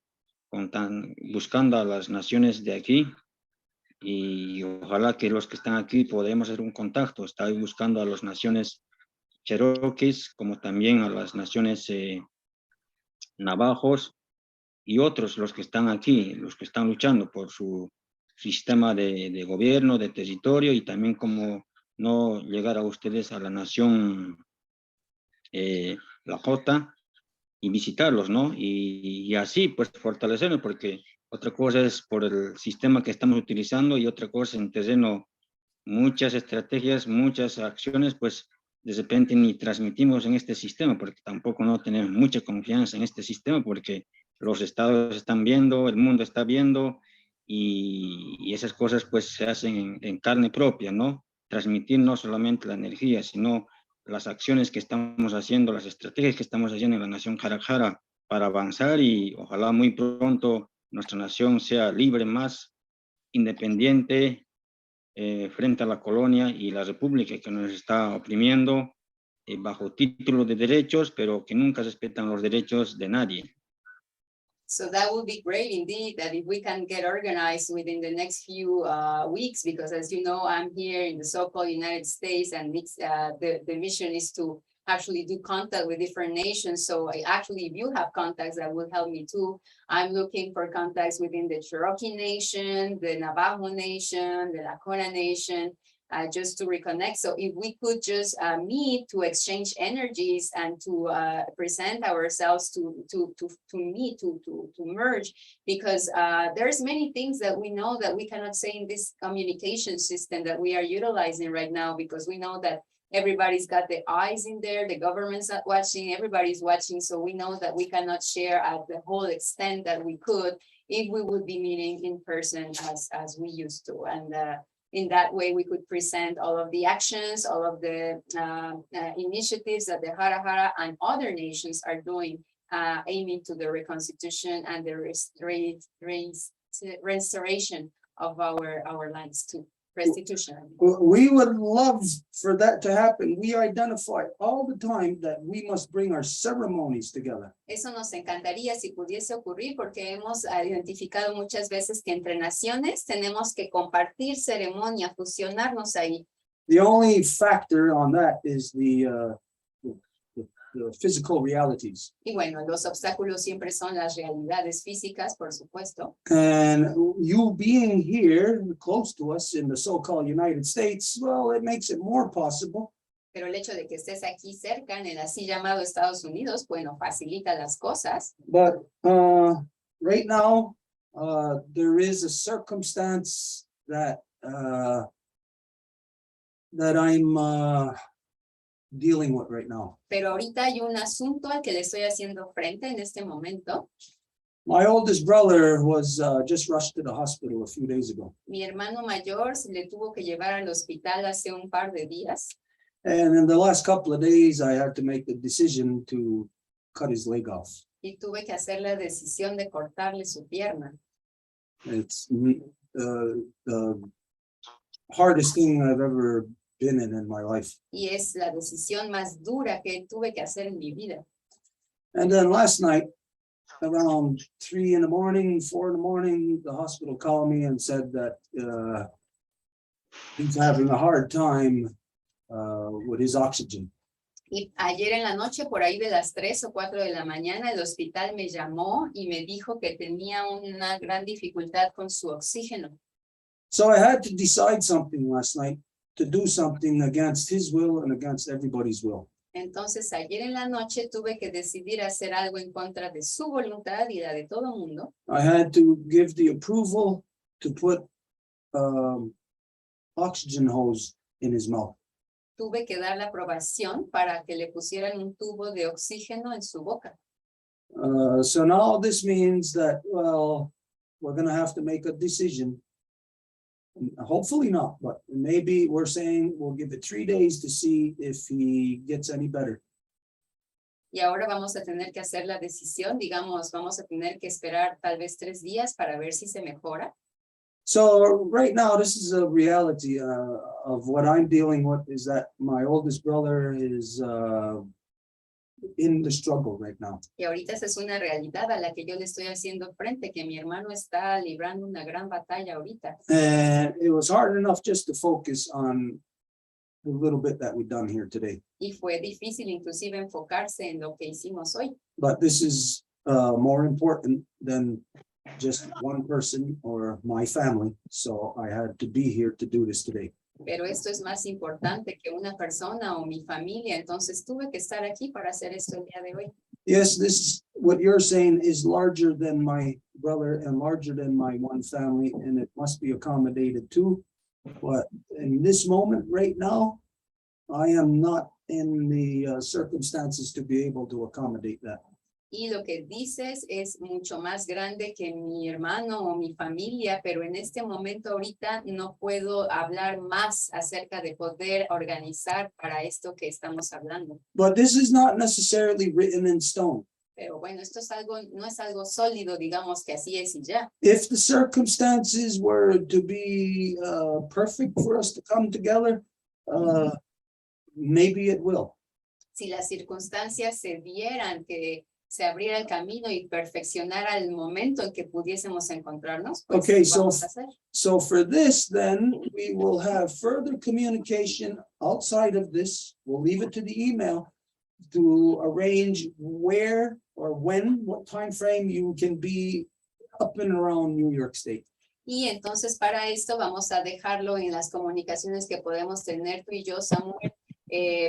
buscando a las naciones de aquí y ojalá que los que están aquí podamos hacer un contacto. Estoy buscando a las naciones cherokees como también a las naciones navajos y otros, los que están aquí, los que están luchando por su sistema de gobierno, de territorio y también como no llegar a ustedes a la nación Lakota y visitarlos, ¿no? Y así pues fortalecernos, porque otra cosa es por el sistema que estamos utilizando y otra cosa en terreno, muchas estrategias, muchas acciones, pues de repente ni transmitimos en este sistema, porque tampoco no tenemos mucha confianza en este sistema, porque los estados están viendo, el mundo está viendo, y esas cosas pues se hacen en carne propia, ¿no? Transmitir no solamente la energía, sino las acciones que estamos haciendo, las estrategias que estamos haciendo en la nación Qhara Qhara para avanzar y ojalá muy pronto nuestra nación sea libre, más independiente, frente a la colonia y la república que nos está oprimiendo bajo título de derechos, pero que nunca respetan los derechos de nadie. So that would be great indeed, that if we can get organized within the next few weeks, because as you know, I'm here in the so-called United States, and it's, the mission is to actually do contact with different nations. So actually, if you have contacts, that will help me too. I'm looking for contacts within the Cherokee Nation, the Navajo Nation, the Qhara Nation, just to reconnect. So if we could just meet to exchange energies and to present ourselves to meet, to merge, because there's many things that we know that we cannot say in this communication system that we are utilizing right now, because we know that everybody's got the eyes in there, the government's not watching, everybody's watching. So we know that we cannot share at the whole extent that we could if we would be meeting in person as we used to. And in that way, we could present all of the actions, all of the initiatives that the Qhara Qhara and other nations are doing, aiming to the Reconstitution and the restoration of our lands too. Restitution. We would love for that to happen. We identify all the time that we must bring our ceremonies together. Eso nos encantaría si pudiese ocurrir, porque hemos identificado muchas veces que entre naciones tenemos que compartir ceremonia, fusionarnos ahí. The only factor on that is the physical realities. Y bueno, los obstáculos siempre son las realidades físicas, por supuesto. And you being here close to us in the so-called United States, well, it makes it more possible. Pero el hecho de que estés aquí cerca, en el así llamado Estados Unidos, bueno, facilita las cosas. But right now, there is a circumstance that I'm dealing with right now. Pero ahorita hay un asunto al que le estoy haciendo frente en este momento. My oldest brother was just rushed to the hospital a few days ago. Mi hermano mayor se le tuvo que llevar al hospital hace un par de días. And in the last couple of days, I had to make the decision to cut his leg off. Y tuve que hacer la decisión de cortarle su pierna. It's the hardest thing I've ever been in my life. Y es la decisión más dura que tuve que hacer en mi vida. And then last night, around 3 in the morning, 4 in the morning, the hospital called me and said that he's having a hard time with his oxygen. Y ayer en la noche, por ahí de las 3 o 4 de la mañana, el hospital me llamó y me dijo que tenía una gran dificultad con su oxígeno. So I had to decide something last night, to do something against his will and against everybody's will. Entonces, ayer en la noche tuve que decidir hacer algo en contra de su voluntad y la de todo el mundo. I had to give the approval to put oxygen hose in his mouth. Tuve que dar la aprobación para que le pusieran un tubo de oxígeno en su boca. So now this means that, well, we're going to have to make a decision. Hopefully not, but maybe we're saying we'll give it 3 days to see if he gets any better. Y ahora vamos a tener que hacer la decisión, digamos, vamos a tener que esperar tal vez 3 días para ver si se mejora. So right now, this is a reality of what I'm dealing with, is that my oldest brother is in the struggle right now. Y ahorita esa es una realidad a la que yo le estoy haciendo frente, que mi hermano está librando una gran batalla ahorita. And it was hard enough just to focus on the little bit that we've done here today. Y fue difícil inclusive enfocarse en lo que hicimos hoy. But this is more important than just one person or my family. So I had to be here to do this today. Pero esto es más importante que una persona o mi familia, entonces tuve que estar aquí para hacer esto el día de hoy. Yes, this is what you're saying is larger than my brother and larger than my one family, and it must be accommodated too. But in this moment right now, I am not in the circumstances to be able to accommodate that. Y lo que dices es mucho más grande que mi hermano o mi familia, pero en este momento ahorita no puedo hablar más acerca de poder organizar para esto que estamos hablando. But this is not necessarily written in stone. Pero bueno, esto es algo, no es algo sólido, digamos que así es y ya. If the circumstances were to be perfect for us to come together, maybe it will. Si las circunstancias se dieran que se abriera el camino y perfeccionara el momento en que pudiésemos encontrarnos, pues Okay, so vamos a hacer. So for this, then we will have further communication outside of this. We'll leave it to the email to arrange where or when, what time frame you can be up and around New York State. Y entonces para esto vamos a dejarlo en las comunicaciones que podemos tener tú y yo, Samuel,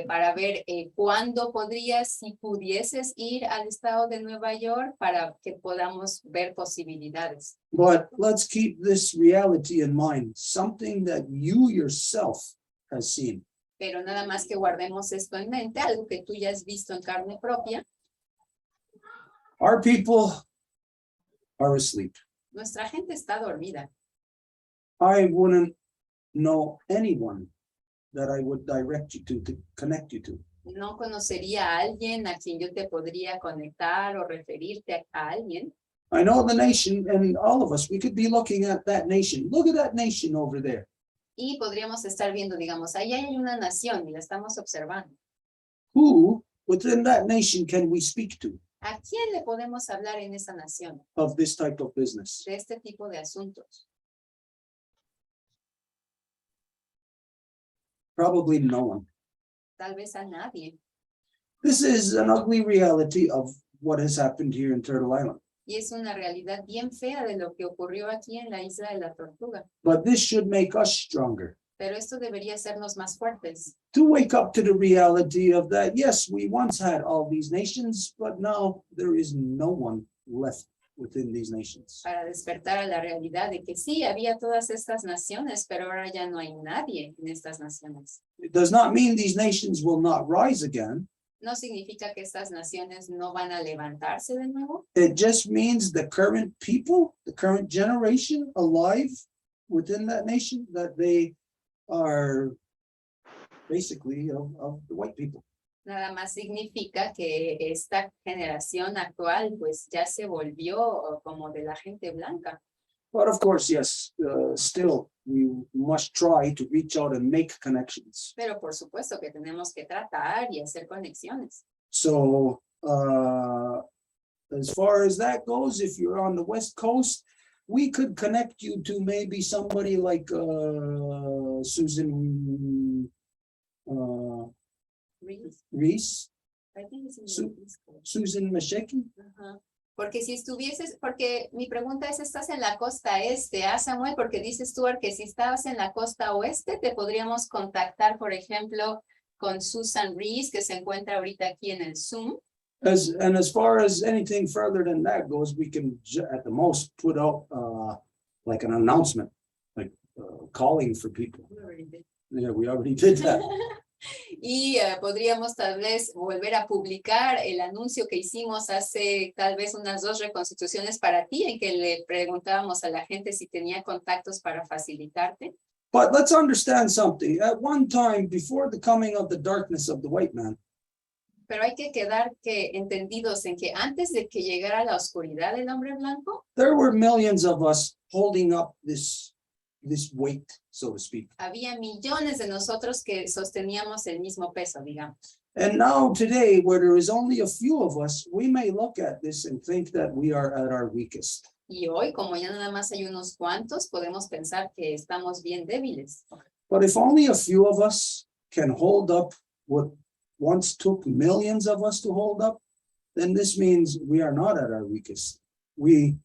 para ver cuándo podrías, si pudieses ir al estado de Nueva York para que podamos ver posibilidades. But let's keep this reality in mind, something that you yourself has seen. Pero nada más que guardemos esto en mente, algo que tú ya has visto en carne propia. Our people are asleep. Nuestra gente está dormida. I wouldn't know anyone that I would direct you to connect you to. No conocería a alguien a quien yo te podría conectar o referirte a alguien. I know the nation, and all of us, we could be looking at that nation. Look at that nation over there. Y podríamos estar viendo, digamos, ahí hay una nación y la estamos observando. Who within that nation can we speak to ¿A quién le podemos hablar en esa nación of this type of business? de este tipo de asuntos? Probably no one. Tal vez a nadie. This is an ugly reality of what has happened here in Turtle Island. Y es una realidad bien fea de lo que ocurrió aquí en la isla de la Tortuga. But this should make us stronger. Pero esto debería hacernos más fuertes. To wake up to the reality of that, yes, we once had all these nations, but now there is no one left within these nations. Para despertar a la realidad de que sí, había todas estas naciones, pero ahora ya no hay nadie en estas naciones. It does not mean these nations will not rise again. No significa que estas naciones no van a levantarse de nuevo. It just means the current people, the current generation alive within that nation, that they are basically of the white people. Nada más significa que esta generación actual pues ya se volvió como de la gente blanca. But of course, yes, still we must try to reach out and make connections. Pero por supuesto que tenemos que tratar y hacer conexiones. So as far as that goes, if you're on the West Coast, we could connect you to maybe somebody like Susan Reese, I think it's in Su- the East Coast. Susan Masheki. Ajá. Porque si estuvieses, porque mi pregunta es, ¿estás en la costa este, Samuel? Porque dices tú que si estabas en la costa oeste, te podríamos contactar, por ejemplo, con Susan Reese, que se encuentra ahorita aquí en el Zoom. And as far as anything further than that goes, we can at the most put out like an announcement, like calling for people. Yeah, we already did that. Y podríamos tal vez volver a publicar el anuncio que hicimos hace tal vez unas 2 reconstituciones para ti, en que le preguntábamos a la gente si tenía contactos para facilitarte. But let's understand something. At one time, before the coming of the darkness of the white man, Pero hay que quedar entendidos en que antes de que llegara la oscuridad del hombre blanco, there were millions of us holding up this weight, so to speak. había millones de nosotros que sosteníamos el mismo peso, digamos. And now today, where there is only a few of us, we may look at this and think that we are at our weakest. Y hoy, como ya nada más hay unos cuantos, podemos pensar que estamos bien débiles. But if only a few of us can hold up what once took millions of us to hold up, then this means we are not at our weakest. We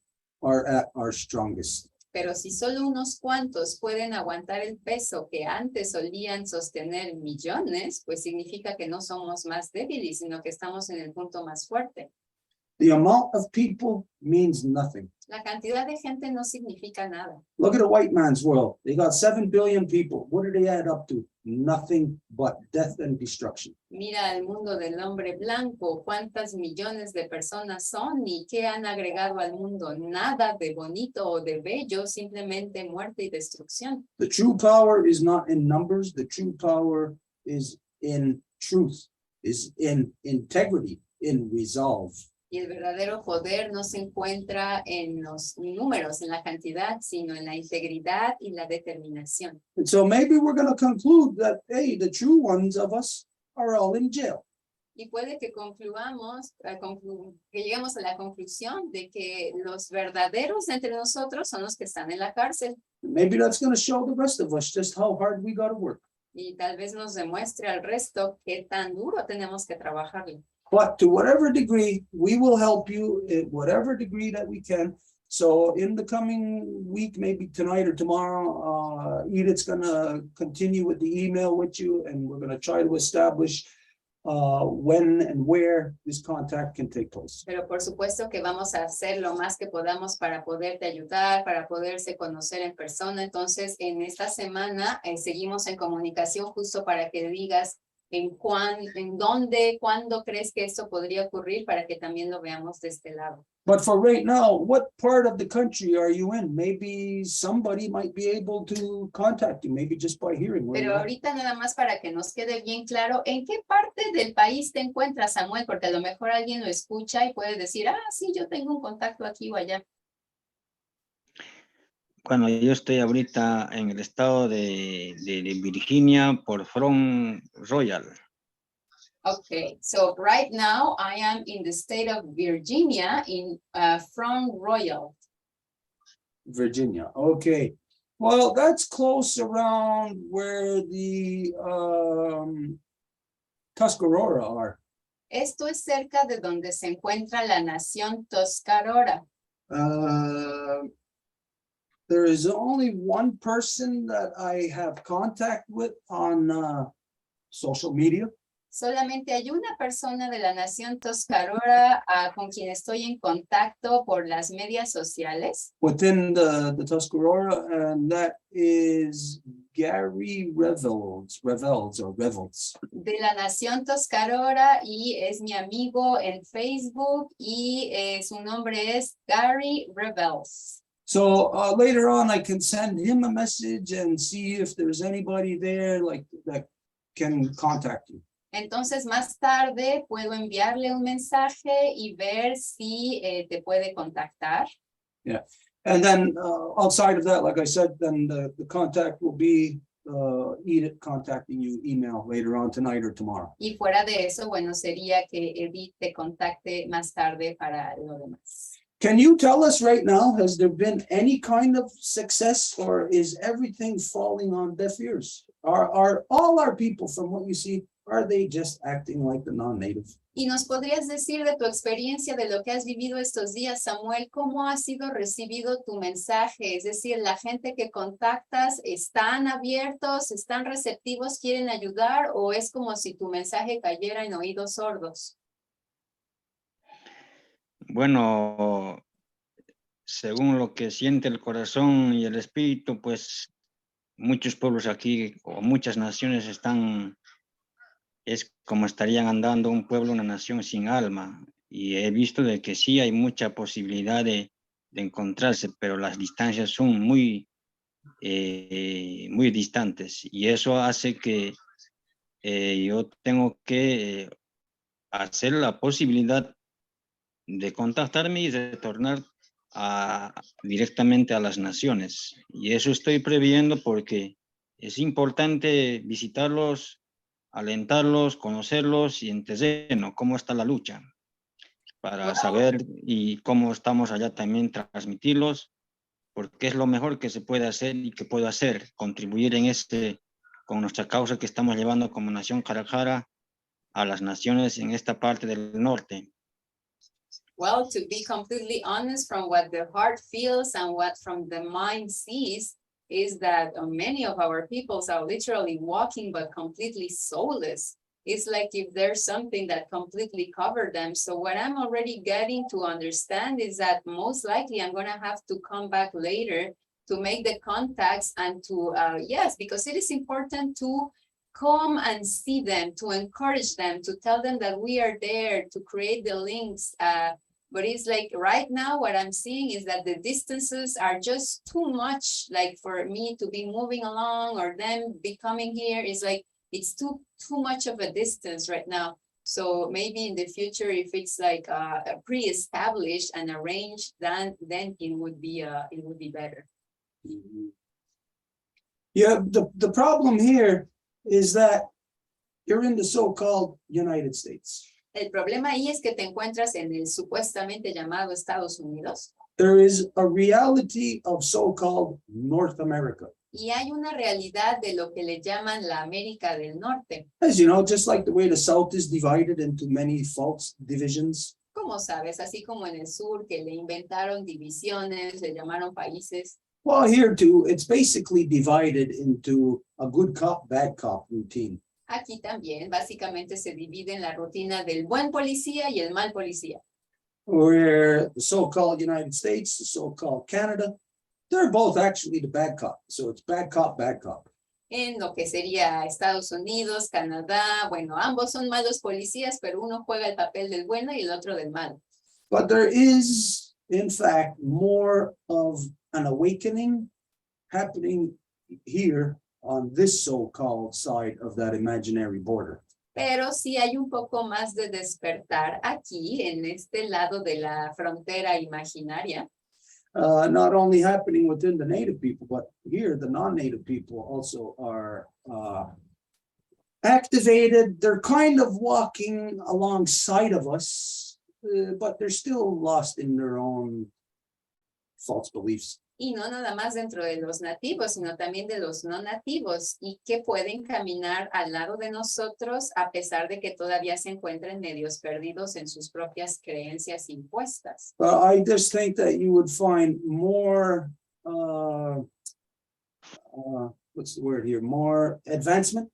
are at our strongest. Pero si solo unos cuantos pueden aguantar el peso que antes solían sostener millones, pues significa que no somos más débiles, sino que estamos en el punto más fuerte. The amount of people means nothing. La cantidad de gente no significa nada. Look at a white man's world. They got 7 billion people. What do they add up to? Nothing but death and destruction. Mira el mundo del hombre blanco, cuántas millones de personas son y qué han agregado al mundo. Nada de bonito o de bello, simplemente muerte y destrucción. The true power is not in numbers. The true power is in truth, is in integrity, in resolve. Y el verdadero poder no se encuentra en los números, en la cantidad, sino en la integridad y la determinación. And so maybe we're going to conclude that, hey, the true ones of us are all in jail. Y puede que concluamos, que lleguemos a la conclusión de que los verdaderos entre nosotros son los que están en la cárcel. Maybe that's going to show the rest of us just how hard we got to work. Y tal vez nos demuestre al resto qué tan duro tenemos que trabajarlo. But to whatever degree, we will help you in whatever degree that we can. So in the coming week, maybe tonight or tomorrow, Edith's gonna continue with the email with you, and we're gonna try to establish when and where this contact can take place. Pero por supuesto que vamos a hacer lo más que podamos para poderte ayudar, para poderse conocer en persona. Entonces, en esta semana seguimos en comunicación justo para que digas en dónde, cuándo crees que esto podría ocurrir para que también lo veamos de este lado. But for right now, what part of the country are you in? Maybe somebody might be able to contact you, maybe just by hearing. where Pero you're at. ahorita nada más para que nos quede bien claro, ¿en qué parte del país te encuentras, Samuel? Porque a lo mejor alguien lo escucha y puede decir, sí, yo tengo un contacto aquí o allá. Bueno, yo estoy ahorita en el estado de Virginia por Front Royal. Okay, so right now I am in the state of Virginia in Front Royal. Virginia, okay. Well, that's close around where the Tuscarora are. Esto es cerca de donde se encuentra la nación Tuscarora. There is only one person that I have contact with on social media. Solamente hay una persona de la nación Tuscarora con quien estoy en contacto por las medias sociales. Within the Tuscarora, and that is Gary Revels. De la nación Tuscarora y es mi amigo en Facebook y su nombre es Gary Revels. So later on, I can send him a message and see if there's anybody there like that can contact you. Entonces más tarde puedo enviarle un mensaje y ver si te puede contactar. Yeah, and then outside of that, like I said, then the contact will be Edith contacting you email later on tonight or tomorrow. Y fuera de eso, bueno, sería que Edith te contacte más tarde para lo demás. Can you tell us right now, has there been any kind of success, or is everything falling on deaf ears? Are all our people, from what you see, are they just acting like the non-native? Y nos podrías decir de tu experiencia, de lo que has vivido estos días, Samuel, ¿cómo ha sido recibido tu mensaje? Es decir, la gente que contactas, ¿están abiertos, están receptivos, quieren ayudar, o es como si tu mensaje cayera en oídos sordos? Bueno, según lo que siente el corazón y el espíritu, pues muchos pueblos aquí o muchas naciones es como estarían andando un pueblo, una nación sin alma. Y he visto de que sí hay mucha posibilidad de encontrarse, pero las distancias son muy distantes. Y eso hace que yo tengo que hacer la posibilidad de contactarme y retornar directamente a las naciones. Y eso estoy previendo porque es importante visitarlos alentarlos, conocerlos y en terreno, cómo está la lucha, para Wow. saber y cómo estamos allá también transmitirlos, porque es lo mejor que se puede hacer y que puedo hacer, contribuir en con nuestra causa que estamos llevando como Nación Qhara Qhara a las naciones en esta parte del norte. Well, to be completely honest, from what the heart feels and what from the mind sees, is that many of our peoples are literally walking but completely soulless. It's like if there's something that completely covered them. So what I'm already getting to understand is that most likely I'm gonna have to come back later to make the contacts and to, yes, because it is important to come and see them, to encourage them, to tell them that we are there, to create the links. But it's like right now what I'm seeing is that the distances are just too much, like for me to be moving along or them be coming here is like, it's too much of a distance right now. So maybe in the future, if it's like pre-established and arranged, then it would be better. Yeah, the problem here is that you're in the so-called United States. El problema ahí es que te encuentras en el supuestamente llamado Estados Unidos. There is a reality of so-called North America. Y hay una realidad de lo que le llaman la América del Norte. As you know, just like the way the South is divided into many false divisions. Como sabes, así como en el sur que le inventaron divisiones, le llamaron países. Well, here too, it's basically divided into a good cop, bad cop routine. Aquí también básicamente se divide en la rutina del buen policía y el mal policía. Where the so-called United States, the so-called Canada, they're both actually the bad cop. So it's bad cop, bad cop. En lo que sería Estados Unidos, Canadá, bueno, ambos son malos policías, pero uno juega el papel del bueno y el otro del malo. But there is, in fact, more of an awakening happening here on this so-called side of that imaginary border. Pero sí hay un poco más de despertar aquí, en este lado de la frontera imaginaria. Not only happening within the native people, but here the non-native people also are activated. They're kind of walking alongside of us, but they're still lost in their own false beliefs. Y no nada más dentro de los nativos, sino también de los no nativos, y que pueden caminar al lado de nosotros a pesar de que todavía se encuentren medios perdidos en sus propias creencias impuestas. I just think that you would find more, what's the word here, more advancement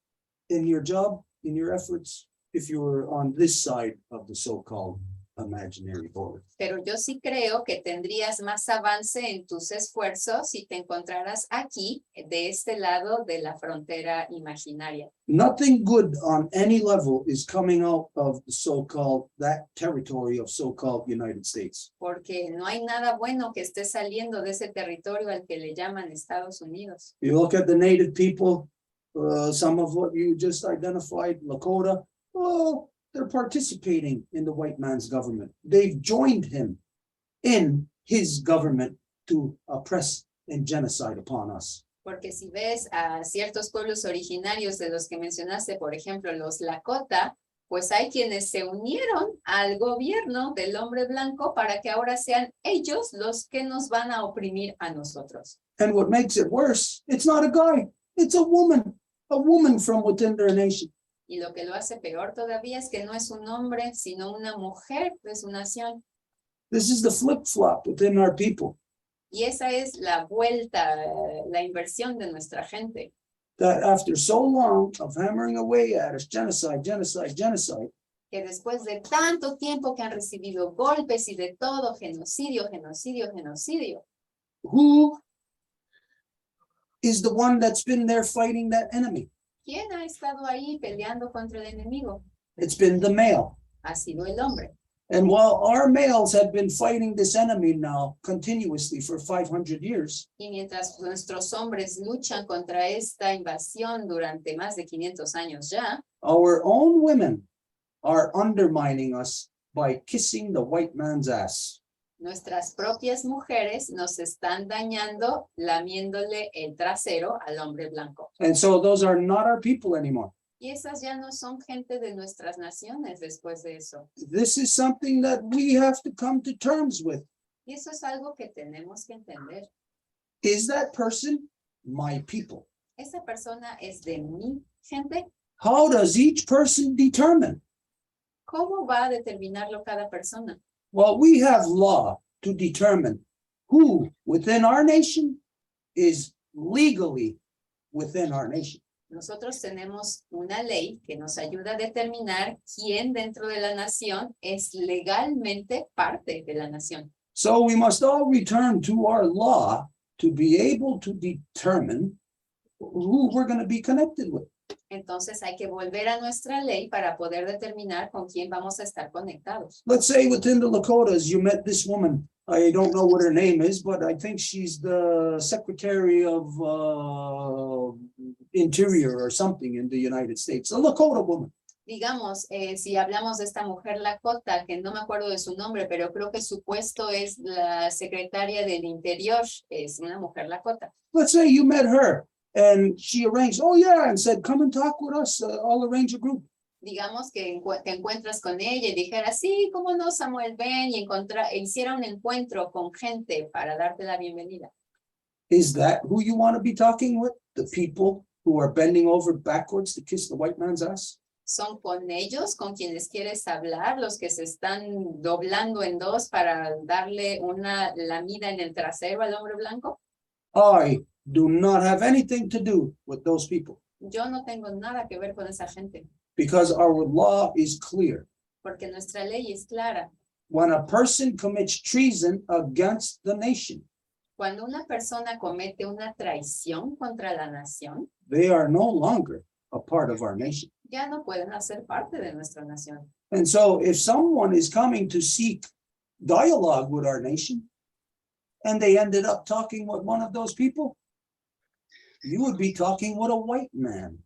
in your job, in your efforts, if you were on this side of the so-called imaginary border. Pero yo sí creo que tendrías más avance en tus esfuerzos si te encontraras aquí, de este lado de la frontera imaginaria. Nothing good on any level is coming out of the so-called, that territory of so-called United States. Porque no hay nada bueno que esté saliendo de ese territorio al que le llaman Estados Unidos. You look at the native people, some of what you just identified, Lakota, oh, they're participating in the white man's government. They've joined him in his government to oppress and genocide upon us. Porque si ves a ciertos pueblos originarios de los que mencionaste, por ejemplo, los Lakota, pues hay quienes se unieron al gobierno del hombre blanco para que ahora sean ellos los que nos van a oprimir a nosotros. And what makes it worse, it's not a guy, it's a woman from within their nation. Y lo que lo hace peor todavía es que no es un hombre, sino una mujer de su nación. This is the flip-flop within our people. Y esa es la vuelta, la inversión de nuestra gente. That after so long of hammering away at us, genocide, Que después de tanto tiempo que han recibido golpes y de todo, genocidio, who is the one that's been there fighting that enemy? ¿Quién ha estado ahí peleando contra el enemigo? It's been the male. Ha sido el hombre. And while our males have been fighting this enemy now continuously for 500 years, Y mientras nuestros hombres luchan contra esta invasión durante más de 500 años ya, our own women are undermining us by kissing the white man's ass. nuestras propias mujeres nos están dañando lamiéndole el trasero al hombre blanco. And so those are not our people anymore. Y esas ya no son gente de nuestras naciones después de eso. This is something that we have to come to terms with. Y eso es algo que tenemos que entender. Is that person my people? Esa persona es de mi gente. How does each person determine? ¿Cómo va a determinarlo cada persona? Well, we have law to determine who within our nation is legally within our nation. Nosotros tenemos una ley que nos ayuda a determinar quién dentro de la nación es legalmente parte de la nación. So we must all return to our law to be able to determine who we're going to be connected with. Entonces hay que volver a nuestra ley para poder determinar con quién vamos a estar conectados. Let's say within the Lakotas, you met this woman. I don't know what her name is, but I think she's the Secretary of Interior or something in the United States, a Lakota woman. Digamos, si hablamos de esta mujer Lakota, que no me acuerdo de su nombre, pero creo que su puesto es la secretaria del Interior, es una mujer Lakota. Let's say you met her and she arranged, oh yeah, and said, come and talk with us, I'll arrange a group. Digamos que te encuentras con ella y dijera, sí, cómo no, Samuel, ven y hiciera un encuentro con gente para darte la bienvenida. Is that who you want to be talking with? The people who are bending over backwards to kiss the white man's ass? Son con ellos con quienes quieres hablar, los que se están doblando en dos para darle una lamida en el trasero al hombre blanco. I do not have anything to do with those people Yo no tengo nada que ver con esa gente, because our law is clear. porque nuestra ley es clara. When a person commits treason against the nation, Cuando una persona comete una traición contra la nación, they are no longer a part of our nation. ya no pueden hacer parte de nuestra nación. And so if someone is coming to seek dialogue with our nation and they ended up talking with one of those people, you would be talking with a white man,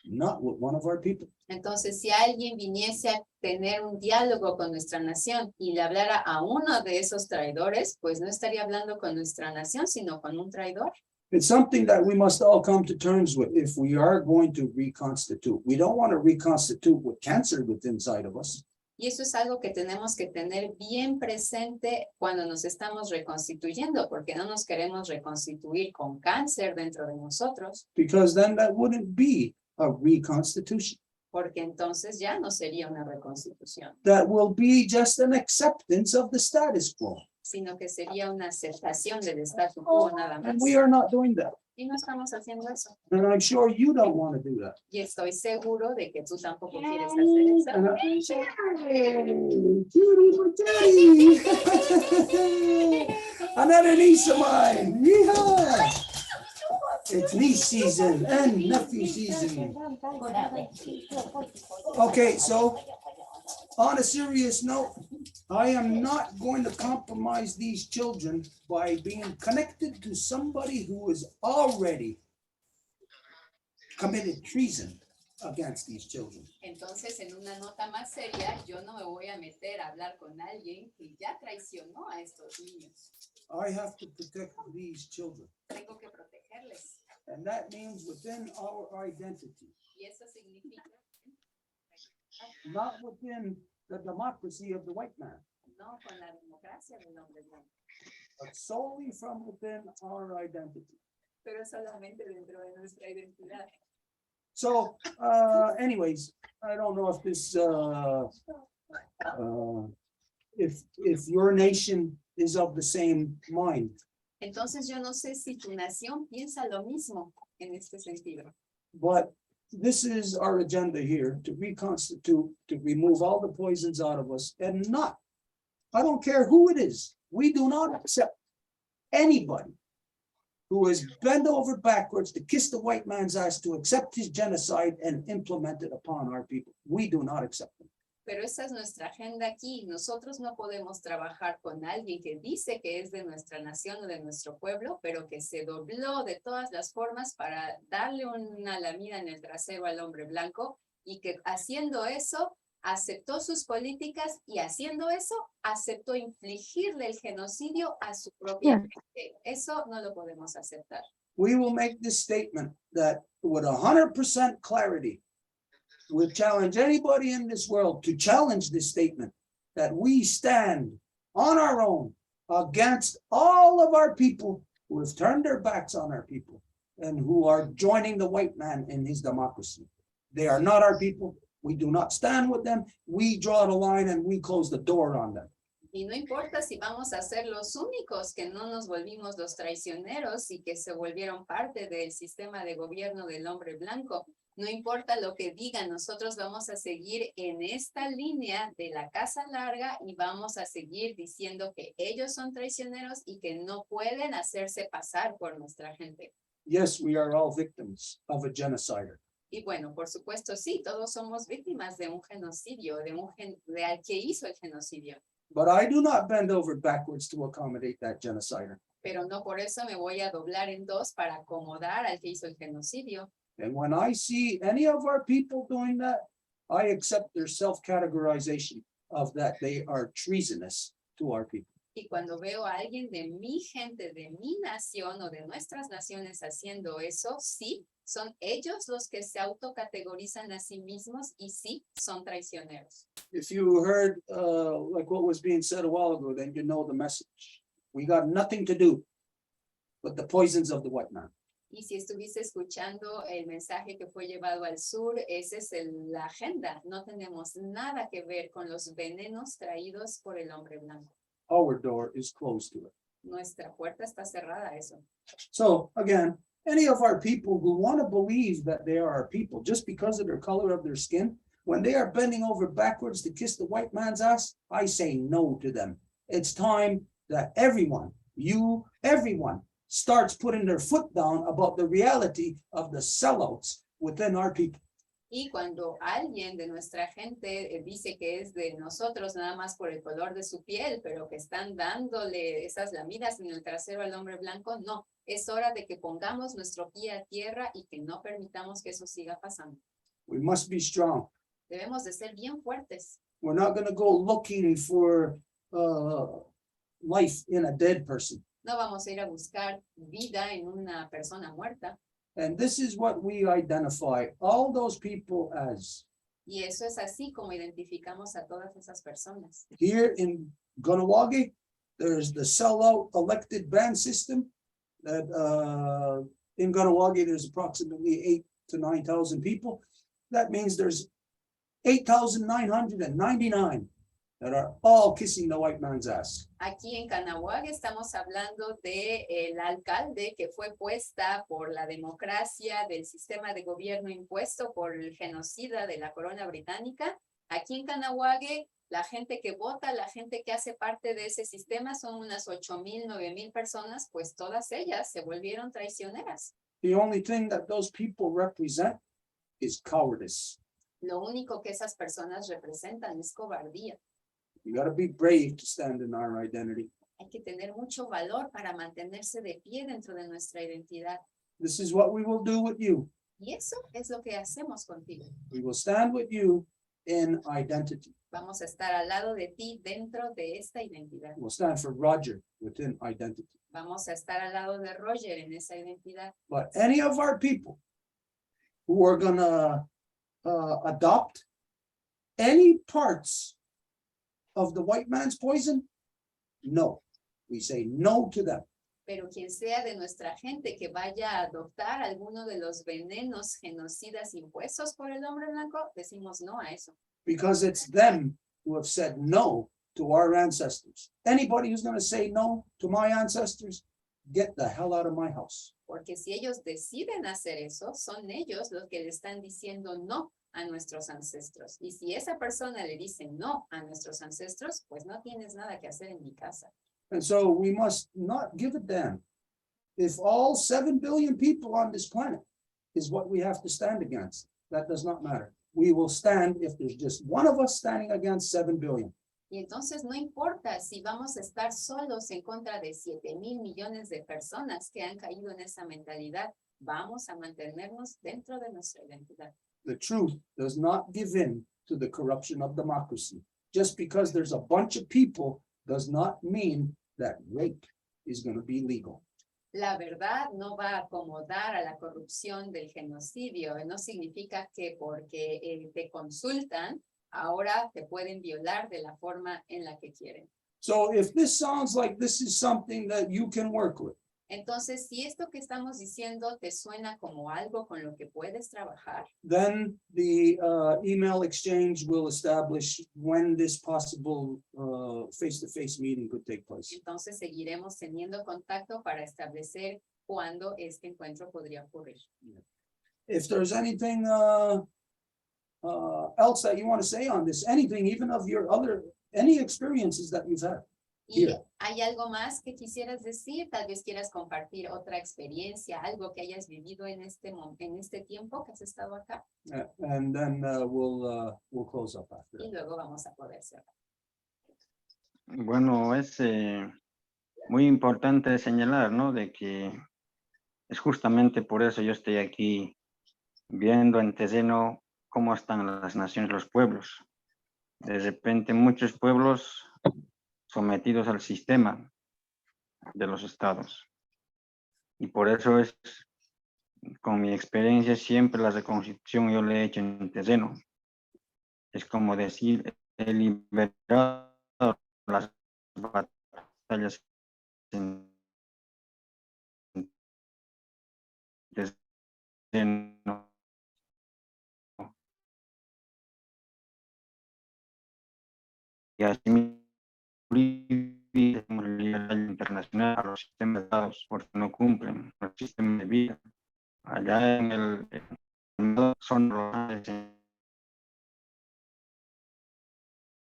not with one of our people. Entonces, si alguien viniese a tener un diálogo con nuestra nación y le hablara a uno de esos traidores, pues no estaría hablando con nuestra nación, sino con un traidor. It's something that we must all come to terms with if we are going to reconstitute. We don't want to reconstitute with cancer within inside of us. Y eso es algo que tenemos que tener bien presente cuando nos estamos reconstituyendo, porque no nos queremos reconstituir con cáncer dentro de nosotros, Because then that wouldn't be a reconstitution. porque entonces ya no sería una reconstitución, That will be just an acceptance of the status quo. sino que sería una aceptación del status quo nada más. And we are not doing that. Y no estamos haciendo eso. And I'm sure you don't want to do that. Y estoy seguro de que tú tampoco quieres hacer eso. Another niece of mine. Yeehaw! It's niece season and nephew season. Okay, so on a serious note, I am not going to compromise these children by being connected to somebody who is already committed treason against these children. Entonces, en una nota más seria, yo no me voy a meter a hablar con alguien que ya traicionó a estos niños. I have to protect these children. Tengo que protegerles. And that means within our identity, Y eso significa not within the democracy of the white man, no con la democracia del hombre blanco, but solely from within our identity. pero solamente dentro de nuestra identidad. So, anyways, I don't know if this, if your nation is of the same mind. Entonces, yo no sé si tu nación piensa lo mismo en este sentido. But this is our agenda here, to reconstitute, to remove all the poisons out of us and not, I don't care who it is, we do not accept anybody who is bent over backwards to kiss the white man's ass to accept his genocide and implement it upon our people. We do not accept them. Pero esa es nuestra agenda aquí. Nosotros no podemos trabajar con alguien que dice que es de nuestra nación o de nuestro pueblo, pero que se dobló de todas las formas para darle una lamida en el trasero al hombre blanco y que haciendo eso aceptó sus políticas y haciendo eso aceptó infligirle el genocidio a su propia gente. Eso no lo podemos aceptar. We will make this statement that with 100% clarity, would challenge anybody in this world to challenge this statement that we stand on our own against all of our people who have turned their backs on our people and who are joining the white man in his democracy. They are not our people. We do not stand with them. We draw the line and we close the door on them. Y no importa si vamos a ser los únicos que no nos volvimos los traicioneros y que se volvieron parte del sistema de gobierno del hombre blanco. No importa lo que digan, nosotros vamos a seguir en esta línea de la casa larga y vamos a seguir diciendo que ellos son traicioneros y que no pueden hacerse pasar por nuestra gente. Yes, we are all victims of a genocider. Y bueno, por supuesto, sí, todos somos víctimas de un genocidio, de al que hizo el genocidio. But I do not bend over backwards to accommodate that genocider. Pero no por eso me voy a doblar en dos para acomodar al que hizo el genocidio. And when I see any of our people doing that, I accept their self-categorization of that they are treasonous to our people. Y cuando veo a alguien de mi gente, de mi nación o de nuestras naciones haciendo eso, sí, son ellos los que se autocategorizan a sí mismos y sí, son traicioneros. If you heard like what was being said a while ago, then you know the message. We got nothing to do with the poisons of the white man. Y si estuviese escuchando el mensaje que fue llevado al sur, esa es la agenda. No tenemos nada que ver con los venenos traídos por el hombre blanco. Our door is closed to it. Nuestra puerta está cerrada a eso. So again, any of our people who want to believe that they are our people just because of their color of their skin, when they are bending over backwards to kiss the white man's ass, I say no to them. It's time that everyone, everyone starts putting their foot down about the reality of the sellouts within our people. Y cuando alguien de nuestra gente dice que es de nosotros nada más por el color de su piel, pero que están dándole esas lamidas en el trasero al hombre blanco, no. Es hora de que pongamos nuestro pie a tierra y que no permitamos que eso siga pasando. We must be strong. Debemos de ser bien fuertes. We're not going to go looking for life in a dead person. No vamos a ir a buscar vida en una persona muerta. And this is what we identify all those people as. Y eso es así como identificamos a todas esas personas. Here in Ganawagi, there's the sellout elected band system. That in Ganawagi, there's approximately 8,000 to 9,000 people. That means there's 8,999 that are all kissing the white man's ass. Aquí en Canahuac estamos hablando de el alcalde que fue puesta por la democracia del sistema de gobierno impuesto por el genocida de la corona británica. Aquí en Canahuac, la gente que vota, la gente que hace parte de ese sistema son unas 8,000, 9,000 personas, pues todas ellas se volvieron traicioneras. The only thing that those people represent is cowardice. Lo único que esas personas representan es cobardía. You got to be brave to stand in our identity. Hay que tener mucho valor para mantenerse de pie dentro de nuestra identidad. This is what we will do with you. Y eso es lo que hacemos contigo. We will stand with you in identity. Vamos a estar al lado de ti dentro de esta identidad. We'll stand for Roger within identity. Vamos a estar al lado de Roger en esa identidad. But any of our people who are going to adopt any parts of the white man's poison, no. We say no to them. Pero quien sea de nuestra gente que vaya a adoptar alguno de los venenos genocidas impuestos por el hombre blanco, decimos no a eso. Because it's them who have said no to our ancestors. Anybody who's going to say no to my ancestors, get the hell out of my house. Porque si ellos deciden hacer eso, son ellos los que le están diciendo no a nuestros ancestros. Y si esa persona le dice no a nuestros ancestros, pues no tienes nada que hacer en mi casa. And so we must not give a damn if all 7 billion people on this planet is what we have to stand against. That does not matter. We will stand if there's just one of us standing against 7 billion. Y entonces no importa si vamos a estar solos en contra de 7,000 millones de personas que han caído en esa mentalidad, vamos a mantenernos dentro de nuestra identidad. The truth does not give in to the corruption of democracy. Just because there's a bunch of people does not mean that rape is going to be legal. la verdad no va a acomodar a la corrupción del genocidio. No significa que porque te consultan, ahora te pueden violar de la forma en la que quieren. So if this sounds like this is something that you can work with, Entonces, si esto que estamos diciendo te suena como algo con lo que puedes trabajar, then the email exchange will establish when this possible face-to-face meeting could take place. entonces seguiremos teniendo contacto para establecer cuándo este encuentro podría ocurrir. If there's anything else that you want to say on this, anything, even of your any experiences that you've had. ¿Y Mira. hay algo más que quisieras decir? Tal vez quieras compartir otra experiencia, algo que hayas vivido en este tiempo que has estado acá. And then we'll close up after Y that. luego vamos a poder cerrar. Bueno, es muy importante señalar, ¿no? De que es justamente por eso yo estoy aquí viendo en terreno cómo están las naciones, los pueblos. De repente muchos pueblos sometidos al sistema de los estados. Y por eso es, con mi experiencia, siempre la reconstrucción yo le he hecho en terreno. Es como decir, he liberado las batallas en terreno. Y así internacional a los sistemas de datos porque no cumplen el sistema de vida. Allá en el son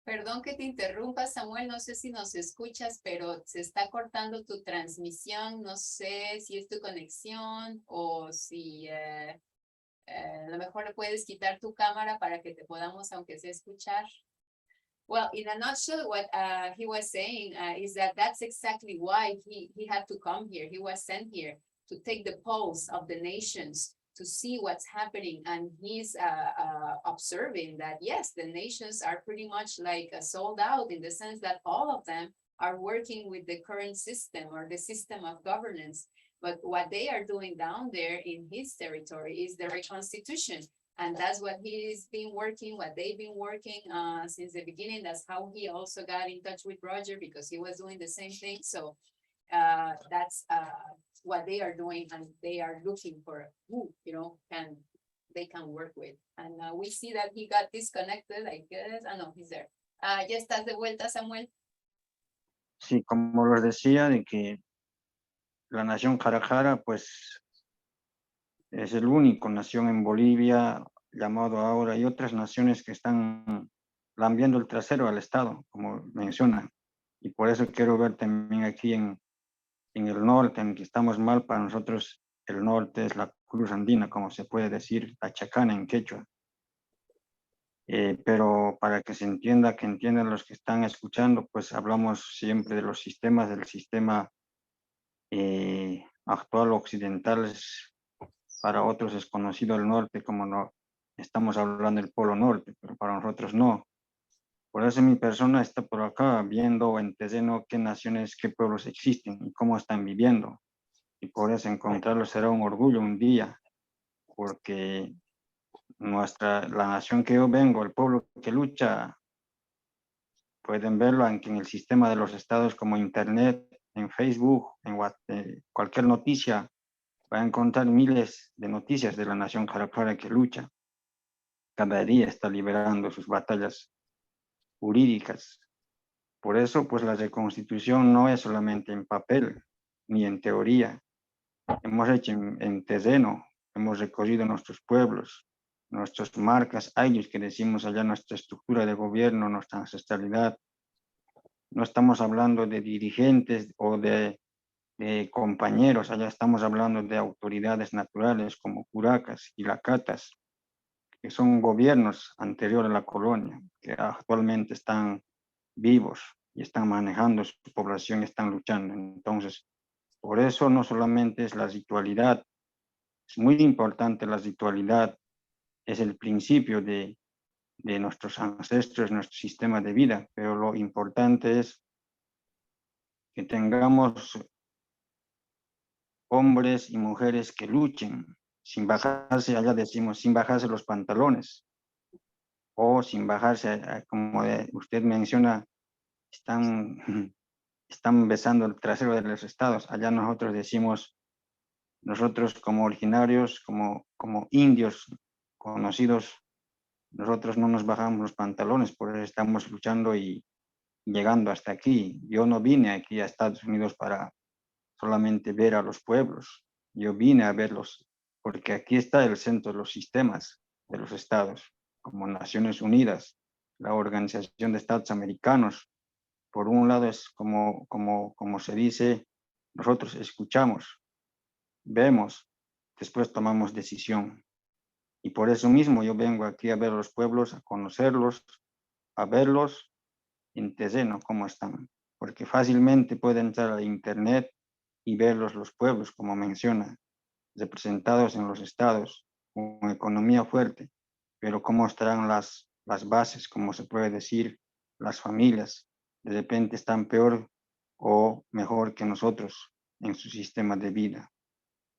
Perdón que te interrumpa, Samuel, no sé si nos escuchas, pero se está cortando tu transmisión, no sé si es tu conexión o si a lo mejor le puedes quitar tu cámara para que te podamos, aunque sea, escuchar. Well, in a nutshell, what he was saying is that that's exactly why he had to come here. He was sent here to take the pulse of the nations, to see what's happening. And he's observing that, yes, the nations are pretty much like sold out in the sense that all of them are working with the current system or the system of governance. But what they are doing down there in his territory is the Reconstitution. And that's what he's been working, what they've been working since the beginning. That's how he also got in touch with Roger because he was doing the same thing. So that's what they are doing, and they are looking for who, they can work with. And we see that he got disconnected, I guess. No, he's there. ¿Ya estás de vuelta, Samuel? Sí, como les decía, de que la nación Qhara Qhara, pues, es el único nación en Bolivia llamado ahora, y otras naciones que están lambiendo el trasero al Estado, como mencionan. Y por eso quiero ver también aquí en el norte, en que estamos mal. Para nosotros el norte es la cruz andina, como se puede decir, la chacana en quechua. Pero para que se entienda, que entiendan los que están escuchando, pues hablamos siempre de los sistemas, del sistema actual occidental. Para otros es conocido el norte, como no estamos hablando del polo norte, pero para nosotros no. Por eso mi persona está por acá viendo en terreno qué naciones, qué pueblos existen y cómo están viviendo. Y por eso encontrarlos será un orgullo un día, porque la nación que yo vengo, el pueblo que lucha, pueden verlo en el sistema de los estados como internet, en Facebook, en cualquier noticia, va a encontrar miles de noticias de la nación Qhara Qhara que lucha. Cada día está liberando sus batallas jurídicas. Por eso, pues la reconstitución no es solamente en papel, ni en teoría. Hemos hecho en terreno, hemos recorrido nuestros pueblos, nuestras marcas, años que decimos allá, nuestra estructura de gobierno, nuestra ancestralidad. No estamos hablando de dirigentes o de compañeros, allá estamos hablando de autoridades naturales como curacas y lacatas, que son gobiernos anteriores a la colonia, que actualmente están vivos y están manejando su población y están luchando. Entonces, por eso no solamente es la ritualidad, es muy importante la ritualidad, es el principio de nuestros ancestros, nuestro sistema de vida, pero lo importante es que tengamos hombres y mujeres que luchen, sin bajarse, allá decimos, sin bajarse los pantalones, o sin bajarse, como usted menciona, están besando el trasero de los estados. Allá nosotros decimos, nosotros como originarios, como indios conocidos, nosotros no nos bajamos los pantalones, por eso estamos luchando y llegando hasta aquí. Yo no vine aquí a Estados Unidos para solamente ver a los pueblos, yo vine a verlos, porque aquí está el centro de los sistemas de los estados, como Naciones Unidas, la Organización de Estados Americanos. Por un lado es como se dice, nosotros escuchamos, vemos, después tomamos decisión. Y por eso mismo yo vengo aquí a ver a los pueblos, a conocerlos, a verlos en terreno, cómo están. Porque fácilmente pueden entrar a internet y verlos los pueblos, como menciona, representados en los estados, con economía fuerte, pero cómo estarán las bases, como se puede decir, las familias, de repente están peor o mejor que nosotros en su sistema de vida.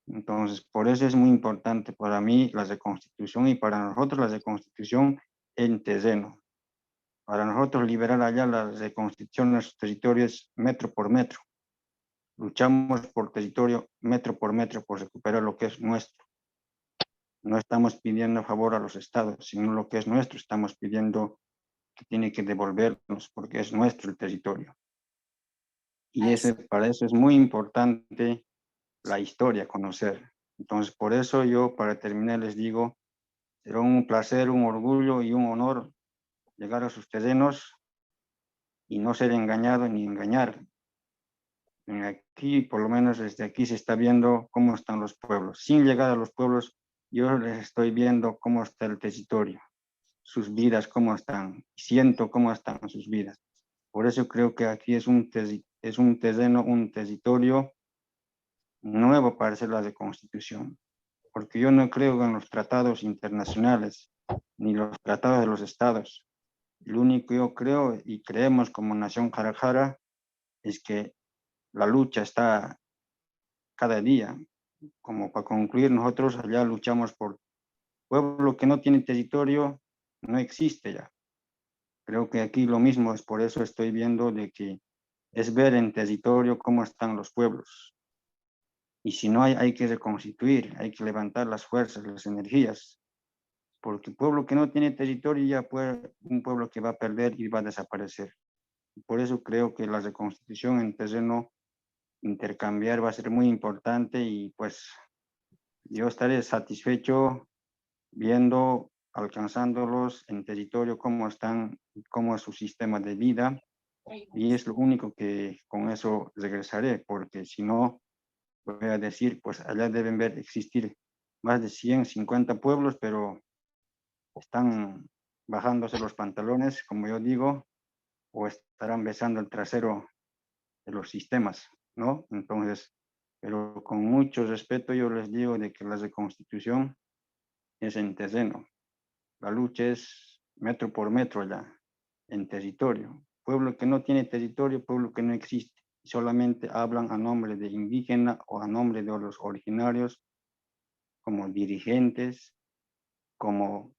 Entonces, por eso es muy importante para mí la reconstitución y para nosotros la reconstitución en terreno. Para nosotros liberar allá la reconstitución de nuestros territorios metro por metro. Luchamos por territorio metro por recuperar lo que es nuestro. No estamos pidiendo a favor a los estados, sino lo que es nuestro. Estamos pidiendo que tiene que devolvernos porque es nuestro el territorio. Y para eso es muy importante la historia, conocer. Entonces, por eso yo, para terminar, les digo, será un placer, un orgullo y un honor llegar a sus terrenos y no ser engañado ni engañar. Aquí, por lo menos desde aquí, se está viendo cómo están los pueblos. Sin llegar a los pueblos, yo les estoy viendo cómo está el territorio, sus vidas, cómo están, siento cómo están sus vidas. Por eso creo que aquí es un terreno, un territorio nuevo para hacer la reconstitución. Porque yo no creo en los tratados internacionales, ni los tratados de los estados. Lo único que yo creo y creemos como nación Qhara Qhara es que la lucha está cada día. Como para concluir, nosotros allá luchamos por pueblo que no tiene territorio, no existe ya. Creo que aquí lo mismo, es por eso estoy viendo de que es ver en territorio cómo están los pueblos. Y si no hay que reconstituir, hay que levantar las fuerzas, las energías, porque el pueblo que no tiene territorio ya puede, un pueblo que va a perder y va a desaparecer. Por eso creo que la reconstitución en terreno intercambiar va a ser muy importante y pues yo estaré satisfecho viendo, alcanzándolos en territorio, cómo están, cómo es su sistema de vida, y es lo único que con eso regresaré, porque si no, voy a decir, pues allá deben existir más de 150 pueblos, pero están bajándose los pantalones, como yo digo, o estarán besando el trasero de los sistemas, ¿no? Entonces, pero con mucho respeto yo les digo de que la reconstitución es en terreno. La lucha es metro por metro allá, en territorio. Pueblo que no tiene territorio, pueblo que no existe. Solamente hablan a nombre de indígena o a nombre de los originarios, como dirigentes, como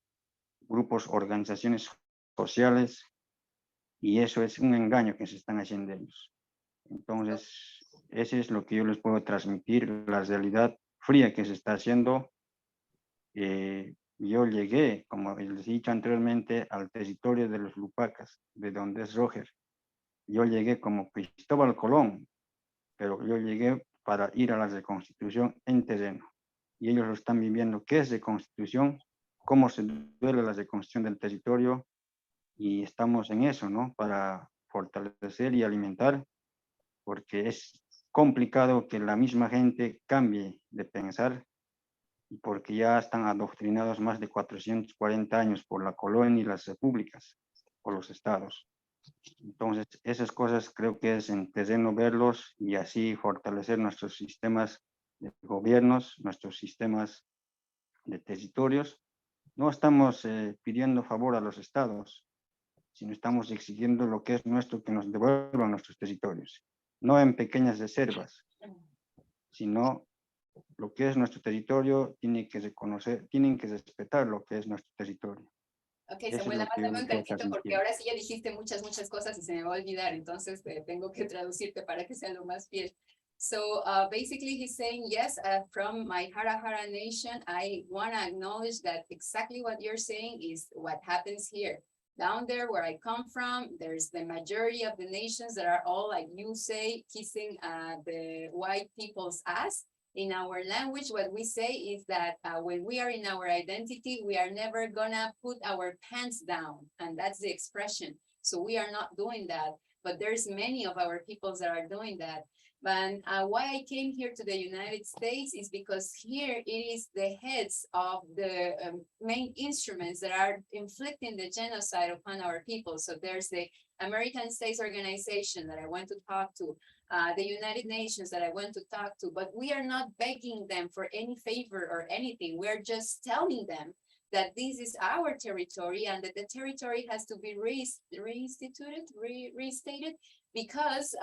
grupos, organizaciones sociales, y eso es un engaño que se están haciendo ellos. Entonces, ese es lo que yo les puedo transmitir, la realidad fría que se está haciendo. Yo llegué, como les he dicho anteriormente, al territorio de los Lupacas, de donde es Roger. Yo llegué como Cristóbal Colón, pero yo llegué para ir a la reconstitución en terreno. Y ellos lo están viviendo. ¿Qué es reconstitución? ¿Cómo se duele la reconstrucción del territorio? Y estamos en eso, ¿no? Para fortalecer y alimentar, porque es complicado que la misma gente cambie de pensar, porque ya están adoctrinados más de 440 años por la colonia y las repúblicas, por los estados. Entonces, esas cosas creo que es en terreno verlos y así fortalecer nuestros sistemas de gobiernos, nuestros sistemas de territorios. No estamos pidiendo favor a los estados, sino estamos exigiendo lo que es nuestro, que nos devuelvan nuestros territorios. No en pequeñas reservas, sino lo que es nuestro territorio, tienen que reconocer, tienen que respetar lo que es nuestro territorio. Ok, Eso es Samuel, lo nada más que dame yo un quiero cachito porque transmitir. ahora sí ya dijiste muchas cosas y se me va a olvidar, entonces tengo que traducirte para que sea lo más fiel. So basically he's saying, yes, from my Qhara Qhara Nation, I want to acknowledge that exactly what you're saying is what happens here. Down there where I come from, there's the majority of the nations that are all, like you say, kissing the white people's ass. In our language, what we say is that when we are in our identity, we are never gonna put our pants down. And that's the expression. So we are not doing that, but there's many of our peoples that are doing that. But why I came here to the United States is because here it is the heads of the main instruments that are inflicting the genocide upon our people. So there's the American States Organization that I went to talk to, the United Nations that I went to talk to, but we are not begging them for any favor or anything. We're just telling them that this is our territory and that the territory has to be restated because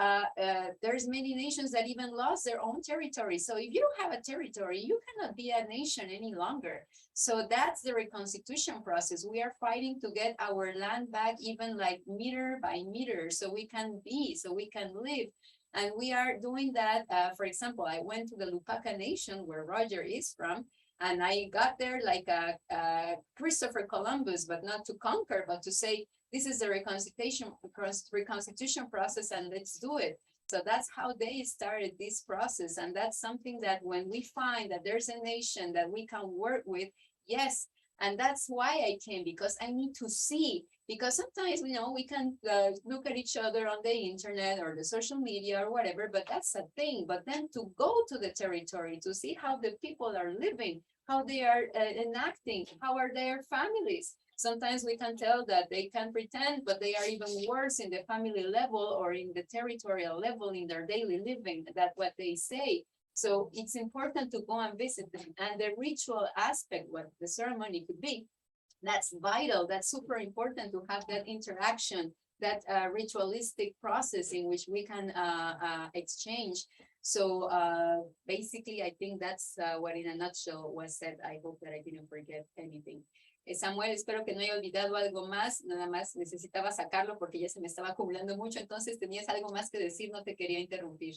there's many nations that even lost their own territory. So if you don't have a territory, you cannot be a nation any longer. So that's the Reconstitution process. We are fighting to get our land back even like meter by meter so we can be, so we can live. And we are doing that. For example, I went to the Qhara Nation where Roger is from, and I got there like a Christopher Columbus, but not to conquer, but to say, this is the Reconstitution process and let's do it. So that's how they started this process. And that's something that when we find that there's a nation that we can work with, yes. And that's why I came, because I need to see, because sometimes, you know, we can look at each other on the internet or the social media or whatever, but that's a thing. But then to go to the territory, to see how the people are living, how they are enacting, how are their families. Sometimes we can tell that they can pretend, but they are even worse in the family level or in the territorial level in their daily living. That's what they say. So it's important to go and visit them. And the ritual aspect, what the ceremony could be, that's vital. That's super important to have that interaction, that ritualistic process in which we can exchange. So basically, I think that's what in a nutshell was said. I hope that I didn't forget anything. Samuel, espero que no haya olvidado algo más, nada más necesitaba sacarlo porque ya se me estaba acumulando mucho, entonces tenías algo más que decir, no te quería interrumpir.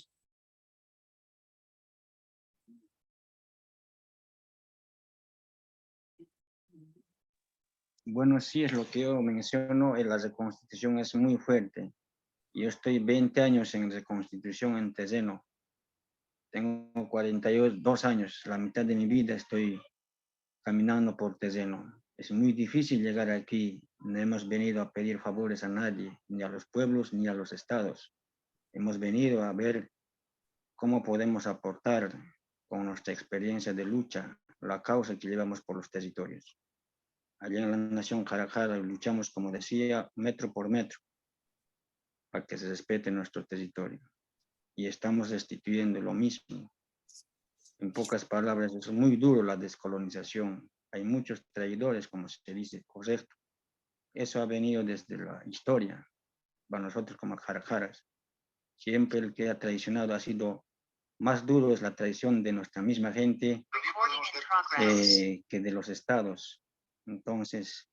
Bueno, sí, es lo que yo menciono, la reconstitución es muy fuerte. Yo estoy 20 años en reconstitución en terreno. Tengo 42 años, la mitad de mi vida estoy caminando por terreno. Es muy difícil llegar aquí. No hemos venido a pedir favores a nadie, ni a los pueblos, ni a los estados. Hemos venido a ver cómo podemos aportar con nuestra experiencia de lucha la causa que llevamos por los territorios. Allá en la nación Qhara Qhara luchamos, como decía, metro por metro, para que se respete nuestro territorio. Y estamos restituyendo lo mismo. En pocas palabras, es muy duro la descolonización. Hay muchos traidores, como se dice, correcto. Eso ha venido desde la historia. Para nosotros como Qhara Qharas, siempre el que ha traicionado ha sido más duro, es la traición de nuestra misma gente que de los estados. Entonces,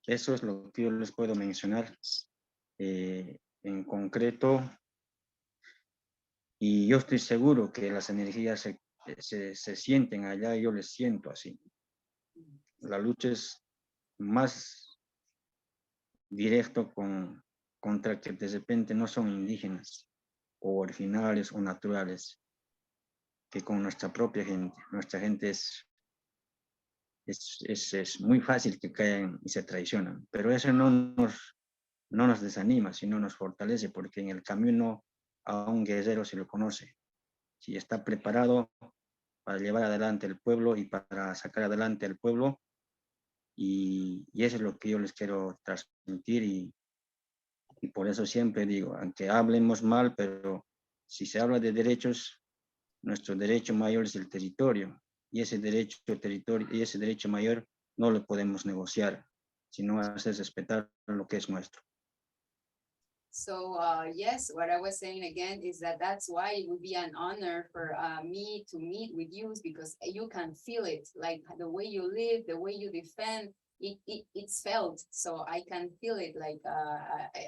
eso es lo que yo les puedo mencionar en concreto. Y yo estoy seguro que las energías se sienten allá, yo les siento así. La lucha es más directo contra que de repente no son indígenas o originales o naturales, que con nuestra propia gente. Nuestra gente es muy fácil que caigan y se traicionan, pero eso no nos desanima, sino nos fortalece, porque en el camino a un guerrero se lo conoce, si está preparado para llevar adelante el pueblo y para sacar adelante al pueblo, y eso es lo que yo les quiero transmitir, y por eso siempre digo, aunque hablemos mal, pero si se habla de derechos, nuestro derecho mayor es el territorio, y ese derecho mayor no lo podemos negociar, sino hacer respetar lo que es nuestro. So yes, what I was saying again is that that's why it would be an honor for me to meet with you, because you can feel it, like the way you live, the way you defend, it's felt. So I can feel it, like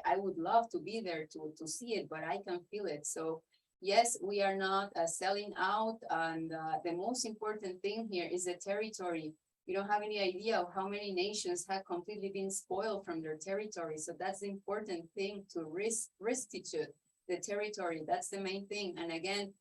I would love to be there to see it, but I can feel it. So yes, we are not selling out, and the most important thing here is the territory. You don't have any idea of how many nations have completely been spoiled from their territory. So that's the important thing, to restitute the territory. That's the main thing. And again,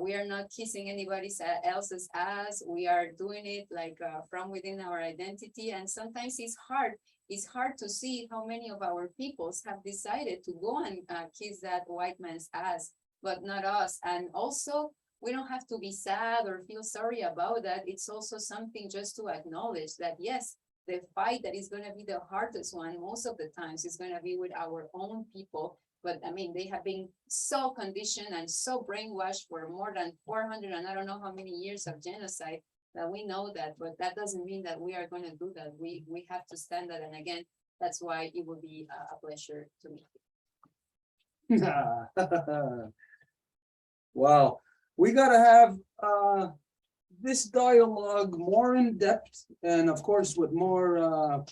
we are not kissing anybody else's ass. We are doing it like from within our identity. And sometimes it's hard. It's hard to see how many of our peoples have decided to go and kiss that white man's ass, but not us. And also, we don't have to be sad or feel sorry about that. It's also something just to acknowledge that, yes, the fight that is going to be the hardest one most of the times is going to be with our own people. But I mean, they have been so conditioned and so brainwashed for more than 400 and I don't know how many years of genocide, that we know that, but that doesn't mean that we are going to do that. We have to stand that. And again, that's why it will be a pleasure to meet you. Wow. We gotta have this dialogue more in depth, and of course with more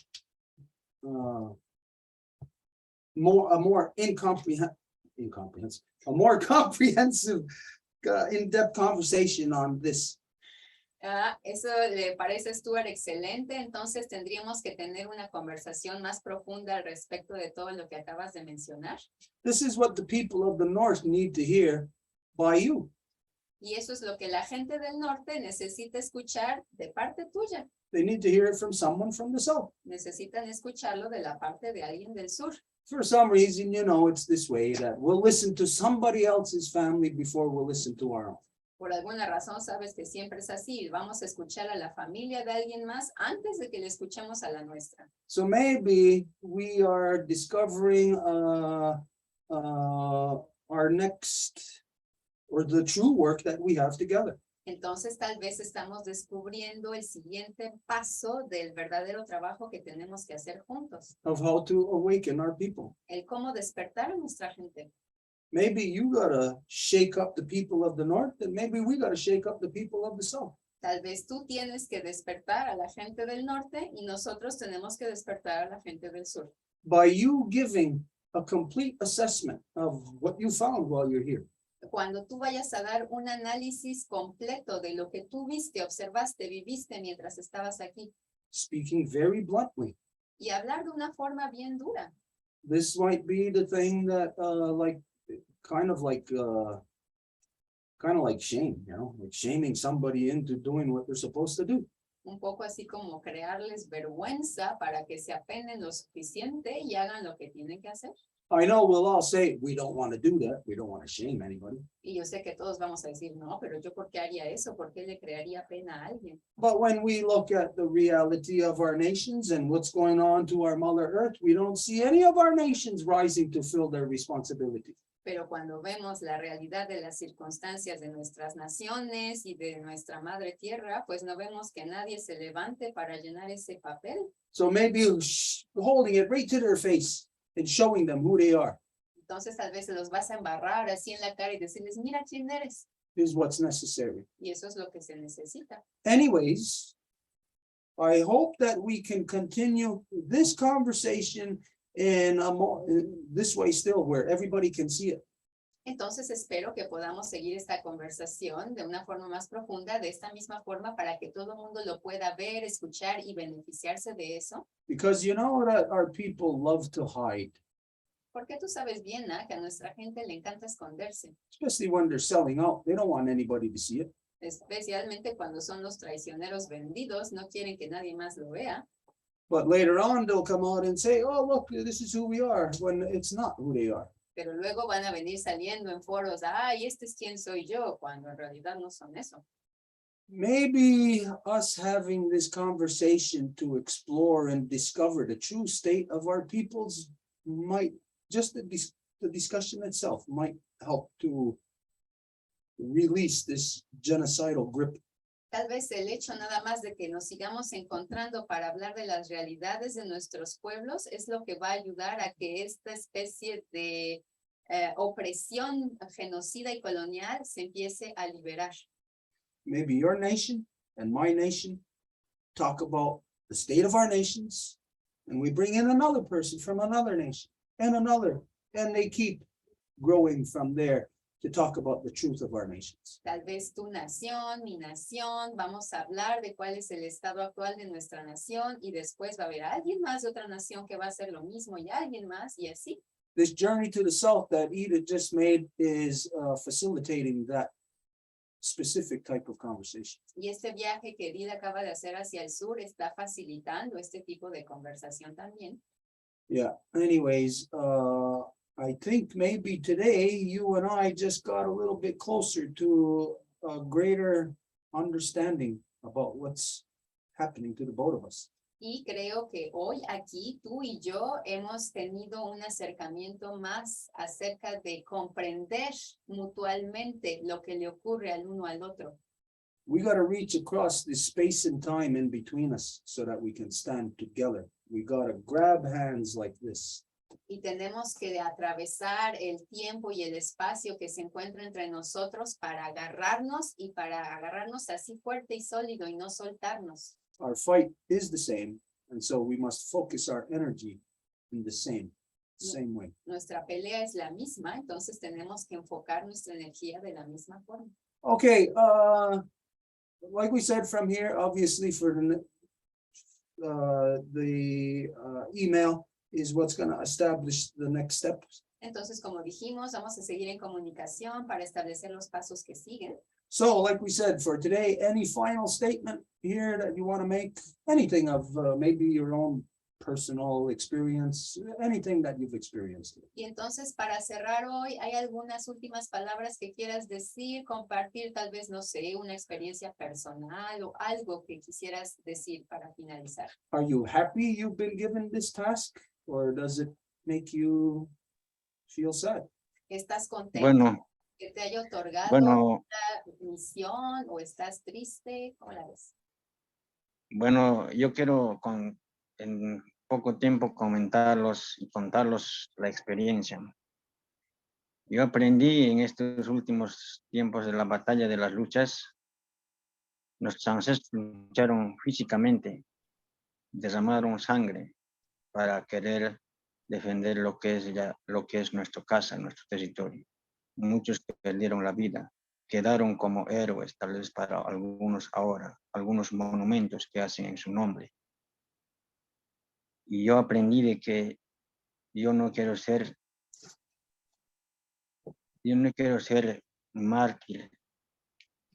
comprehensive in-depth conversation on this. Eso le parece, Stuart, excelente. Entonces tendríamos que tener una conversación más profunda al respecto de todo lo que acabas de mencionar. This is what the people of the North need to hear by you. Y eso es lo que la gente del norte necesita escuchar de parte tuya. They need to hear it from someone from the South. Necesitan escucharlo de la parte de alguien del sur. For some reason, you know, it's this way, that we'll listen to somebody else's family before we'll listen to our own. Por alguna razón, sabes que siempre es así. Vamos a escuchar a la familia de alguien más antes de que le escuchemos a la nuestra. So maybe we are discovering our next, or the true work that we have together. Entonces tal vez estamos descubriendo el siguiente paso del verdadero trabajo que tenemos que hacer juntos. Of how to awaken our people. El cómo despertar a nuestra gente. Maybe you gotta shake up the people of the North, and maybe we gotta shake up the people of the South. Tal vez tú tienes que despertar a la gente del norte y nosotros tenemos que despertar a la gente del sur. By you giving a complete assessment of what you found while you're here. Cuando tú vayas a dar un análisis completo de lo que tú viste, observaste, viviste mientras estabas aquí. Speaking very bluntly. Y hablar de una forma bien dura. This might be the thing that kind of like shame, you know, like shaming somebody into doing what they're supposed to do. Un poco así como crearles vergüenza para que se apenen lo suficiente y hagan lo que tienen que hacer. I know we'll all say we don't want to do that. We don't want to shame anybody. Y yo sé que todos vamos a decir, no, pero yo ¿por qué haría eso? ¿Por qué le crearía pena a alguien? But when we look at the reality of our nations and what's going on to our Mother Earth, we don't see any of our nations rising to fill their responsibility. Pero cuando vemos la realidad de las circunstancias de nuestras naciones y de nuestra madre tierra, pues no vemos que nadie se levante para llenar ese papel. So maybe holding it right to their face and showing them who they are. Entonces tal vez los vas a embarrar así en la cara y decirles, mira quién eres. Is what's necessary. Y eso es lo que se necesita. Anyways, I hope that we can continue this conversation in this way still, where everybody can see it. Entonces espero que podamos seguir esta conversación de una forma más profunda, de esta misma forma, para que todo el mundo lo pueda ver, escuchar y beneficiarse de eso. Because you know that our people love to hide. Porque tú sabes bien, ¿no?, que a nuestra gente le encanta esconderse. Especially when they're selling out. They don't want anybody to see it. Especialmente cuando son los traicioneros vendidos, no quieren que nadie más lo vea. But later on, they'll come out and say, oh, look, this is who we are, when it's not who they are. Pero luego van a venir saliendo en foros, ay, este es quién soy yo, cuando en realidad no son eso. Maybe us having this conversation to explore and discover the true state of our peoples might, just the discussion itself might help to release this genocidal grip Tal vez el hecho nada más de que nos sigamos encontrando para hablar de las realidades de nuestros pueblos es lo que va a ayudar a que esta especie de opresión genocida y colonial se empiece a liberar. Maybe your nation and my nation talk about the state of our nations, and we bring in another person from another nation and another, and they keep growing from there to talk about the truth of our nations. Tal vez tu nación, mi nación, vamos a hablar de cuál es el estado actual de nuestra nación y después va a haber alguien más de otra nación que va a hacer lo mismo y alguien más y así. This journey to the south that Edith just made is facilitating that specific type of conversation. Y este viaje que Edith acaba de hacer hacia el sur está facilitando este tipo de conversación también. Yeah, anyways, I think maybe today you and I just got a little bit closer to a greater understanding about what's happening to the both of us. Y creo que hoy aquí tú y yo hemos tenido un acercamiento más acerca de comprender mutuamente lo que le ocurre al uno al otro. We got to reach across the space and time in between us so that we can stand together. We got to grab hands like this. Y tenemos que atravesar el tiempo y el espacio que se encuentra entre nosotros para agarrarnos y para agarrarnos así fuerte y sólido y no soltarnos. Our fight is the same, and so we must focus our energy in the same way. Nuestra pelea es la misma, entonces tenemos que enfocar nuestra energía de la misma forma. Okay, like we said from here, obviously for the email is what's going to establish the next steps. Entonces, como dijimos, vamos a seguir en comunicación para establecer los pasos que siguen. So, like we said, for today, any final statement here that you want to make? Anything of maybe your own personal experience, anything that you've experienced. Y entonces, para cerrar hoy, ¿hay algunas últimas palabras que quieras decir, compartir, tal vez, no sé, una experiencia personal o algo que quisieras decir para finalizar? Are you happy you've been given this task, or does it make you feel sad? ¿Estás contento Bueno, que te haya otorgado bueno, una misión o estás triste? ¿Cómo la ves? bueno, yo quiero en poco tiempo comentarlos y contarlos la experiencia. Yo aprendí en estos últimos tiempos de la batalla de las luchas. Nuestros ancestros lucharon físicamente, derramaron sangre para querer defender lo que es nuestra casa, nuestro territorio. Muchos perdieron la vida, quedaron como héroes, tal vez para algunos ahora, algunos monumentos que hacen en su nombre. Y yo aprendí de que yo no quiero ser mártir,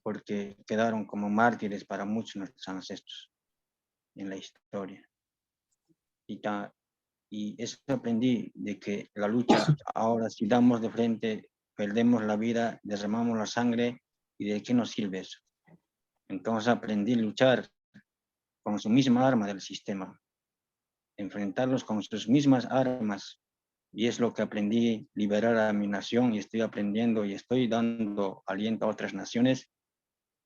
porque quedaron como mártires para muchos de nuestros ancestros en la historia. Y eso aprendí, de que la lucha ahora, si damos de frente, perdemos la vida, derramamos la sangre, ¿y de qué nos sirve eso? Entonces aprendí a luchar con su misma arma del sistema, enfrentarlos con sus mismas armas, y es lo que aprendí, liberar a mi nación, y estoy aprendiendo y estoy dando aliento a otras naciones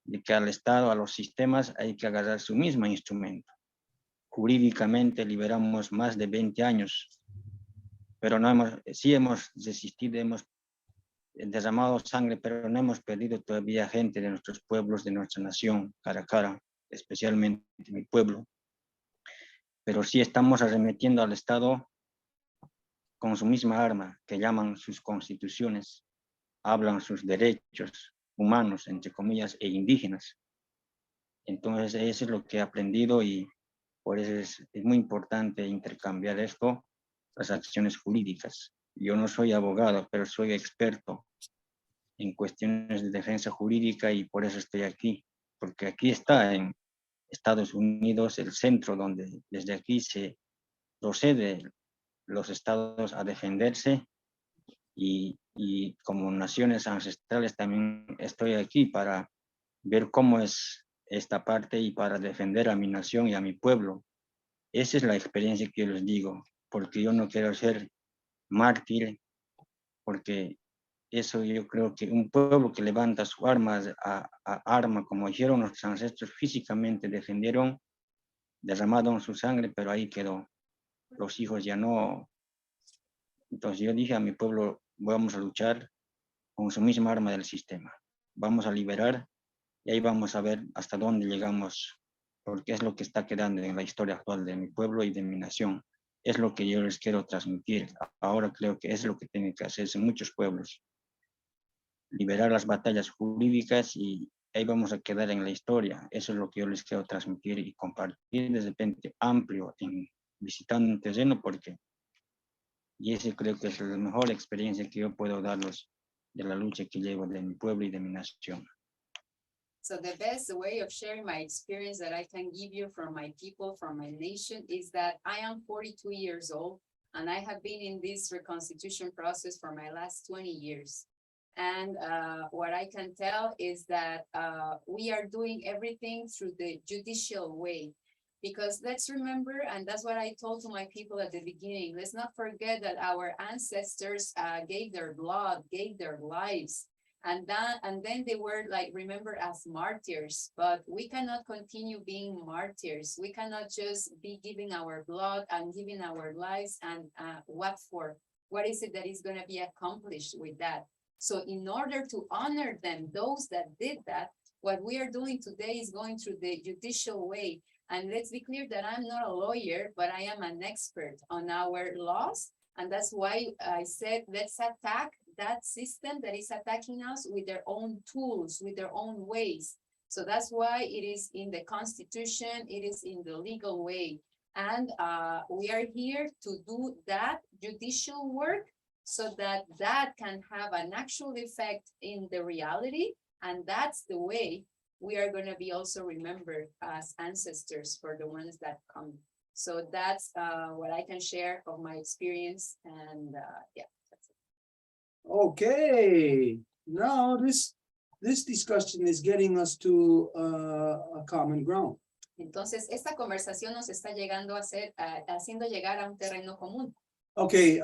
de que al Estado, a los sistemas, hay que agarrar su mismo instrumento. Jurídicamente liberamos más de 20 años, pero sí hemos resistido, hemos derramado sangre, pero no hemos perdido todavía gente de nuestros pueblos, de nuestra nación, Qhara Qhara, especialmente mi pueblo. Pero sí estamos arremetiendo al Estado con su misma arma, que llaman sus constituciones, hablan sus derechos humanos, entre comillas, e indígenas. Entonces, eso es lo que he aprendido, y por eso es muy importante intercambiar esto, las acciones jurídicas. Yo no soy abogado, pero soy experto en cuestiones de defensa jurídica, y por eso estoy aquí, porque aquí está en Estados Unidos el centro donde desde aquí se procede los estados a defenderse, y como naciones ancestrales también estoy aquí para ver cómo es esta parte y para defender a mi nación y a mi pueblo. Esa es la experiencia que yo les digo, porque yo no quiero ser mártir, porque Eso yo creo que un pueblo que levanta su arma, como dijeron nuestros ancestros, físicamente defendieron, derramaron su sangre, pero ahí quedó. Los hijos ya no. Entonces yo dije a mi pueblo, vamos a luchar con su misma arma del sistema. Vamos a liberar y ahí vamos a ver hasta dónde llegamos, porque es lo que está quedando en la historia actual de mi pueblo y de mi nación. Es lo que yo les quiero transmitir. Ahora creo que es lo que tienen que hacerse muchos pueblos. Liberar las batallas jurídicas y ahí vamos a quedar en la historia. Eso es lo que yo les quiero transmitir y compartir desde repente amplio, visitando un terreno, porque y ese creo que es la mejor experiencia que yo puedo darles de la lucha que llevo de mi pueblo y de mi nación. So the best way of sharing my experience that I can give you from my people, from my nation, is that I am 42 years old and I have been in this reconstitution process for my last 20 years. And what I can tell is that we are doing everything through the judicial way. Because let's remember, and that's what I told to my people at the beginning, let's not forget that our ancestors gave their blood, gave their lives. And then they were like remembered as martyrs, but we cannot continue being martyrs. We cannot just be giving our blood and giving our lives and what for? What is it that is going to be accomplished with that? So in order to honor them, those that did that, what we are doing today is going through the judicial way. And let's be clear that I'm not a lawyer, but I am an expert on our laws. And that's why I said, let's attack that system that is attacking us with their own tools, with their own ways. So that's why it is in the Constitution, it is in the legal way. And we are here to do that judicial work so that that can have an actual effect in the reality. And that's the way we are going to be also remembered as ancestors for the ones that come. So that's what I can share of my experience. And yeah, that's it. Okay, now this discussion is getting us to a common ground. Entonces, esta conversación nos está llegando a ser, haciendo llegar a un terreno común. Okay,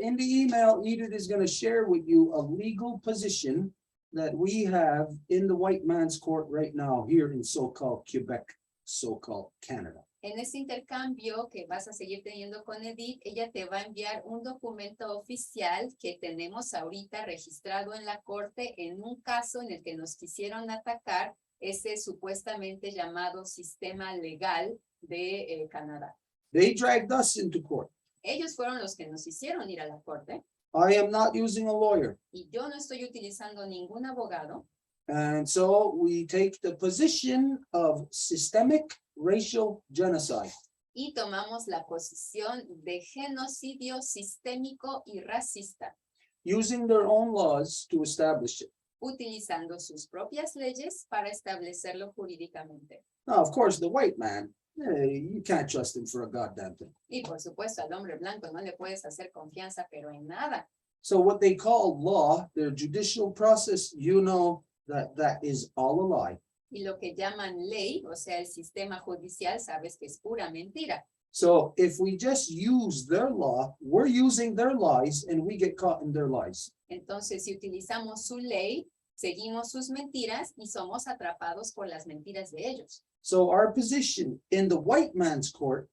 in the email, Edith is going to share with you a legal position that we have in the white man's court right now here in so-called Quebec, so-called Canada. En ese intercambio que vas a seguir teniendo con Edith, ella te va a enviar un documento oficial que tenemos ahorita registrado en la corte en un caso en el que nos quisieron atacar ese supuestamente llamado sistema legal de Canadá. They dragged us into court. Ellos fueron los que nos hicieron ir a la corte. I am not using a lawyer. Y yo no estoy utilizando ningún abogado. And so we take the position of systemic racial genocide. Y tomamos la posición de genocidio sistémico y racista. Using their own laws to establish it. Utilizando sus propias leyes para establecerlo jurídicamente. Now, of course, the white man, you can't trust him for a goddamn thing. Y por supuesto al hombre blanco no le puedes hacer confianza, pero en nada. So what they call law, their judicial process, you know that is all a lie. Y lo que llaman ley, o sea, el sistema judicial, sabes que es pura mentira. So if we just use their law, we're using their lies and we get caught in their lies. Entonces, si utilizamos su ley, seguimos sus mentiras y somos atrapados por las mentiras de ellos. So our position in the white man's court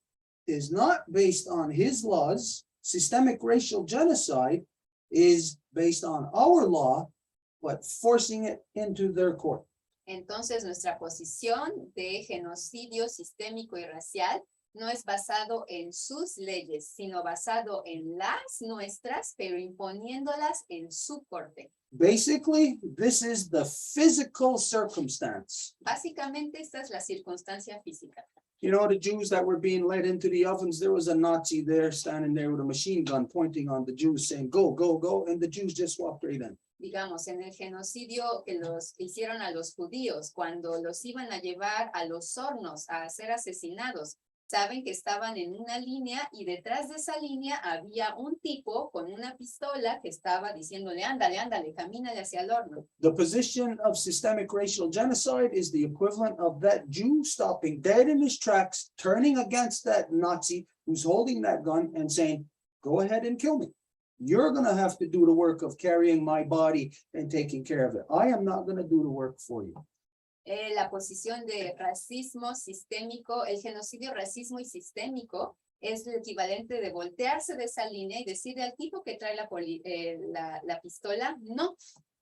is not based on his laws. Systemic racial genocide is based on our law, but forcing it into their court. Entonces, nuestra posición de genocidio sistémico y racial no es basado en sus leyes, sino basado en las nuestras, pero imponiéndolas en su corte. Basically, this is the physical circumstance. Básicamente, esta es la circunstancia física. You know, the Jews that were being led into the ovens, there was a Nazi there standing there with a machine gun pointing on the Jews saying, go, go, go. And the Jews just walked right in. Digamos, en el genocidio que los hicieron a los judíos, cuando los iban a llevar a los hornos a ser asesinados, saben que estaban en una línea y detrás de esa línea había un tipo con una pistola que estaba diciéndole, ándale, ándale, camínale hacia el horno. The position of systemic racial genocide is the equivalent of that Jew stopping dead in his tracks, turning against that Nazi who's holding that gun and saying, go ahead and kill me. You're gonna have to do the work of carrying my body and taking care of it. I am not gonna do the work for you. La posición de racismo sistémico, el genocidio, racismo y sistémico es el equivalente de voltearse de esa línea y decirle al tipo que trae la pistola,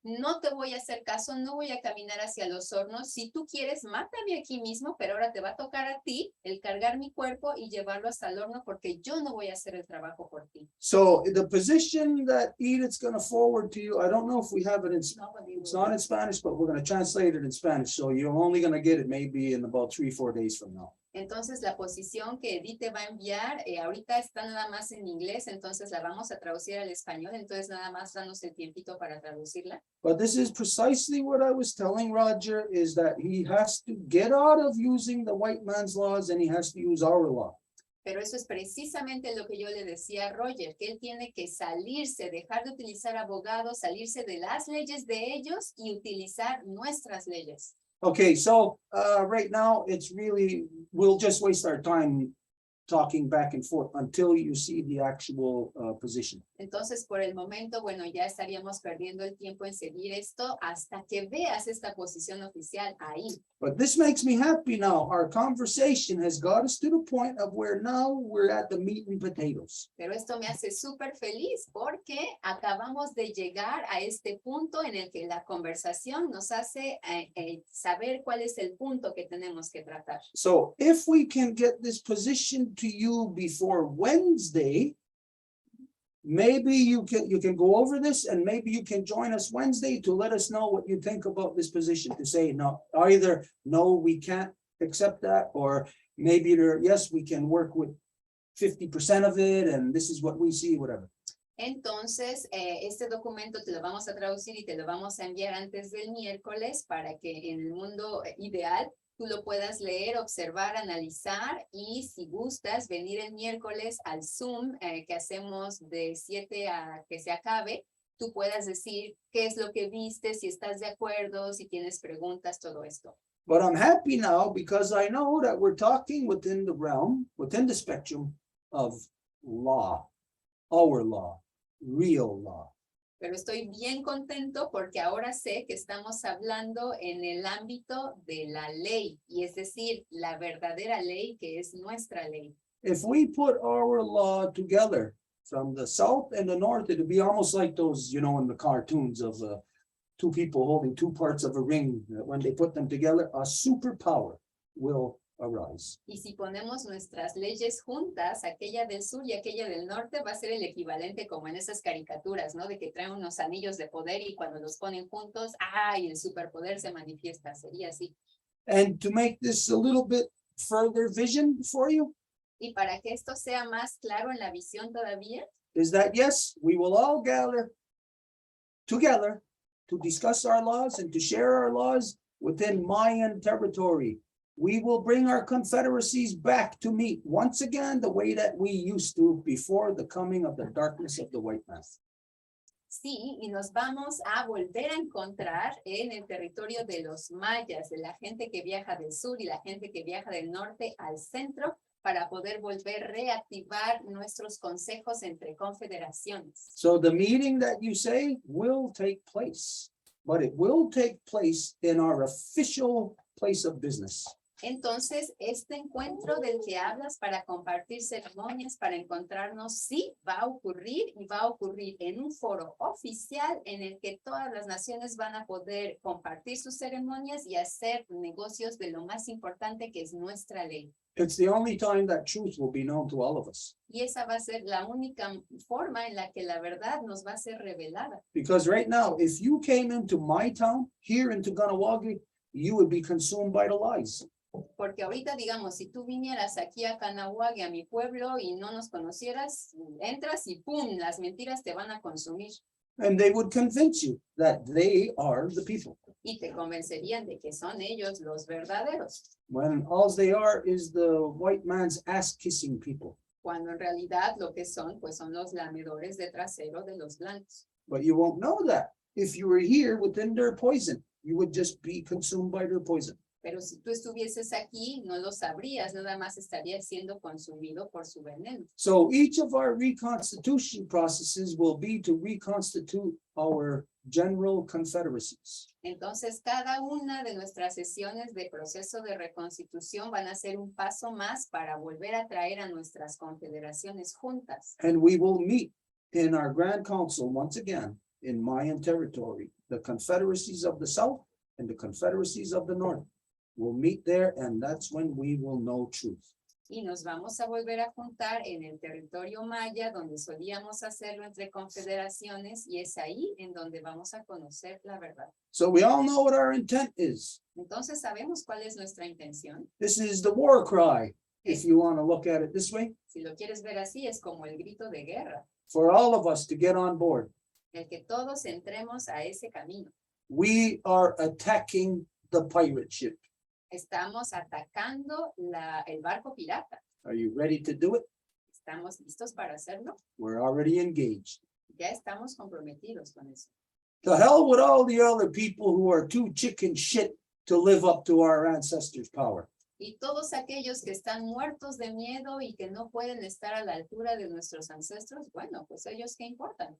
no te voy a hacer caso, no voy a caminar hacia los hornos. Si tú quieres, mátame aquí mismo, pero ahora te va a tocar a ti el cargar mi cuerpo y llevarlo hasta el horno porque yo no voy a hacer el trabajo por ti. So the position that Edith's gonna forward to you, I don't know if we have it in, it's not in Spanish, but we're gonna translate it in Spanish. So you're only gonna get it maybe in about 3-4 days from now. Entonces, la posición que Edith te va a enviar, ahorita está nada más en inglés, entonces la vamos a traducir al español, entonces nada más danos el tiempito para traducirla. But this is precisely what I was telling Roger, is that he has to get out of using the white man's laws and he has to use our law. Pero eso es precisamente lo que yo le decía a Roger, que él tiene que salirse, dejar de utilizar abogados, salirse de las leyes de ellos y utilizar nuestras leyes. Okay, so right now it's really, we'll just waste our time talking back and forth until you see the actual position. Entonces, por el momento, bueno, ya estaríamos perdiendo el tiempo en seguir esto hasta que veas esta posición oficial ahí. But this makes me happy now. Our conversation has got us to the point of where now we're at the meat and potatoes. Pero esto me hace súper feliz porque acabamos de llegar a este punto en el que la conversación nos hace saber cuál es el punto que tenemos que tratar. So if we can get this position to you before Wednesday, maybe you can go over this and maybe you can join us Wednesday to let us know what you think about this position, to say no, either no, we can't accept that, or maybe yes, we can work with 50% of it and this is what we see, whatever. Entonces, este documento te lo vamos a traducir y te lo vamos a enviar antes del miércoles para que en el mundo ideal tú lo puedas leer, observar, analizar y si gustas venir el miércoles al Zoom que hacemos de 7 a que se acabe, tú puedas decir qué es lo que viste, si estás de acuerdo, si tienes preguntas, todo esto. But I'm happy now because I know that we're talking within the realm, within the spectrum of law, our law, real law. Pero estoy bien contento porque ahora sé que estamos hablando en el ámbito de la ley, y es decir, la verdadera ley que es nuestra ley. If we put our law together from the south and the north, it would be almost like those, in the cartoons of two people holding two parts of a ring. When they put them together, a superpower will arise. Y si ponemos nuestras leyes juntas, aquella del sur y aquella del norte, va a ser el equivalente como en esas caricaturas, ¿no? De que traen unos anillos de poder y cuando los ponen juntos, ¡ay! El superpoder se manifiesta, sería así. And to make this a little bit further vision for you, y para que esto sea más claro en la visión todavía, is that yes, we will all gather together to discuss our laws and to share our laws within Mayan territory. We will bring our confederacies back to meet once again the way that we used to before the coming of the darkness of the white man. Sí, y nos vamos a volver a encontrar en el territorio de los mayas, de la gente que viaja del sur y la gente que viaja del norte al centro, para poder volver a reactivar nuestros consejos entre confederaciones. So the meeting that you say will take place, but it will take place in our official place of business. Entonces, este encuentro del que hablas para compartir ceremonias, para encontrarnos, sí, va a ocurrir y va a ocurrir en un foro oficial en el que todas las naciones van a poder compartir sus ceremonias y hacer negocios de lo más importante que es nuestra ley. It's the only time that truth will be known to all of us. Y esa va a ser la única forma en la que la verdad nos va a ser revelada. Because right now, if you came into my town, here into Ganawagi, you would be consumed by the lies. Porque ahorita, digamos, si tú vinieras aquí a Canahuague, a mi pueblo, y no nos conocieras, entras y ¡pum! Las mentiras te van a consumir. And they would convince you that they are the people. Y te convencerían de que son ellos los verdaderos. When all they are is the white man's ass-kissing people. Cuando en realidad lo que son, pues son los lamedores de trasero de los blancos. But you won't know that. If you were here within their poison, you would just be consumed by their poison. Pero si tú estuvieses aquí, no lo sabrías, nada más estaría siendo consumido por su veneno. So each of our reconstitution processes will be to reconstitute our general confederacies. Entonces, cada una de nuestras sesiones de proceso de reconstitución van a ser un paso más para volver a traer a nuestras confederaciones juntas. And we will meet in our Grand Council once again in Mayan territory, the confederacies of the South and the confederacies of the North. We'll meet there, and that's when we will know truth. Y nos vamos a volver a juntar en el territorio maya, donde solíamos hacerlo entre confederaciones, y es ahí en donde vamos a conocer la verdad. So we all know what our intent is. Entonces sabemos cuál es nuestra intención. This is the war cry, if you want to look at it this way, Si lo quieres ver así, es como el grito de guerra, for all of us to get on board. el que todos entremos a ese camino. We are attacking the pirate ship. Estamos atacando el barco pirata. Are you ready to do it? ¿Estamos listos para hacerlo? We're already engaged. Ya estamos comprometidos con eso. To hell with all the other people who are too chicken shit to live up to our ancestors' power. Y todos aquellos que están muertos de miedo y que no pueden estar a la altura de nuestros ancestros, bueno, pues ellos qué importan.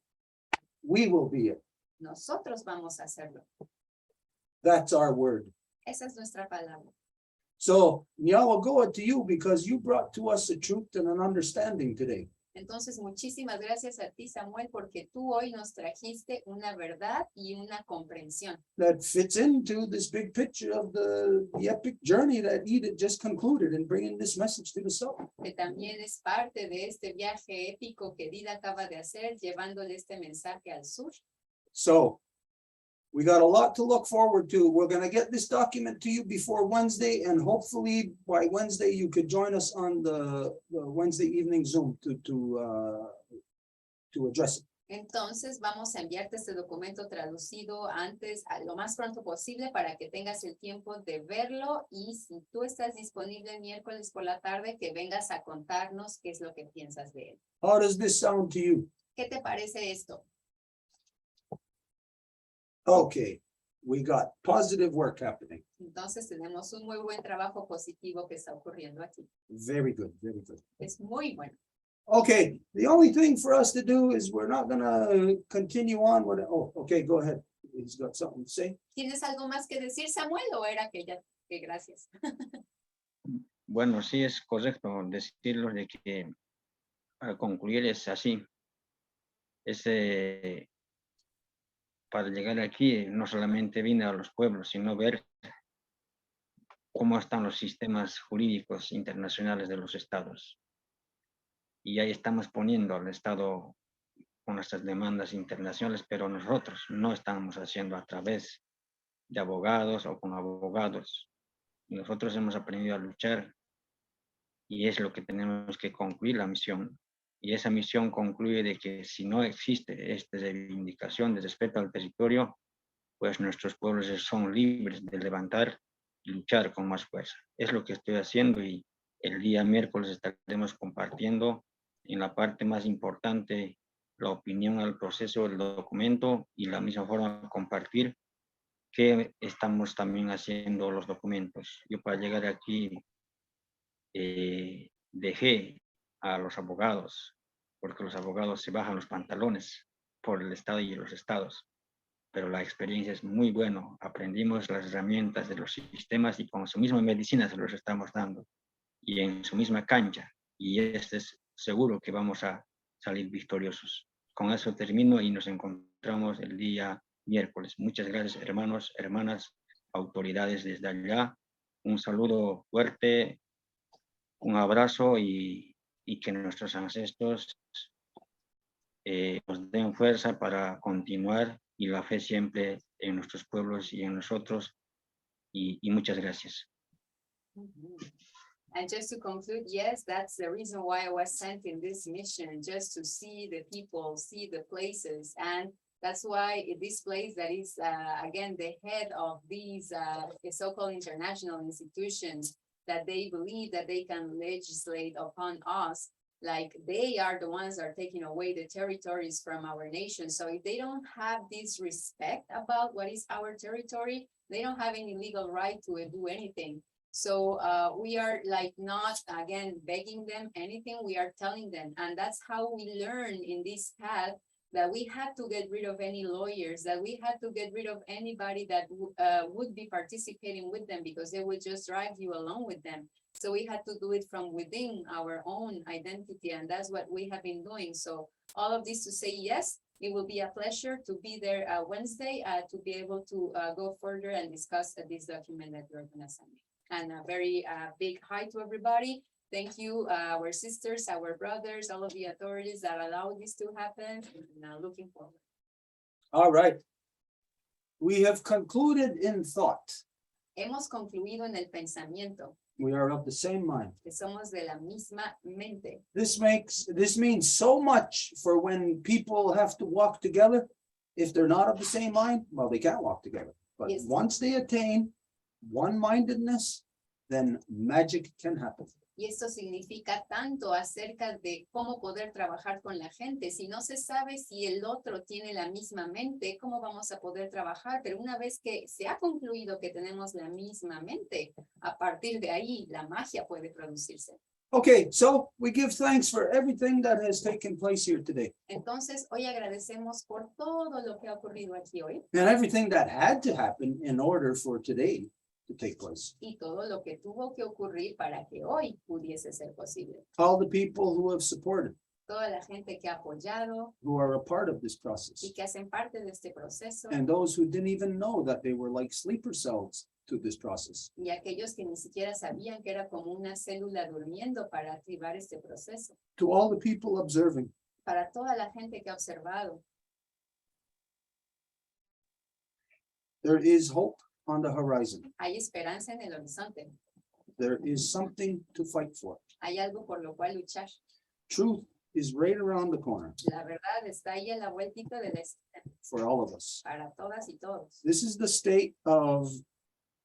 We will be it. Nosotros vamos a hacerlo. That's our word. Esa es nuestra palabra. So, Nya will go it to you because you brought to us a truth and an understanding today. Entonces, muchísimas gracias a ti, Samuel, porque tú hoy nos trajiste una verdad y una comprensión That fits into this big picture of the epic journey that Edith just concluded in bringing this message to the South. que también es parte de este viaje épico que Dida acaba de hacer, llevándole este mensaje al sur. So, we got a lot to look forward to. We're going to get this document to you before Wednesday, and hopefully by Wednesday you could join us on the Wednesday evening Zoom to address it. Entonces, vamos a enviarte este documento traducido antes, a lo más pronto posible, para que tengas el tiempo de verlo, y si tú estás disponible el miércoles por la tarde, que vengas a contarnos qué es lo que piensas de él. How does this sound to you? ¿Qué te parece esto? Okay, we got positive work happening. Entonces, tenemos un muy buen trabajo positivo que está ocurriendo aquí. Very good, very good. Es muy bueno. Okay, the only thing for us to do is we're not gonna continue on with it. Oh, okay, go ahead. He's got something to say. ¿Tienes algo más que decir, Samuel, o era que ya? Que gracias. Bueno, sí es correcto decirlo de que para concluir es así. Para llegar aquí no solamente vine a los pueblos, sino ver cómo están los sistemas jurídicos internacionales de los estados. Y ahí estamos poniendo al Estado con nuestras demandas internacionales, pero nosotros no estamos haciendo a través de abogados o con abogados. Nosotros hemos aprendido a luchar y es lo que tenemos que concluir la misión. Y esa misión concluye de que si no existe esta reivindicación de respeto al territorio, pues nuestros pueblos son libres de levantar y luchar con más fuerza. Es lo que estoy haciendo y el día miércoles estaremos compartiendo en la parte más importante la opinión al proceso del documento y la misma forma compartir que estamos también haciendo los documentos. Yo para llegar aquí dejé a los abogados, porque los abogados se bajan los pantalones por el Estado y los estados. Pero la experiencia es muy buena. Aprendimos las herramientas de los sistemas y con su misma medicina se los estamos dando. Y en su misma cancha. Y es seguro que vamos a salir victoriosos. Con eso termino y nos encontramos el día miércoles. Muchas gracias, hermanos, hermanas, autoridades desde allá. Un saludo fuerte, un abrazo y que nuestros ancestros nos den fuerza para continuar y la fe siempre en nuestros pueblos y en nosotros. Y muchas gracias. And just to conclude, yes, that's the reason why I was sent in this mission, just to see the people, see the places. And that's why this place that is, again, the head of these so-called international institutions, that they believe that they can legislate upon us. like they are the ones that are taking away the territories from our nation. So if they don't have this respect about what is our territory, they don't have any legal right to do anything. So we are like not, again, begging them anything, we are telling them. And that's how we learn in this path that we had to get rid of any lawyers, that we had to get rid of anybody that would be participating with them because they would just drive you along with them. So we had to do it from within our own identity, and that's what we have been doing. So all of this to say yes, it will be a pleasure to be there Wednesday to be able to go further and discuss this document that you're gonna send me. And a very big hi to everybody. Thank you, our sisters, our brothers, all of the authorities that allow this to happen. And looking forward. All right. We have concluded in thought. Hemos concluido en el pensamiento We are of the same mind. que somos de la misma mente. This means so much for when people have to walk together. If they're not of the same mind, well, they can't walk together. But Yes. once they attain one-mindedness, then magic can happen. Y esto significa tanto acerca de cómo poder trabajar con la gente. Si no se sabe si el otro tiene la misma mente, ¿cómo vamos a poder trabajar? Pero una vez que se ha concluido que tenemos la misma mente, a partir de ahí la magia puede producirse. Okay, so we give thanks for everything that has taken place here today Entonces, hoy agradecemos por todo lo que ha ocurrido aquí hoy and everything that had to happen in order for today to take place. y todo lo que tuvo que ocurrir para que hoy pudiese ser posible. All the people who have supported, Toda la gente que ha apoyado who are a part of this process, y que hacen parte de este proceso and those who didn't even know that they were like sleeper cells to this process. y aquellos que ni siquiera sabían que era como una célula durmiendo para activar este proceso. To all the people observing, Para toda la gente que ha observado, there is hope on the horizon. hay esperanza en el horizonte. There is something to fight for. Hay algo por lo cual luchar. Truth is right around the corner La verdad está ahí a la vueltita de la esquina for all of us. para todas y todos. This is the state of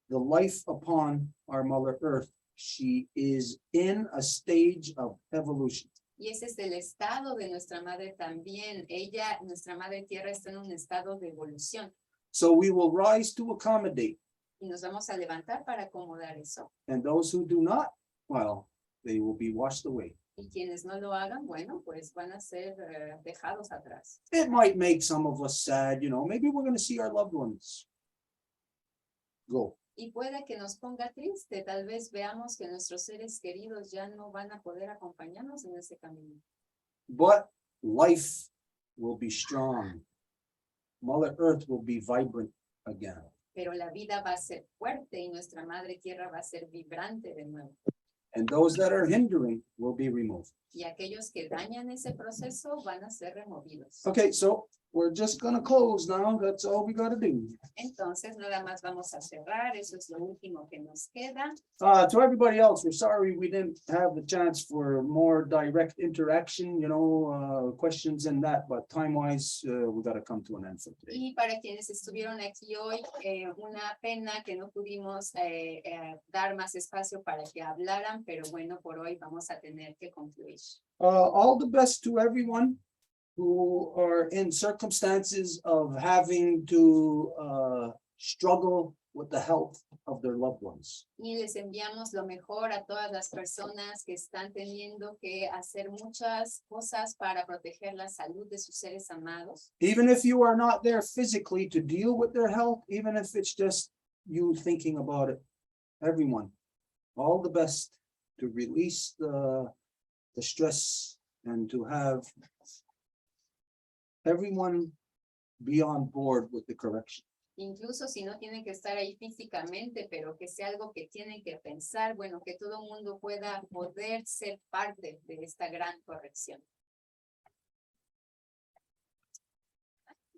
the life upon our Mother Earth. She is in a stage of evolution. Y ese es el estado de nuestra madre también. Ella, nuestra madre tierra, está en un estado de evolución. So we will rise to accommodate. Y nos vamos a levantar para acomodar eso. And those who do not, well, they will be washed away. Y quienes no lo hagan, bueno, pues van a ser dejados atrás. It might make some of us sad, maybe we're going to see our loved ones go. Y puede que nos ponga triste, tal vez veamos que nuestros seres queridos ya no van a poder acompañarnos en ese camino. But life will be strong. Mother Earth will be vibrant again. Pero la vida va a ser fuerte y nuestra madre tierra va a ser vibrante de nuevo. And those that are hindering will be removed. Y aquellos que dañan ese proceso van a ser removidos. Okay, so we're just going to close now. That's all we got to do. Entonces, nada más vamos a cerrar. Eso es lo último que nos queda. To everybody else, we're sorry we didn't have the chance for more direct interaction, questions and that, but time-wise, we got to come to an end for today. Y para quienes estuvieron aquí hoy, una pena que no pudimos dar más espacio para que hablaran, pero bueno, por hoy vamos a tener que concluir. All the best to everyone who are in circumstances of having to struggle with the health of their loved ones. Y les enviamos lo mejor a todas las personas que están teniendo que hacer muchas cosas para proteger la salud de sus seres amados. Even if you are not there physically to deal with their health, even if it's just you thinking about it, everyone, all the best to release the stress and to have everyone be on board with the correction. Incluso si no tienen que estar ahí físicamente, pero que sea algo que tienen que pensar, bueno, que todo el mundo pueda poder ser parte de esta gran corrección.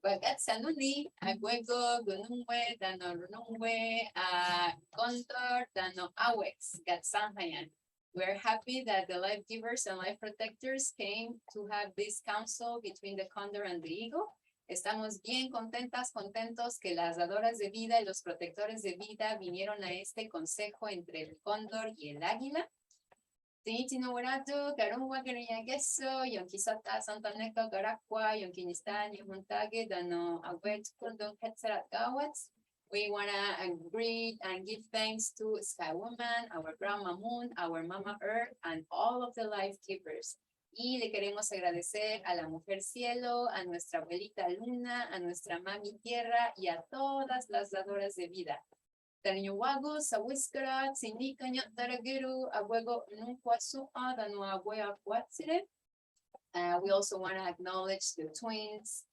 Bagatsanuni, Aguego, Gunungwe, Dano Runungwe, Condor, Dano Awex, Gatsanhayan. We're happy that the life givers and life protectors came to have this council between the Condor and the Eagle. Estamos bien contentos que las dadoras de vida y los protectores de vida vinieron a este consejo entre el Cóndor y el Águila. Tinitino Warato, Karungwa Kariya Gesso, Yonkisata Santaneka Garakwa, Yonkinistan, Yontage, Dano Awet Kundong Hetzerat Gawets. We want to greet and give thanks to Sky Woman, our Grandma Moon, our Mama Earth, and all of the life keepers. Y le queremos agradecer a la Mujer Cielo, a nuestra abuelita Luna, a nuestra Mami Tierra y a todas las dadoras de vida. Taniwago, Sawiskara, Tsinika, Taragiru, Abuego, Nunquasua, Danuabuea Quatsire. We also want to acknowledge the twins,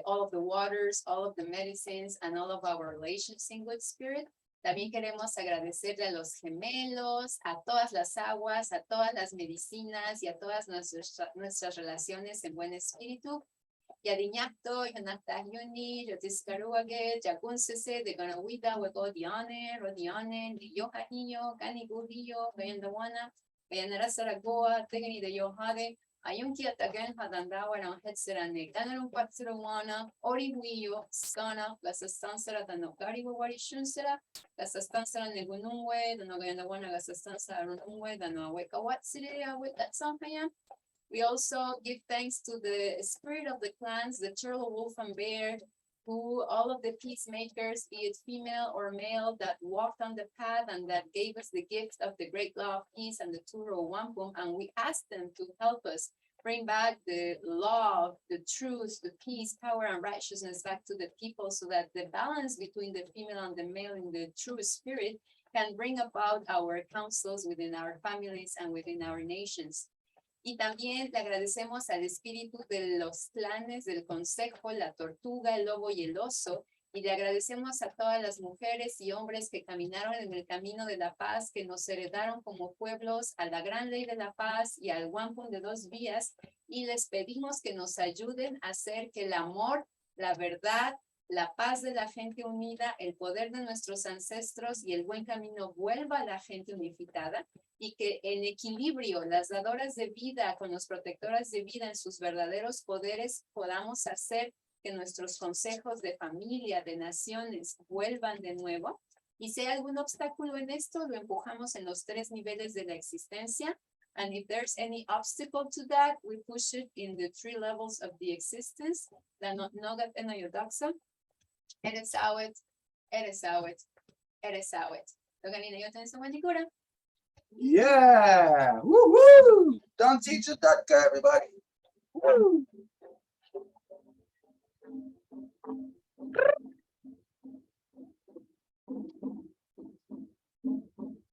all of the waters, all of the medicines, and all of our relations in good spirit. También queremos agradecerle a los gemelos, a todas las aguas, a todas las medicinas y a todas nuestras relaciones en buen espíritu. Yadiñapto, Yonata Yuni, Yotiscaruague, Yagunsese, de Ganawita, Hueco Diane, Rodiane, de Yohanillo, Canigurillo, Gayandawana, Gayanara Saragoa, Tegani de Yohade, Ayunki Atagan, Hadandawa, and Hetserane, Ganarun Patsurawana, Orihuillo, Skana, Las Estansara, Danokari, Wari Shunsera, Las Estansara Negununwe, Danogayandawana, Las Estansara Rununwe, Danaweka Watsire, with that Sampayam. We also give thanks to the spirit of the clans, the turtle, wolf, and bear, who all of the peacemakers, be it female or male, that walked on the path and that gave us the gift of the great law of peace and the Turo Wampum, and we asked them to help us bring back the law, the truth, the peace, power, and righteousness back to the people so that the balance between the female and the male in the true spirit can bring about our councils within our families and within our nations. Y también le agradecemos al espíritu de los clanes del consejo, la tortuga, el lobo y el oso. Y le agradecemos a todas las mujeres y hombres que caminaron en el camino de la paz, que nos heredaron como pueblos a la gran ley de la paz y al wampum de 2 vías. Y les pedimos que nos ayuden a hacer que el amor, la verdad, la paz de la gente unida, el poder de nuestros ancestros y el buen camino vuelva a la gente unificada y que en equilibrio las dadoras de vida con los protectoras de vida en sus verdaderos poderes podamos hacer que nuestros consejos de familia, de naciones vuelvan de nuevo. Y si hay algún obstáculo en esto, lo empujamos en los 3 niveles de la existencia. And if there's any obstacle to that, we push it in the 3 levels of the existence. La nogat enoyodaxa. Eres awet, eres awet, eres awet. Loganina yo tenés un buen. Yeah, woo-hoo! Don't teach it that, everybody. Woo!